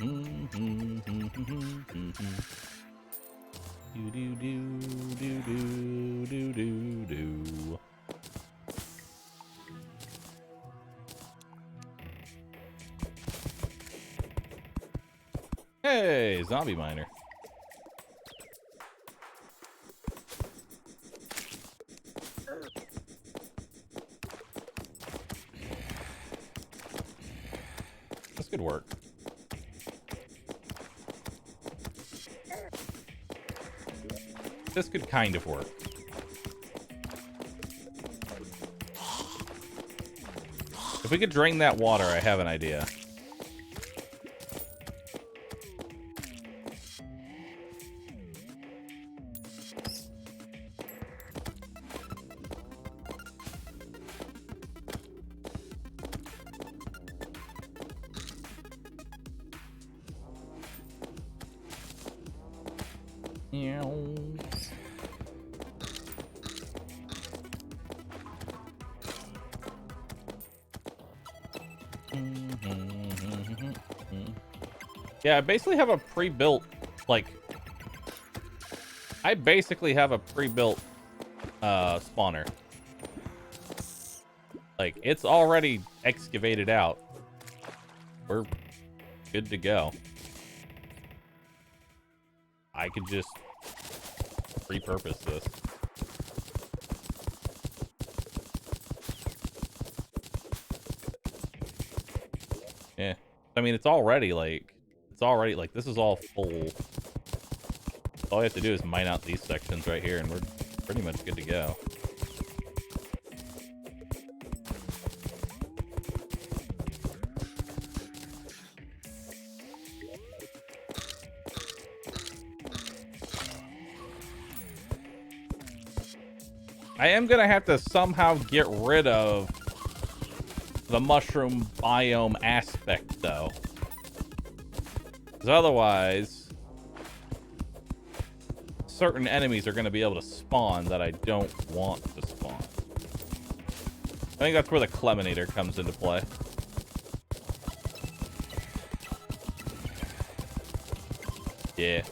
do do do do do do. Hey, zombie miner. This could work. This could kind of work. If we could drain that water, I have an idea. Yeah, I basically have a pre-built, like, spawner. Like, it's already excavated out. good to go. I could just repurpose this. Yeah. I mean, it's already like, this is all full. All we have to do is mine out these sections right here, and we're pretty much good to go. I am gonna have to somehow get rid of the mushroom biome aspect, though. Because otherwise, certain enemies are going to be able to spawn that I don't want to spawn. I think that's where the Cleminator comes into play. Yeah.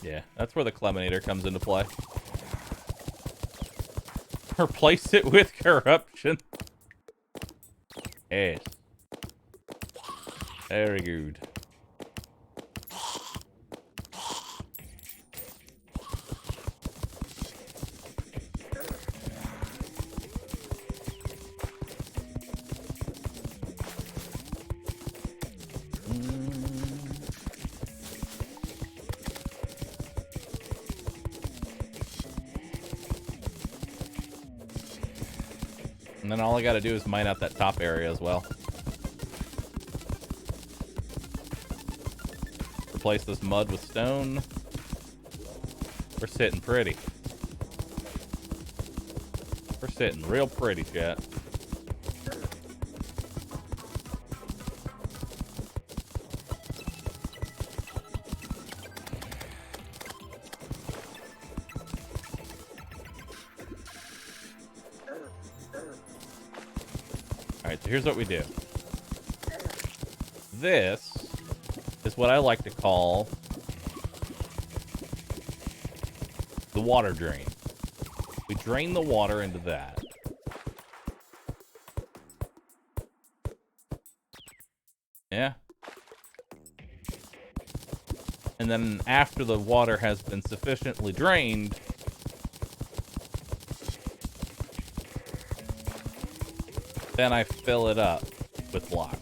Yeah, that's where the Cleminator comes into play. Replace it with corruption. Yes. Very good. And then all I gotta do is mine out that top area as well. Replace this mud with stone. We're sitting pretty. We're sitting real pretty, chat. Alright, so here's what we do. This is what I like to call the water drain. We drain the water into that. Yeah. And then after the water has been sufficiently drained, then I fill it up with blocks.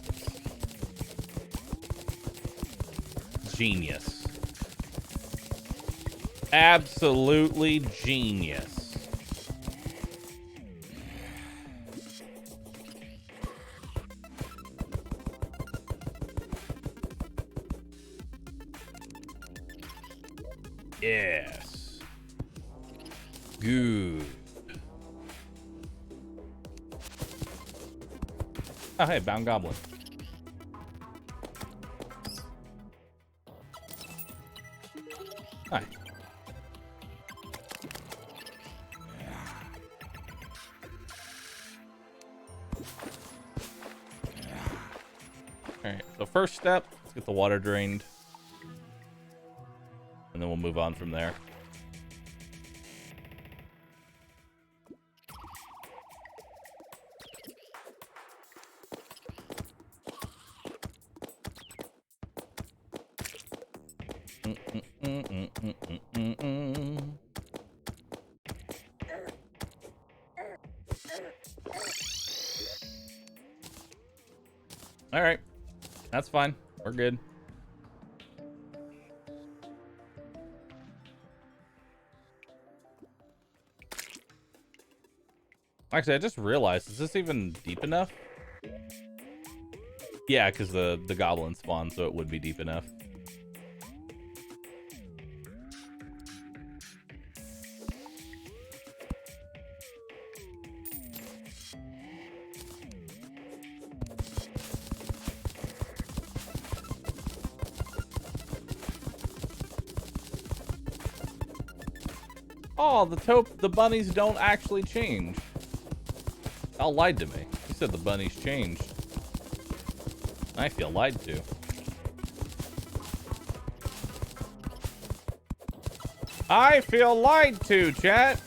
Genius. Absolutely genius. Yes. Good. Oh, hey, Bound Goblin. Hi. Alright, so first step, let's get the water drained. And then we'll move on from there. All right, that's fine. We're good. Actually, I just realized, is this even deep enough? Yeah, because the goblin spawned, so it would be deep enough. Oh, the bunnies don't actually change. Y'all lied to me. You said the bunnies changed. I feel lied to. I feel lied to, chat.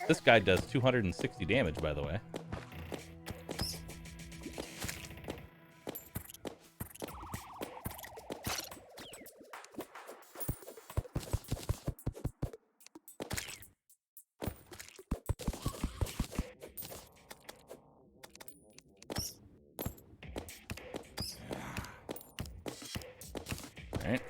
This guy does 260 damage, by the way. All right.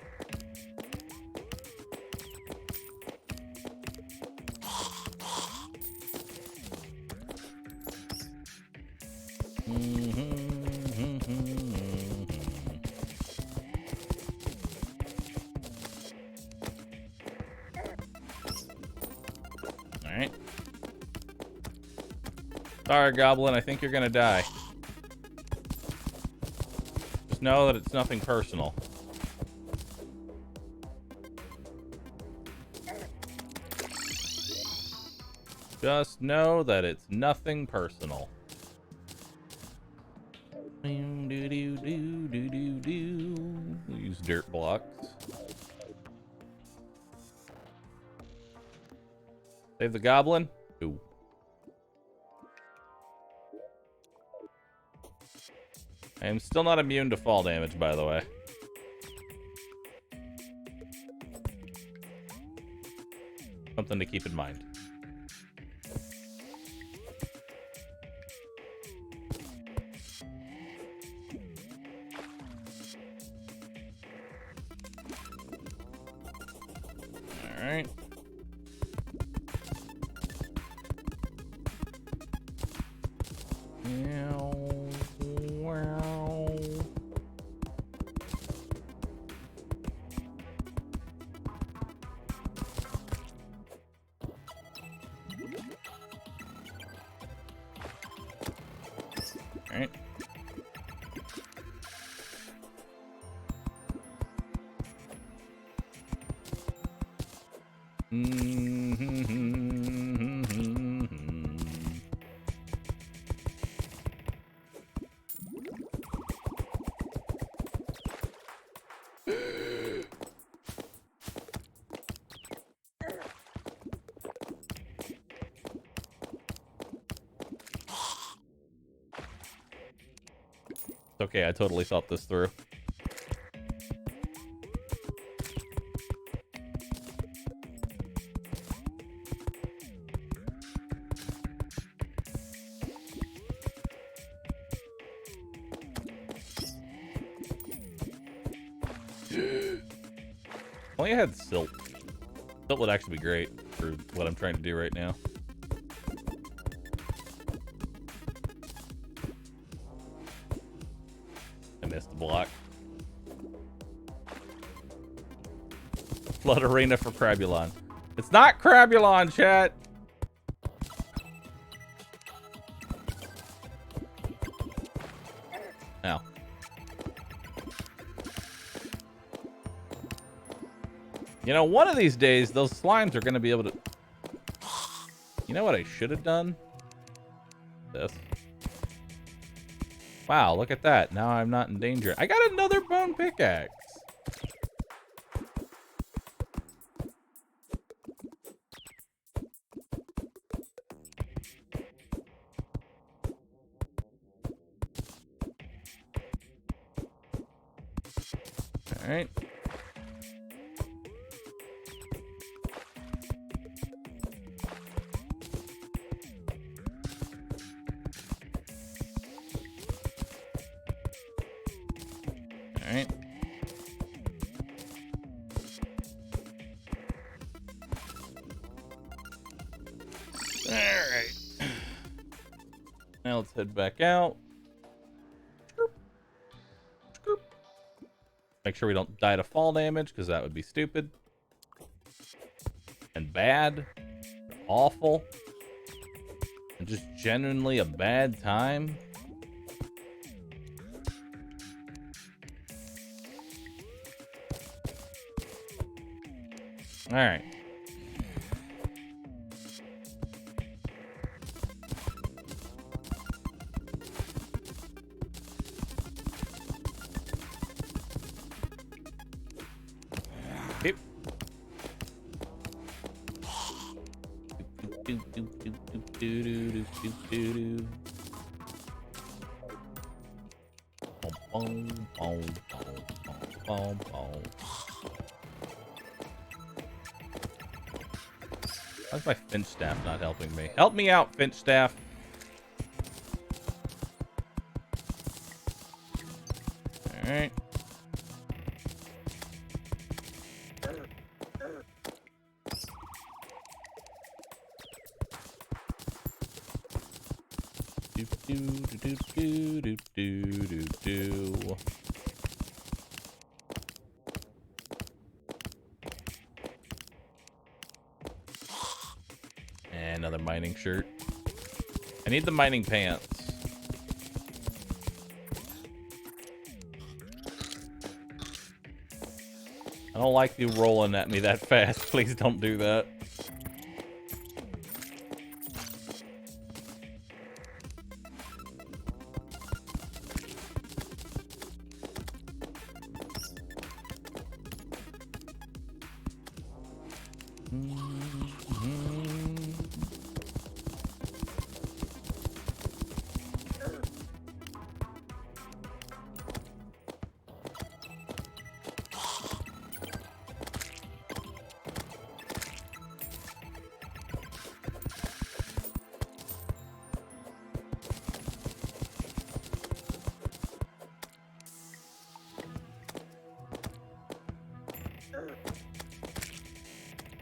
Alright. Sorry, Goblin, I think you're gonna die. Just know that it's nothing personal. Just know that it's nothing personal. Use dirt blocks. Save the goblin. Ooh. I am still not immune to fall damage, by the way. Something to keep in mind. All right. Alright. Okay, I totally thought this through. Only I had silt. Silt would actually be great for what I'm trying to do right now. Block. Flood arena for Crabulon. It's not Crabulon, chat. Now. You know, one of these days, those slimes are going to be able to... You know what I should have done? This. Wow, look at that. Now I'm not in danger. I got another bone pickaxe. All right. Alright. Alright. Now let's head back out. Make sure we don't die to fall damage, because that would be stupid. And bad. Awful. And just genuinely a bad time. All right. do do do do do do. Boom, boom, boom, boom, boom. Why's my Finch staff not helping me? Help me out, Finch staff. All right. Do do do do do do do do. And another mining shirt. I need the mining pants. I don't like you rolling at me that fast. Please don't do that.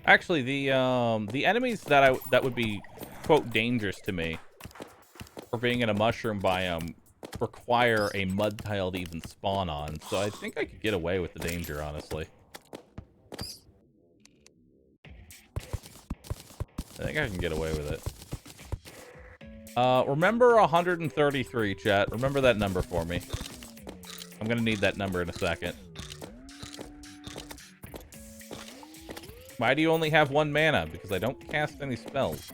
Actually, the enemies that would be quote dangerous to me for being in a mushroom biome require a mud tile to even spawn on, so I think I could get away with the danger, honestly. I think I can get away with it. Remember 133, chat. Remember that number for me. I'm gonna need that number in a second. Why do you only have 1 mana? Because I don't cast any spells.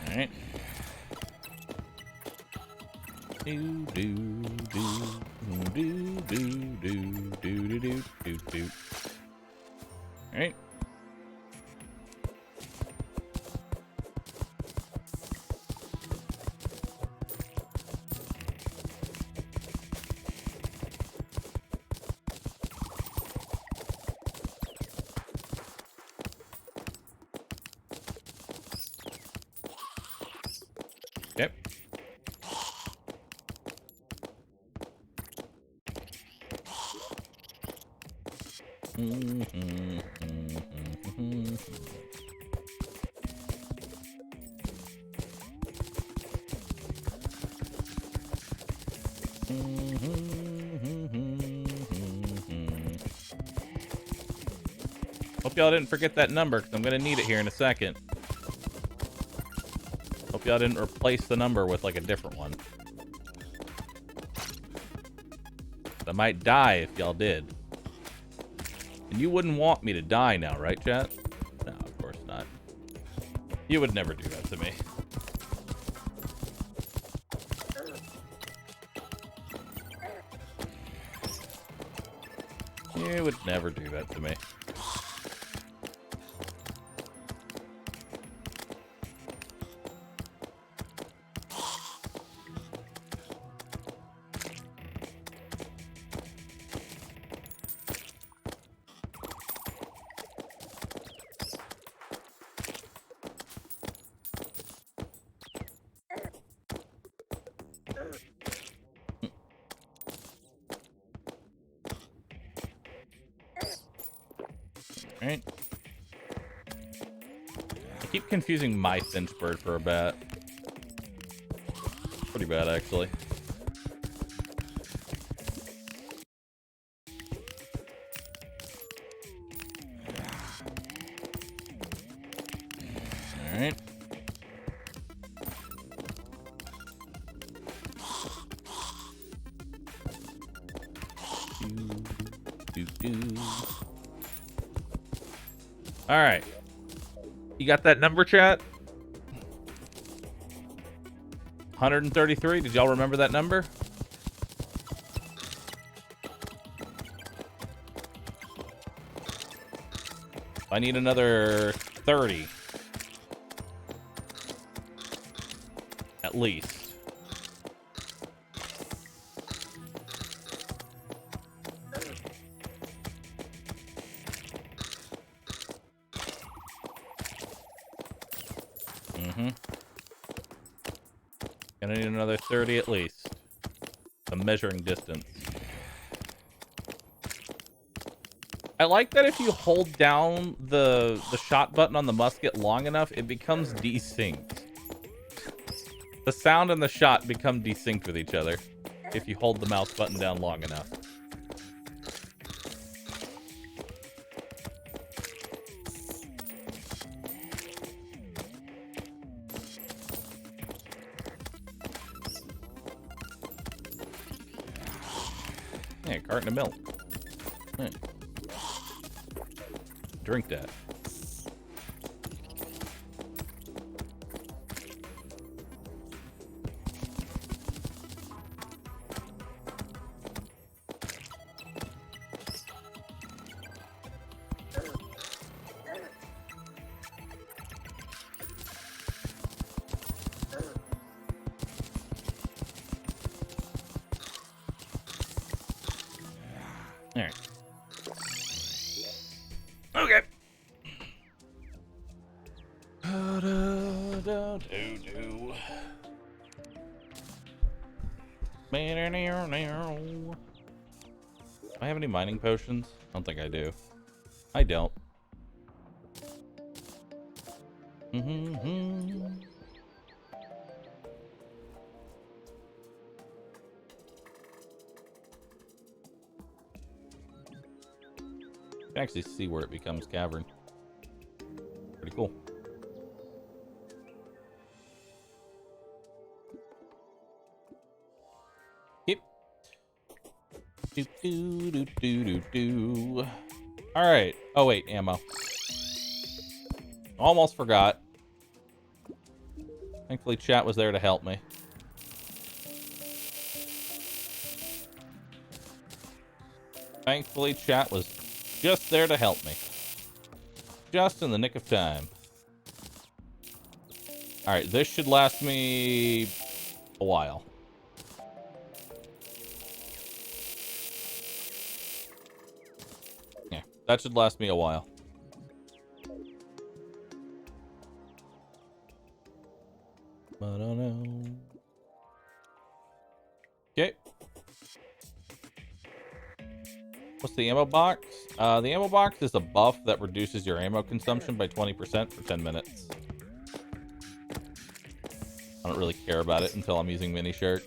Alright. Do do do do do do do do do do. All right. Yep. Hope y'all didn't forget that number, because I'm going to need it here in a second. Hope y'all didn't replace the number with, like, a different one. I might die if y'all did. And you wouldn't want me to die now, right, chat? No, of course not. You would never do that to me. You would never do that to me. Alright. I keep confusing my finch bird for a bat. Pretty bad, actually. Alright. All right. You got that number, chat? 133. Did y'all remember that number? I need another 30. At least. Gonna need another 30 at least. The measuring distance. I like that if you hold down the shot button on the musket long enough, it becomes desynced. The sound and the shot become desynced with each other if you hold the mouse button down long enough. Hey, a carton of milk. Hey. Drink that. All right. Okay. Do I have any mining potions? I don't think I do. I don't. You can actually see where it becomes cavern. Pretty cool. Yep. All right. Oh wait, ammo. Almost forgot. Thankfully, chat was there to help me. Thankfully, chat was just there to help me. Just in the nick of time. Alright, this should last me a while. Yeah, that should last me a while. Okay. What's the ammo box? The ammo box is a buff that reduces your ammo consumption by 20% for 10 minutes. I don't really care about it until I'm using Mini Shark.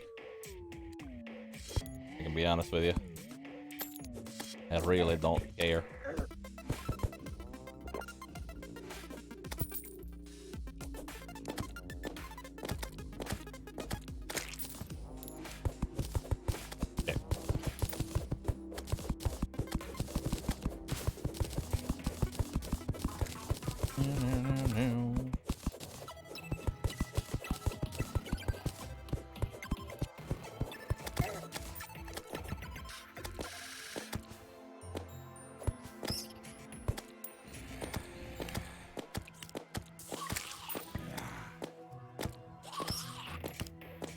I can be honest with you. I really don't care.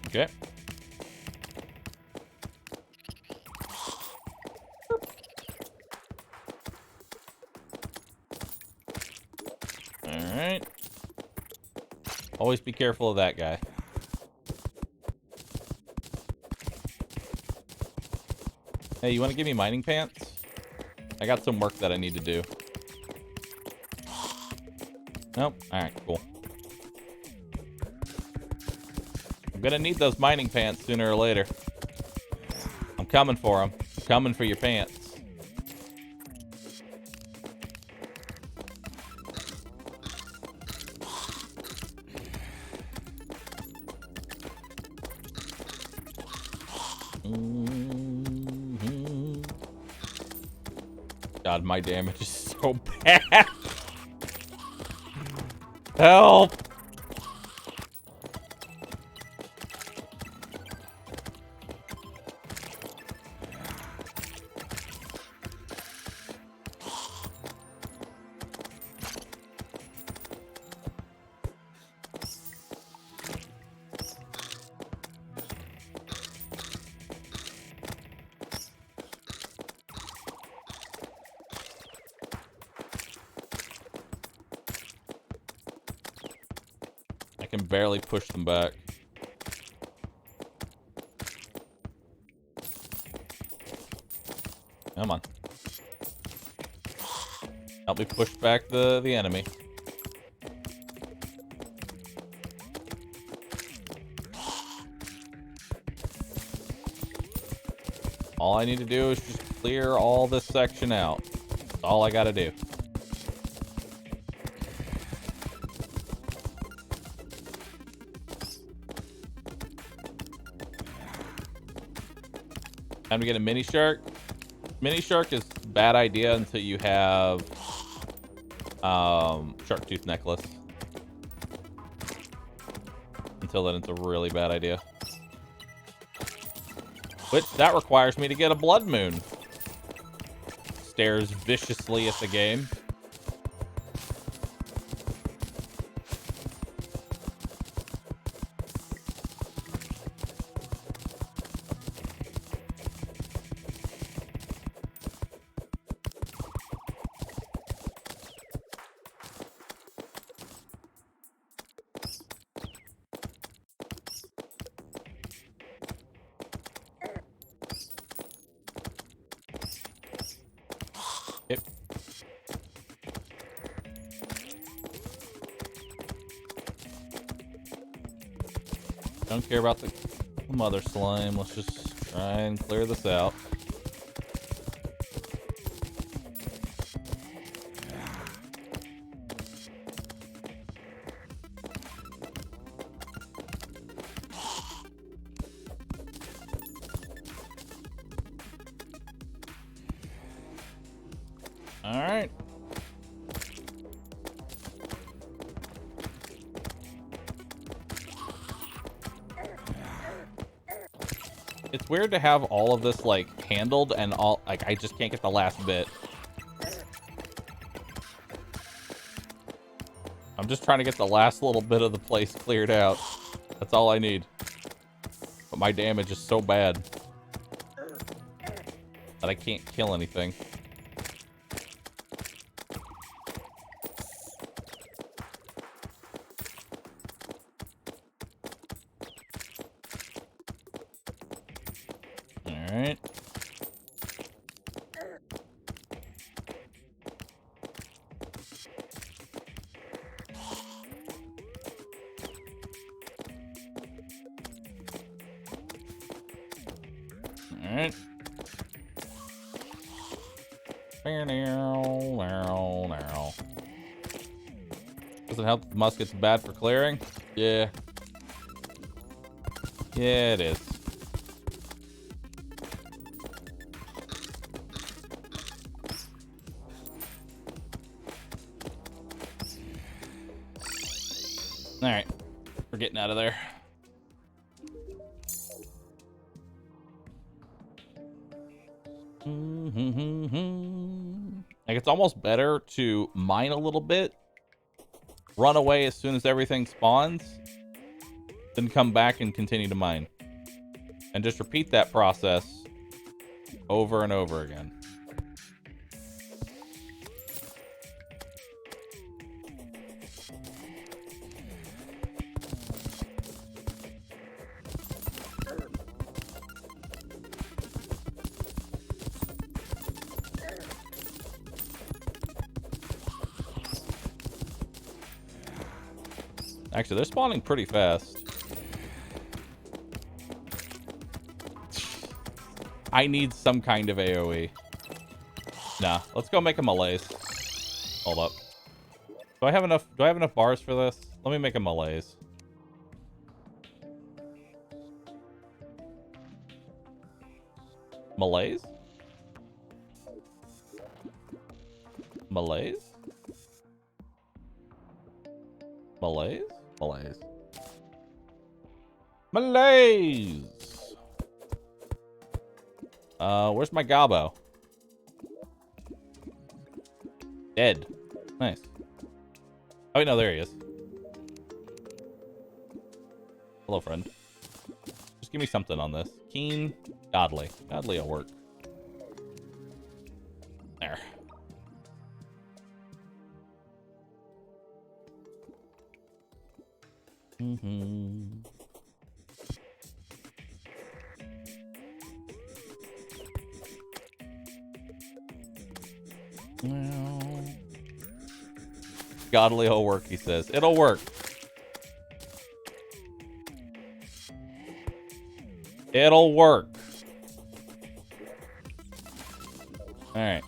Okay. Alright. Always be careful of that guy. Hey, you want to give me mining pants? I got some work that I need to do. Nope. Alright, cool. I'm gonna need those mining pants sooner or later. I'm coming for them. I'm coming for your pants. God, my damage is so bad. Help! I can barely push them back. Come on. Help me push back the enemy. All I need to do is just clear all this section out. That's all I gotta do. Time to get a mini shark. Mini shark is a bad idea until you have shark tooth necklace. Until then, it's a really bad idea. Which that requires me to get a blood moon. Stares viciously at the game. Yep. Don't care about the mother slime. Let's just try and clear this out. All right. It's weird to have all of this like handled and all like I just can't get the last bit. I'm just trying to get the last little bit of the place cleared out. That's all I need. But my damage is so bad that I can't kill anything. Alright. Alright. Doesn't help the musket's bad for clearing? Yeah. Yeah, it is. Alright. We're getting out of there. Like, it's almost better to mine a little bit, run away as soon as everything spawns, then come back and continue to mine. And just repeat that process over and over again. Actually, they're spawning pretty fast. I need some kind of AoE. Nah, let's go make a malaise. Hold up. Do I have enough bars for this? Let me make a malaise. Malaise? Malaise? Malaise? Malaise. Malaise! Where's my gobbo? Dead. Nice. Oh, wait, no, there he is. Hello, friend. Just give me something on this. Keen, godly. Godly will work. There. Godly will work, he says. It'll work. It'll work. Alright.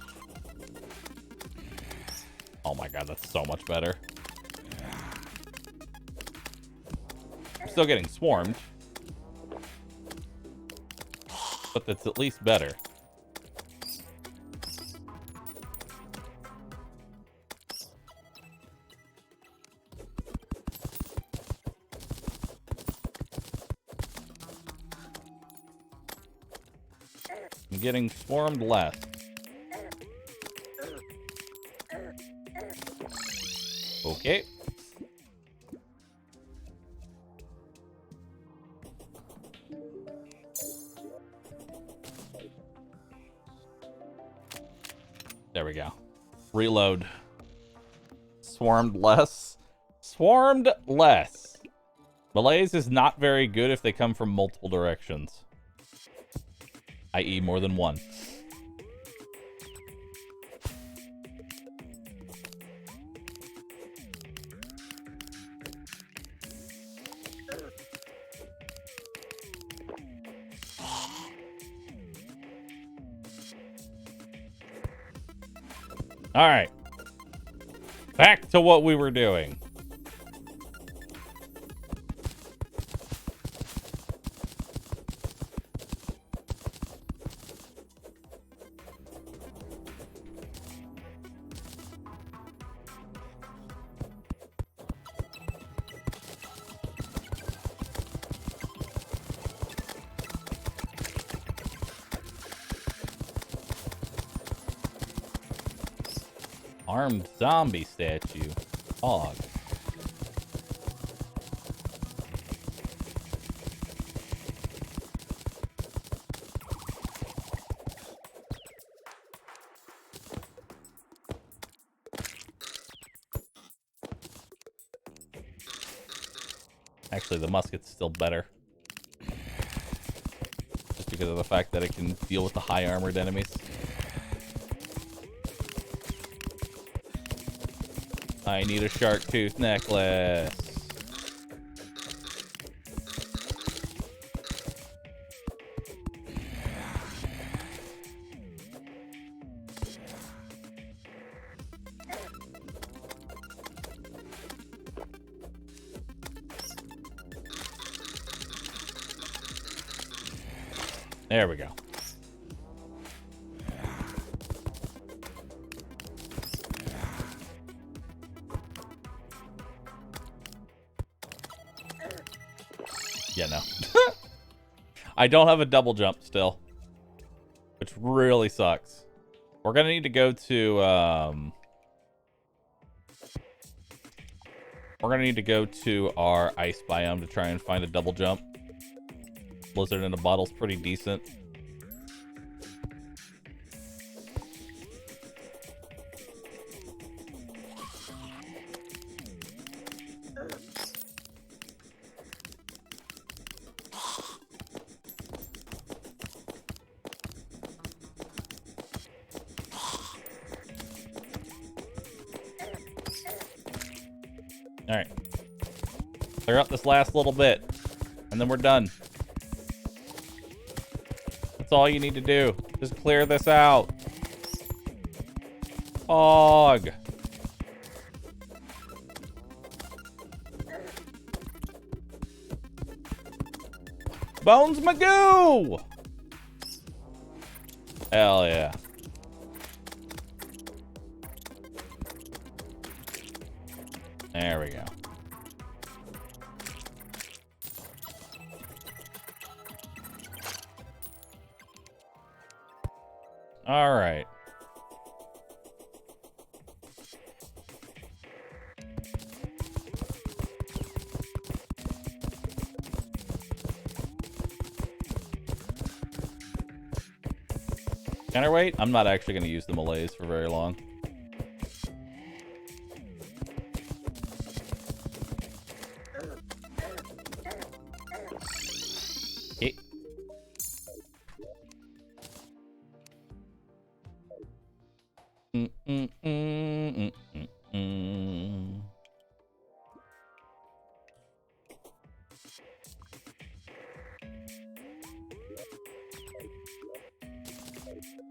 Oh my god, that's so much better. Still getting swarmed. But that's at least better. I'm getting swarmed less. Okay. There we go. Reload. Swarmed less. Swarmed less. Malaise is not very good if they come from multiple directions. I.e. more than one. All right. Back to what we were doing. Armed zombie statue. Hog. Actually, the musket's still better. Just because of the fact that it can deal with the high armored enemies. I need a shark tooth necklace. There we go. Yeah, no. I don't have a double jump still, which really sucks. We're gonna need to go to we're gonna need to go to our ice biome to try and find a double jump. Blizzard in a bottle's pretty decent. Alright. Clear up this last little bit, and then we're done. That's all you need to do. Just clear this out. Fog. Bones Magoo! Hell yeah. There we go. All right. Counterweight? I'm not actually going to use the Malays for very long. Okay.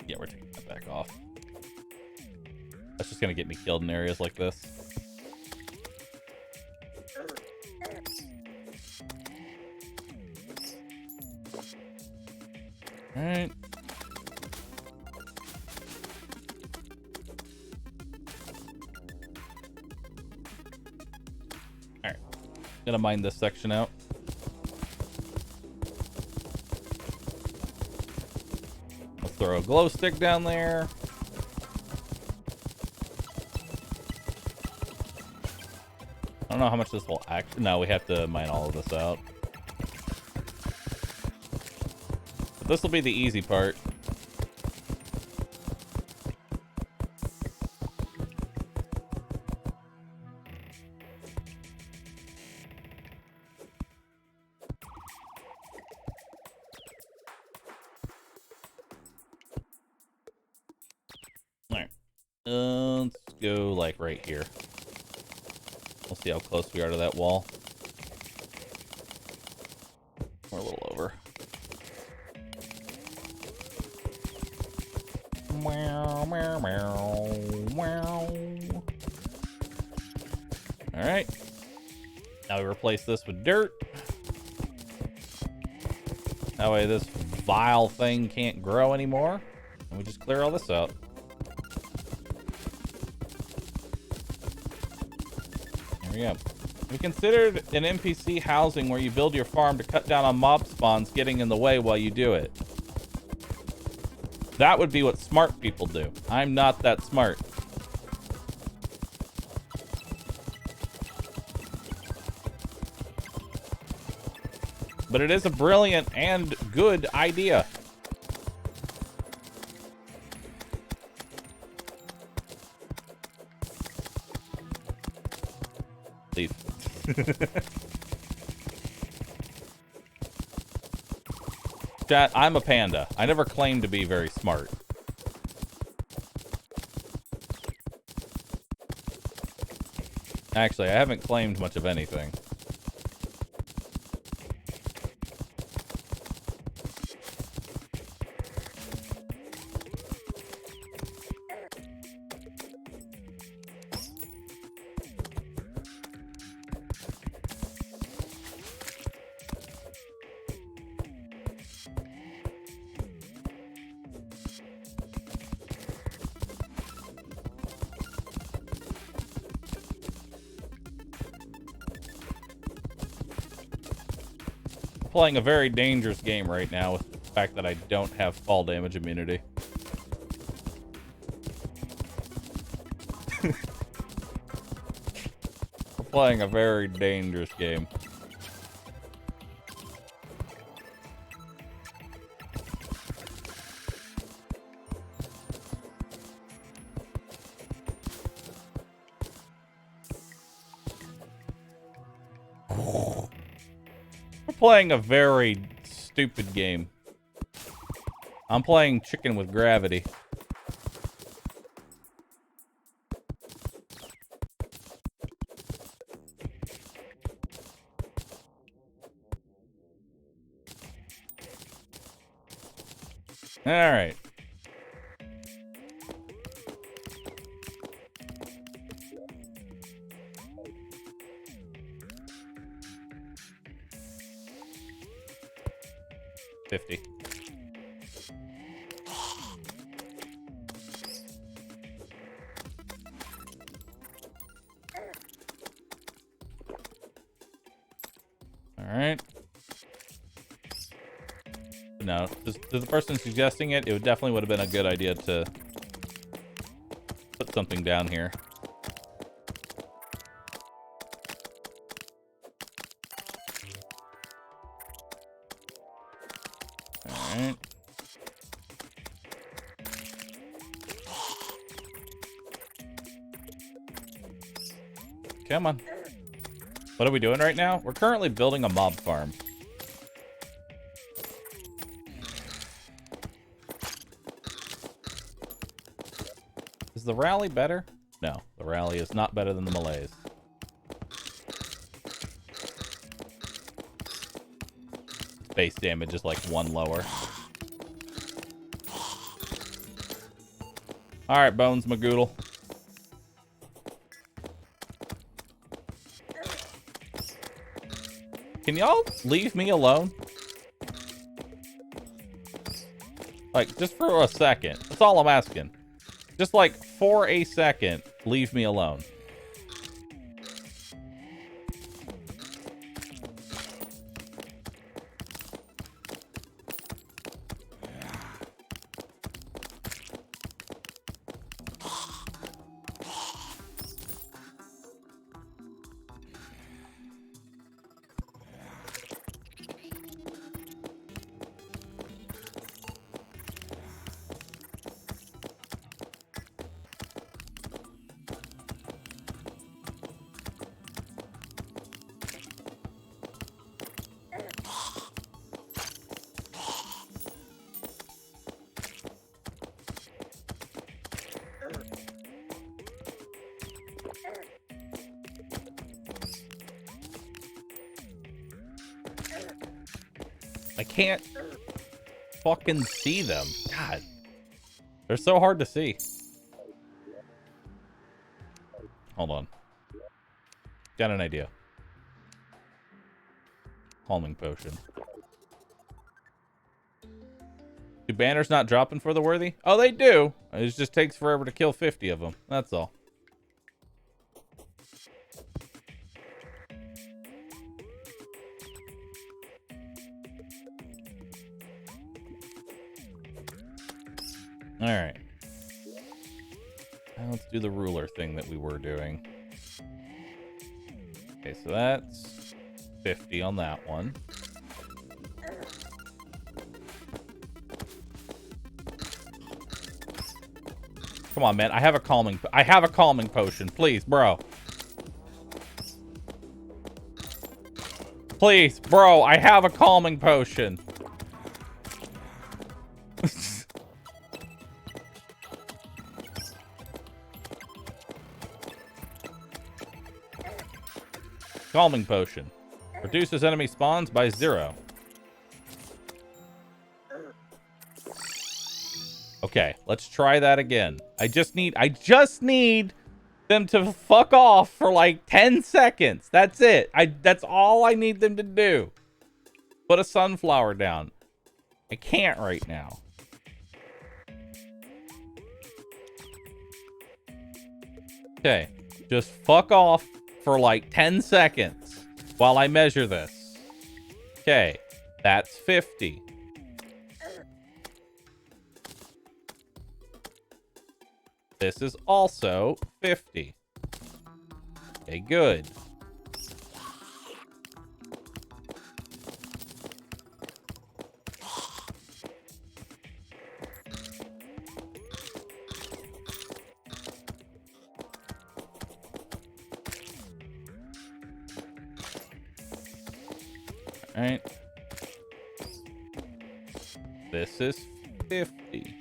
Yeah, we're taking that back off. That's just gonna get me killed in areas like this. Alright. Alright. Gonna mine this section out. Let's throw a glow stick down there. I don't know how much this will actually... No, we have to mine all of this out. This will be the easy part. Alright. Let's go, like, right here. We'll see how close we are to that wall. We're a little over. Meow, meow, meow, meow. Alright. Now we replace this with dirt. That way this vile thing can't grow anymore. And we just clear all this out. There we go. We considered an NPC housing where you build your farm to cut down on mob spawns getting in the way while you do it. That would be what smart people do. I'm not that smart. But it is a brilliant and good idea. Leave. Chat, I'm a panda. I never claimed to be very smart. Actually, I haven't claimed much of anything. Playing a very dangerous game right now with the fact that I don't have fall damage immunity. We're playing a very dangerous game. Playing a very stupid game. I'm playing chicken with gravity. All right. $50. know, to the person suggesting it, it definitely would have been a good idea to put something down here. Alright. Come on. What are we doing right now? We're currently building a mob farm. Is the rally better? No, the rally is not better than the Malays. Base damage is like 1 lower. Alright, Bones Magoodle. Can y'all leave me alone? Like, just for a second. That's all I'm asking. Just like, for a second, leave me alone. I can't fucking see them. God. They're so hard to see. Hold on. Got an idea. Calming potion. Do banners not dropping for the worthy? Oh, they do. It just takes forever to kill 50 of them. That's all. Alright. Now let's do the ruler thing that we were doing. Okay, so that's 50 on that one. Come on, man. I have a calming potion. Please, bro. Please, bro. I have a calming potion. Calming potion. Reduces enemy spawns by 0. Okay, let's try that again. I just need them to fuck off for like 10 seconds. That's it. That's all I need them to do. Put a sunflower down. I can't right now. Okay, just fuck off for like 10 seconds while I measure this. Okay, that's 50. This is also 50. Okay, good. All right. This is 50.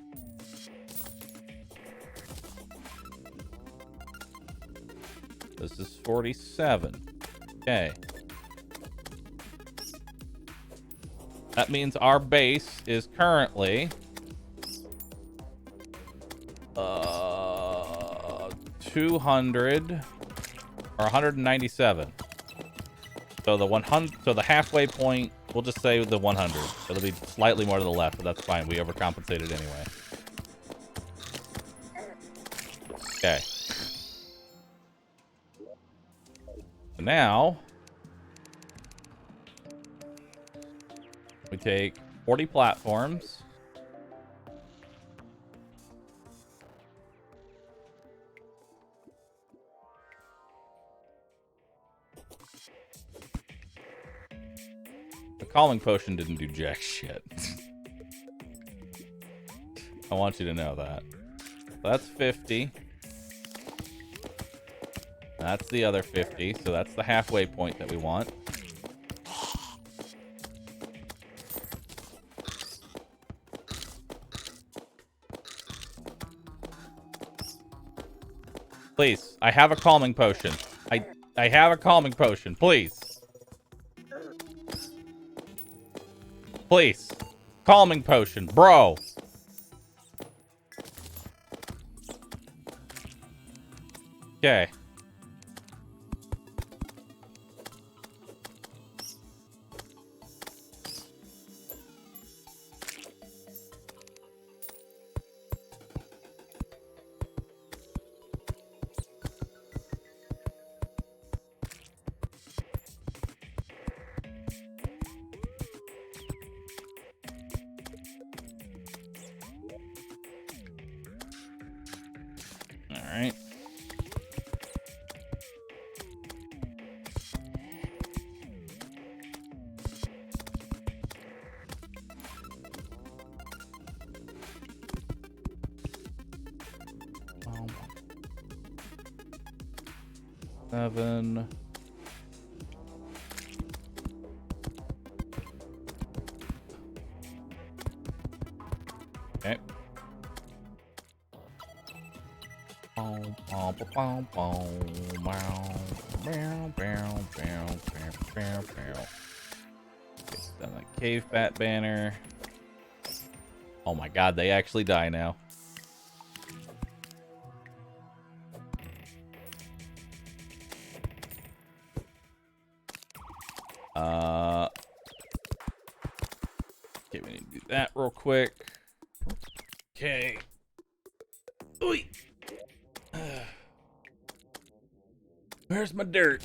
This is 47. Okay. That means our base is currently 200 or 197. So the halfway point, we'll just say the 100. It'll be slightly more to the left, but that's fine. We overcompensated anyway. Okay. So now we take 40 platforms. The calming potion didn't do jack shit. I want you to know that. That's 50. That's the other 50, so that's the halfway point that we want. Please, I have a calming potion. I have a calming potion, please. Please. Calming potion, bro. Okay. Alright. Seven. Okay. Done a cave bat banner. Oh my god, they actually die now. Okay, we need to do that real quick. Okay. Oy. Where's my dirt?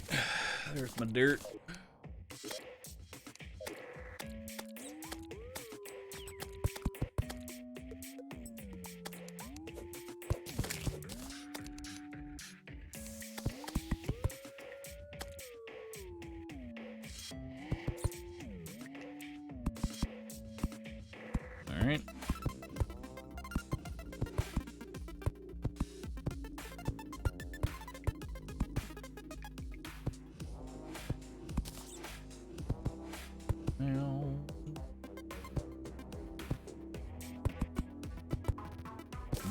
There's my dirt. All right.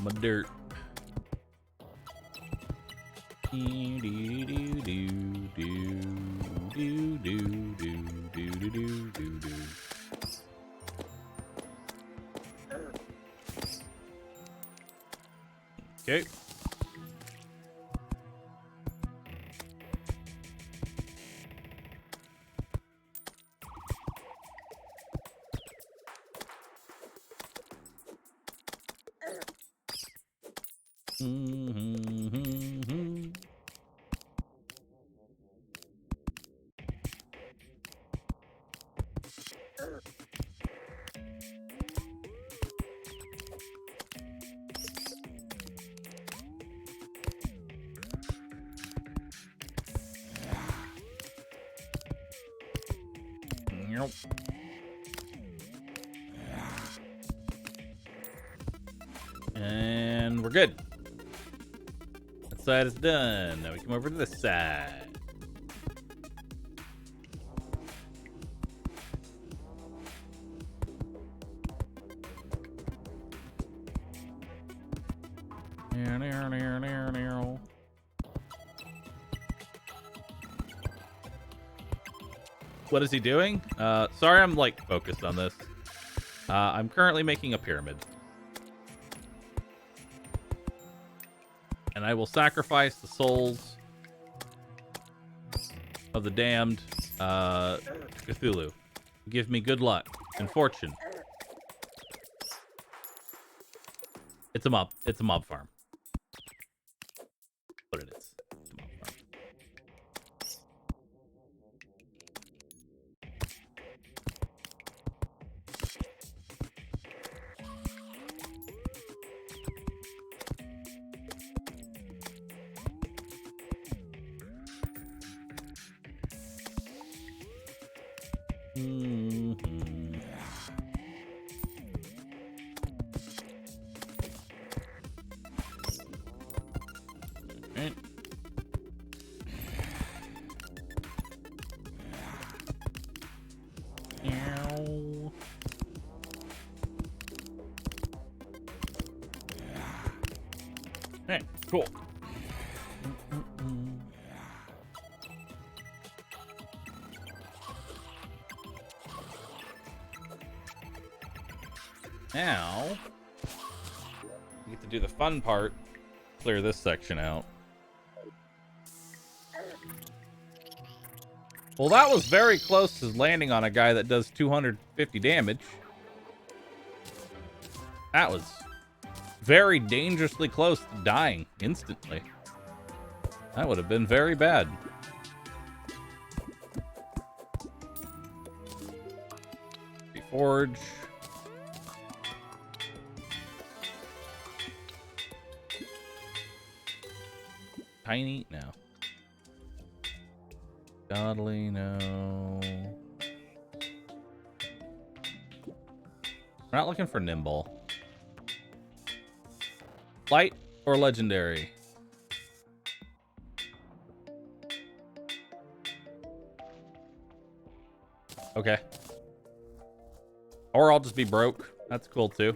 My dirt. Okay. Nope. And we're good. That side is done. Now we come over to this side. What is he doing? Sorry, I'm like focused on this. I'm currently making a pyramid. And I will sacrifice the souls of the damned Cthulhu. Give me good luck and fortune. It's a mob. It's a mob farm. What it is. It's a mob farm. Mm-hmm. Right. Ow. Hey, cool. Now, we get to do the fun part, clear this section out. Well, that was very close to landing on a guy that does 250 damage. That was very dangerously close to dying instantly. That would have been very bad. Reforge. Tiny? No. Godly? No. We're not looking for nimble. Flight or legendary? Okay. Or I'll just be broke. That's cool too.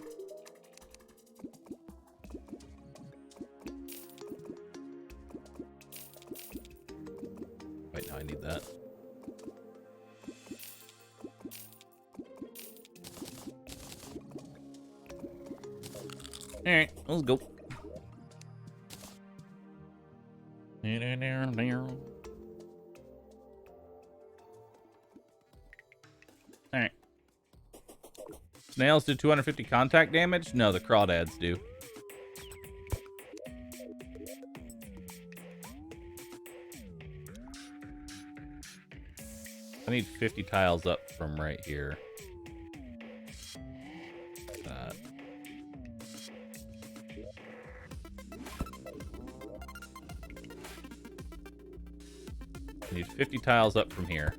Wait, no, I need that. Alright, let's go. Alright. Snails do 250 contact damage? No, the crawdads do. I need 50 tiles up from right here. I need 50 tiles up from here.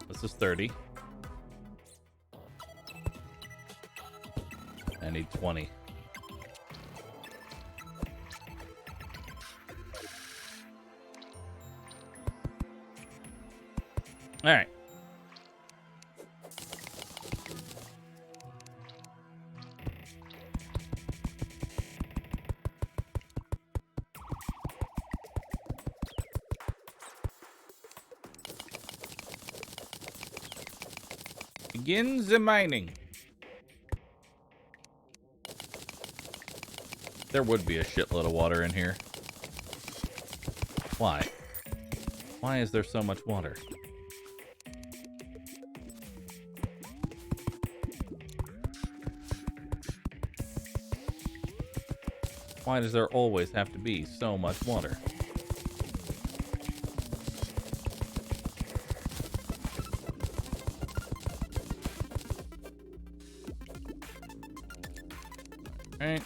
This is 30. I need 20. All right. Begin the mining. There would be a shitload of water in here. Why? Why is there so much water? Why does there always have to be so much water? Alright.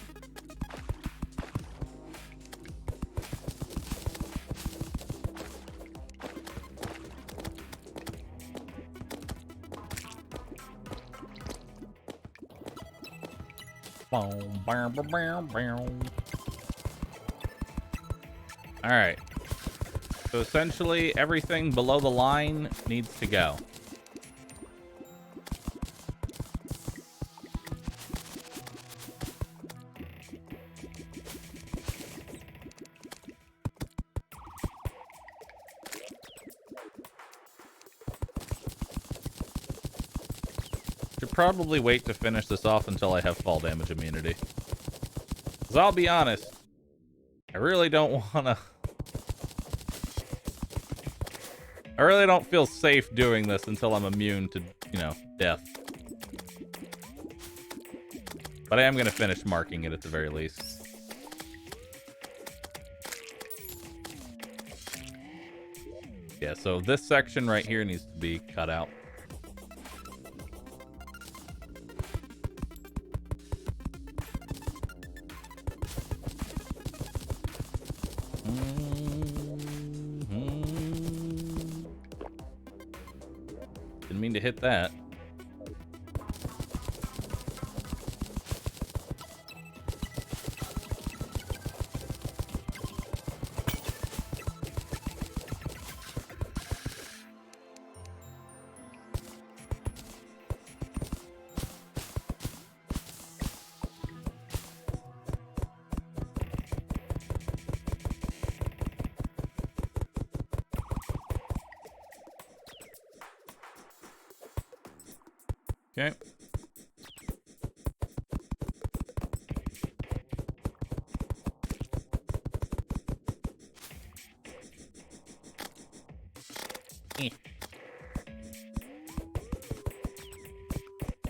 Alright. So essentially, everything below the line needs to go. Should probably wait to finish this off until I have fall damage immunity. Because I'll be honest, I really don't want to... I really don't feel safe doing this until I'm immune to, you know, death. But I am going to finish marking it at the very least. Yeah, so this section right here needs to be cut out. Didn't mean to hit that. Okay.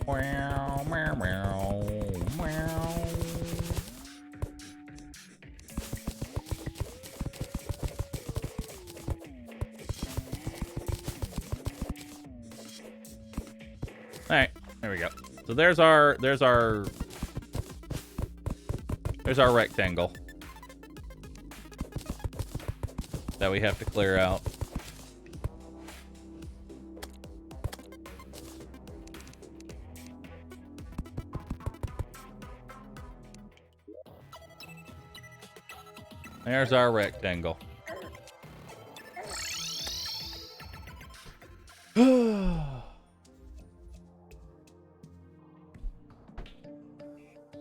Meow, meow, meow, meow. All right, there we go. So there's our rectangle that we have to clear out. There's our rectangle.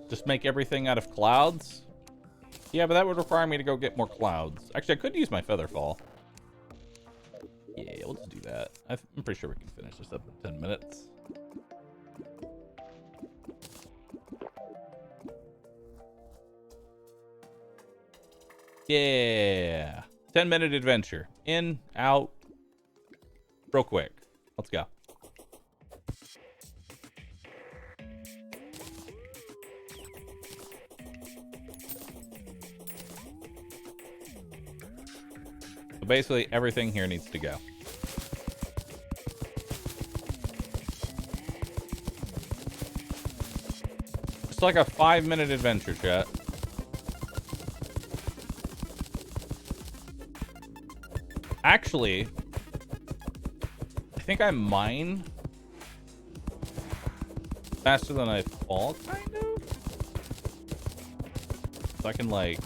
Just make everything out of clouds? Yeah, but that would require me to go get more clouds. Actually, I could use my feather fall. Yeah, we'll just do that. I'm pretty sure we can finish this up in 10 minutes. Yeah. 10-minute adventure. In, out, real quick. Let's go. So basically, everything here needs to go. It's like a 5-minute adventure, chat. Actually, I think I mine faster than I fall, kind of. So I can, like,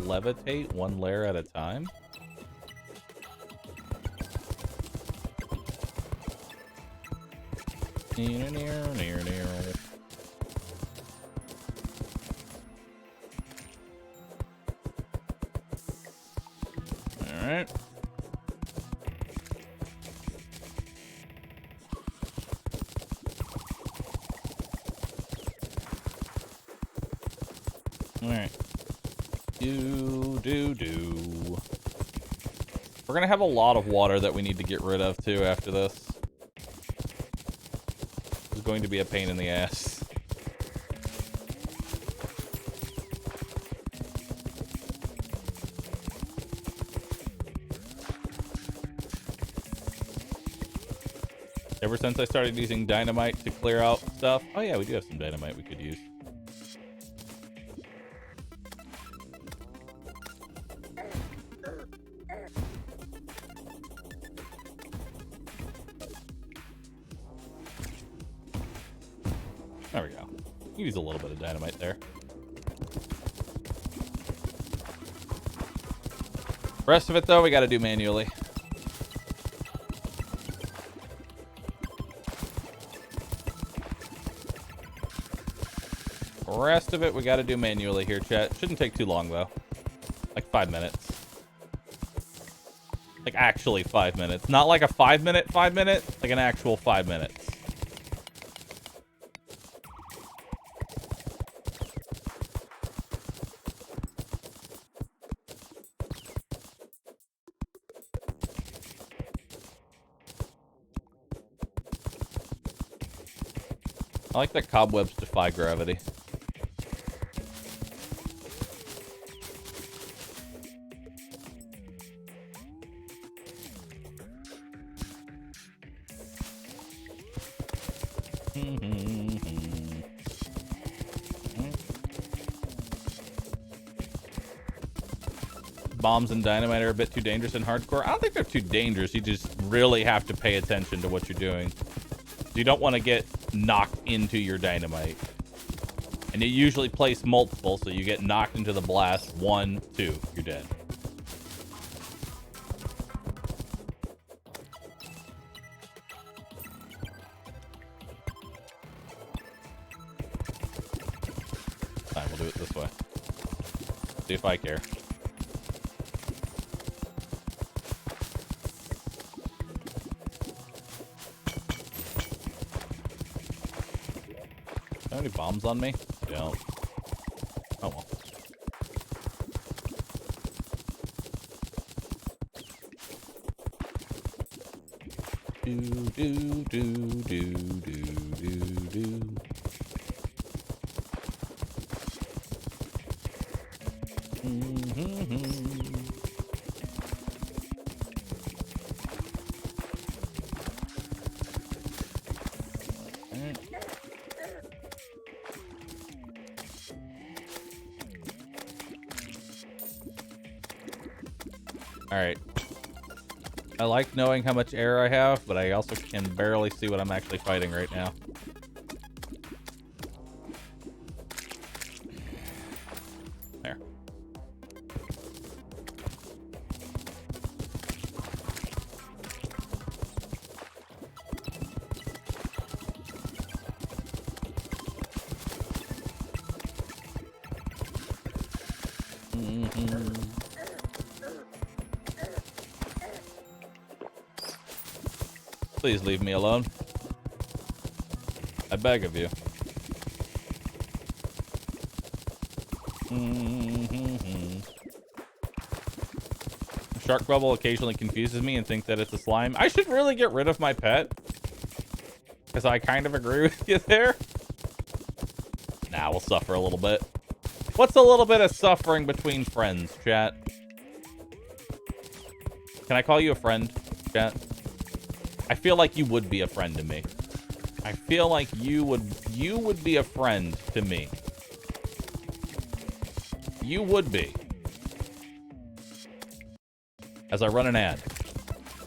levitate one layer at a time. Near, near, near, near. All right. Alright. Do. We're gonna have a lot of water that we need to get rid of, too, after this. It's going to be a pain in the ass. Ever since I started using dynamite to clear out stuff. Oh yeah, we do have some dynamite we could use. There we go. Use a little bit of dynamite there. Rest of it, though, we got to do manually. Rest of it, we got to do manually here, chat. Shouldn't take too long, though. Like 5 minutes. Like, actually 5 minutes. Not like a 5-minute, like an actual 5 minutes. I like that cobwebs defy gravity. bombs and dynamite are a bit too dangerous in hardcore. I don't think they're too dangerous. You just really have to pay attention to what you're doing. You don't want to get knocked into your dynamite. And you usually place multiple, so you get knocked into the blast. 1, 2, you're dead. Fine, we'll do it this way. See if I care. Any bombs on me? Don't. Oh well. Do do do do do do. Alright. I like knowing how much air I have, but I also can barely see what I'm actually fighting right now. There. Please leave me alone. I beg of you. Shark Bubble occasionally confuses me and thinks that it's a slime. I should really get rid of my pet. Because I kind of agree with you there. Nah, we'll suffer a little bit. What's a little bit of suffering between friends, chat? Can I call you a friend, chat? I feel like you would be a friend to me. I feel like you would be a friend to me. You would be. As I run an ad.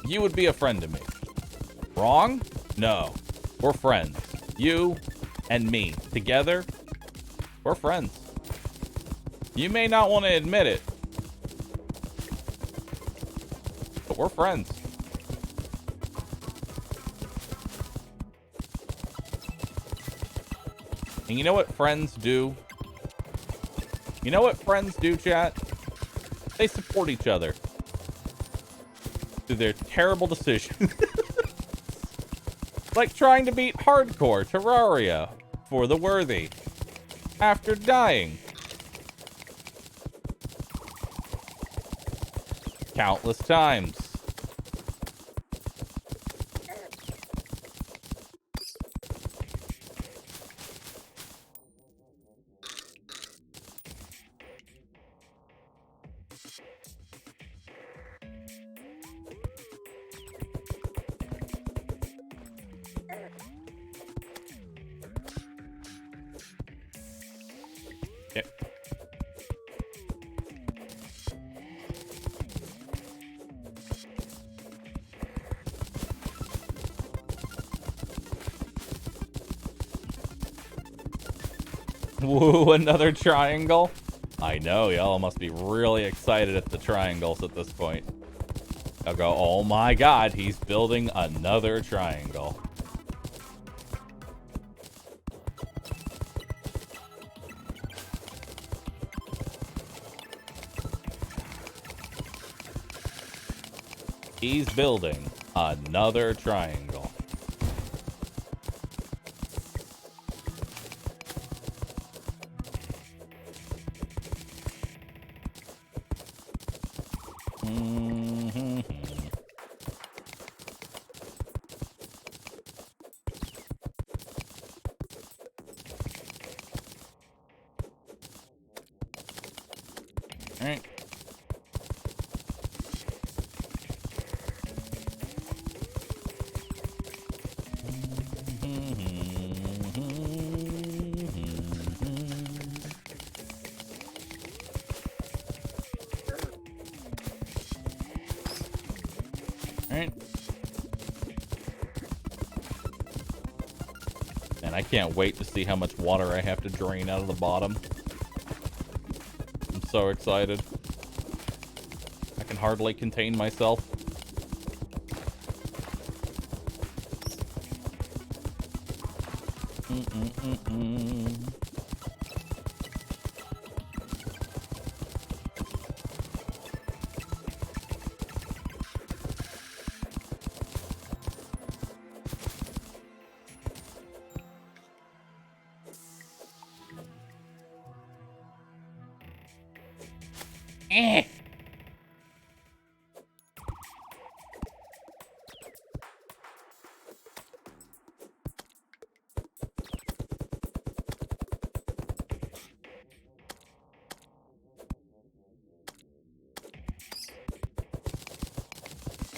You would be a friend to me. Wrong? No. We're friends. You and me. Together, we're friends. You may not want to admit it. But we're friends. And you know what friends do? You know what friends do, chat? They support each other through their terrible decisions. Like trying to beat hardcore Terraria for the worthy after dying countless times. Woo, another triangle? I know, y'all must be really excited at the triangles at this point. I'll go, oh my god, he's building another triangle. He's building another triangle. Alright. Alright. And I can't wait to see how much water I have to drain out of the bottom. I'm so excited. I can hardly contain myself. Eh.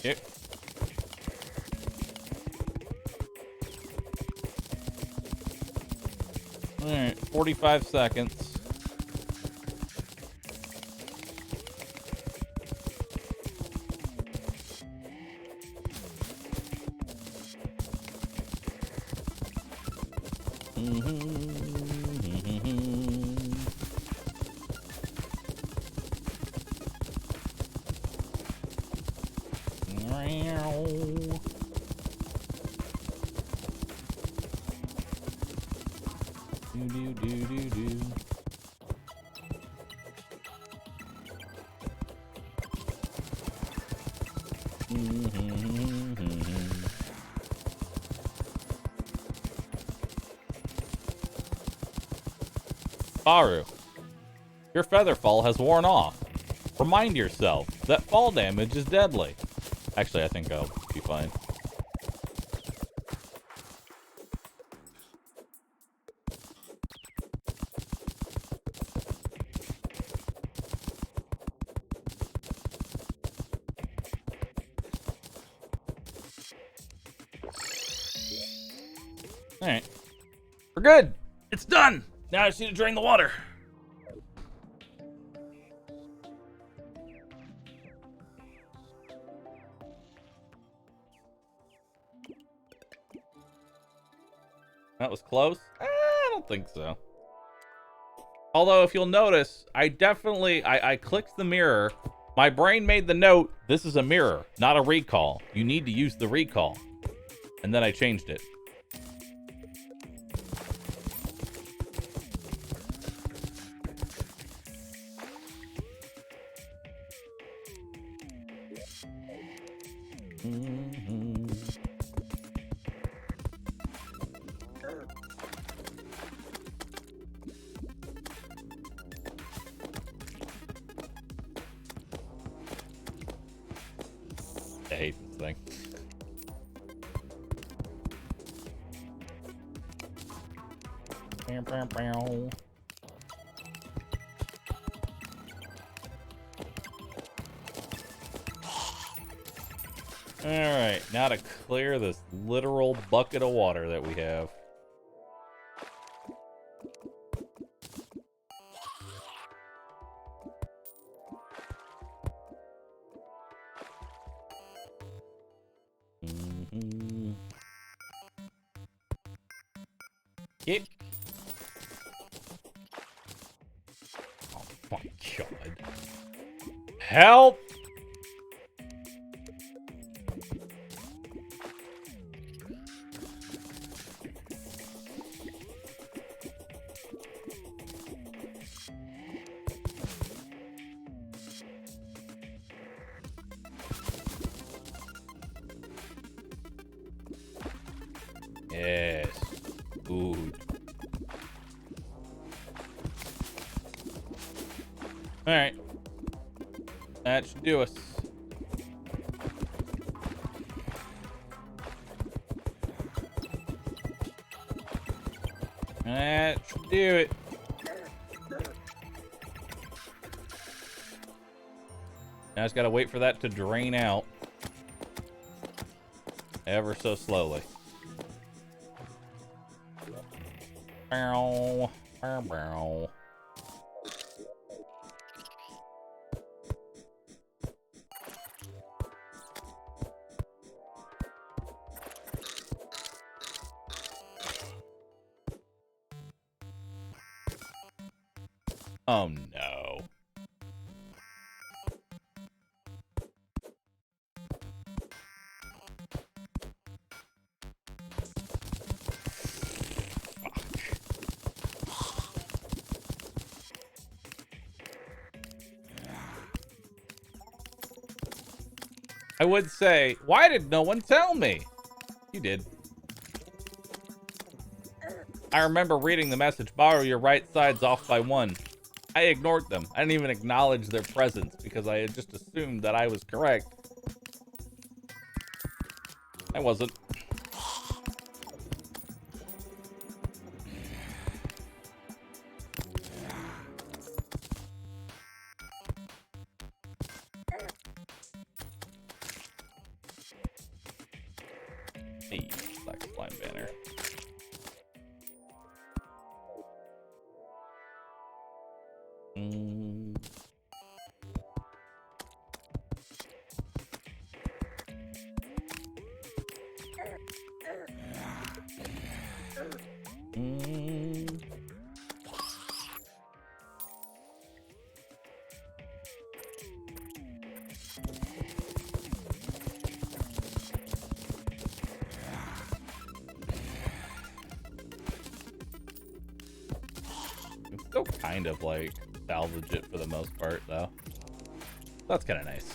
Yep. All right, 45 seconds. Bahroo, your feather fall has worn off. Remind yourself that fall damage is deadly. Actually, I think I'll be fine. Alright. We're good! It's done! Now I just need to drain the water. That was close? I don't think so. Although, if you'll notice, I clicked the mirror. My brain made the note, this is a mirror, not a recall. You need to use the recall. And then I changed it. I hate this thing. Alright, now to clear this literal bucket of water that we have. Yep. Oh my god. Help! Yes. Good. Alright. That should do us. That should do it. Now I just gotta wait for that to drain out. Ever so slowly. Bow, bow, bow. Oh no. I would say, why did no one tell me? You did. I remember reading the message, Bahroo, your right side's off by 1. I ignored them. I didn't even acknowledge their presence because I had just assumed that I was correct. I wasn't. Hey, black slime banner. Still kind of like salvage it for the most part, though. That's kind of nice.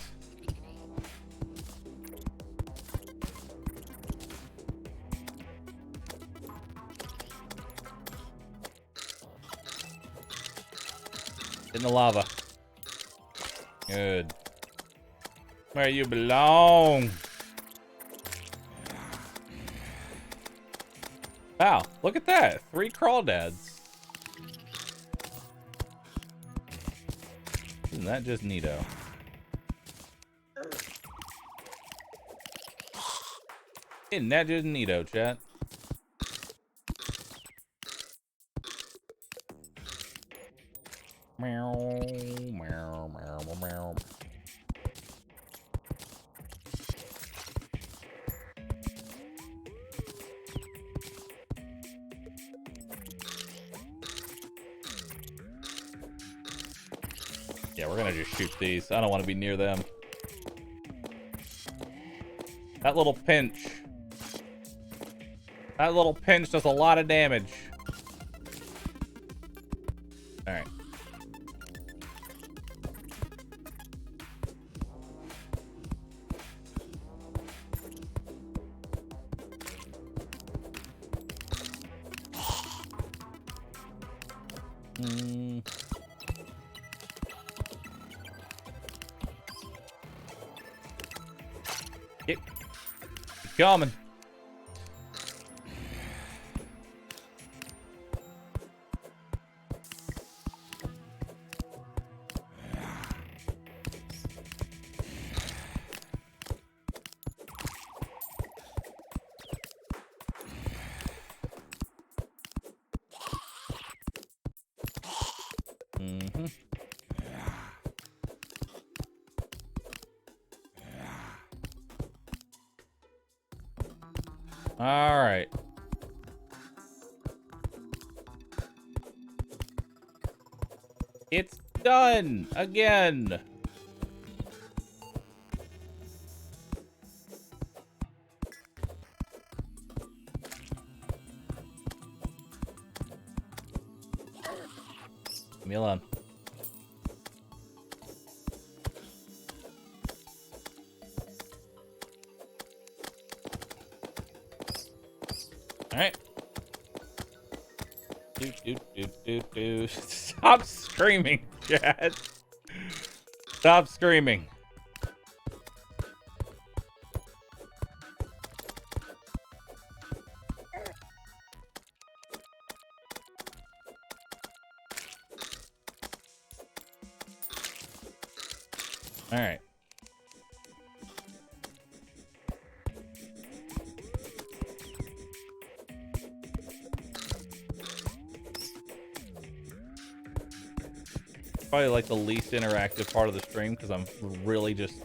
In the lava. Good. Where you belong. Wow, look at that. 3 crawdads. Isn't that just neato? Isn't that just neato, chat? Meow, meow, meow, meow. Yeah, we're gonna just shoot these. I don't want to be near them. That little pinch. That little pinch does a lot of damage. Alright. Keep coming. All right. It's done again. Leave me alone. All right. Do. Stop screaming, Chad. Stop screaming. All right. Probably like the least interactive part of the stream because I'm really just,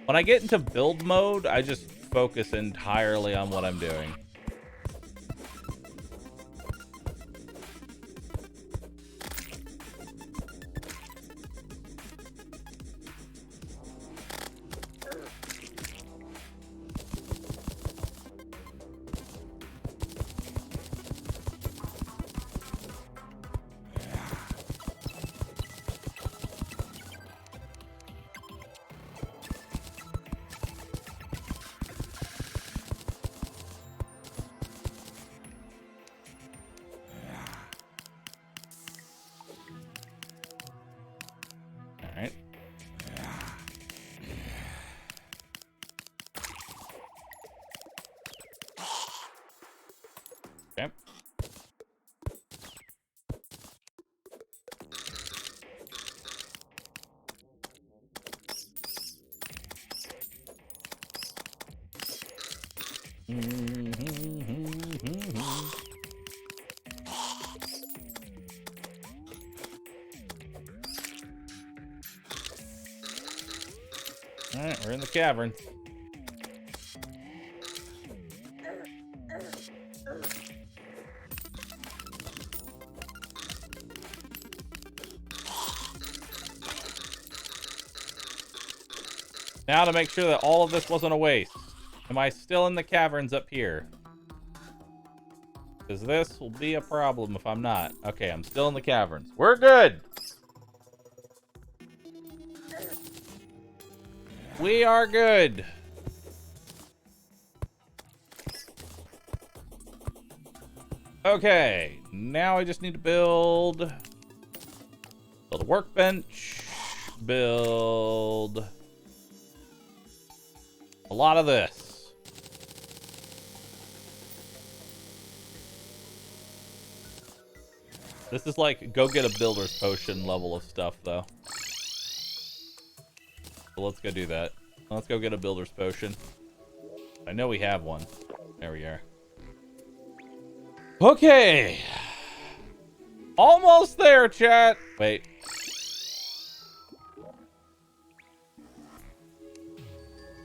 when I get into build mode, I just focus entirely on what I'm doing. Alright, we're in the cavern. Now to make sure that all of this wasn't a waste. Am I still in the caverns up here? Because this will be a problem if I'm not. Okay, I'm still in the caverns. We're good! We are good! Okay, now I just need to build a workbench, build a lot of this. This is like go get a builder's potion level of stuff though. So let's go do that. Let's go get a builder's potion. I know we have one. There we are. Okay. Almost there, chat. Wait.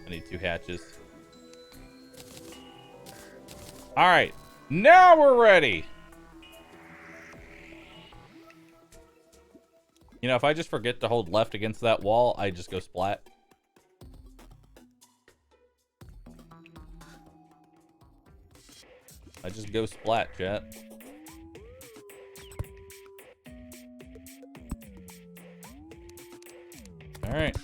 I need 2 hatches. All right. Now we're ready. You know, if I just forget to hold left against that wall, I just go splat. I just go splat, chat. All right.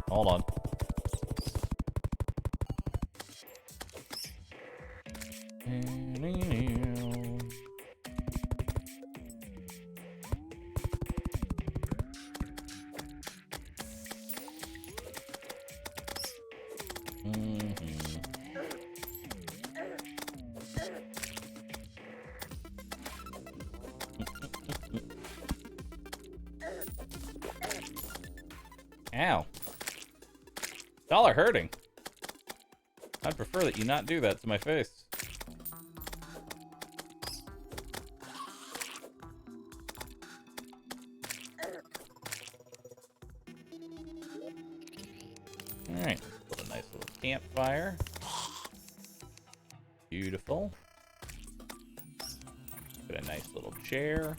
Hold on. Ow. Y'all are hurting. I'd prefer that you not do that to my face. Alright, put a nice little campfire. Beautiful. Put a nice little chair.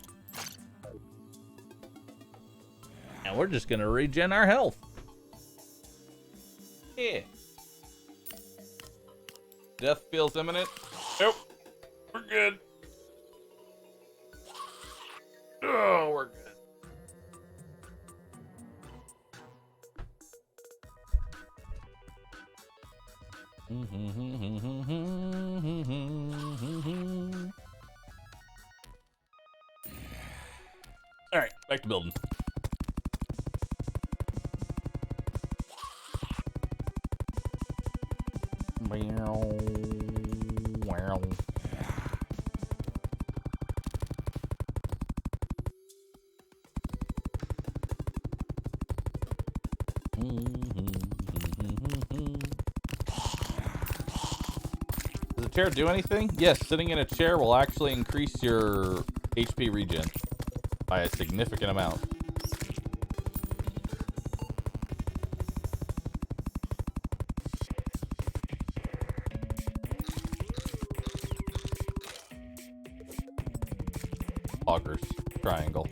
And we're just gonna regen our health. Yeah. Death feels imminent. Nope. We're good. Oh, we're good. All right, back to building. Does the chair do anything? Yes, sitting in a chair will actually increase your HP regen by a significant amount. Augers, triangle.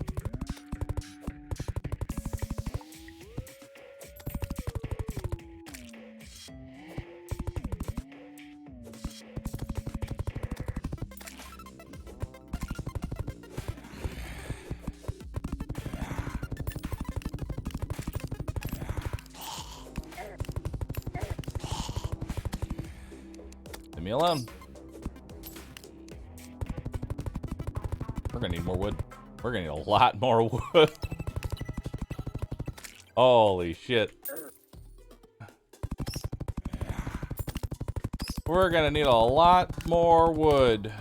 Leave me alone. We're gonna need more wood. We're gonna need a lot more wood. Holy shit. We're gonna need a lot more wood.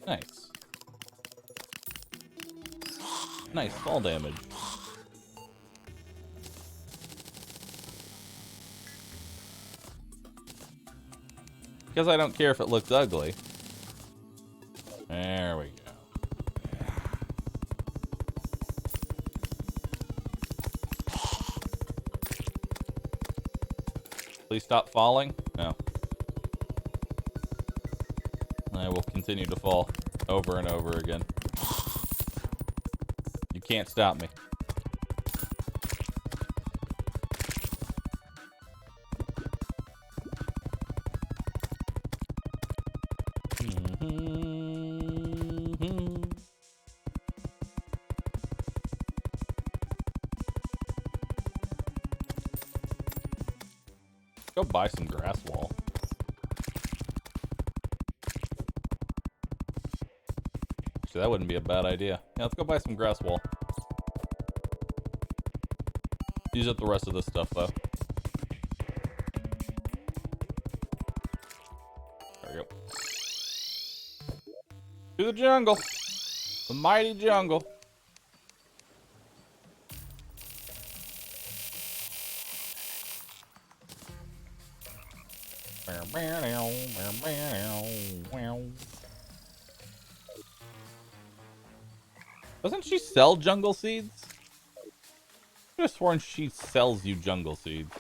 Nice. Nice fall damage. Because I don't care if it looks ugly. There we go. Please stop falling. No. I will continue to fall over and over again. You can't stop me. Go buy some grass wall. Actually, that wouldn't be a bad idea. Yeah, let's go buy some grass wall. Use up the rest of this stuff, though. There we go. To the jungle. The mighty jungle. Doesn't she sell jungle seeds? I could have sworn she sells you jungle seeds.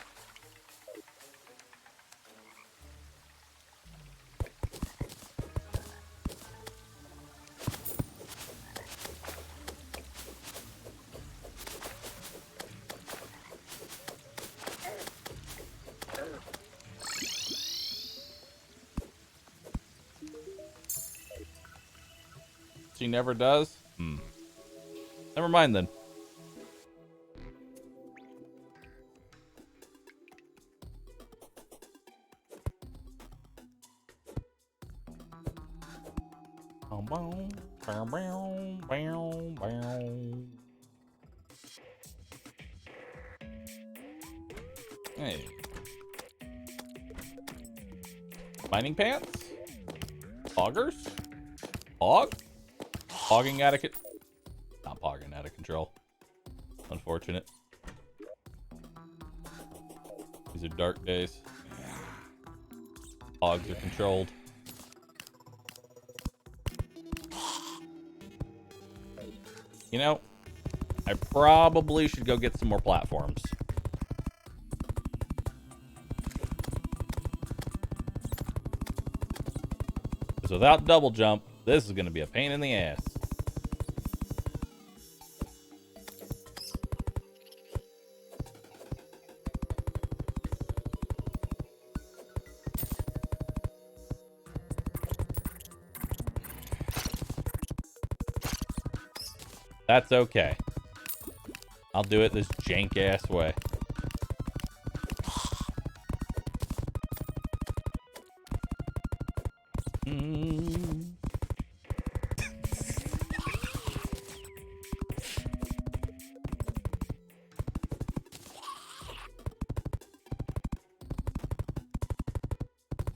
She never does? Never mind then. Hey. Mining pants? Poggers? Pog? Pogging out of not pogging out of control. Unfortunate. These are dark days. Pogs are controlled. You know, I probably should go get some more platforms. Because without double jump, this is going to be a pain in the ass. That's okay. I'll do it this jank-ass way.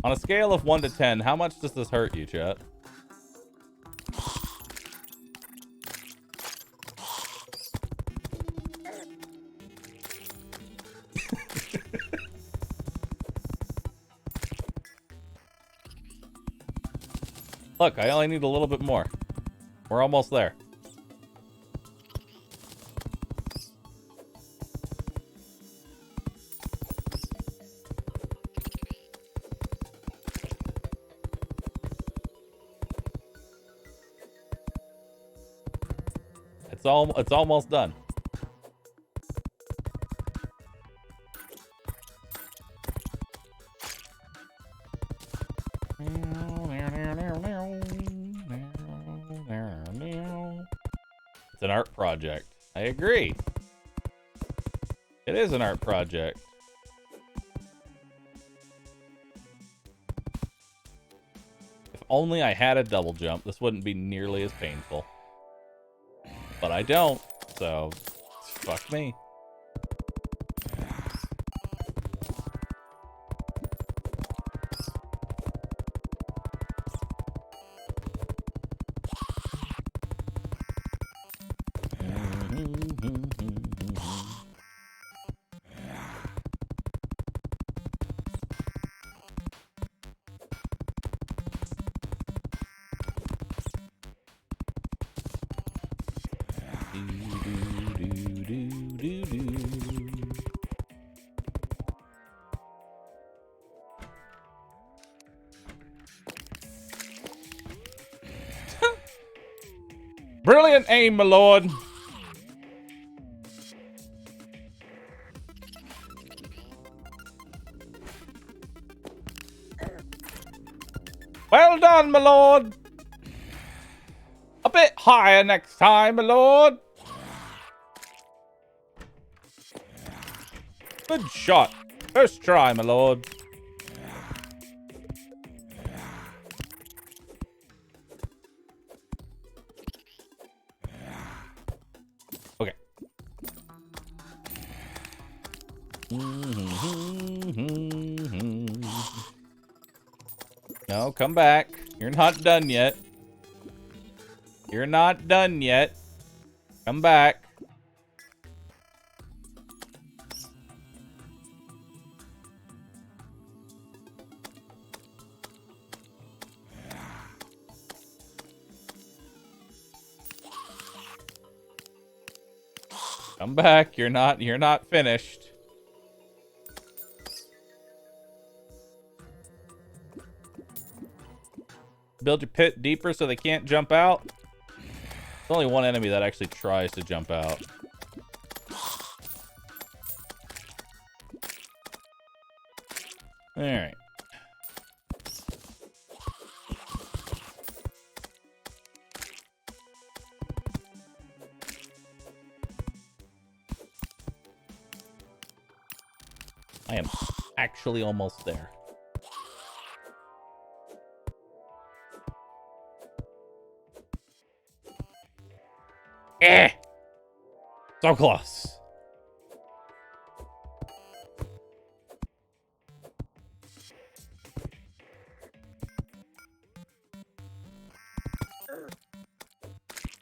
On a scale of 1 to 10, how much does this hurt you, chat? Look, I only need a little bit more. We're almost there. It's almost done. It's an art project. I agree. It is an art project. If only I had a double jump, this wouldn't be nearly as painful. But I don't, so fuck me. Brilliant aim, my lord. Well done, my lord. A bit higher next time, my lord. Good shot. First try, my lord. Okay. No, come back. You're not done yet. You're not done yet. Come back. Come back. You're not finished. Build your pit deeper so they can't jump out. There's only one enemy that actually tries to jump out. All right. I am actually almost there. So close.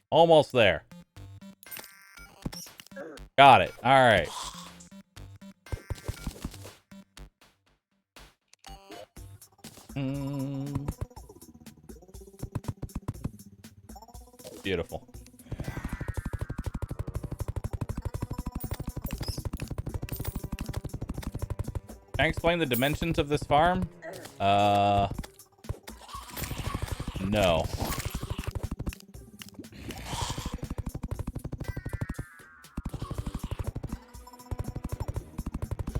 Almost there. Got it. All right. Beautiful. Can I explain the dimensions of this farm? No.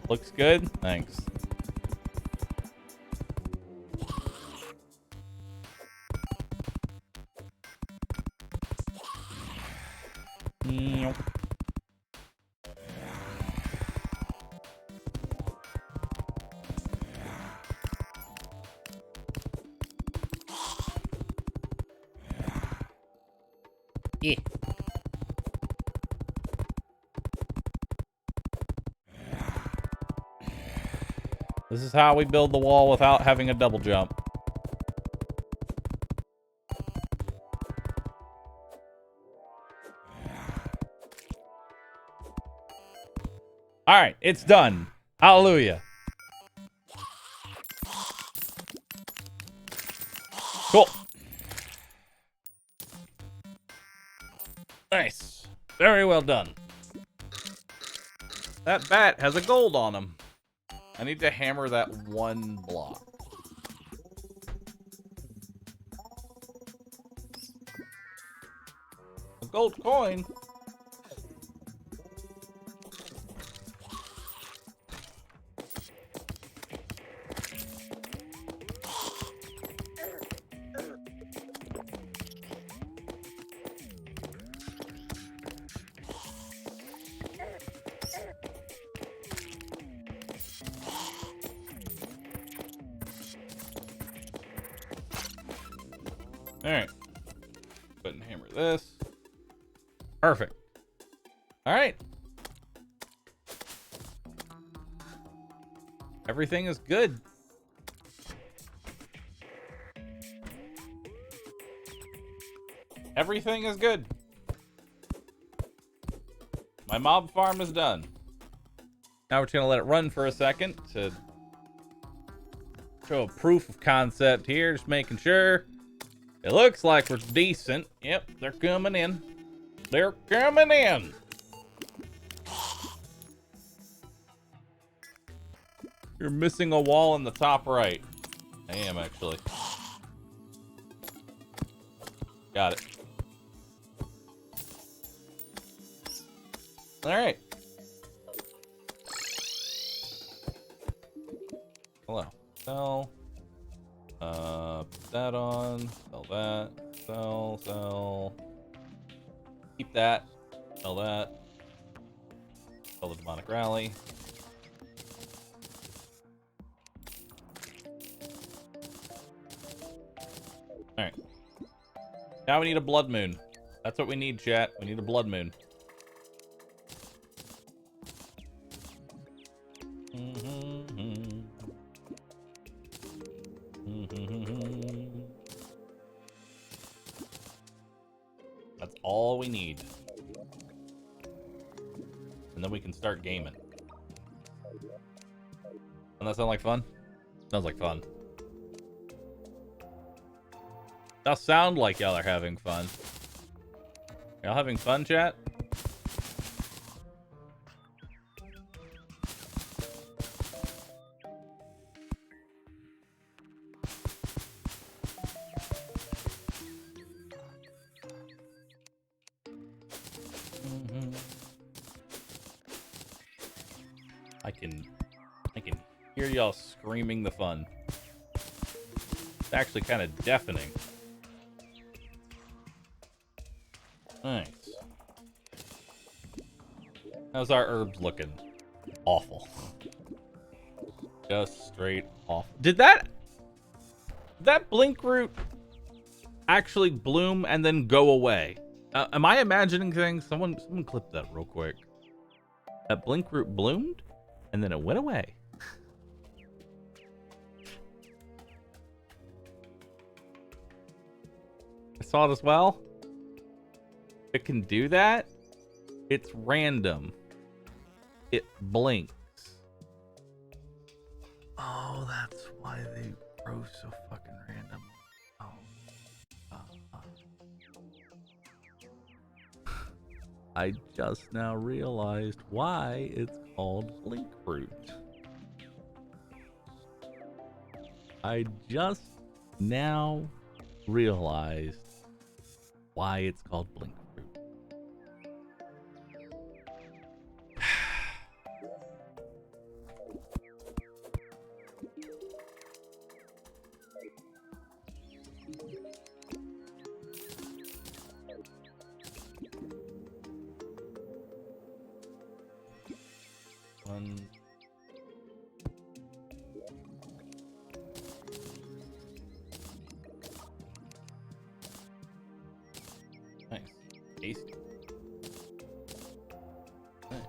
Looks good? Thanks. Yeah. This is how we build the wall without having a double jump. All right, it's done. Hallelujah. Cool. Nice. Very well done. That bat has a gold on him. I need to hammer that one block. A gold coin? All right. Go ahead and hammer this. Perfect. All right. Everything is good. Everything is good. My mob farm is done. Now we're just going to let it run for a second to show a proof of concept here. Just making sure. It looks like we're decent. Yep, they're coming in. They're coming in. You're missing a wall in the top right. I am, actually. Got it. Alright. Hello. Sell. Put that on. Sell that. Sell. Keep that. Sell that. Sell the demonic rally. Alright. Now we need a blood moon. That's what we need, chat. We need a blood moon. That's all we need. And then we can start gaming. Doesn't that sound like fun? Sounds like fun. Y'all sound like y'all are having fun. Y'all having fun, chat? I can hear y'all screaming the fun. It's actually kind of deafening. Nice. How's our herbs looking? Awful. Just straight awful. Did that blink root actually bloom and then go away? Am I imagining things? Someone clip that real quick. That blink root bloomed and then it went away. I saw it as well. It can do that. It's random. It blinks. Oh, that's why they grow so fucking random. Oh. I just now realized why it's called blink fruit. I just now realized why it's called blink fruit. One. Nice. Tasty. Nice.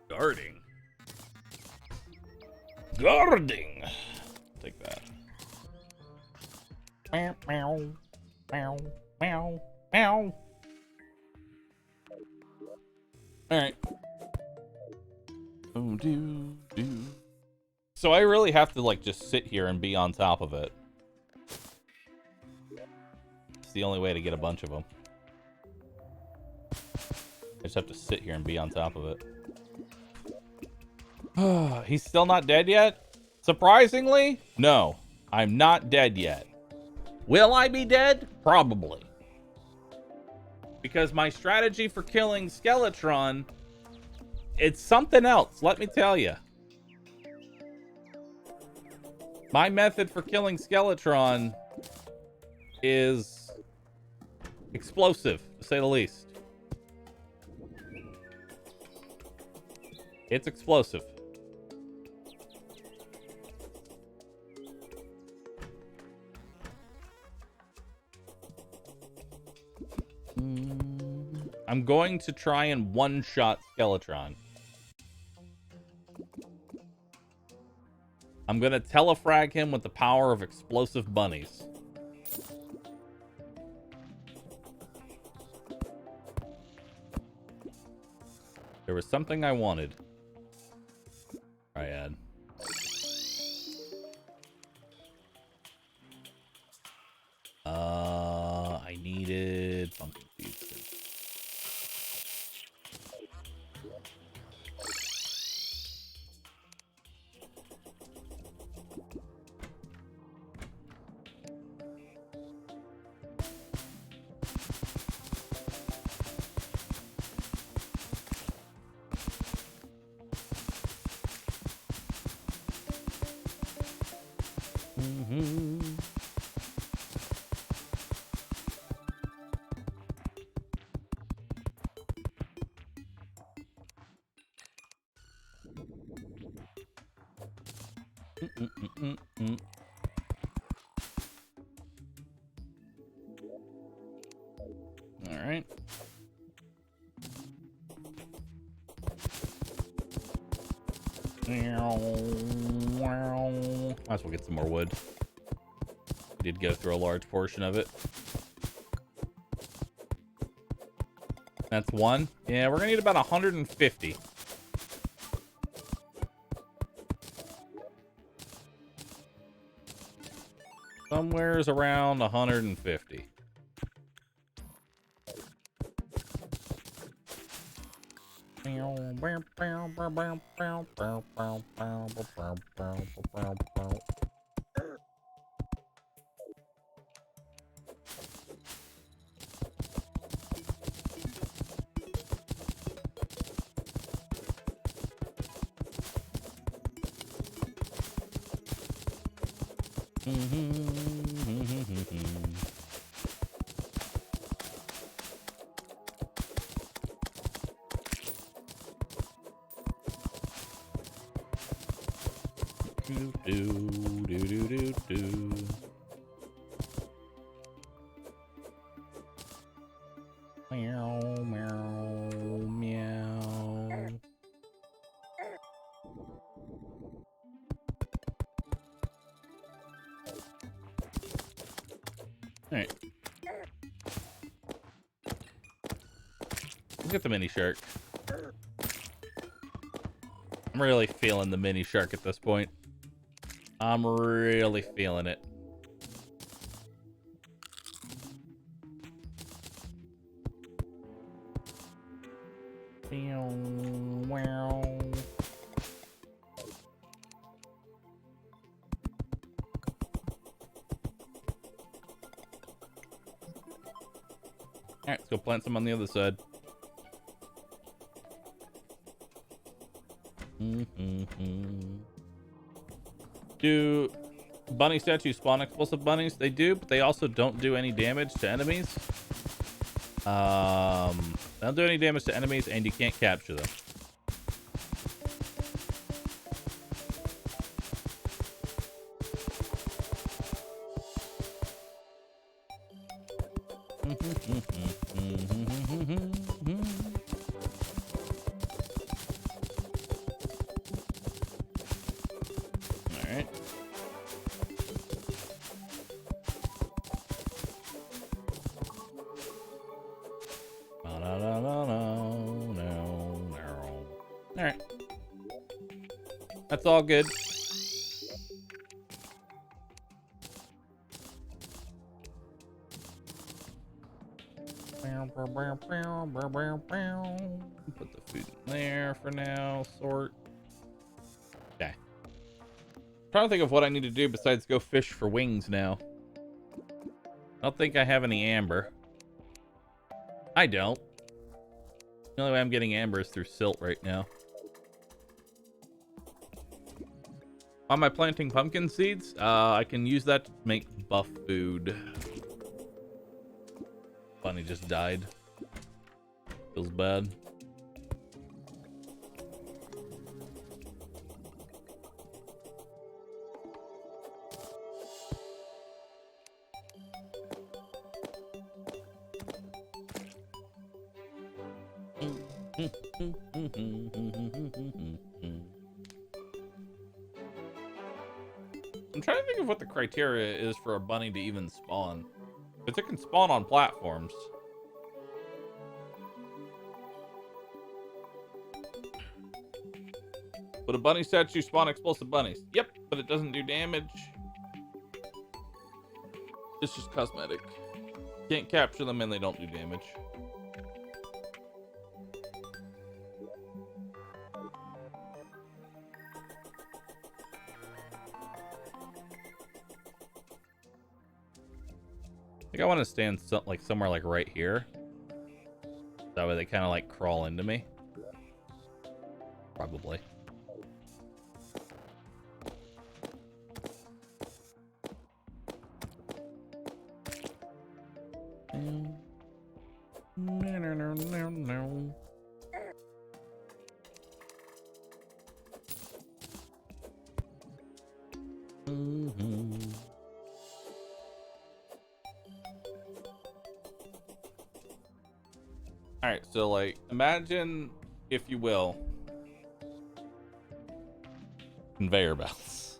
Guarding. Take that. Meow, meow, meow, meow, meow. Alright. Oh, do. So I really have to, like, just sit here and be on top of it. It's the only way to get a bunch of them. I just have to sit here and be on top of it. He's still not dead yet? Surprisingly, no. I'm not dead yet. Will I be dead? Probably. Because my strategy for killing Skeletron, it's something else, let me tell you. My method for killing Skeletron is explosive, to say the least. It's explosive. I'm going to try and one-shot Skeletron. I'm going to telefrag him with the power of explosive bunnies. There was something I wanted. Triad. I needed pumpkin seeds. All right. Might as well get some more wood. Did go through a large portion of it. That's one. Yeah, we're gonna need about 150. Somewhere's around 150. Meow, meow, meow. All right. Let's get the mini shark. I'm really feeling the mini shark at this point. I'm really feeling it. Wow. Alright, let's go plant some on the other side. Do bunny statues spawn explosive bunnies? They do, but they also don't do any damage to enemies. They don't do any damage to enemies, and you can't capture them. Alright. Alright. That's all good. Put the food in there for now. Sort. Okay. Trying to think of what I need to do besides go fish for wings now. I don't think I have any amber. I don't. The only way I'm getting amber is through silt right now. Why am I planting pumpkin seeds? I can use that to make buff food. Bunny just died. Feels bad. I'm trying to think of what the criteria is for a bunny to even spawn. Because it can spawn on platforms. Would a bunny statue spawn explosive bunnies? Yep, but it doesn't do damage. It's just cosmetic. Can't capture them and they don't do damage. I think I want to stand somewhere like right here. That way they kind of like crawl into me. Probably. So, like, imagine, if you will, conveyor belts.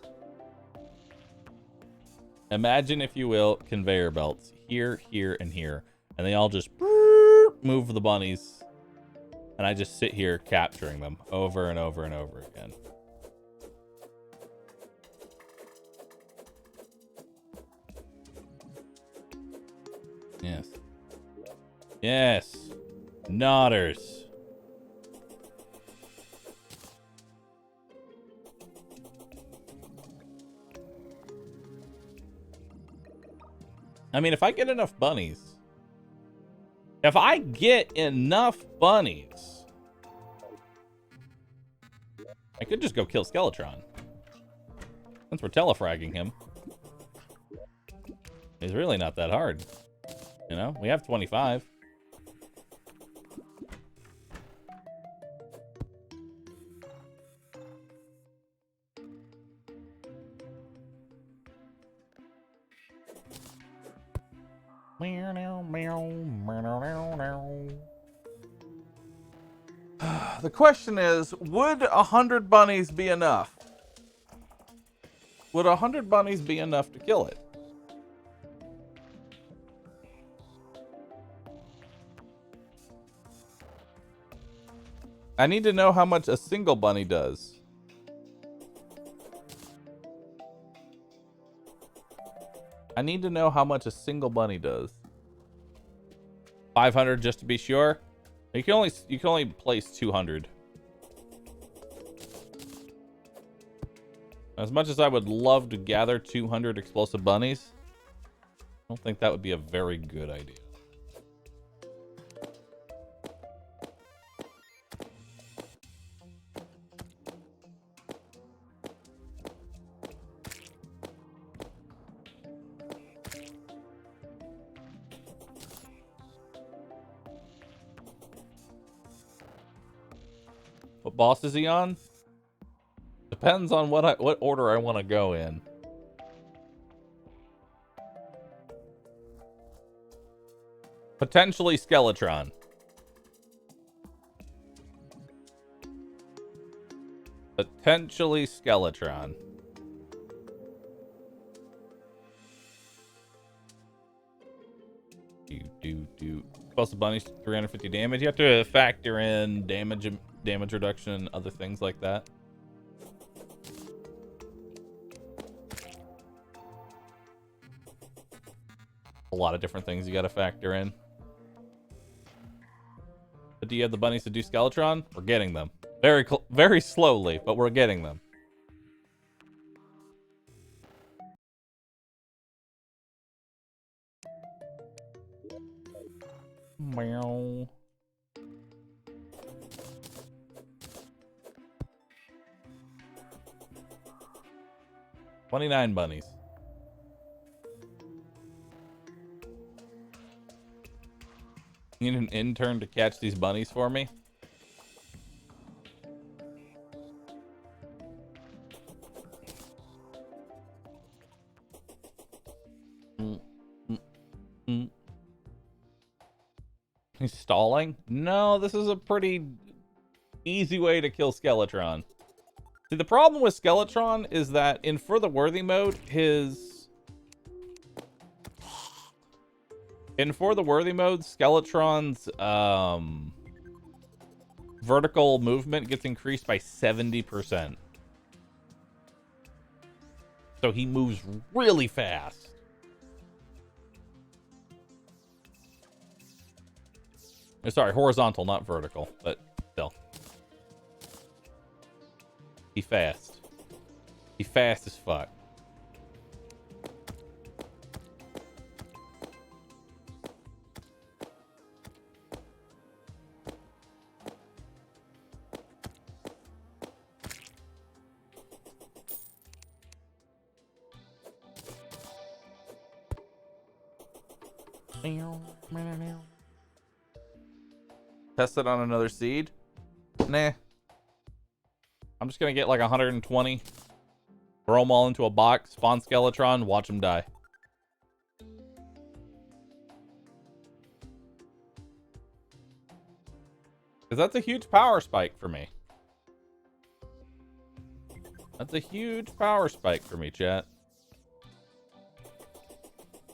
Imagine, if you will, conveyor belts here, here, and here. And they all just move the bunnies. And I just sit here capturing them over and over and over again. Yes. Yes. Nodders. I mean, if I get enough bunnies. If I get enough bunnies. I could just go kill Skeletron. Since we're telefragging him. He's really not that hard. You know, we have 25. The question is, would 100 bunnies be enough? Would 100 bunnies be enough to kill it? I need to know how much a single bunny does. I need to know how much a single bunny does. 500 just to be sure. You can only place 200. As much as I would love to gather 200 explosive bunnies, I don't think that would be a very good idea. What boss is he on? Depends on what order I want to go in. Potentially Skeletron. Potentially Skeletron. Explosive bunnies, 350 damage. You have to factor in damage reduction, other things like that. A lot of different things you got to factor in. But do you have the bunnies to do Skeletron? We're getting them. Very slowly, but we're getting them. Meow. $29 bunnies. You need an intern to catch these bunnies for me? He's stalling? No, this is a pretty easy way to kill Skeletron. See, the problem with Skeletron is that in For the Worthy mode, in For the Worthy mode, Skeletron's vertical movement gets increased by 70%. So he moves really fast. Sorry, horizontal, not vertical, but still. He fast. He fast as fuck. Test it on another seed? Nah. I'm just gonna get like 120. Throw them all into a box, spawn Skeletron, watch them die. Because that's a huge power spike for me. That's a huge power spike for me, chat.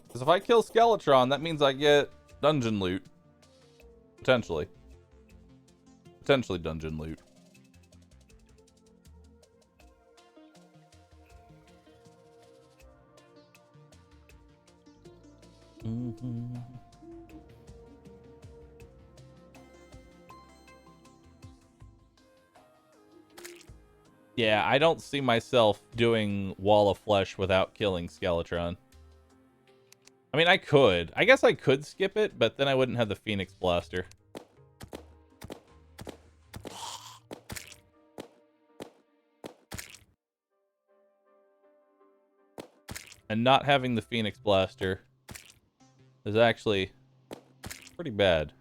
Because if I kill Skeletron, that means I get dungeon loot. Potentially. Potentially dungeon loot. Mm-hmm. Yeah, I don't see myself doing Wall of Flesh without killing Skeletron. I mean, I could. I guess I could skip it, but then I wouldn't have the Phoenix Blaster. And not having the Phoenix Blaster is actually pretty bad.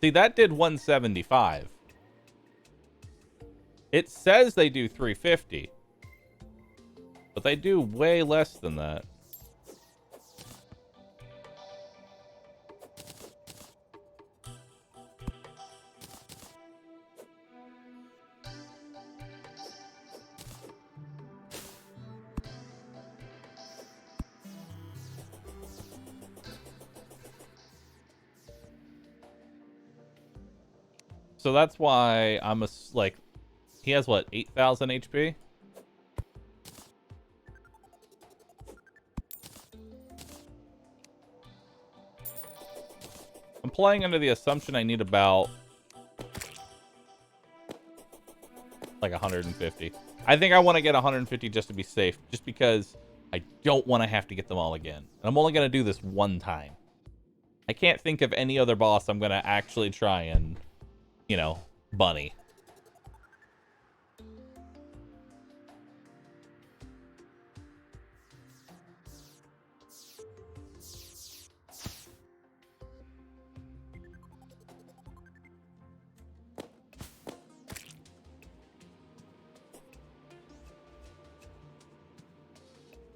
See, that did 175. It says they do 350. But they do way less than that. So that's why I'm like, he has what, 8,000 HP? I'm playing under the assumption I need about like 150. I think I want to get 150 just to be safe, just because I don't want to have to get them all again. And I'm only going to do this one time. I can't think of any other boss I'm going to actually try and, you know, bunny.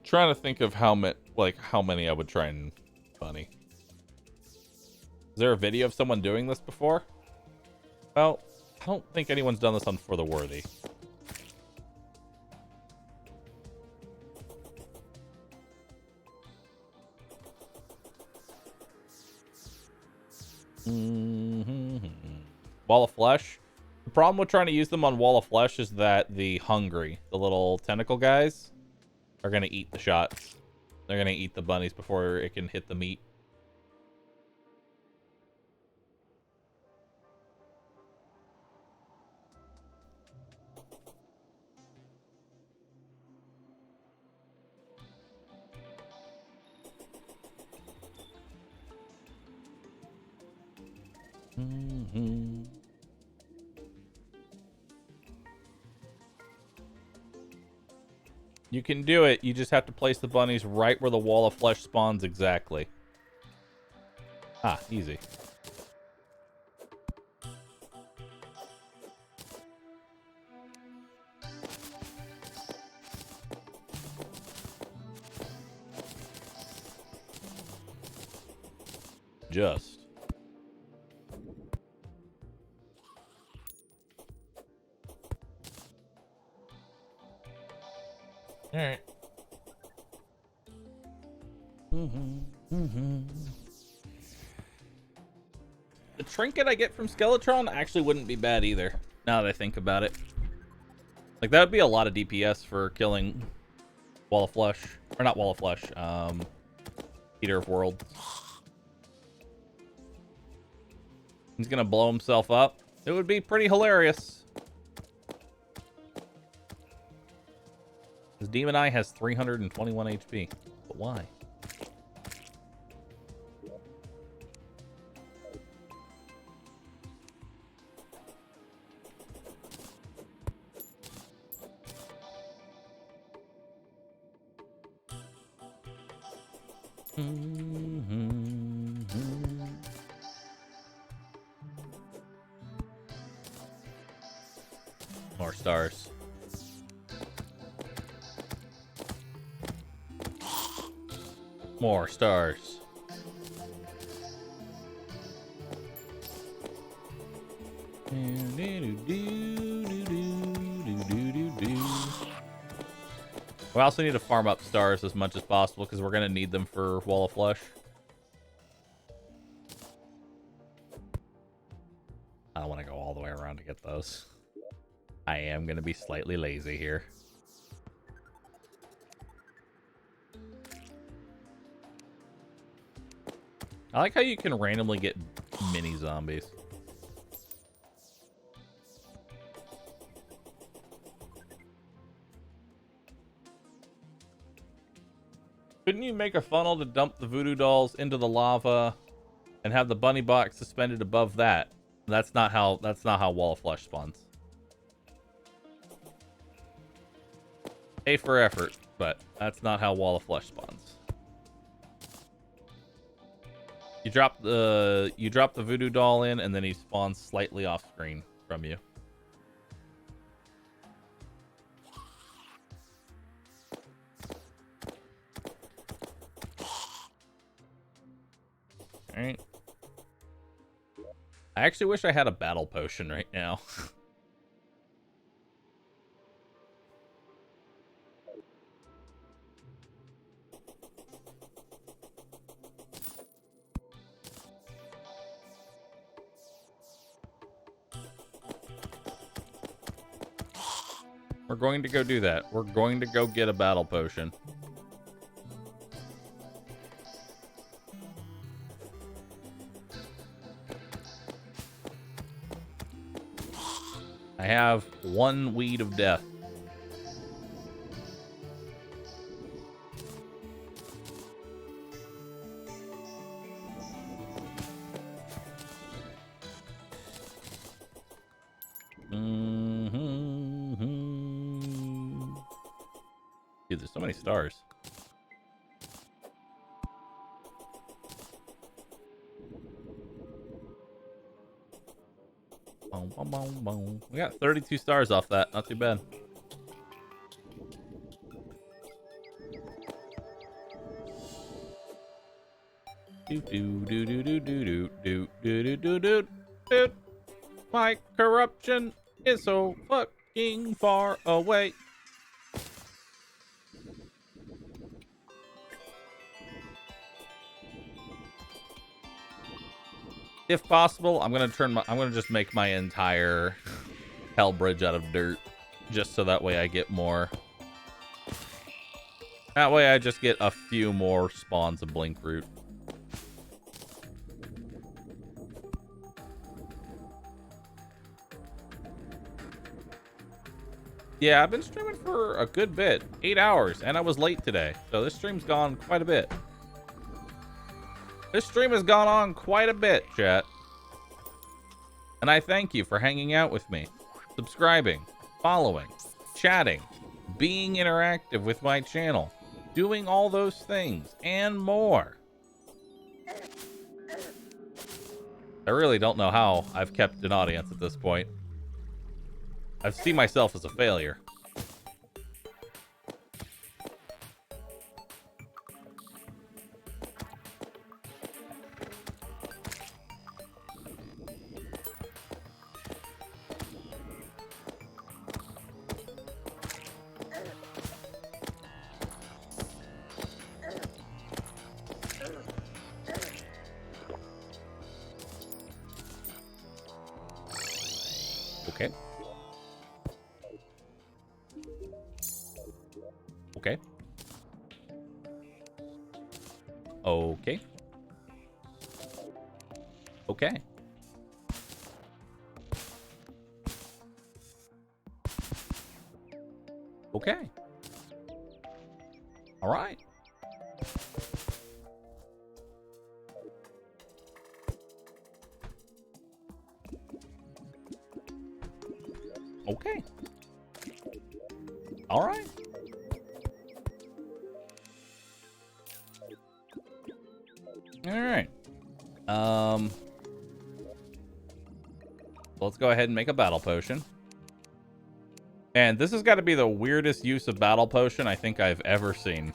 Trying to think of how many I would try and bunny. Is there a video of someone doing this before? Well, I don't think anyone's done this on For the Worthy. Wall of Flesh. The problem with trying to use them on Wall of Flesh is that the hungry, the little tentacle guys, are going to eat the shots. They're going to eat the bunnies before it can hit the meat. You can do it. You just have to place the bunnies right where the Wall of Flesh spawns exactly. Ah, easy. Just. All right. The trinket I get from Skeletron actually wouldn't be bad either, now that I think about it. Like, that would be a lot of DPS for killing Wall of Flesh. Or not Wall of Flesh, Eater of Worlds. He's gonna blow himself up. It would be pretty hilarious. This Demon Eye has 321 HP. But why? More stars. More stars. We also need to farm up stars as much as possible because we're going to need them for Wall of Flesh. I don't want to go all the way around to get those. I am going to be slightly lazy here. I like how you can randomly get mini zombies. Couldn't you make a funnel to dump the voodoo dolls into the lava and have the bunny box suspended above that? That's not how Wall of Flesh spawns. A for effort, but that's not how Wall of Flesh spawns. You drop the voodoo doll in, and then he spawns slightly off screen from you. All right. I actually wish I had a battle potion right now. We're going to go do that. We're going to go get a battle potion. I have one weed of death. Dude, there's so many stars. We got 32 stars off that. Not too bad. My corruption is so fucking far away. If possible, I'm gonna just make my entire hell bridge out of dirt, just so that way I get more. That way I just get a few more spawns of blink root. Yeah, I've been streaming for a good bit, 8 hours, and I was late today, so this stream's gone quite a bit. This stream has gone on quite a bit, chat. And I thank you for hanging out with me, subscribing, following, chatting, being interactive with my channel, doing all those things, and more. I really don't know how I've kept an audience at this point. I see myself as a failure. Okay. Okay. Okay. Okay. Okay. All right. Okay. All right. All right. Let's go ahead and make a battle potion. And this has got to be the weirdest use of battle potion I think I've ever seen.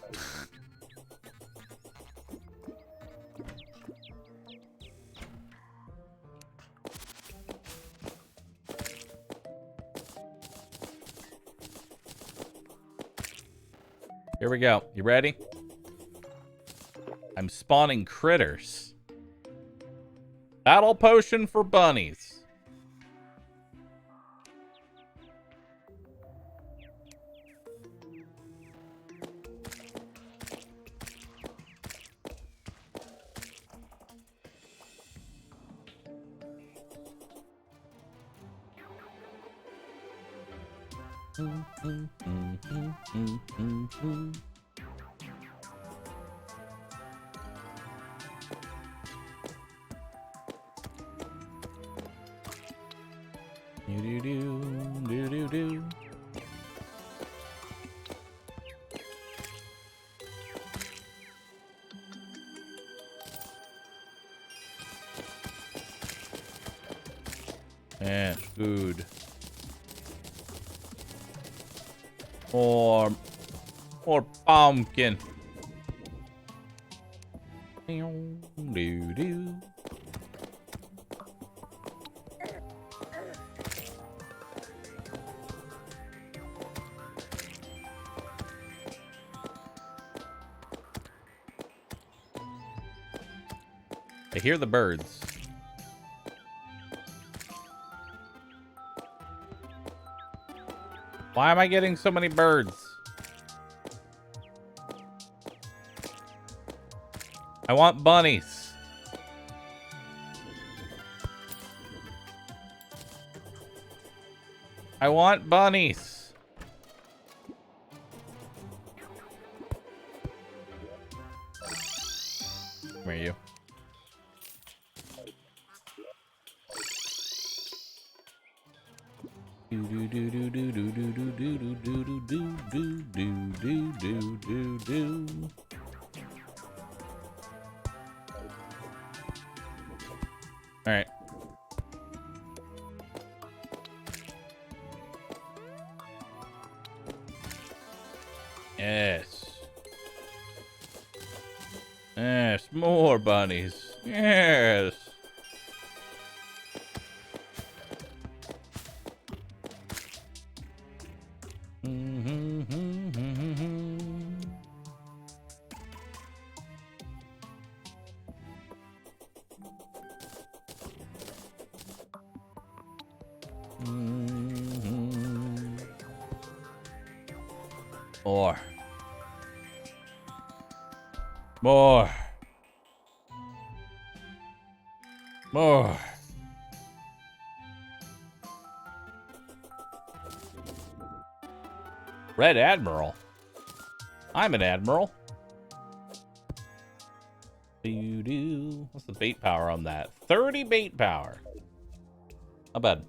Here we go. You ready? I'm spawning critters. Battle potion for bunnies. Do. And food. More pumpkin. Do. I hear the birds. Why am I getting so many birds? I want bunnies. I want bunnies. Where are you? All right. Yes. Yes, more bunnies. Yes. More. More. More. Red Admiral. I'm an Admiral. What's the bait power on that? 30 bait power. Not bad.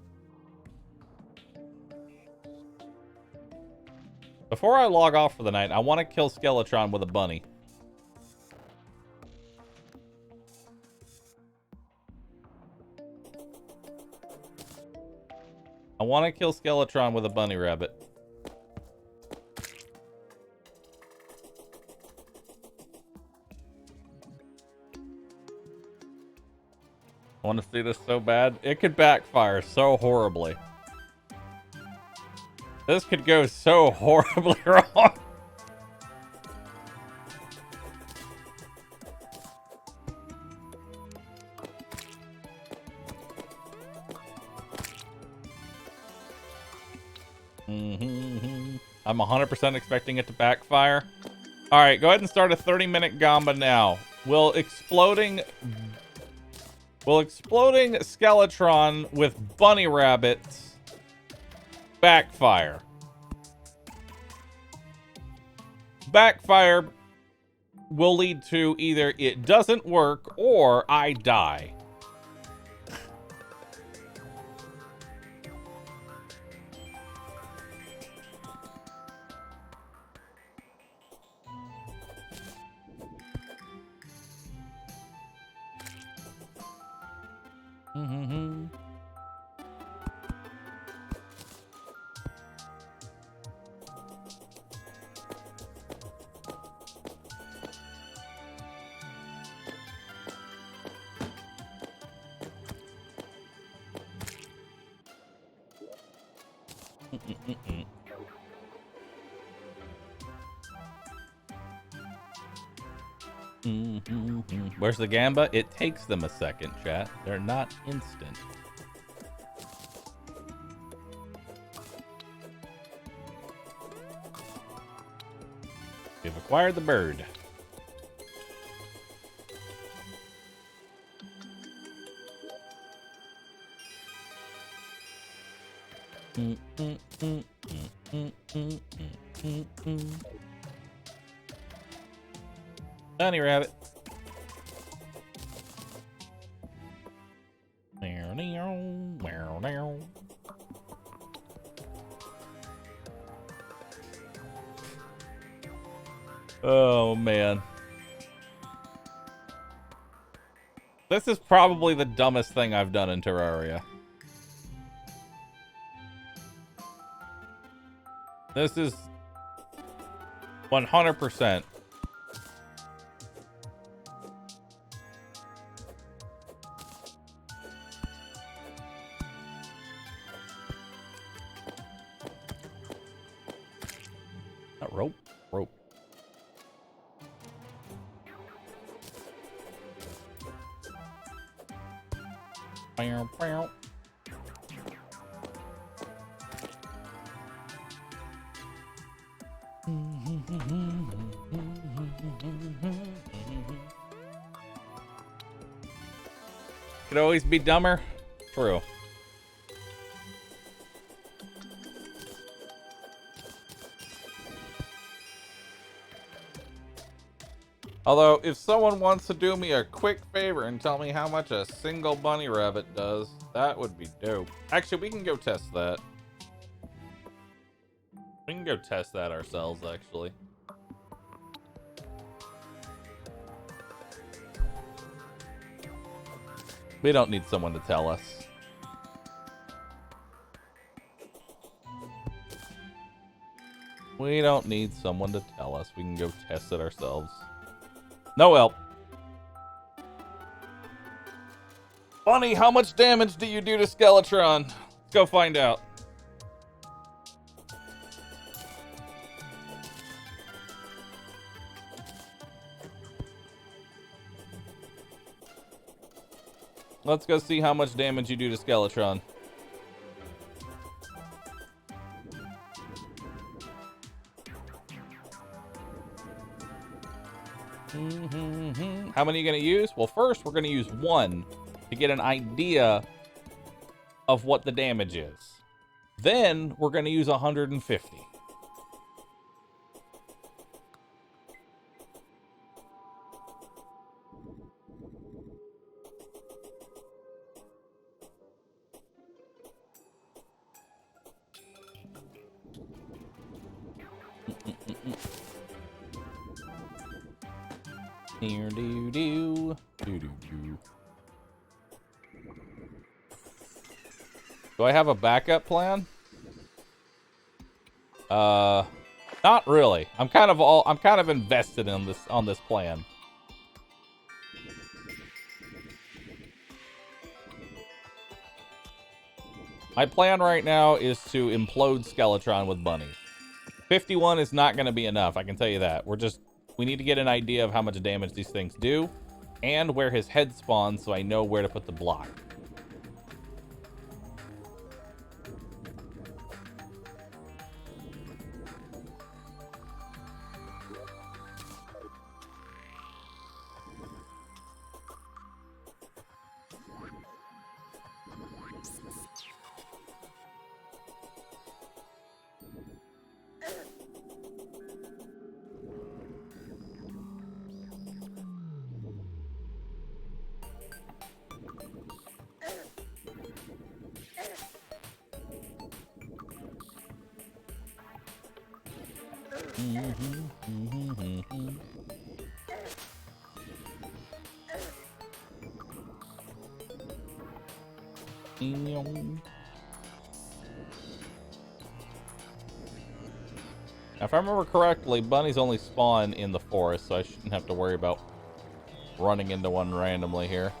Before I log off for the night, I want to kill Skeletron with a bunny. I want to kill Skeletron with a bunny rabbit. I want to see this so bad. It could backfire so horribly. This could go so horribly wrong. I'm 100% expecting it to backfire. All right, go ahead and start a 30-minute gamba now. Will exploding Skeletron with bunny rabbits backfire? Backfire will lead to either it doesn't work or I die. Where's the gamba? It takes them a second, chat. They're not instant. We've acquired the bird. Bunny rabbit. Oh, man. This is probably the dumbest thing I've done in Terraria. This is 100%. Rope. Could always be dumber. True. Although, if someone wants to do me a quick favor and tell me how much a single bunny rabbit does, that would be dope. Actually, we can go test that. We can go test that ourselves, actually. We don't need someone to tell us. We don't need someone to tell us. We can go test it ourselves. No help. Bunny, how much damage do you do to Skeletron? Let's go find out. Let's go see how much damage you do to Skeletron. How many are you going to use? Well, first we're going to use one to get an idea of what the damage is. Then we're going to use 150. Here, do. Do I have a backup plan? Not really. I'm kind of invested in this plan. My plan right now is to implode Skeletron with Bunny. 51 is not going to be enough, I can tell you that. We need to get an idea of how much damage these things do, and where his head spawns so I know where to put the block. Now, if I remember correctly, bunnies only spawn in the forest, so I shouldn't have to worry about running into one randomly here.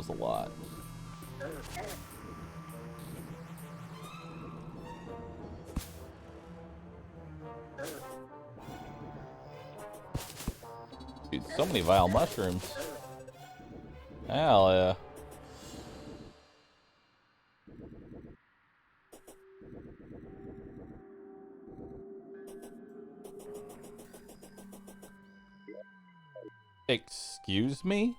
a lot. Dude, so many vile mushrooms. Hell yeah. Excuse me?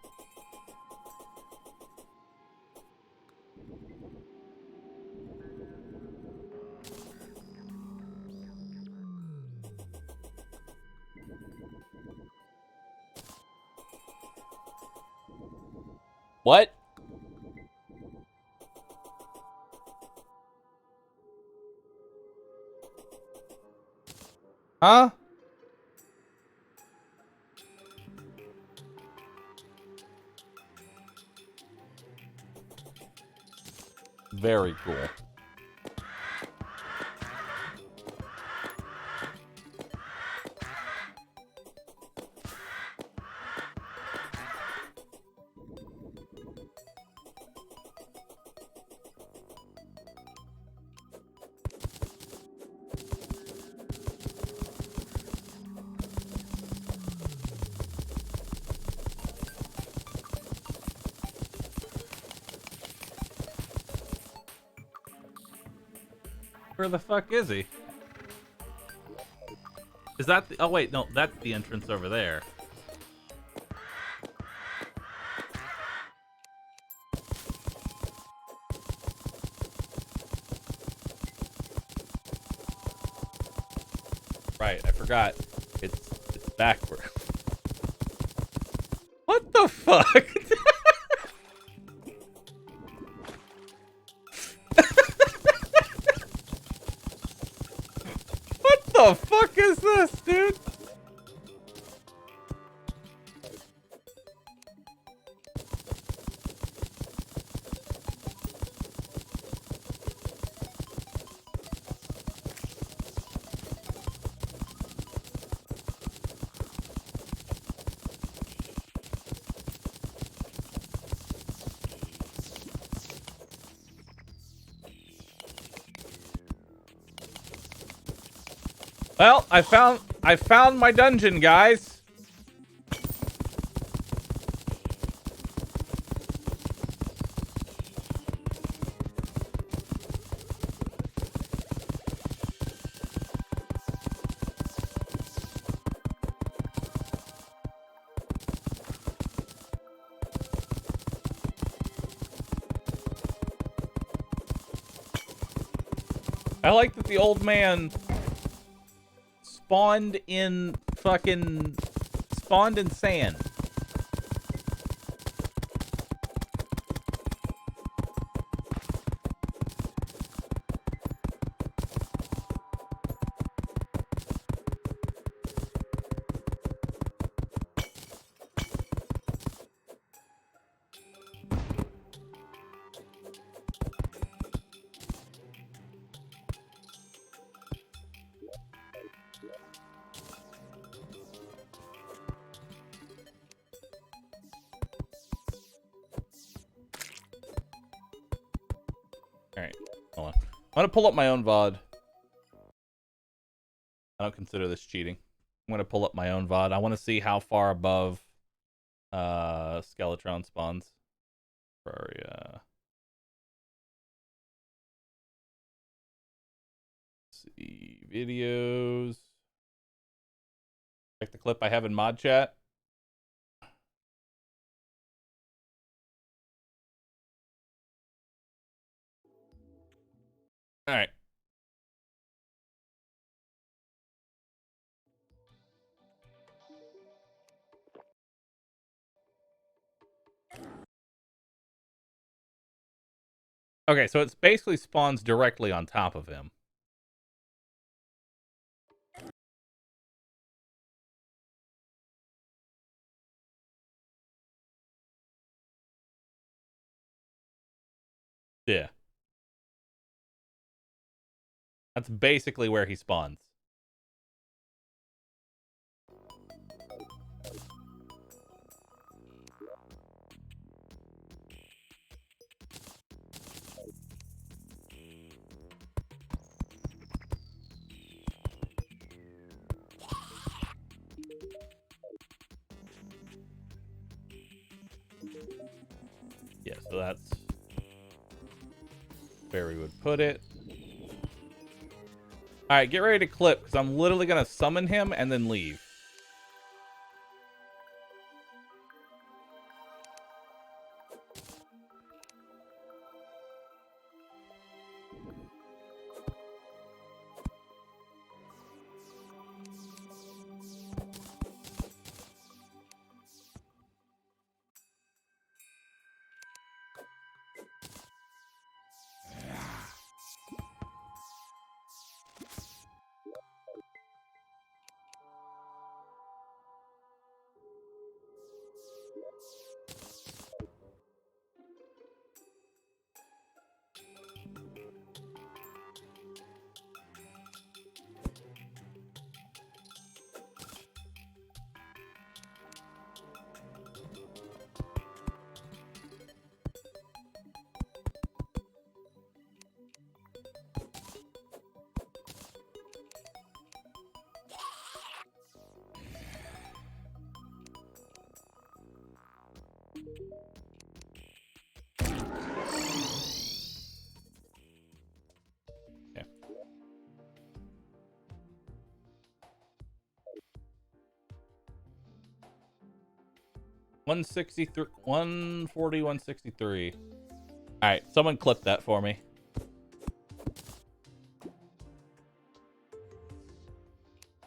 What? Huh? Very cool. Where the fuck is he? Is that the... Oh, wait, no, that's the entrance over there. Right, I forgot. It's backward. What the fuck? What the fuck is this, dude? Well, I found my dungeon, guys. I like that the old man spawned in sand. Alright, hold on. I'm gonna pull up my own VOD. I don't consider this cheating. I'm gonna pull up my own VOD. I want to see how far above Skeletron spawns. Terraria. See videos. Check the clip I have in mod chat. All right. Okay, so it basically spawns directly on top of him. Yeah. That's basically where he spawns. So that's where we would put it. All right, get ready to clip, because I'm literally going to summon him and then leave. Okay. 163, 140, 163. All right, someone clip that for me.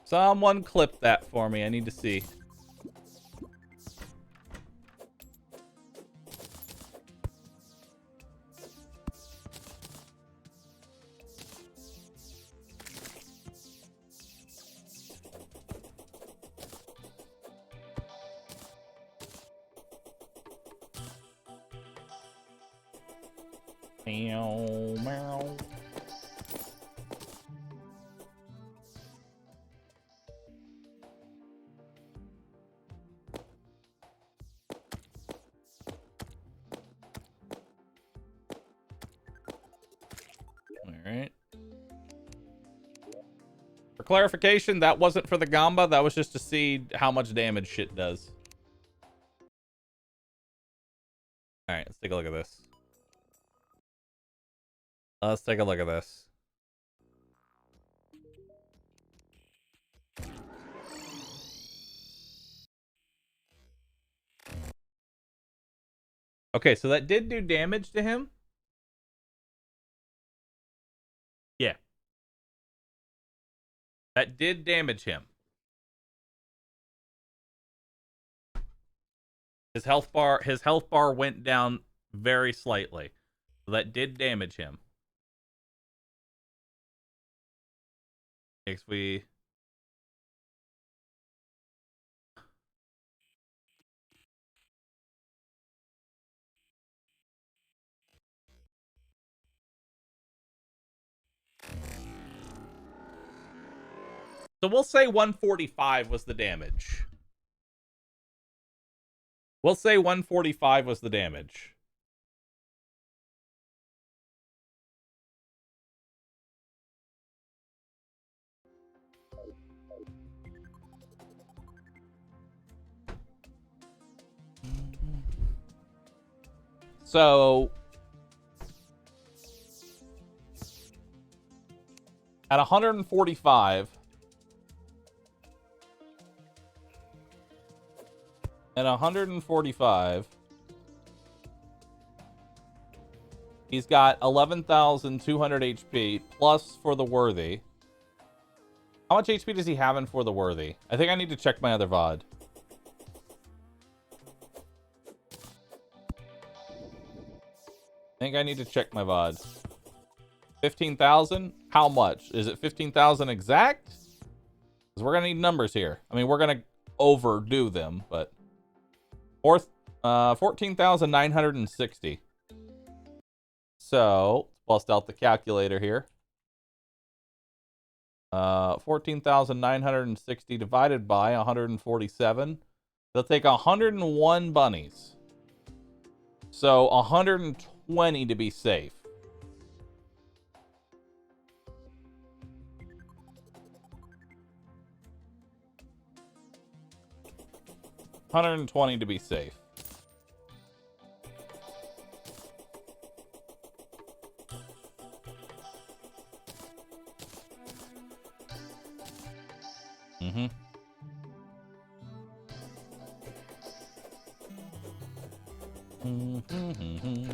Someone clip that for me. I need to see. Meow, meow. All right. For clarification, that wasn't for the Gamba. That was just to see how much damage shit does. All right, let's take a look at this. Let's take a look at this. Okay, so that did do damage to him. Yeah. That did damage him. His health bar went down very slightly. So that did damage him. Next we So we'll say 145 was the damage. We'll say 145 was the damage. So at 145 at 145 he's got 11,200 HP plus for the worthy. How much HP does he have in for the worthy? I think I need to check my other VOD. I think I need to check my VOD. 15,000? How much? Is it 15,000 exact? Because we're going to need numbers here. I mean, we're going to overdo them, but... 14,960. So, let's bust out the calculator here. 14,960 divided by 147. They'll take 101 bunnies. So, 120 to be safe. $120 to be safe. Mm-hmm. Mm-hmm.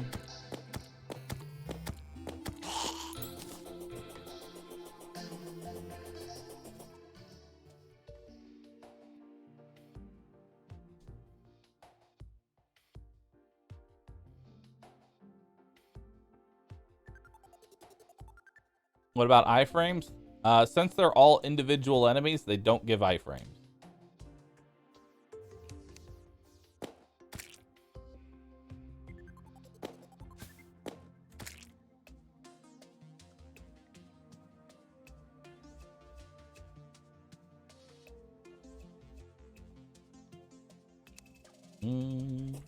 What about iframes? Since they're all individual enemies, they don't give iframes. Mm.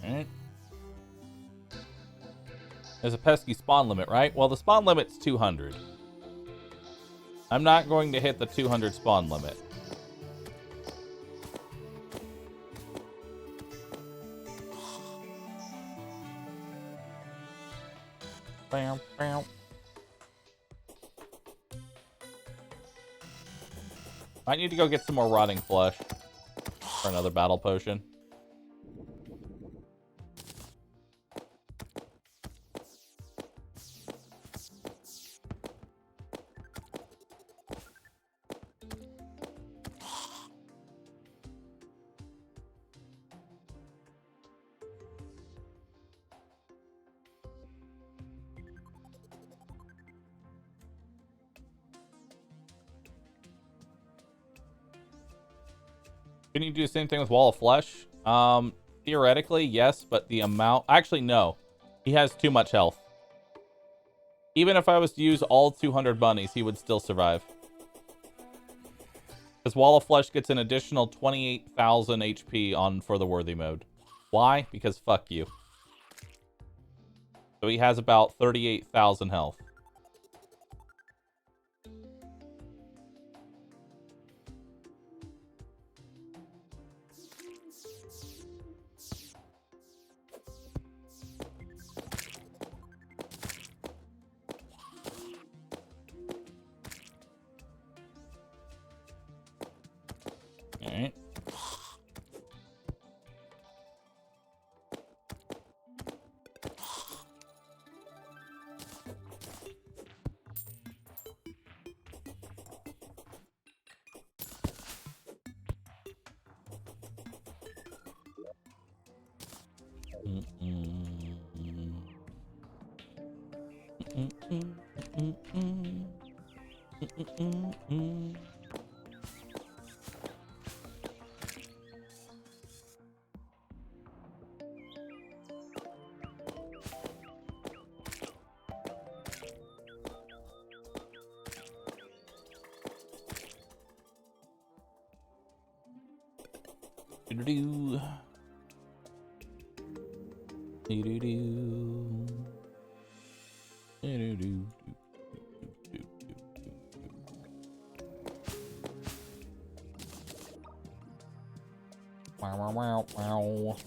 Alright. There's a pesky spawn limit, right? Well, the spawn limit's 200. I'm not going to hit the 200 spawn limit. Bam, bam. Might need to go get some more rotting flesh for another battle potion. Can you do the same thing with Wall of Flesh? Theoretically, yes, but the amount... Actually, no. He has too much health. Even if I was to use all 200 bunnies, he would still survive. Because Wall of Flesh gets an additional 28,000 HP on for the worthy mode. Why? Because fuck you. So he has about 38,000 health. Alright. Do-do-do. Do-do-do. Do-do-do. Wow, wow, wow, wow.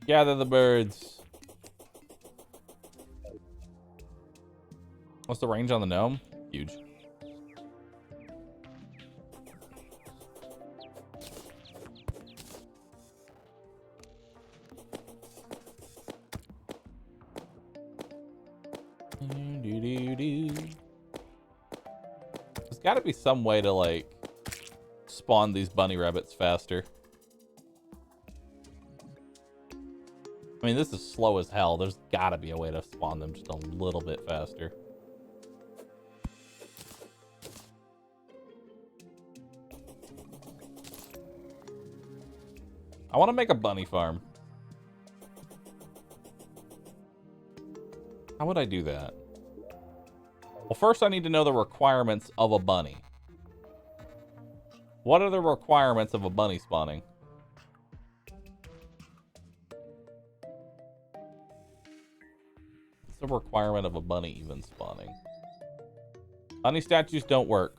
Gather the birds. What's the range on the gnome? Huge. There's got to be some way to, like, spawn these bunny rabbits faster. I mean, this is slow as hell. There's got to be a way to spawn them just a little bit faster. I want to make a bunny farm. How would I do that? Well, first I need to know the requirements of a bunny. What are the requirements of a bunny spawning? What's the requirement of a bunny even spawning? Bunny statues don't work.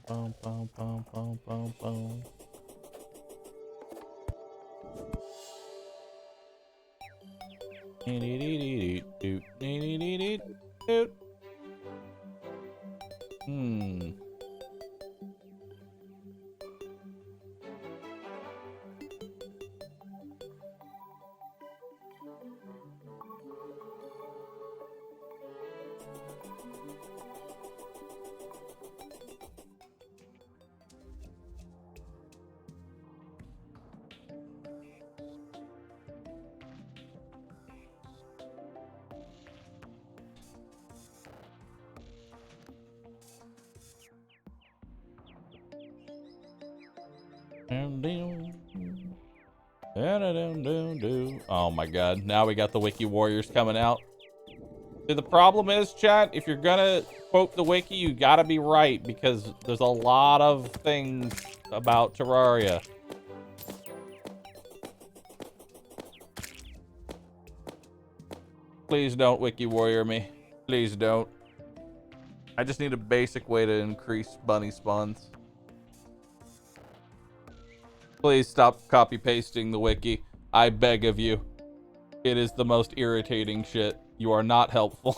Boom, boom, boom, boom, boom, boom. Hmm. Oh my god, now we got the wiki warriors coming out. See, the problem is, chat, if you're gonna quote the wiki, you gotta be right, because there's a lot of things about Terraria. Please don't wiki warrior me. Please don't. I just need a basic way to increase bunny spawns. Please stop copy pasting the wiki. I beg of you. It is the most irritating shit. You are not helpful.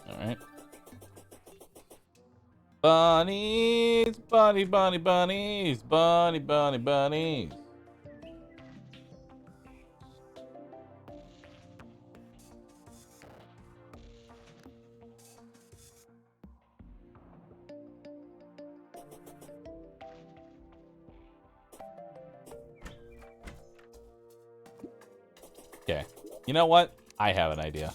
Alright. Bunnies, bunny, bunny, bunnies, bunny, bunny, bunnies. Okay. You know what? I have an idea.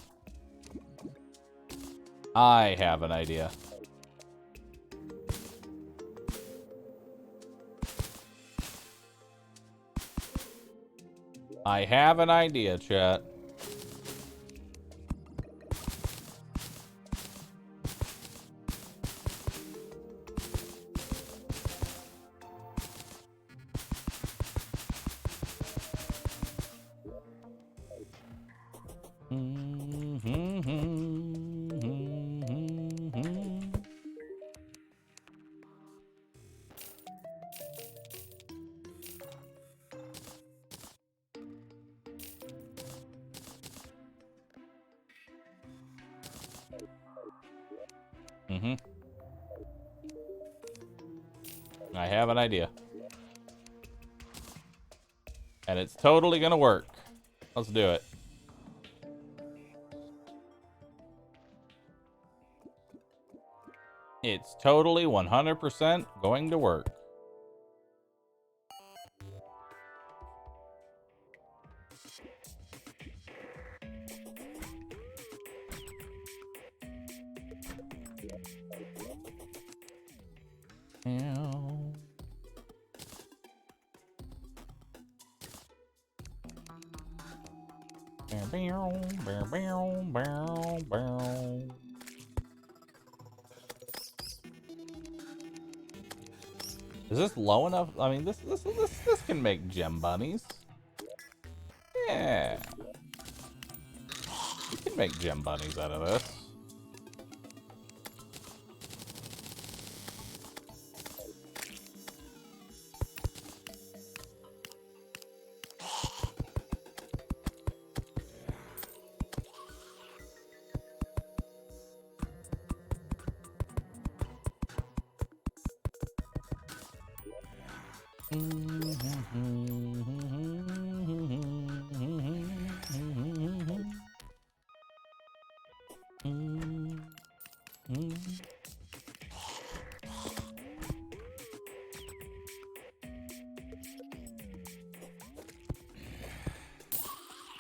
I have an idea. I have an idea, chat. I have an idea. And it's totally gonna work. Let's do it. It's totally 100% going to work. Is this low enough? I mean, this can make gem bunnies. Yeah. You can make gem bunnies out of this.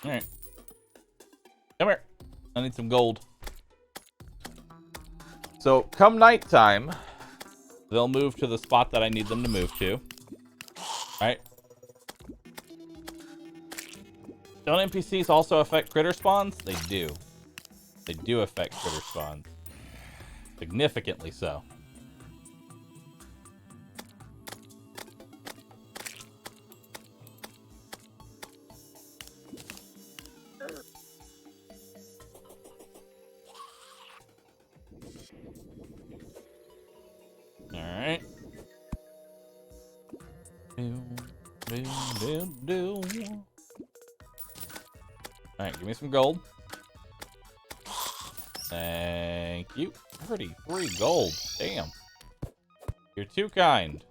Alright. Come here. I need some gold. So, come nighttime, they'll move to the spot that I need them to move to. Alright. Don't NPCs also affect critter spawns? They do. They do affect critter spawns. Significantly so. Alright. Alright, give me some gold. Thank you. 33 gold. Damn. You're too kind.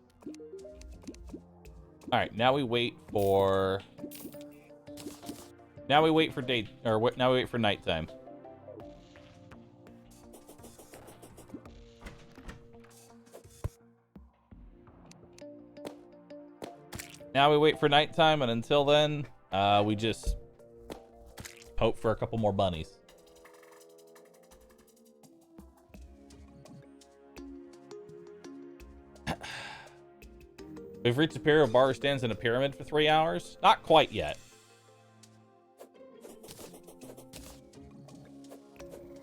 Alright, now we wait for... Now we wait for day... Or what? Now we wait for nighttime. Now we wait for nighttime, and until then, we just hope for a couple more bunnies. We've reached a period where Bahroo stands in a pyramid for 3 hours. Not quite yet.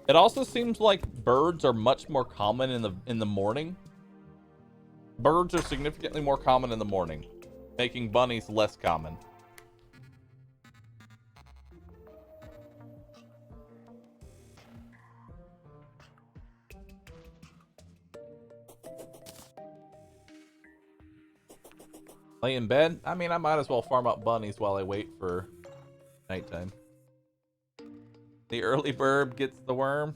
It also seems like birds are much more common in the morning. Birds are significantly more common in the morning, making bunnies less common. Lay in bed? I mean, I might as well farm up bunnies while I wait for nighttime. The early bird gets the worm.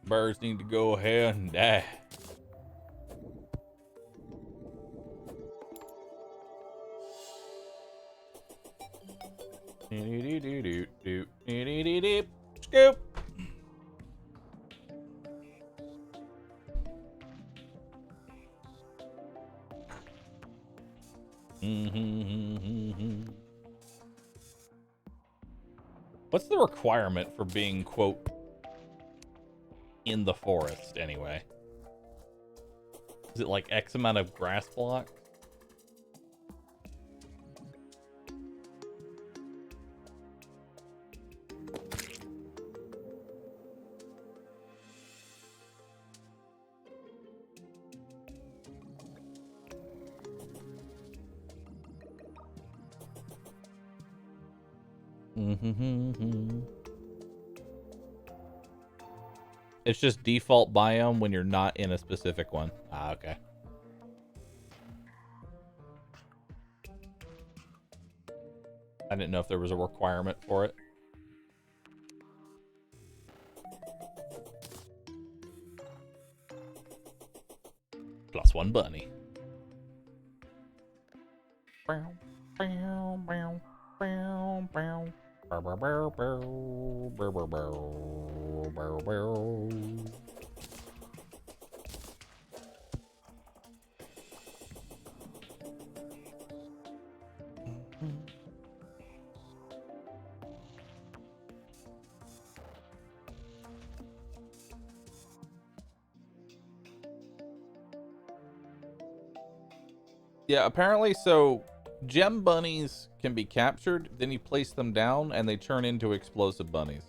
Birds need to go ahead and die. Scoop. What's the requirement for being, quote, in the forest, anyway? Is it like X amount of grass blocks? It's just default biome when you're not in a specific one. Ah, okay. I didn't know if there was a requirement for it. Plus one bunny. Yeah, apparently, so gem bunnies can be captured, then you place them down, and they turn into explosive bunnies.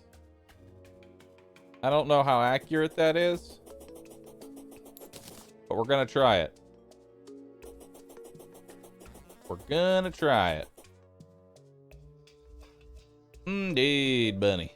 I don't know how accurate that is, but we're gonna try it. We're gonna try it. Indeed, bunny.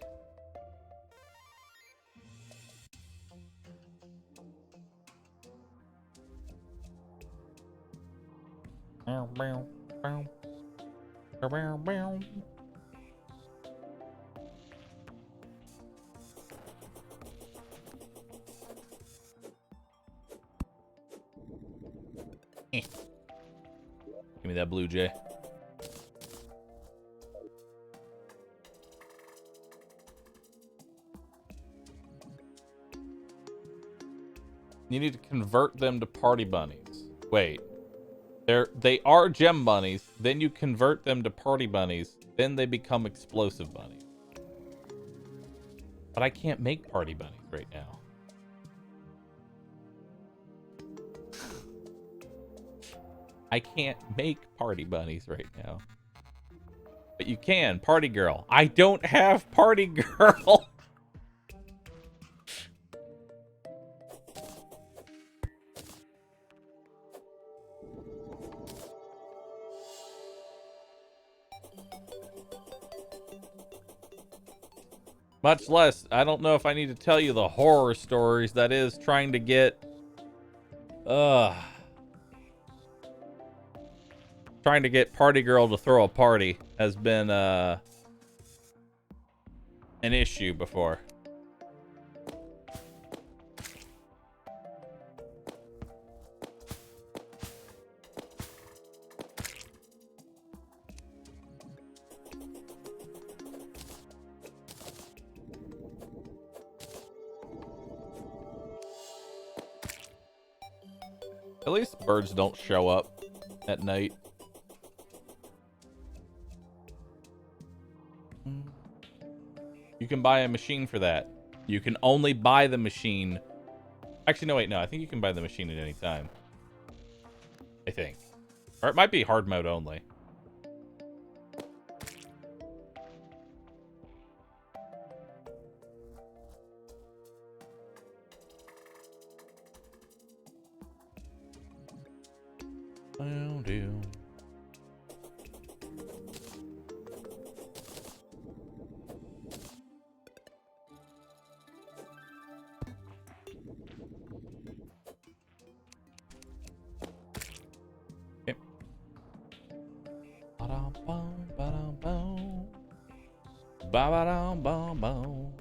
Give me that blue jay. You need to convert them to party bunnies. Wait. They are gem bunnies. Then you convert them to party bunnies. Then they become explosive bunnies. But I can't make party bunnies right now. I can't make party bunnies right now. But you can, party girl. I don't have party girl. Much less, I don't know if I need to tell you the horror stories that is trying to get... Trying to get party girl to throw a party has been, an issue before. At least birds don't show up at night. You can buy a machine for that. You can only buy the machine. Actually, no, wait, no. I think you can buy the machine at any time. I think. Or it might be hard mode only. Oh, dear. Okay. Ba-dum-bum, ba-dum-bum. Ba-ba-dum-bum-bum.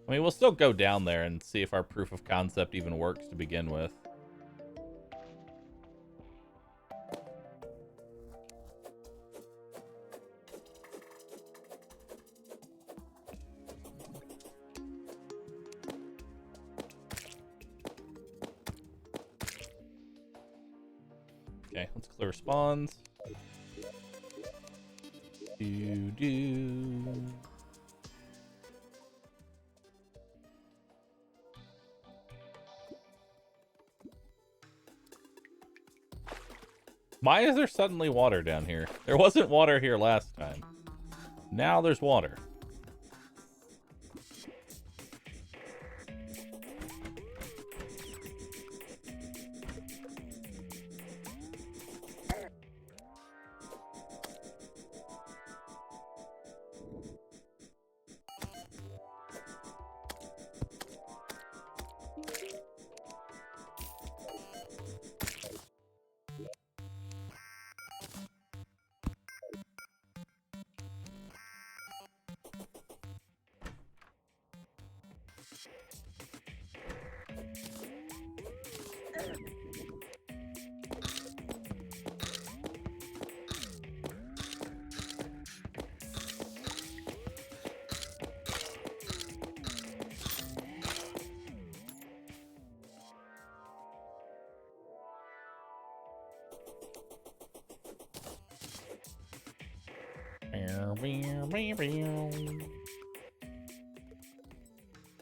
I mean, we'll still go down there and see if our proof of concept even works to begin with. Okay, let's clear spawns. Do. Why is there suddenly water down here? There wasn't water here last time. Now there's water.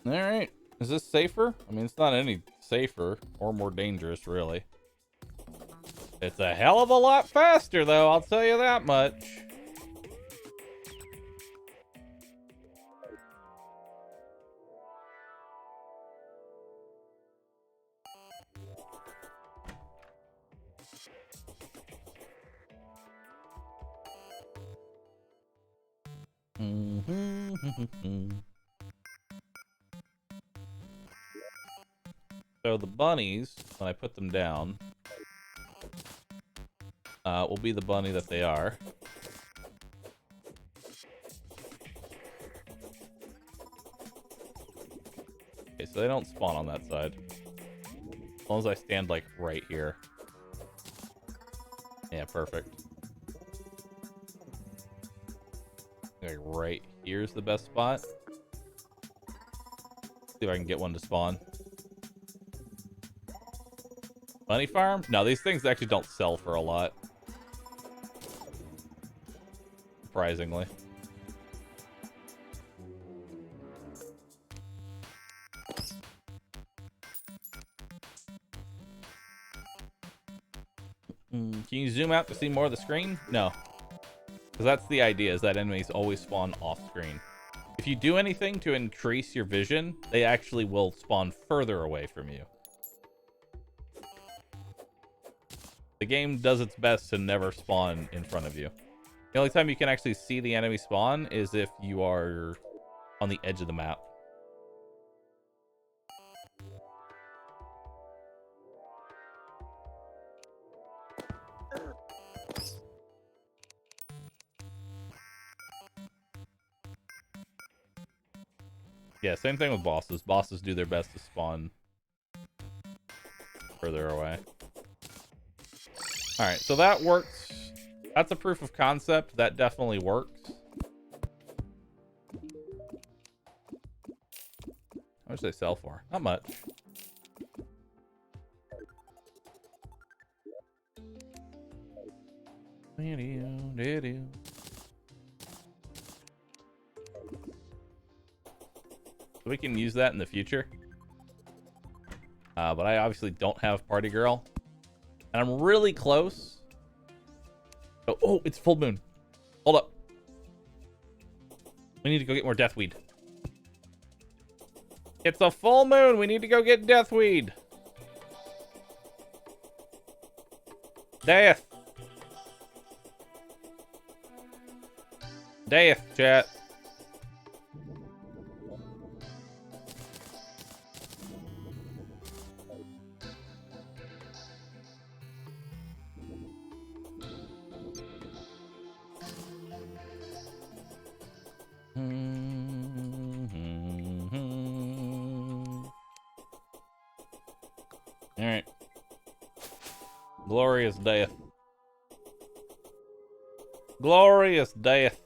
Alright. Is this safer? I mean, it's not any safer or more dangerous, really. It's a hell of a lot faster, though, I'll tell you that much. So the bunnies, when I put them down, will be the bunny that they are. Okay, so they don't spawn on that side. As long as I stand, like, right here. Yeah, perfect. Like, right here's the best spot. See if I can get one to spawn. Bunny farm? No, these things actually don't sell for a lot. Surprisingly. Can you zoom out to see more of the screen? No. Because that's the idea, is that enemies always spawn off screen. If you do anything to increase your vision, they actually will spawn further away from you. The game does its best to never spawn in front of you. The only time you can actually see the enemy spawn is if you are on the edge of the map. Yeah, same thing with bosses. Bosses do their best to spawn further away. Alright, so that works. That's a proof of concept. That definitely works. How much do they sell for? Not much. We can use that in the future. But I obviously don't have Party Girl. And I'm really close. Oh, it's full moon. Hold up. We need to go get more deathweed. It's a full moon. We need to go get deathweed. Death. Death, chat. Alright. Glorious death. Glorious death.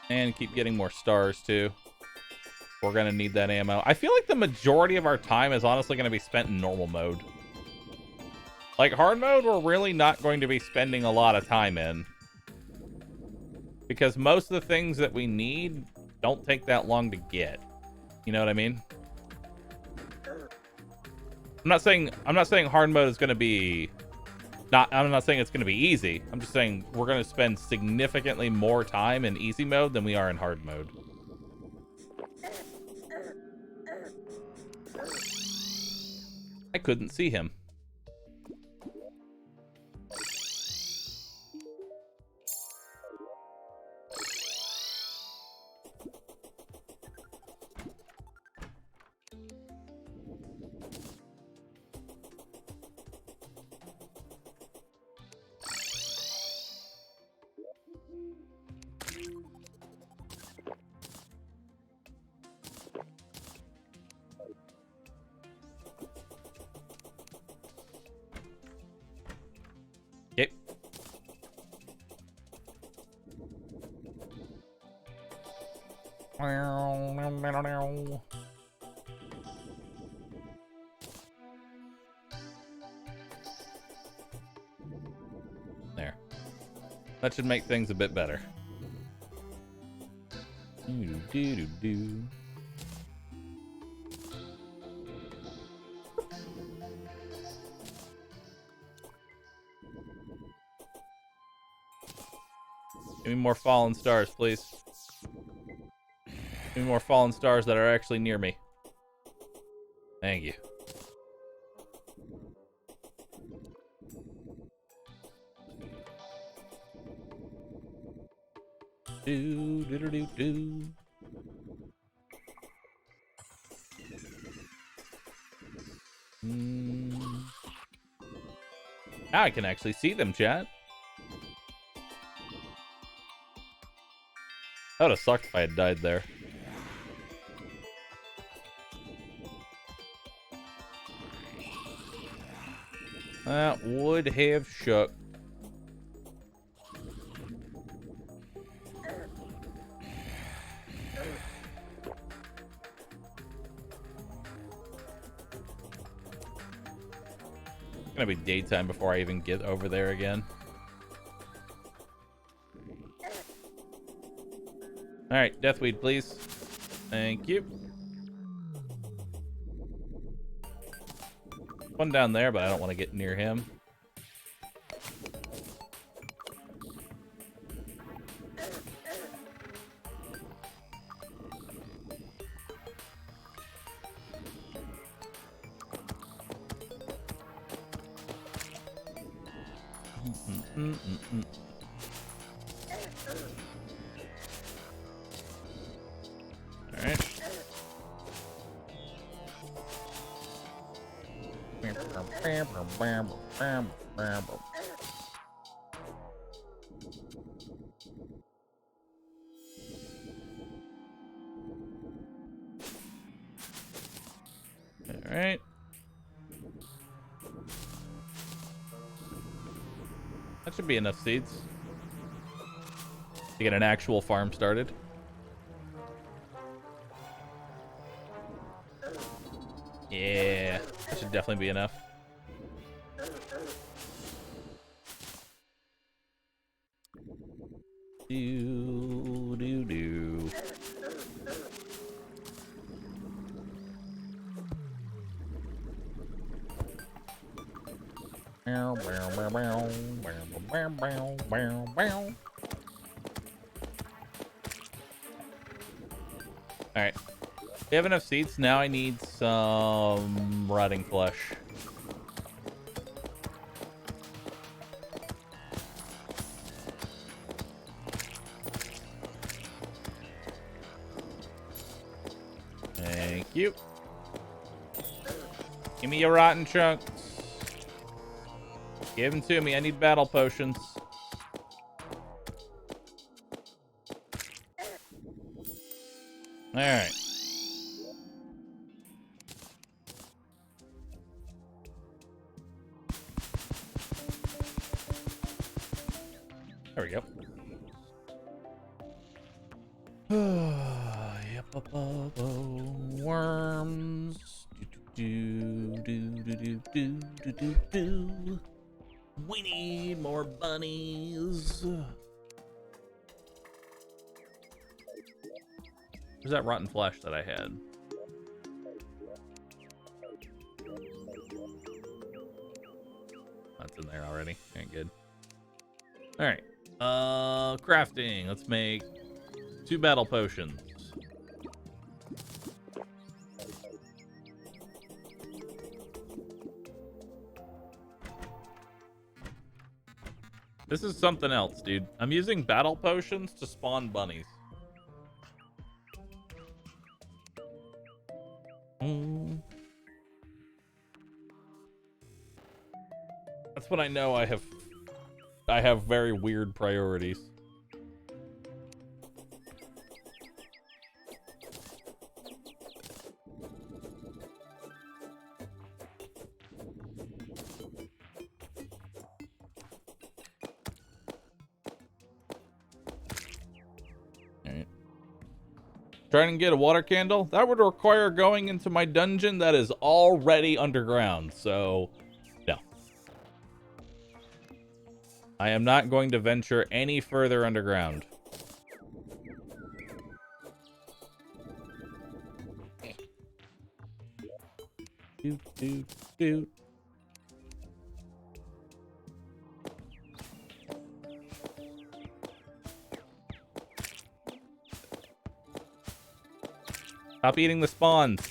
And keep getting more stars too. We're gonna need that ammo. I feel like the majority of our time is honestly gonna be spent in normal mode. Like hard mode, we're really not going to be spending a lot of time in. Because most of the things that we need don't take that long to get. You know what I mean? I'm not saying hard mode is gonna be I'm not saying it's going to be easy. I'm just saying we're going to spend significantly more time in easy mode than we are in hard mode. I couldn't see him. Yep. There. That should make things a bit better. Do-do-do-do-do. Give me more fallen stars, please. Give me more fallen stars that are actually near me. Thank you. Do. Now I can actually see them, chat. That would have sucked if I had died there. That would have shook. It's gonna be daytime before I even get over there again. Alright, Deathweed, please. Thank you. One down there, but I don't want to get near him. Alright. That should be enough seeds to get an actual farm started. Yeah, that should definitely be enough. Do, do, do. Alright. We have enough seeds. Now I need some rotting flesh. Thank you. Give me your rotten chunks. Give them to me. I need battle potions. Alright. There we go. Worms. Do. We need more bunnies. Where's that rotten flesh that I had? That's in there already. Okay, good. All right. Crafting. Let's make 2 battle potions. This is something else, dude. I'm using battle potions to spawn bunnies. That's when I know I have very weird priorities. Trying to get a water candle? That would require going into my dungeon that is already underground, so no. I am not going to venture any further underground. Doot. Stop eating the spawns.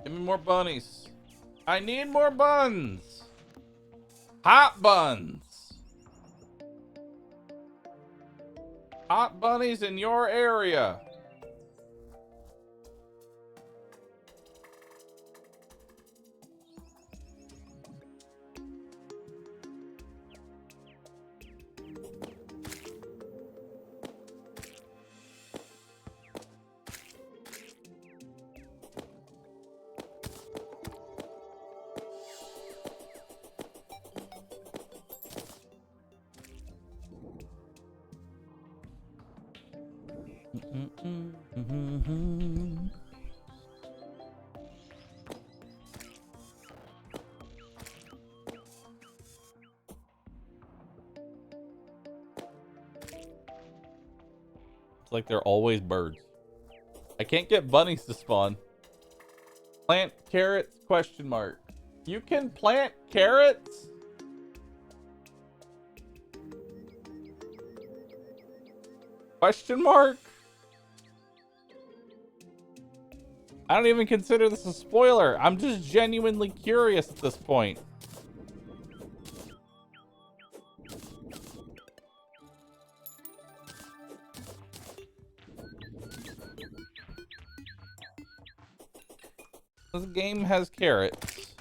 Give me more bunnies. I need more buns. Hot buns. Hot bunnies in your area. It's like they're always birds. I can't get bunnies to spawn. Plant carrots? Question mark. You can plant carrots? Question mark? I don't even consider this a spoiler. I'm just genuinely curious at this point. This game has carrots.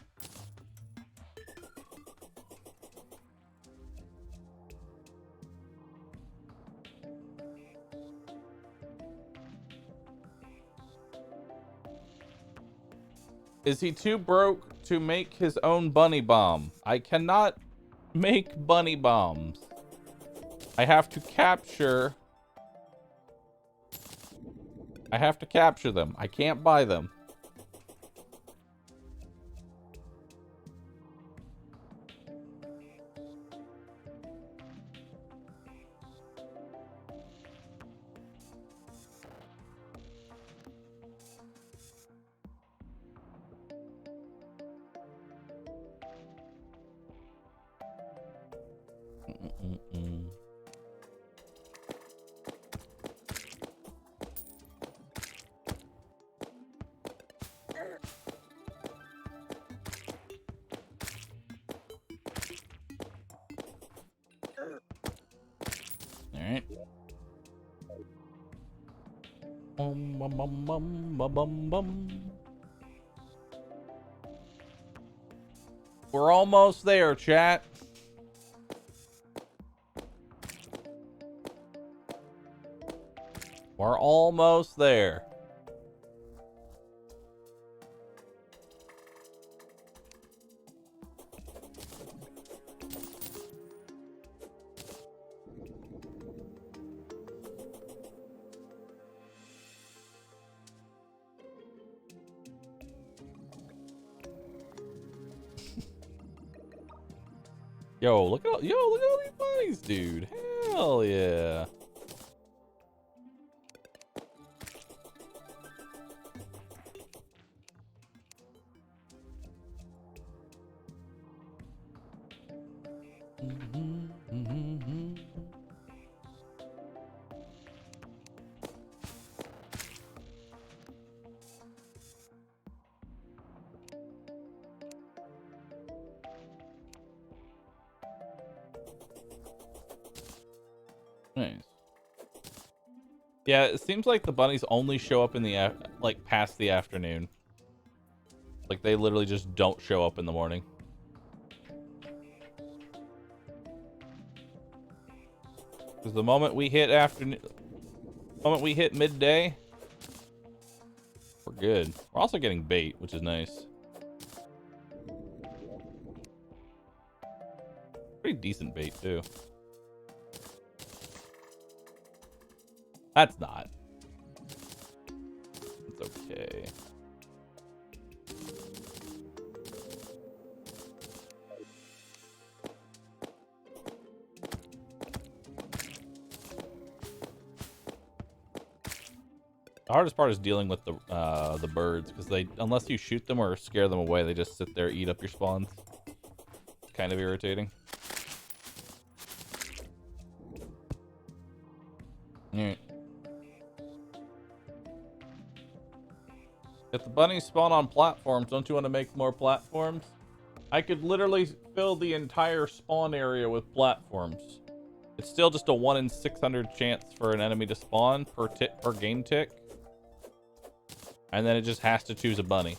Is he too broke to make his own bunny bomb? I cannot make bunny bombs. I have to capture them. I can't buy them. Alright. We're almost there, chat. We're almost there. Look at all these bunnies, dude. Hell yeah. Nice. Yeah, it seems like the bunnies only show up in the like past the afternoon. Like they literally just don't show up in the morning. Because the moment we hit midday, we're good. We're also getting bait, which is nice. Pretty decent bait too. That's not. It's okay. The hardest part is dealing with the birds, because they, unless you shoot them or scare them away, they just sit there, eat up your spawns. It's kind of irritating. Alright. If the bunnies spawn on platforms, don't you want to make more platforms? I could literally fill the entire spawn area with platforms. It's still just a 1 in 600 chance for an enemy to spawn per game tick. And then it just has to choose a bunny.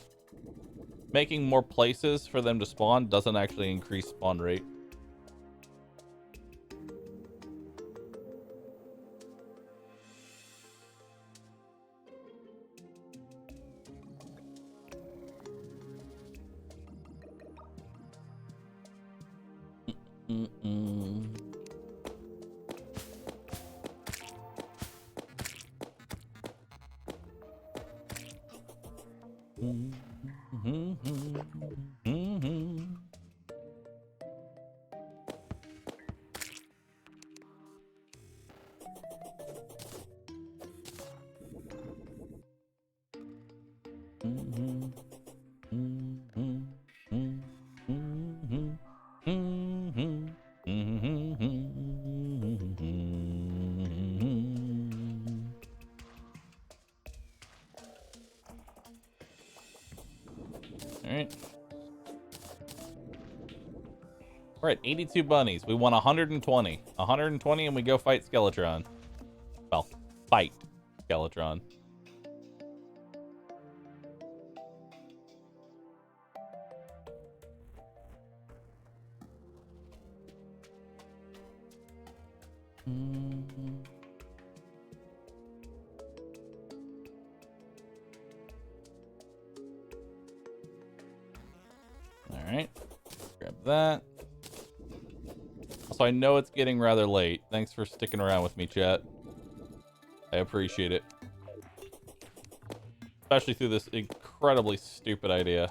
Making more places for them to spawn doesn't actually increase spawn rate. Alright. We're at 82 bunnies. We want 120. 120 and we go fight Skeletron. Well, fight Skeletron. Alright. Grab that. So I know it's getting rather late. Thanks for sticking around with me, chat. I appreciate it. Especially through this incredibly stupid idea.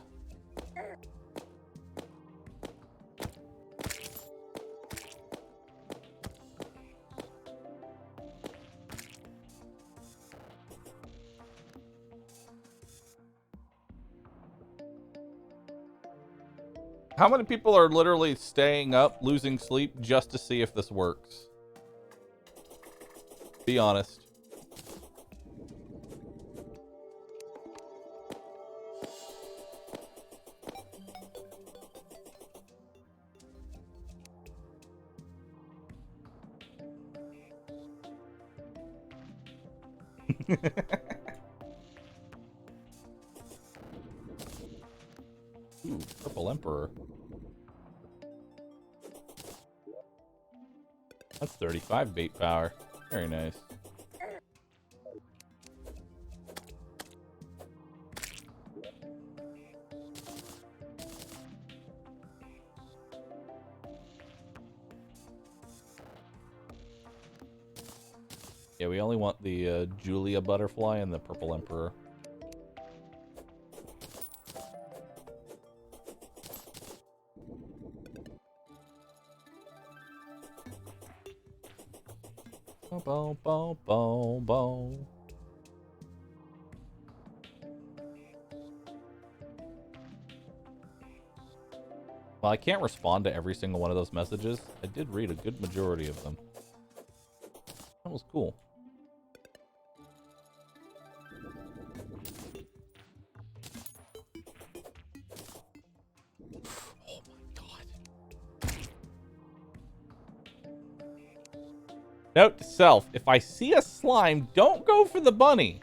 How many people are literally staying up, losing sleep, just to see if this works? Be honest. Ooh, Purple Emperor. That's 35 bait power. Very nice. Yeah, we only want the Julia butterfly and the Purple Emperor. Bo, bo, bo, bo. Well, I can't respond to every single one of those messages. I did read a good majority of them. That was cool. Oh my god. Note to self, if I see a slime, don't go for the bunny.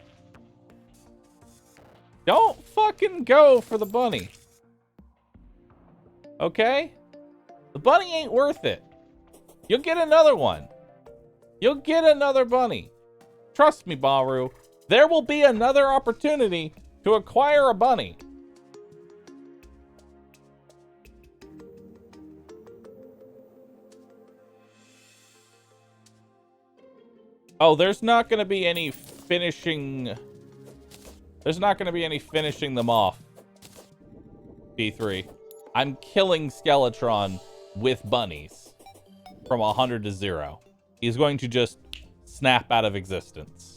Don't fucking go for the bunny. Okay? The bunny ain't worth it. You'll get another one. You'll get another bunny. Trust me, Bahroo. There will be another opportunity to acquire a bunny. Oh, there's not going to be any finishing... There's not going to be any finishing them off. B3. I'm killing Skeletron with bunnies. From 100 to 0. He's going to just snap out of existence.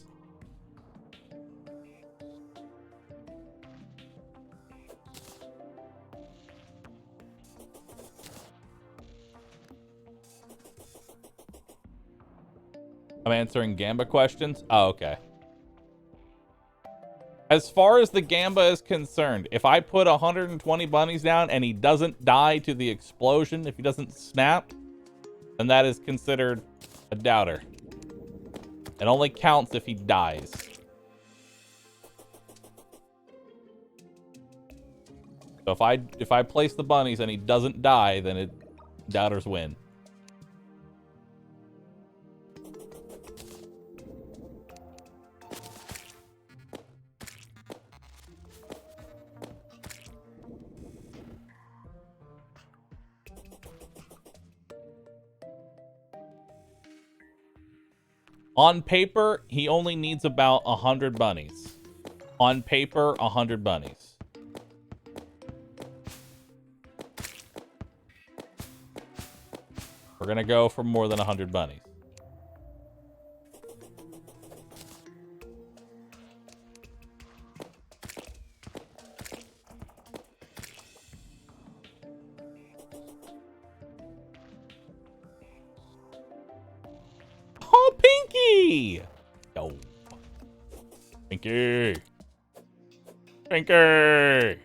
I'm answering Gamba questions? Oh, okay. As far as the Gamba is concerned, if I put 120 bunnies down and he doesn't die to the explosion, if he doesn't snap, then that is considered a doubter. It only counts if he dies. So if I place the bunnies and he doesn't die, then doubters win. On paper, he only needs about 100 bunnies. On paper, 100 bunnies. We're gonna go for more than 100 bunnies. Oh, Pinky! Yo. Pinky! Pinky!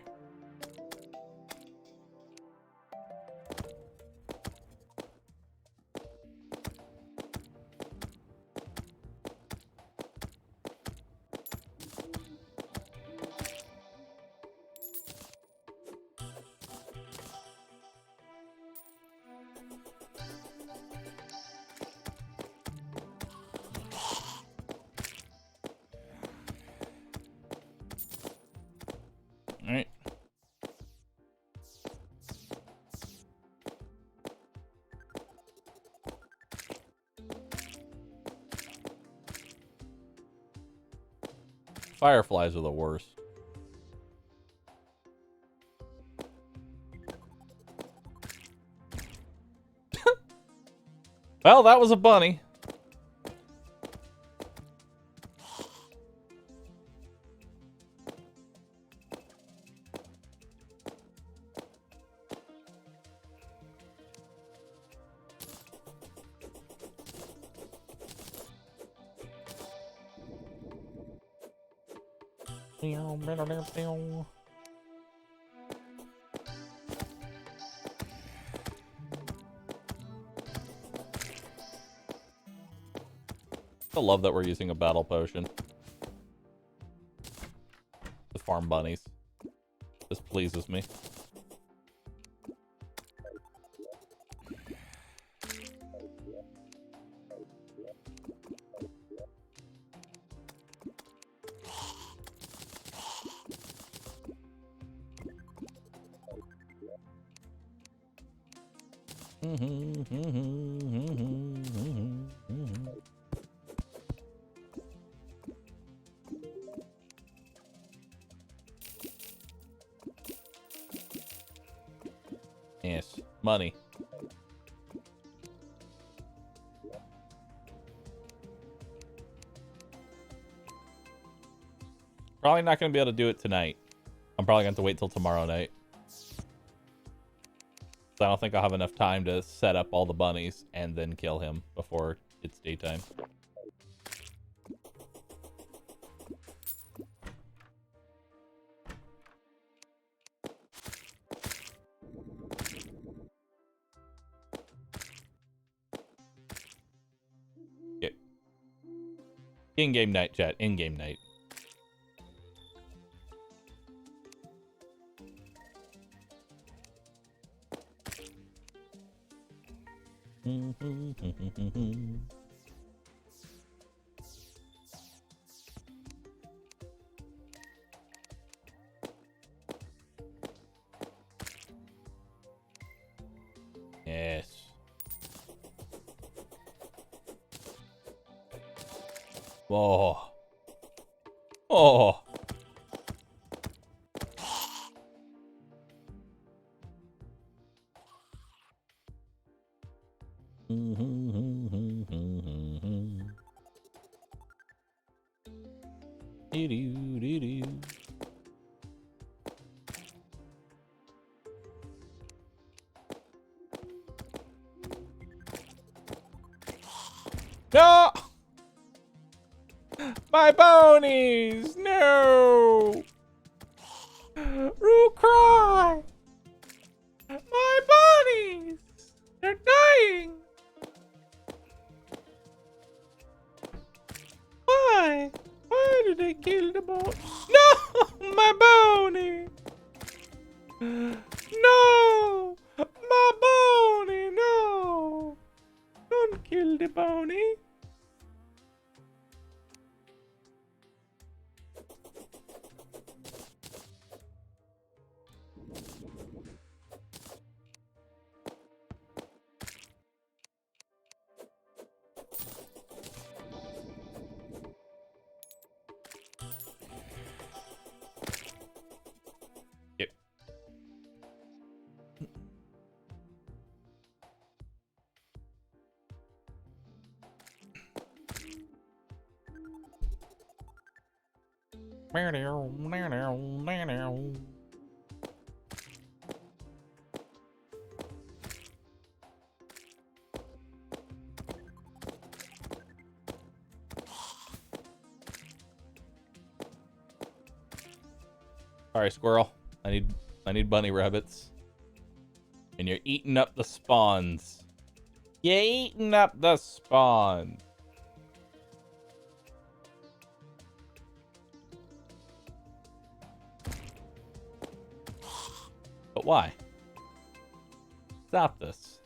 All right. Fireflies are the worst. Well, that was a bunny. I love that we're using a battle potion to farm bunnies. This pleases me. Yes, money. Probably not going to be able to do it tonight. I'm probably going to have to wait till tomorrow night. I don't think I'll have enough time to set up all the bunnies and then kill him before it's daytime. Okay. In-game night, chat. In-game night. Yes. Oh. Oh. No! My bonies! No! Roo cry! My bunnies! They're dying! Why? Why did they kill the bone? No! My bony! No! My bony! No! Don't kill the bony! Yep. Sorry, squirrel. I need bunny rabbits. And you're eating up the spawns. You're eating up the spawn. But why? Stop this.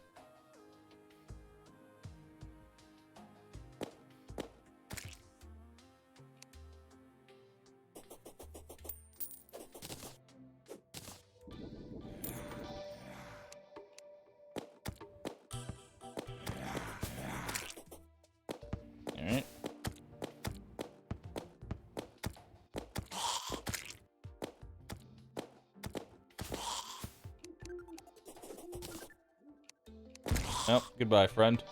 Alright. Oh, goodbye, friend.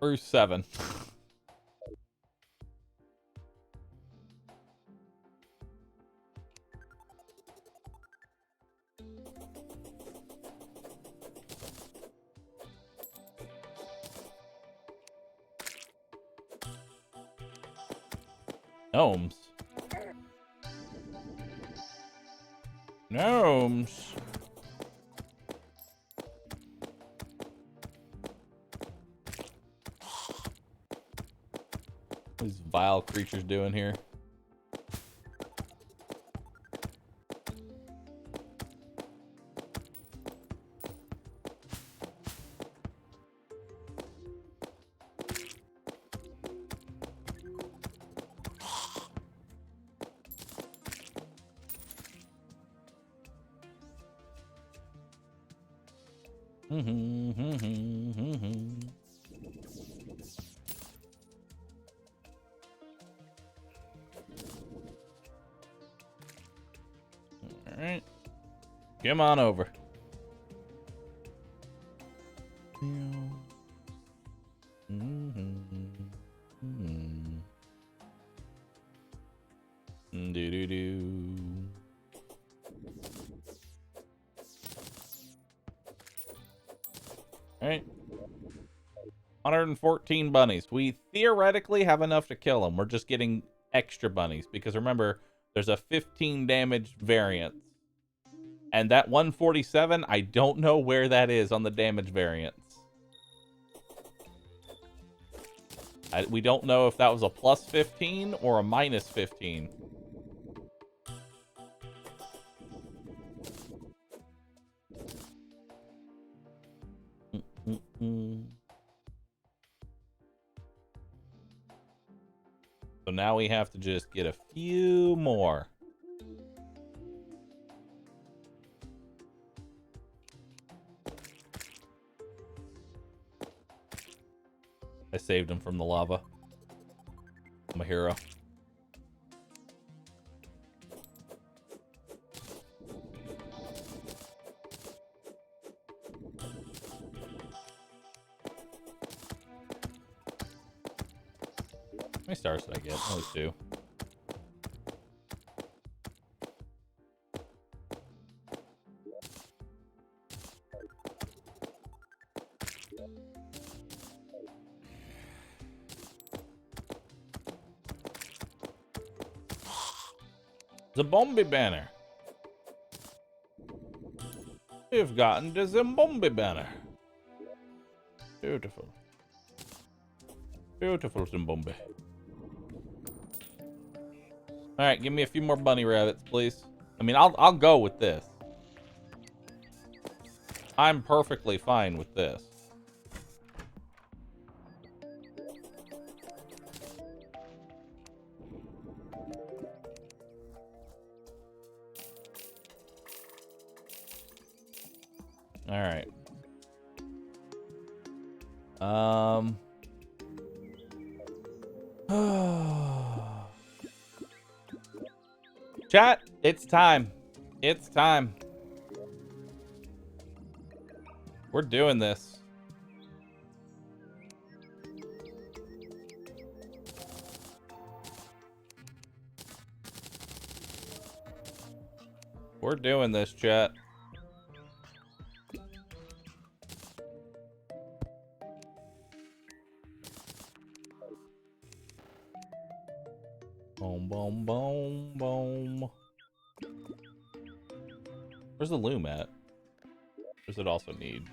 Bruce 7. Gnomes. Gnomes. What are these vile creatures doing here? Alright. Come on over. Do-do-do. Alright. 114 bunnies. We theoretically have enough to kill them. We're just getting extra bunnies. Because remember, there's a 15 damage variance. And that 147, I don't know where that is on the damage variance. We don't know if that was a plus 15 or a minus 15. So now we have to just get a few more. I saved him from the lava. I'm a hero. How many stars did I get? Only 2. The Zombie banner. We've gotten the Zombie banner. Beautiful. Beautiful Zombie. Alright, give me a few more bunny rabbits, please. I mean, I'll go with this. I'm perfectly fine with this. All right. Chat, it's time. It's time. We're doing this. We're doing this, chat. Boom, boom, boom, boom. Where's the loom at? Or does it also need?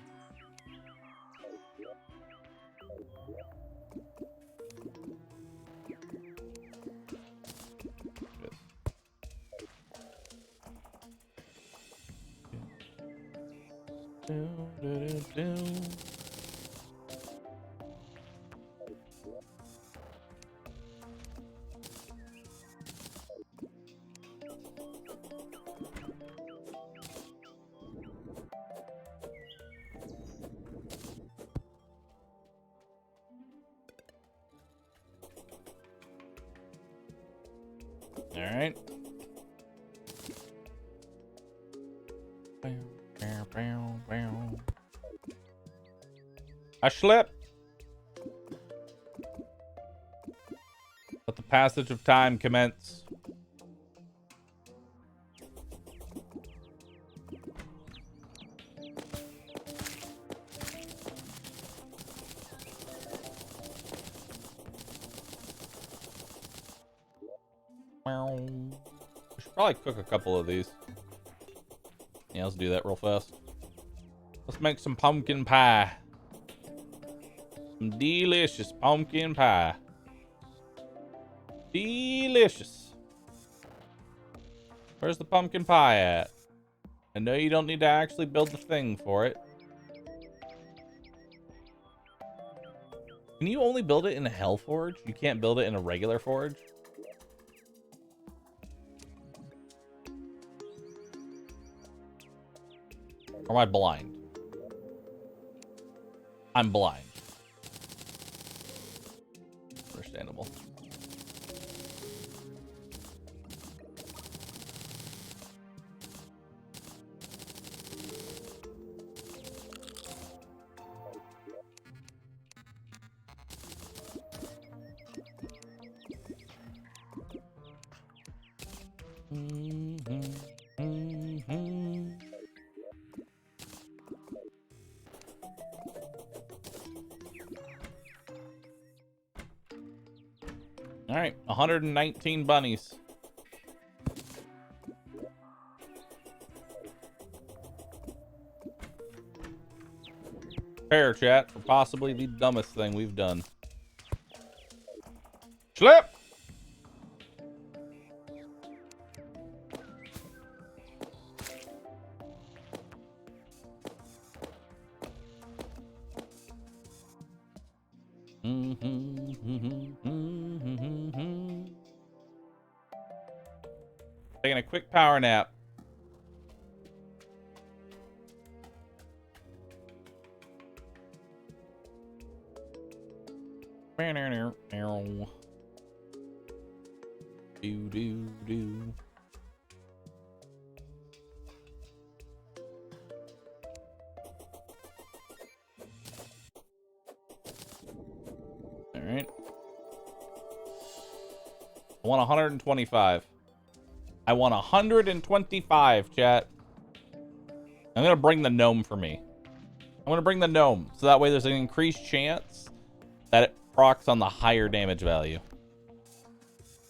All right. I slip. Let the passage of time commence. We should probably cook a couple of these. Yeah, let's do that real fast. Let's make some pumpkin pie. Some delicious pumpkin pie. Delicious. Where's the pumpkin pie at? I know you don't need to actually build the thing for it. Can you only build it in a hell forge? You can't build it in a regular forge? Or am I blind? I'm blind. Understandable. All right, 119 bunnies. Prepare, chat, for possibly the dumbest thing we've done. Slip! Taking a quick power nap. Do do do. All right. I want 125. I want 125, chat. I'm gonna bring the gnome for me. I'm gonna bring the gnome, so that way there's an increased chance that it procs on the higher damage value.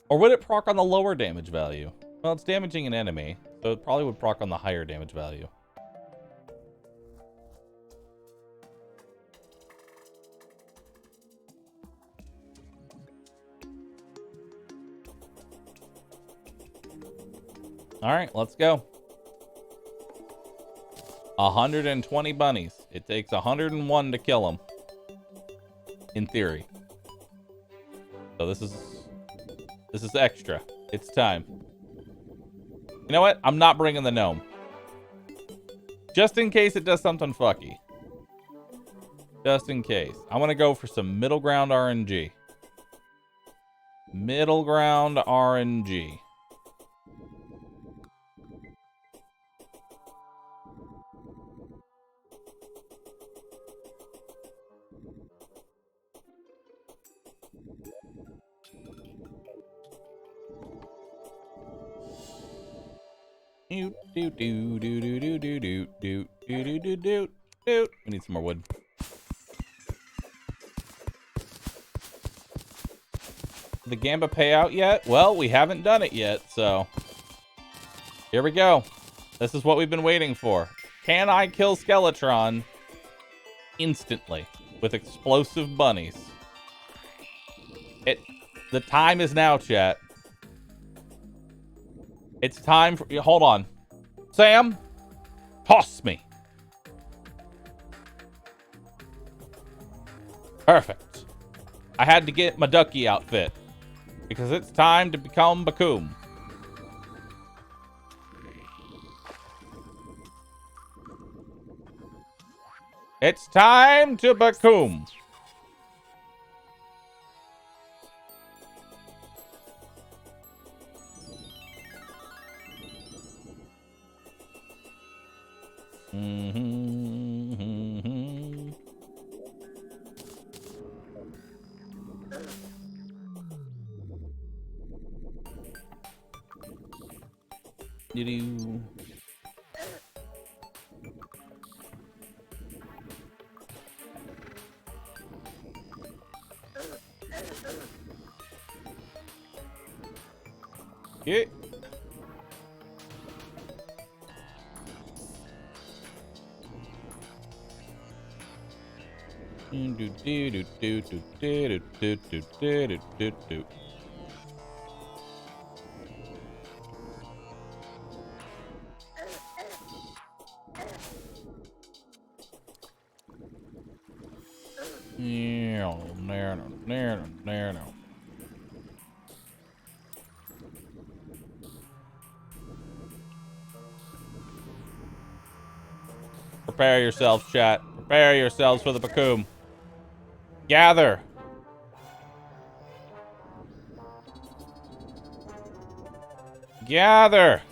Or would it proc on the lower damage value? Well, it's damaging an enemy, so it probably would proc on the higher damage value. All right, let's go. 120 bunnies. It takes 101 to kill them. In theory. So this is extra. It's time. You know what? I'm not bringing the gnome. Just in case it does something fucky. Just in case. I want to go for some middle ground RNG. Middle ground RNG. Do, do, do, do, do, do, do, do, do, do, do, do, do. We need some more wood. The Gamba payout yet? Well, we haven't done it yet, so here we go. This is what we've been waiting for. Can I kill Skeletron instantly with explosive bunnies? The time is now, chat. It's time for... Hold on. Sam, toss me. Perfect. I had to get my ducky outfit because it's time to become Bakoom. It's time to Bakoom. Do-do. Yeah. Prepare yourselves, chat. Prepare yourselves for the Bakoom. Gather. Gather.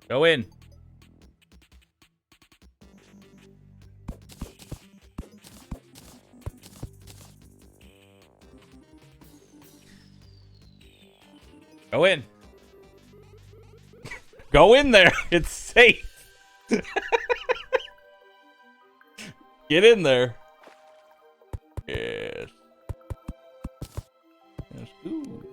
Go in. Go in. Go in there. It's safe. Get in there. Yes. Yes. Ooh.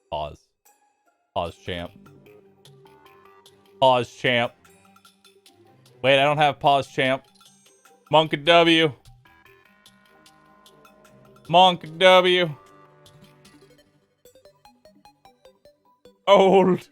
Pause. Pause, champ. Pause, champ. Wait, I don't have pause, champ. Monk W. Monk W. Old.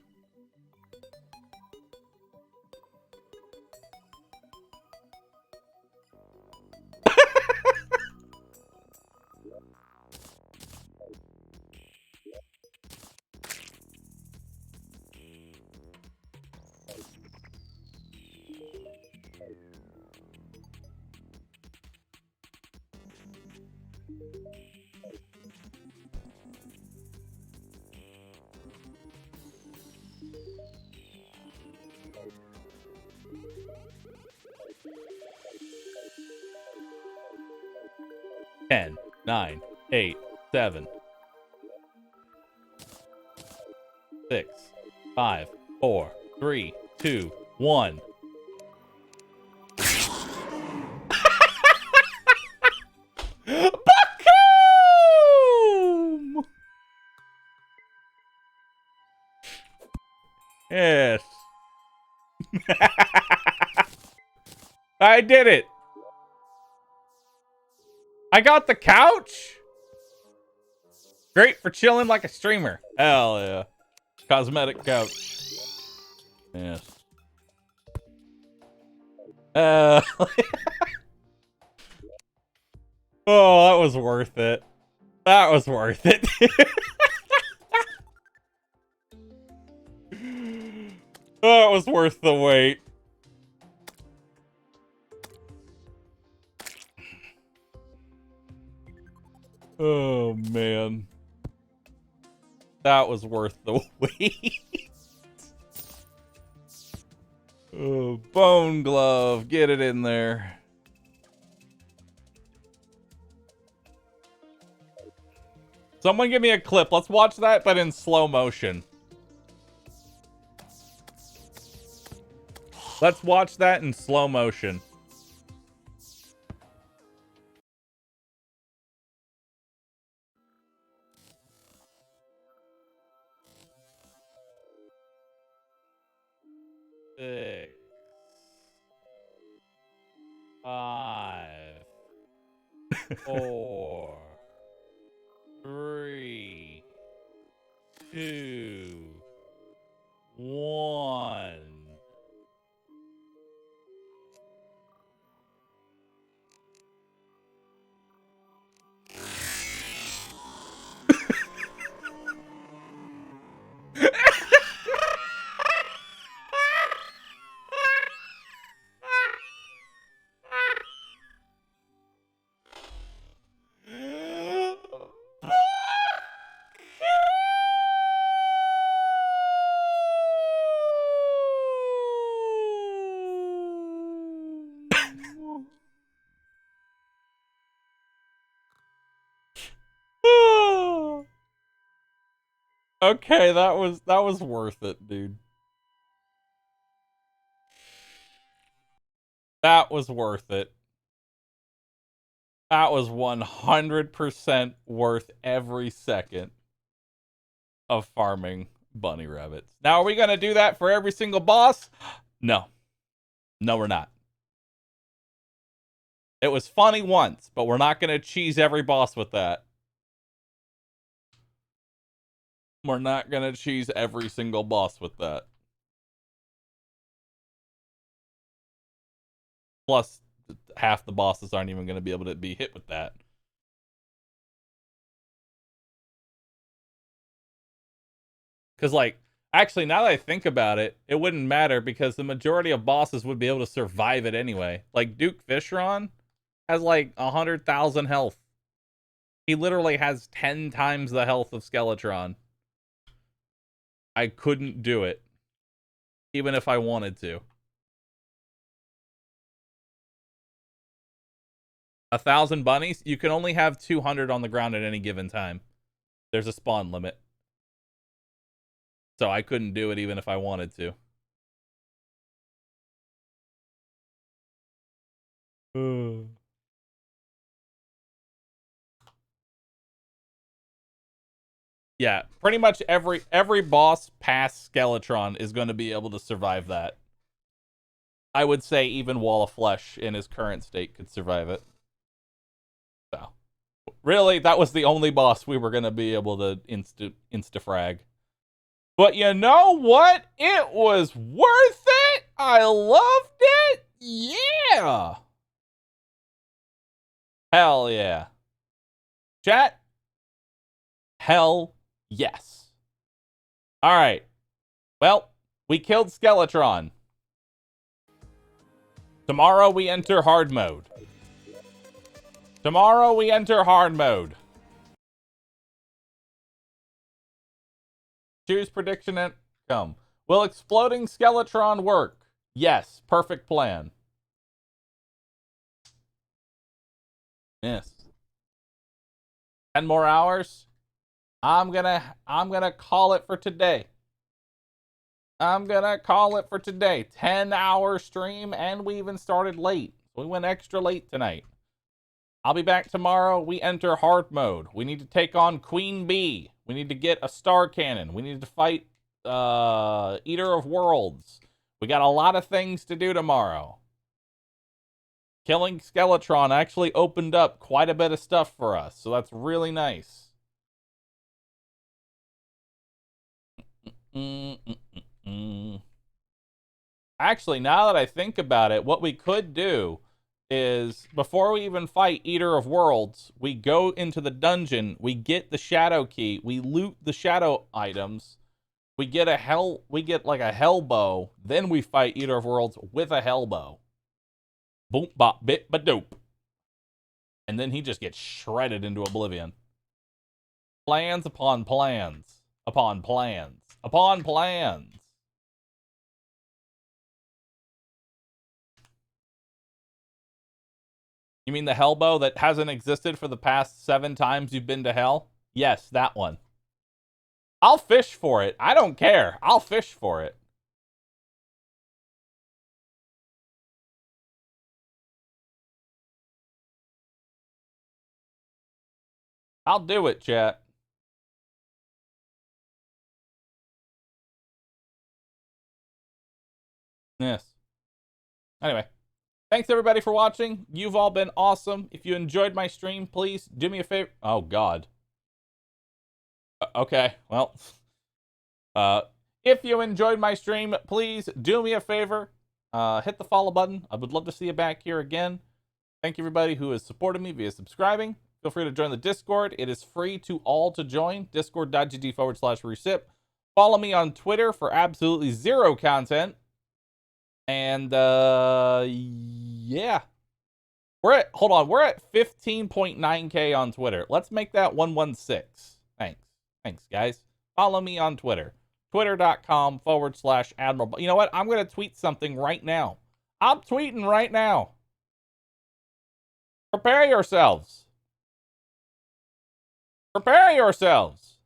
Ten, 9, 8, 7, 6, 5, 4, 3, 2, 1. Bakoom! Yes. I did it. I got the couch. Great for chilling like a streamer. Hell yeah. Cosmetic couch. Yes. Oh, that was worth it. That was worth it. That was worth the wait. Oh, man. That was worth the wait. Oh, bone glove. Get it in there. Someone give me a clip. Let's watch that, but in slow motion. Let's watch that in slow motion. Six, 5, 4, 3, 2, 1. Okay, that was worth it, dude. That was worth it. That was 100% worth every second of farming bunny rabbits. Now, are we going to do that for every single boss? No. No, we're not. It was funny once, but we're not going to cheese every boss with that. We're not going to cheese every single boss with that. Plus, half the bosses aren't even going to be able to be hit with that. Because, like, actually, now that I think about it, it wouldn't matter because the majority of bosses would be able to survive it anyway. Like, Duke Fishron has, like, 100,000 health. He literally has 10 times the health of Skeletron. I couldn't do it. Even if I wanted to. 1,000 bunnies? You can only have 200 on the ground at any given time. There's a spawn limit. So I couldn't do it even if I wanted to. Yeah, pretty much every boss past Skeletron is going to be able to survive that. I would say even Wall of Flesh in his current state could survive it. So, really, that was the only boss we were going to be able to insta-frag. But you know what? It was worth it! I loved it! Yeah! Hell yeah. Chat? Hell yes. Alright. Well, we killed Skeletron. Tomorrow we enter hard mode. Tomorrow we enter hard mode. Choose prediction and come. Will exploding Skeletron work? Yes. Perfect plan. Yes. 10 more hours. I'm gonna call it for today. 10-hour stream, and we even started late. We went extra late tonight. I'll be back tomorrow. We enter hard mode. We need to take on Queen Bee. We need to get a star cannon. We need to fight Eater of Worlds. We got a lot of things to do tomorrow. Killing Skeletron actually opened up quite a bit of stuff for us, so that's really nice. Actually, now that I think about it, what we could do is, before we even fight Eater of Worlds, we go into the dungeon, we get the shadow key, we loot the shadow items, we get like a hell bow, then we fight Eater of Worlds with a hell bow. Boom, bop, bit, ba dope. And then he just gets shredded into oblivion. Plans upon plans, upon plans, upon plans. You mean the hell bow that hasn't existed for the past 7 times you've been to hell? Yes, that one. I'll fish for it. I don't care. I'll fish for it. I'll do it, chat. Yes. Anyway, thanks everybody for watching. You've all been awesome. If you enjoyed my stream, please do me a favor. Oh, God. Okay, well. If you enjoyed my stream, please do me a favor. Hit the follow button. I would love to see you back here again. Thank you everybody who has supported me via subscribing. Feel free to join the Discord. It is free to all to join. Discord.gg/Recip. Follow me on Twitter for absolutely zero content. And yeah. We're at 15.9k on Twitter. Let's make that 116. Thanks, guys. Follow me on Twitter. Twitter.com/Admiral. You know what? I'm going to tweet something right now. I'm tweeting right now. Prepare yourselves. Prepare yourselves.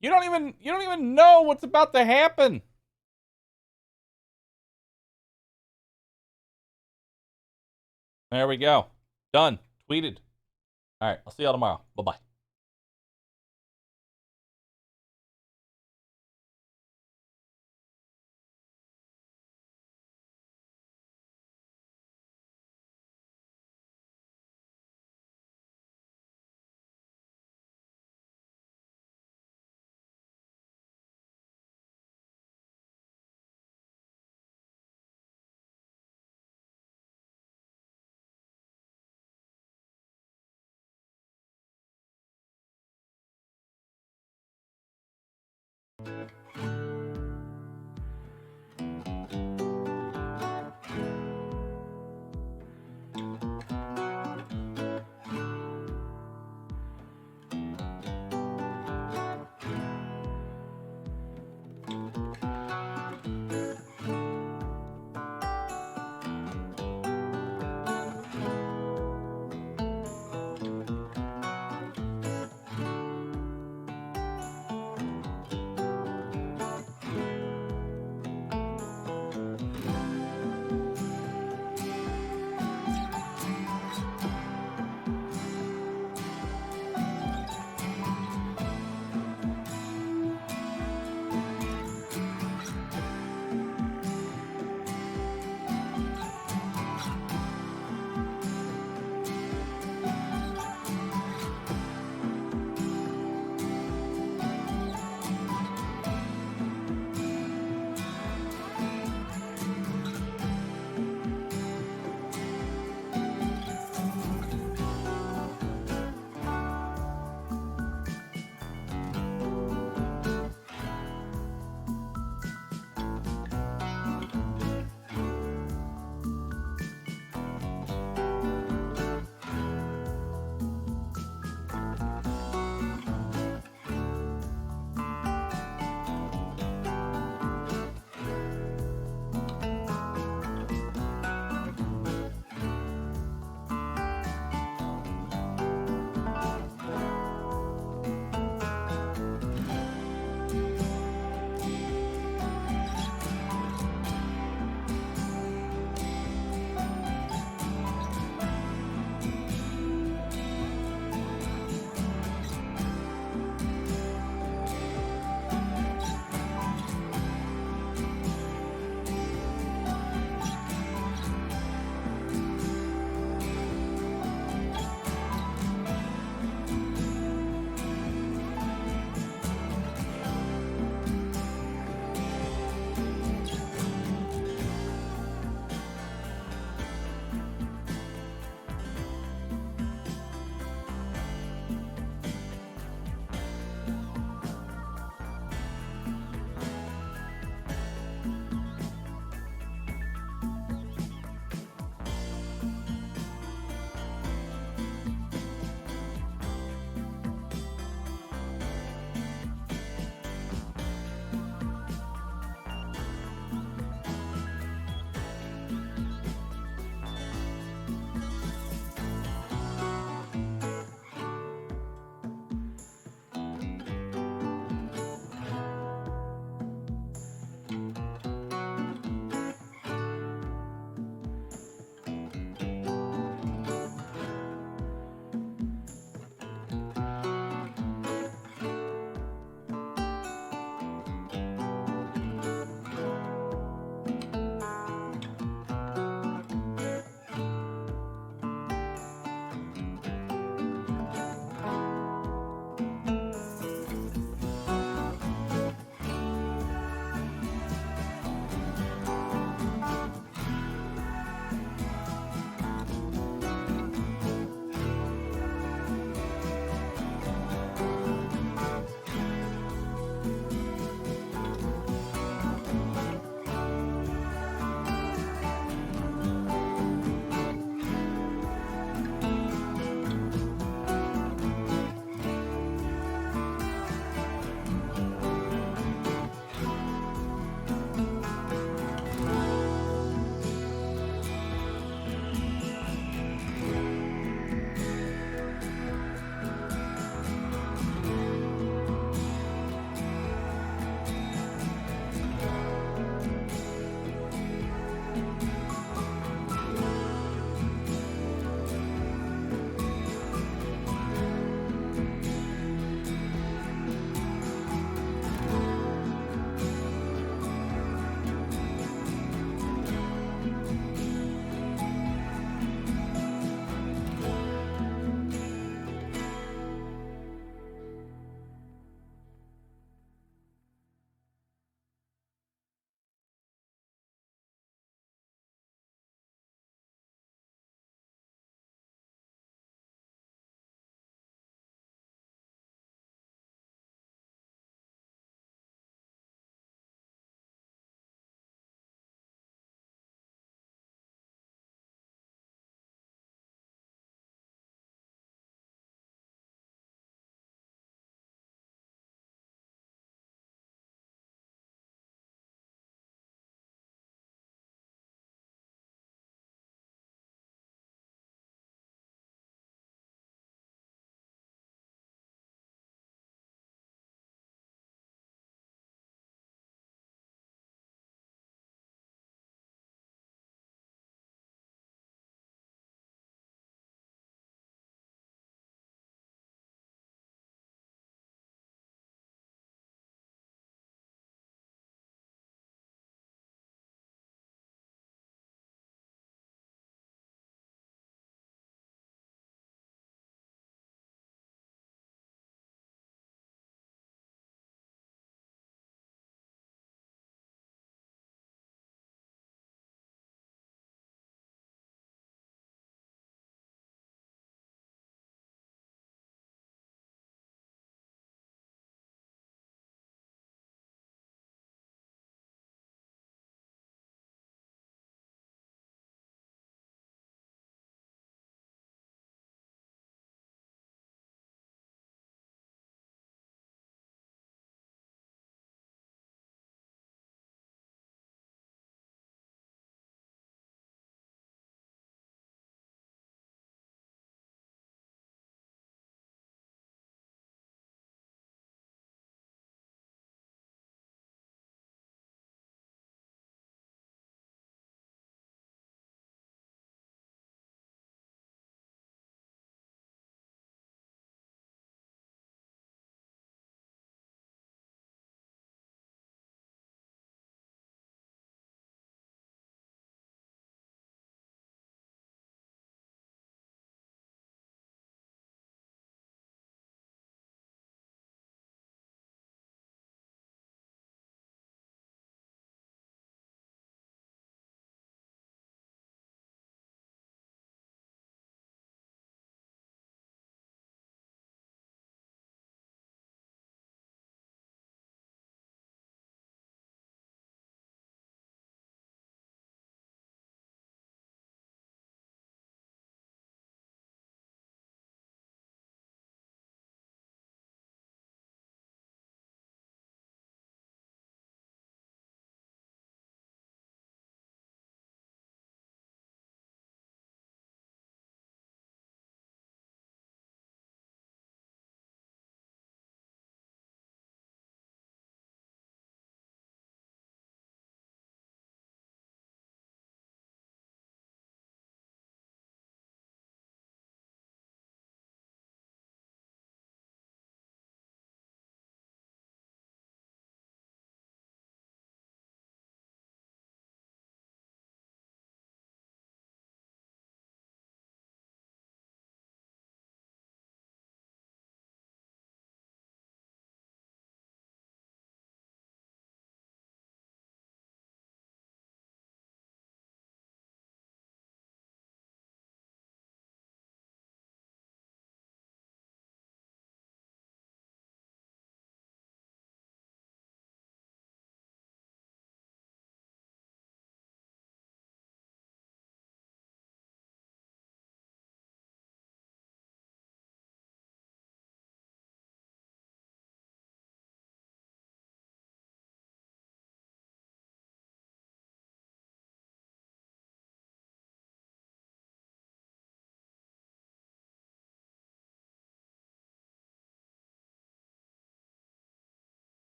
You don't even know what's about to happen. There we go. Done. Tweeted. All right. I'll see y'all tomorrow. Bye-bye.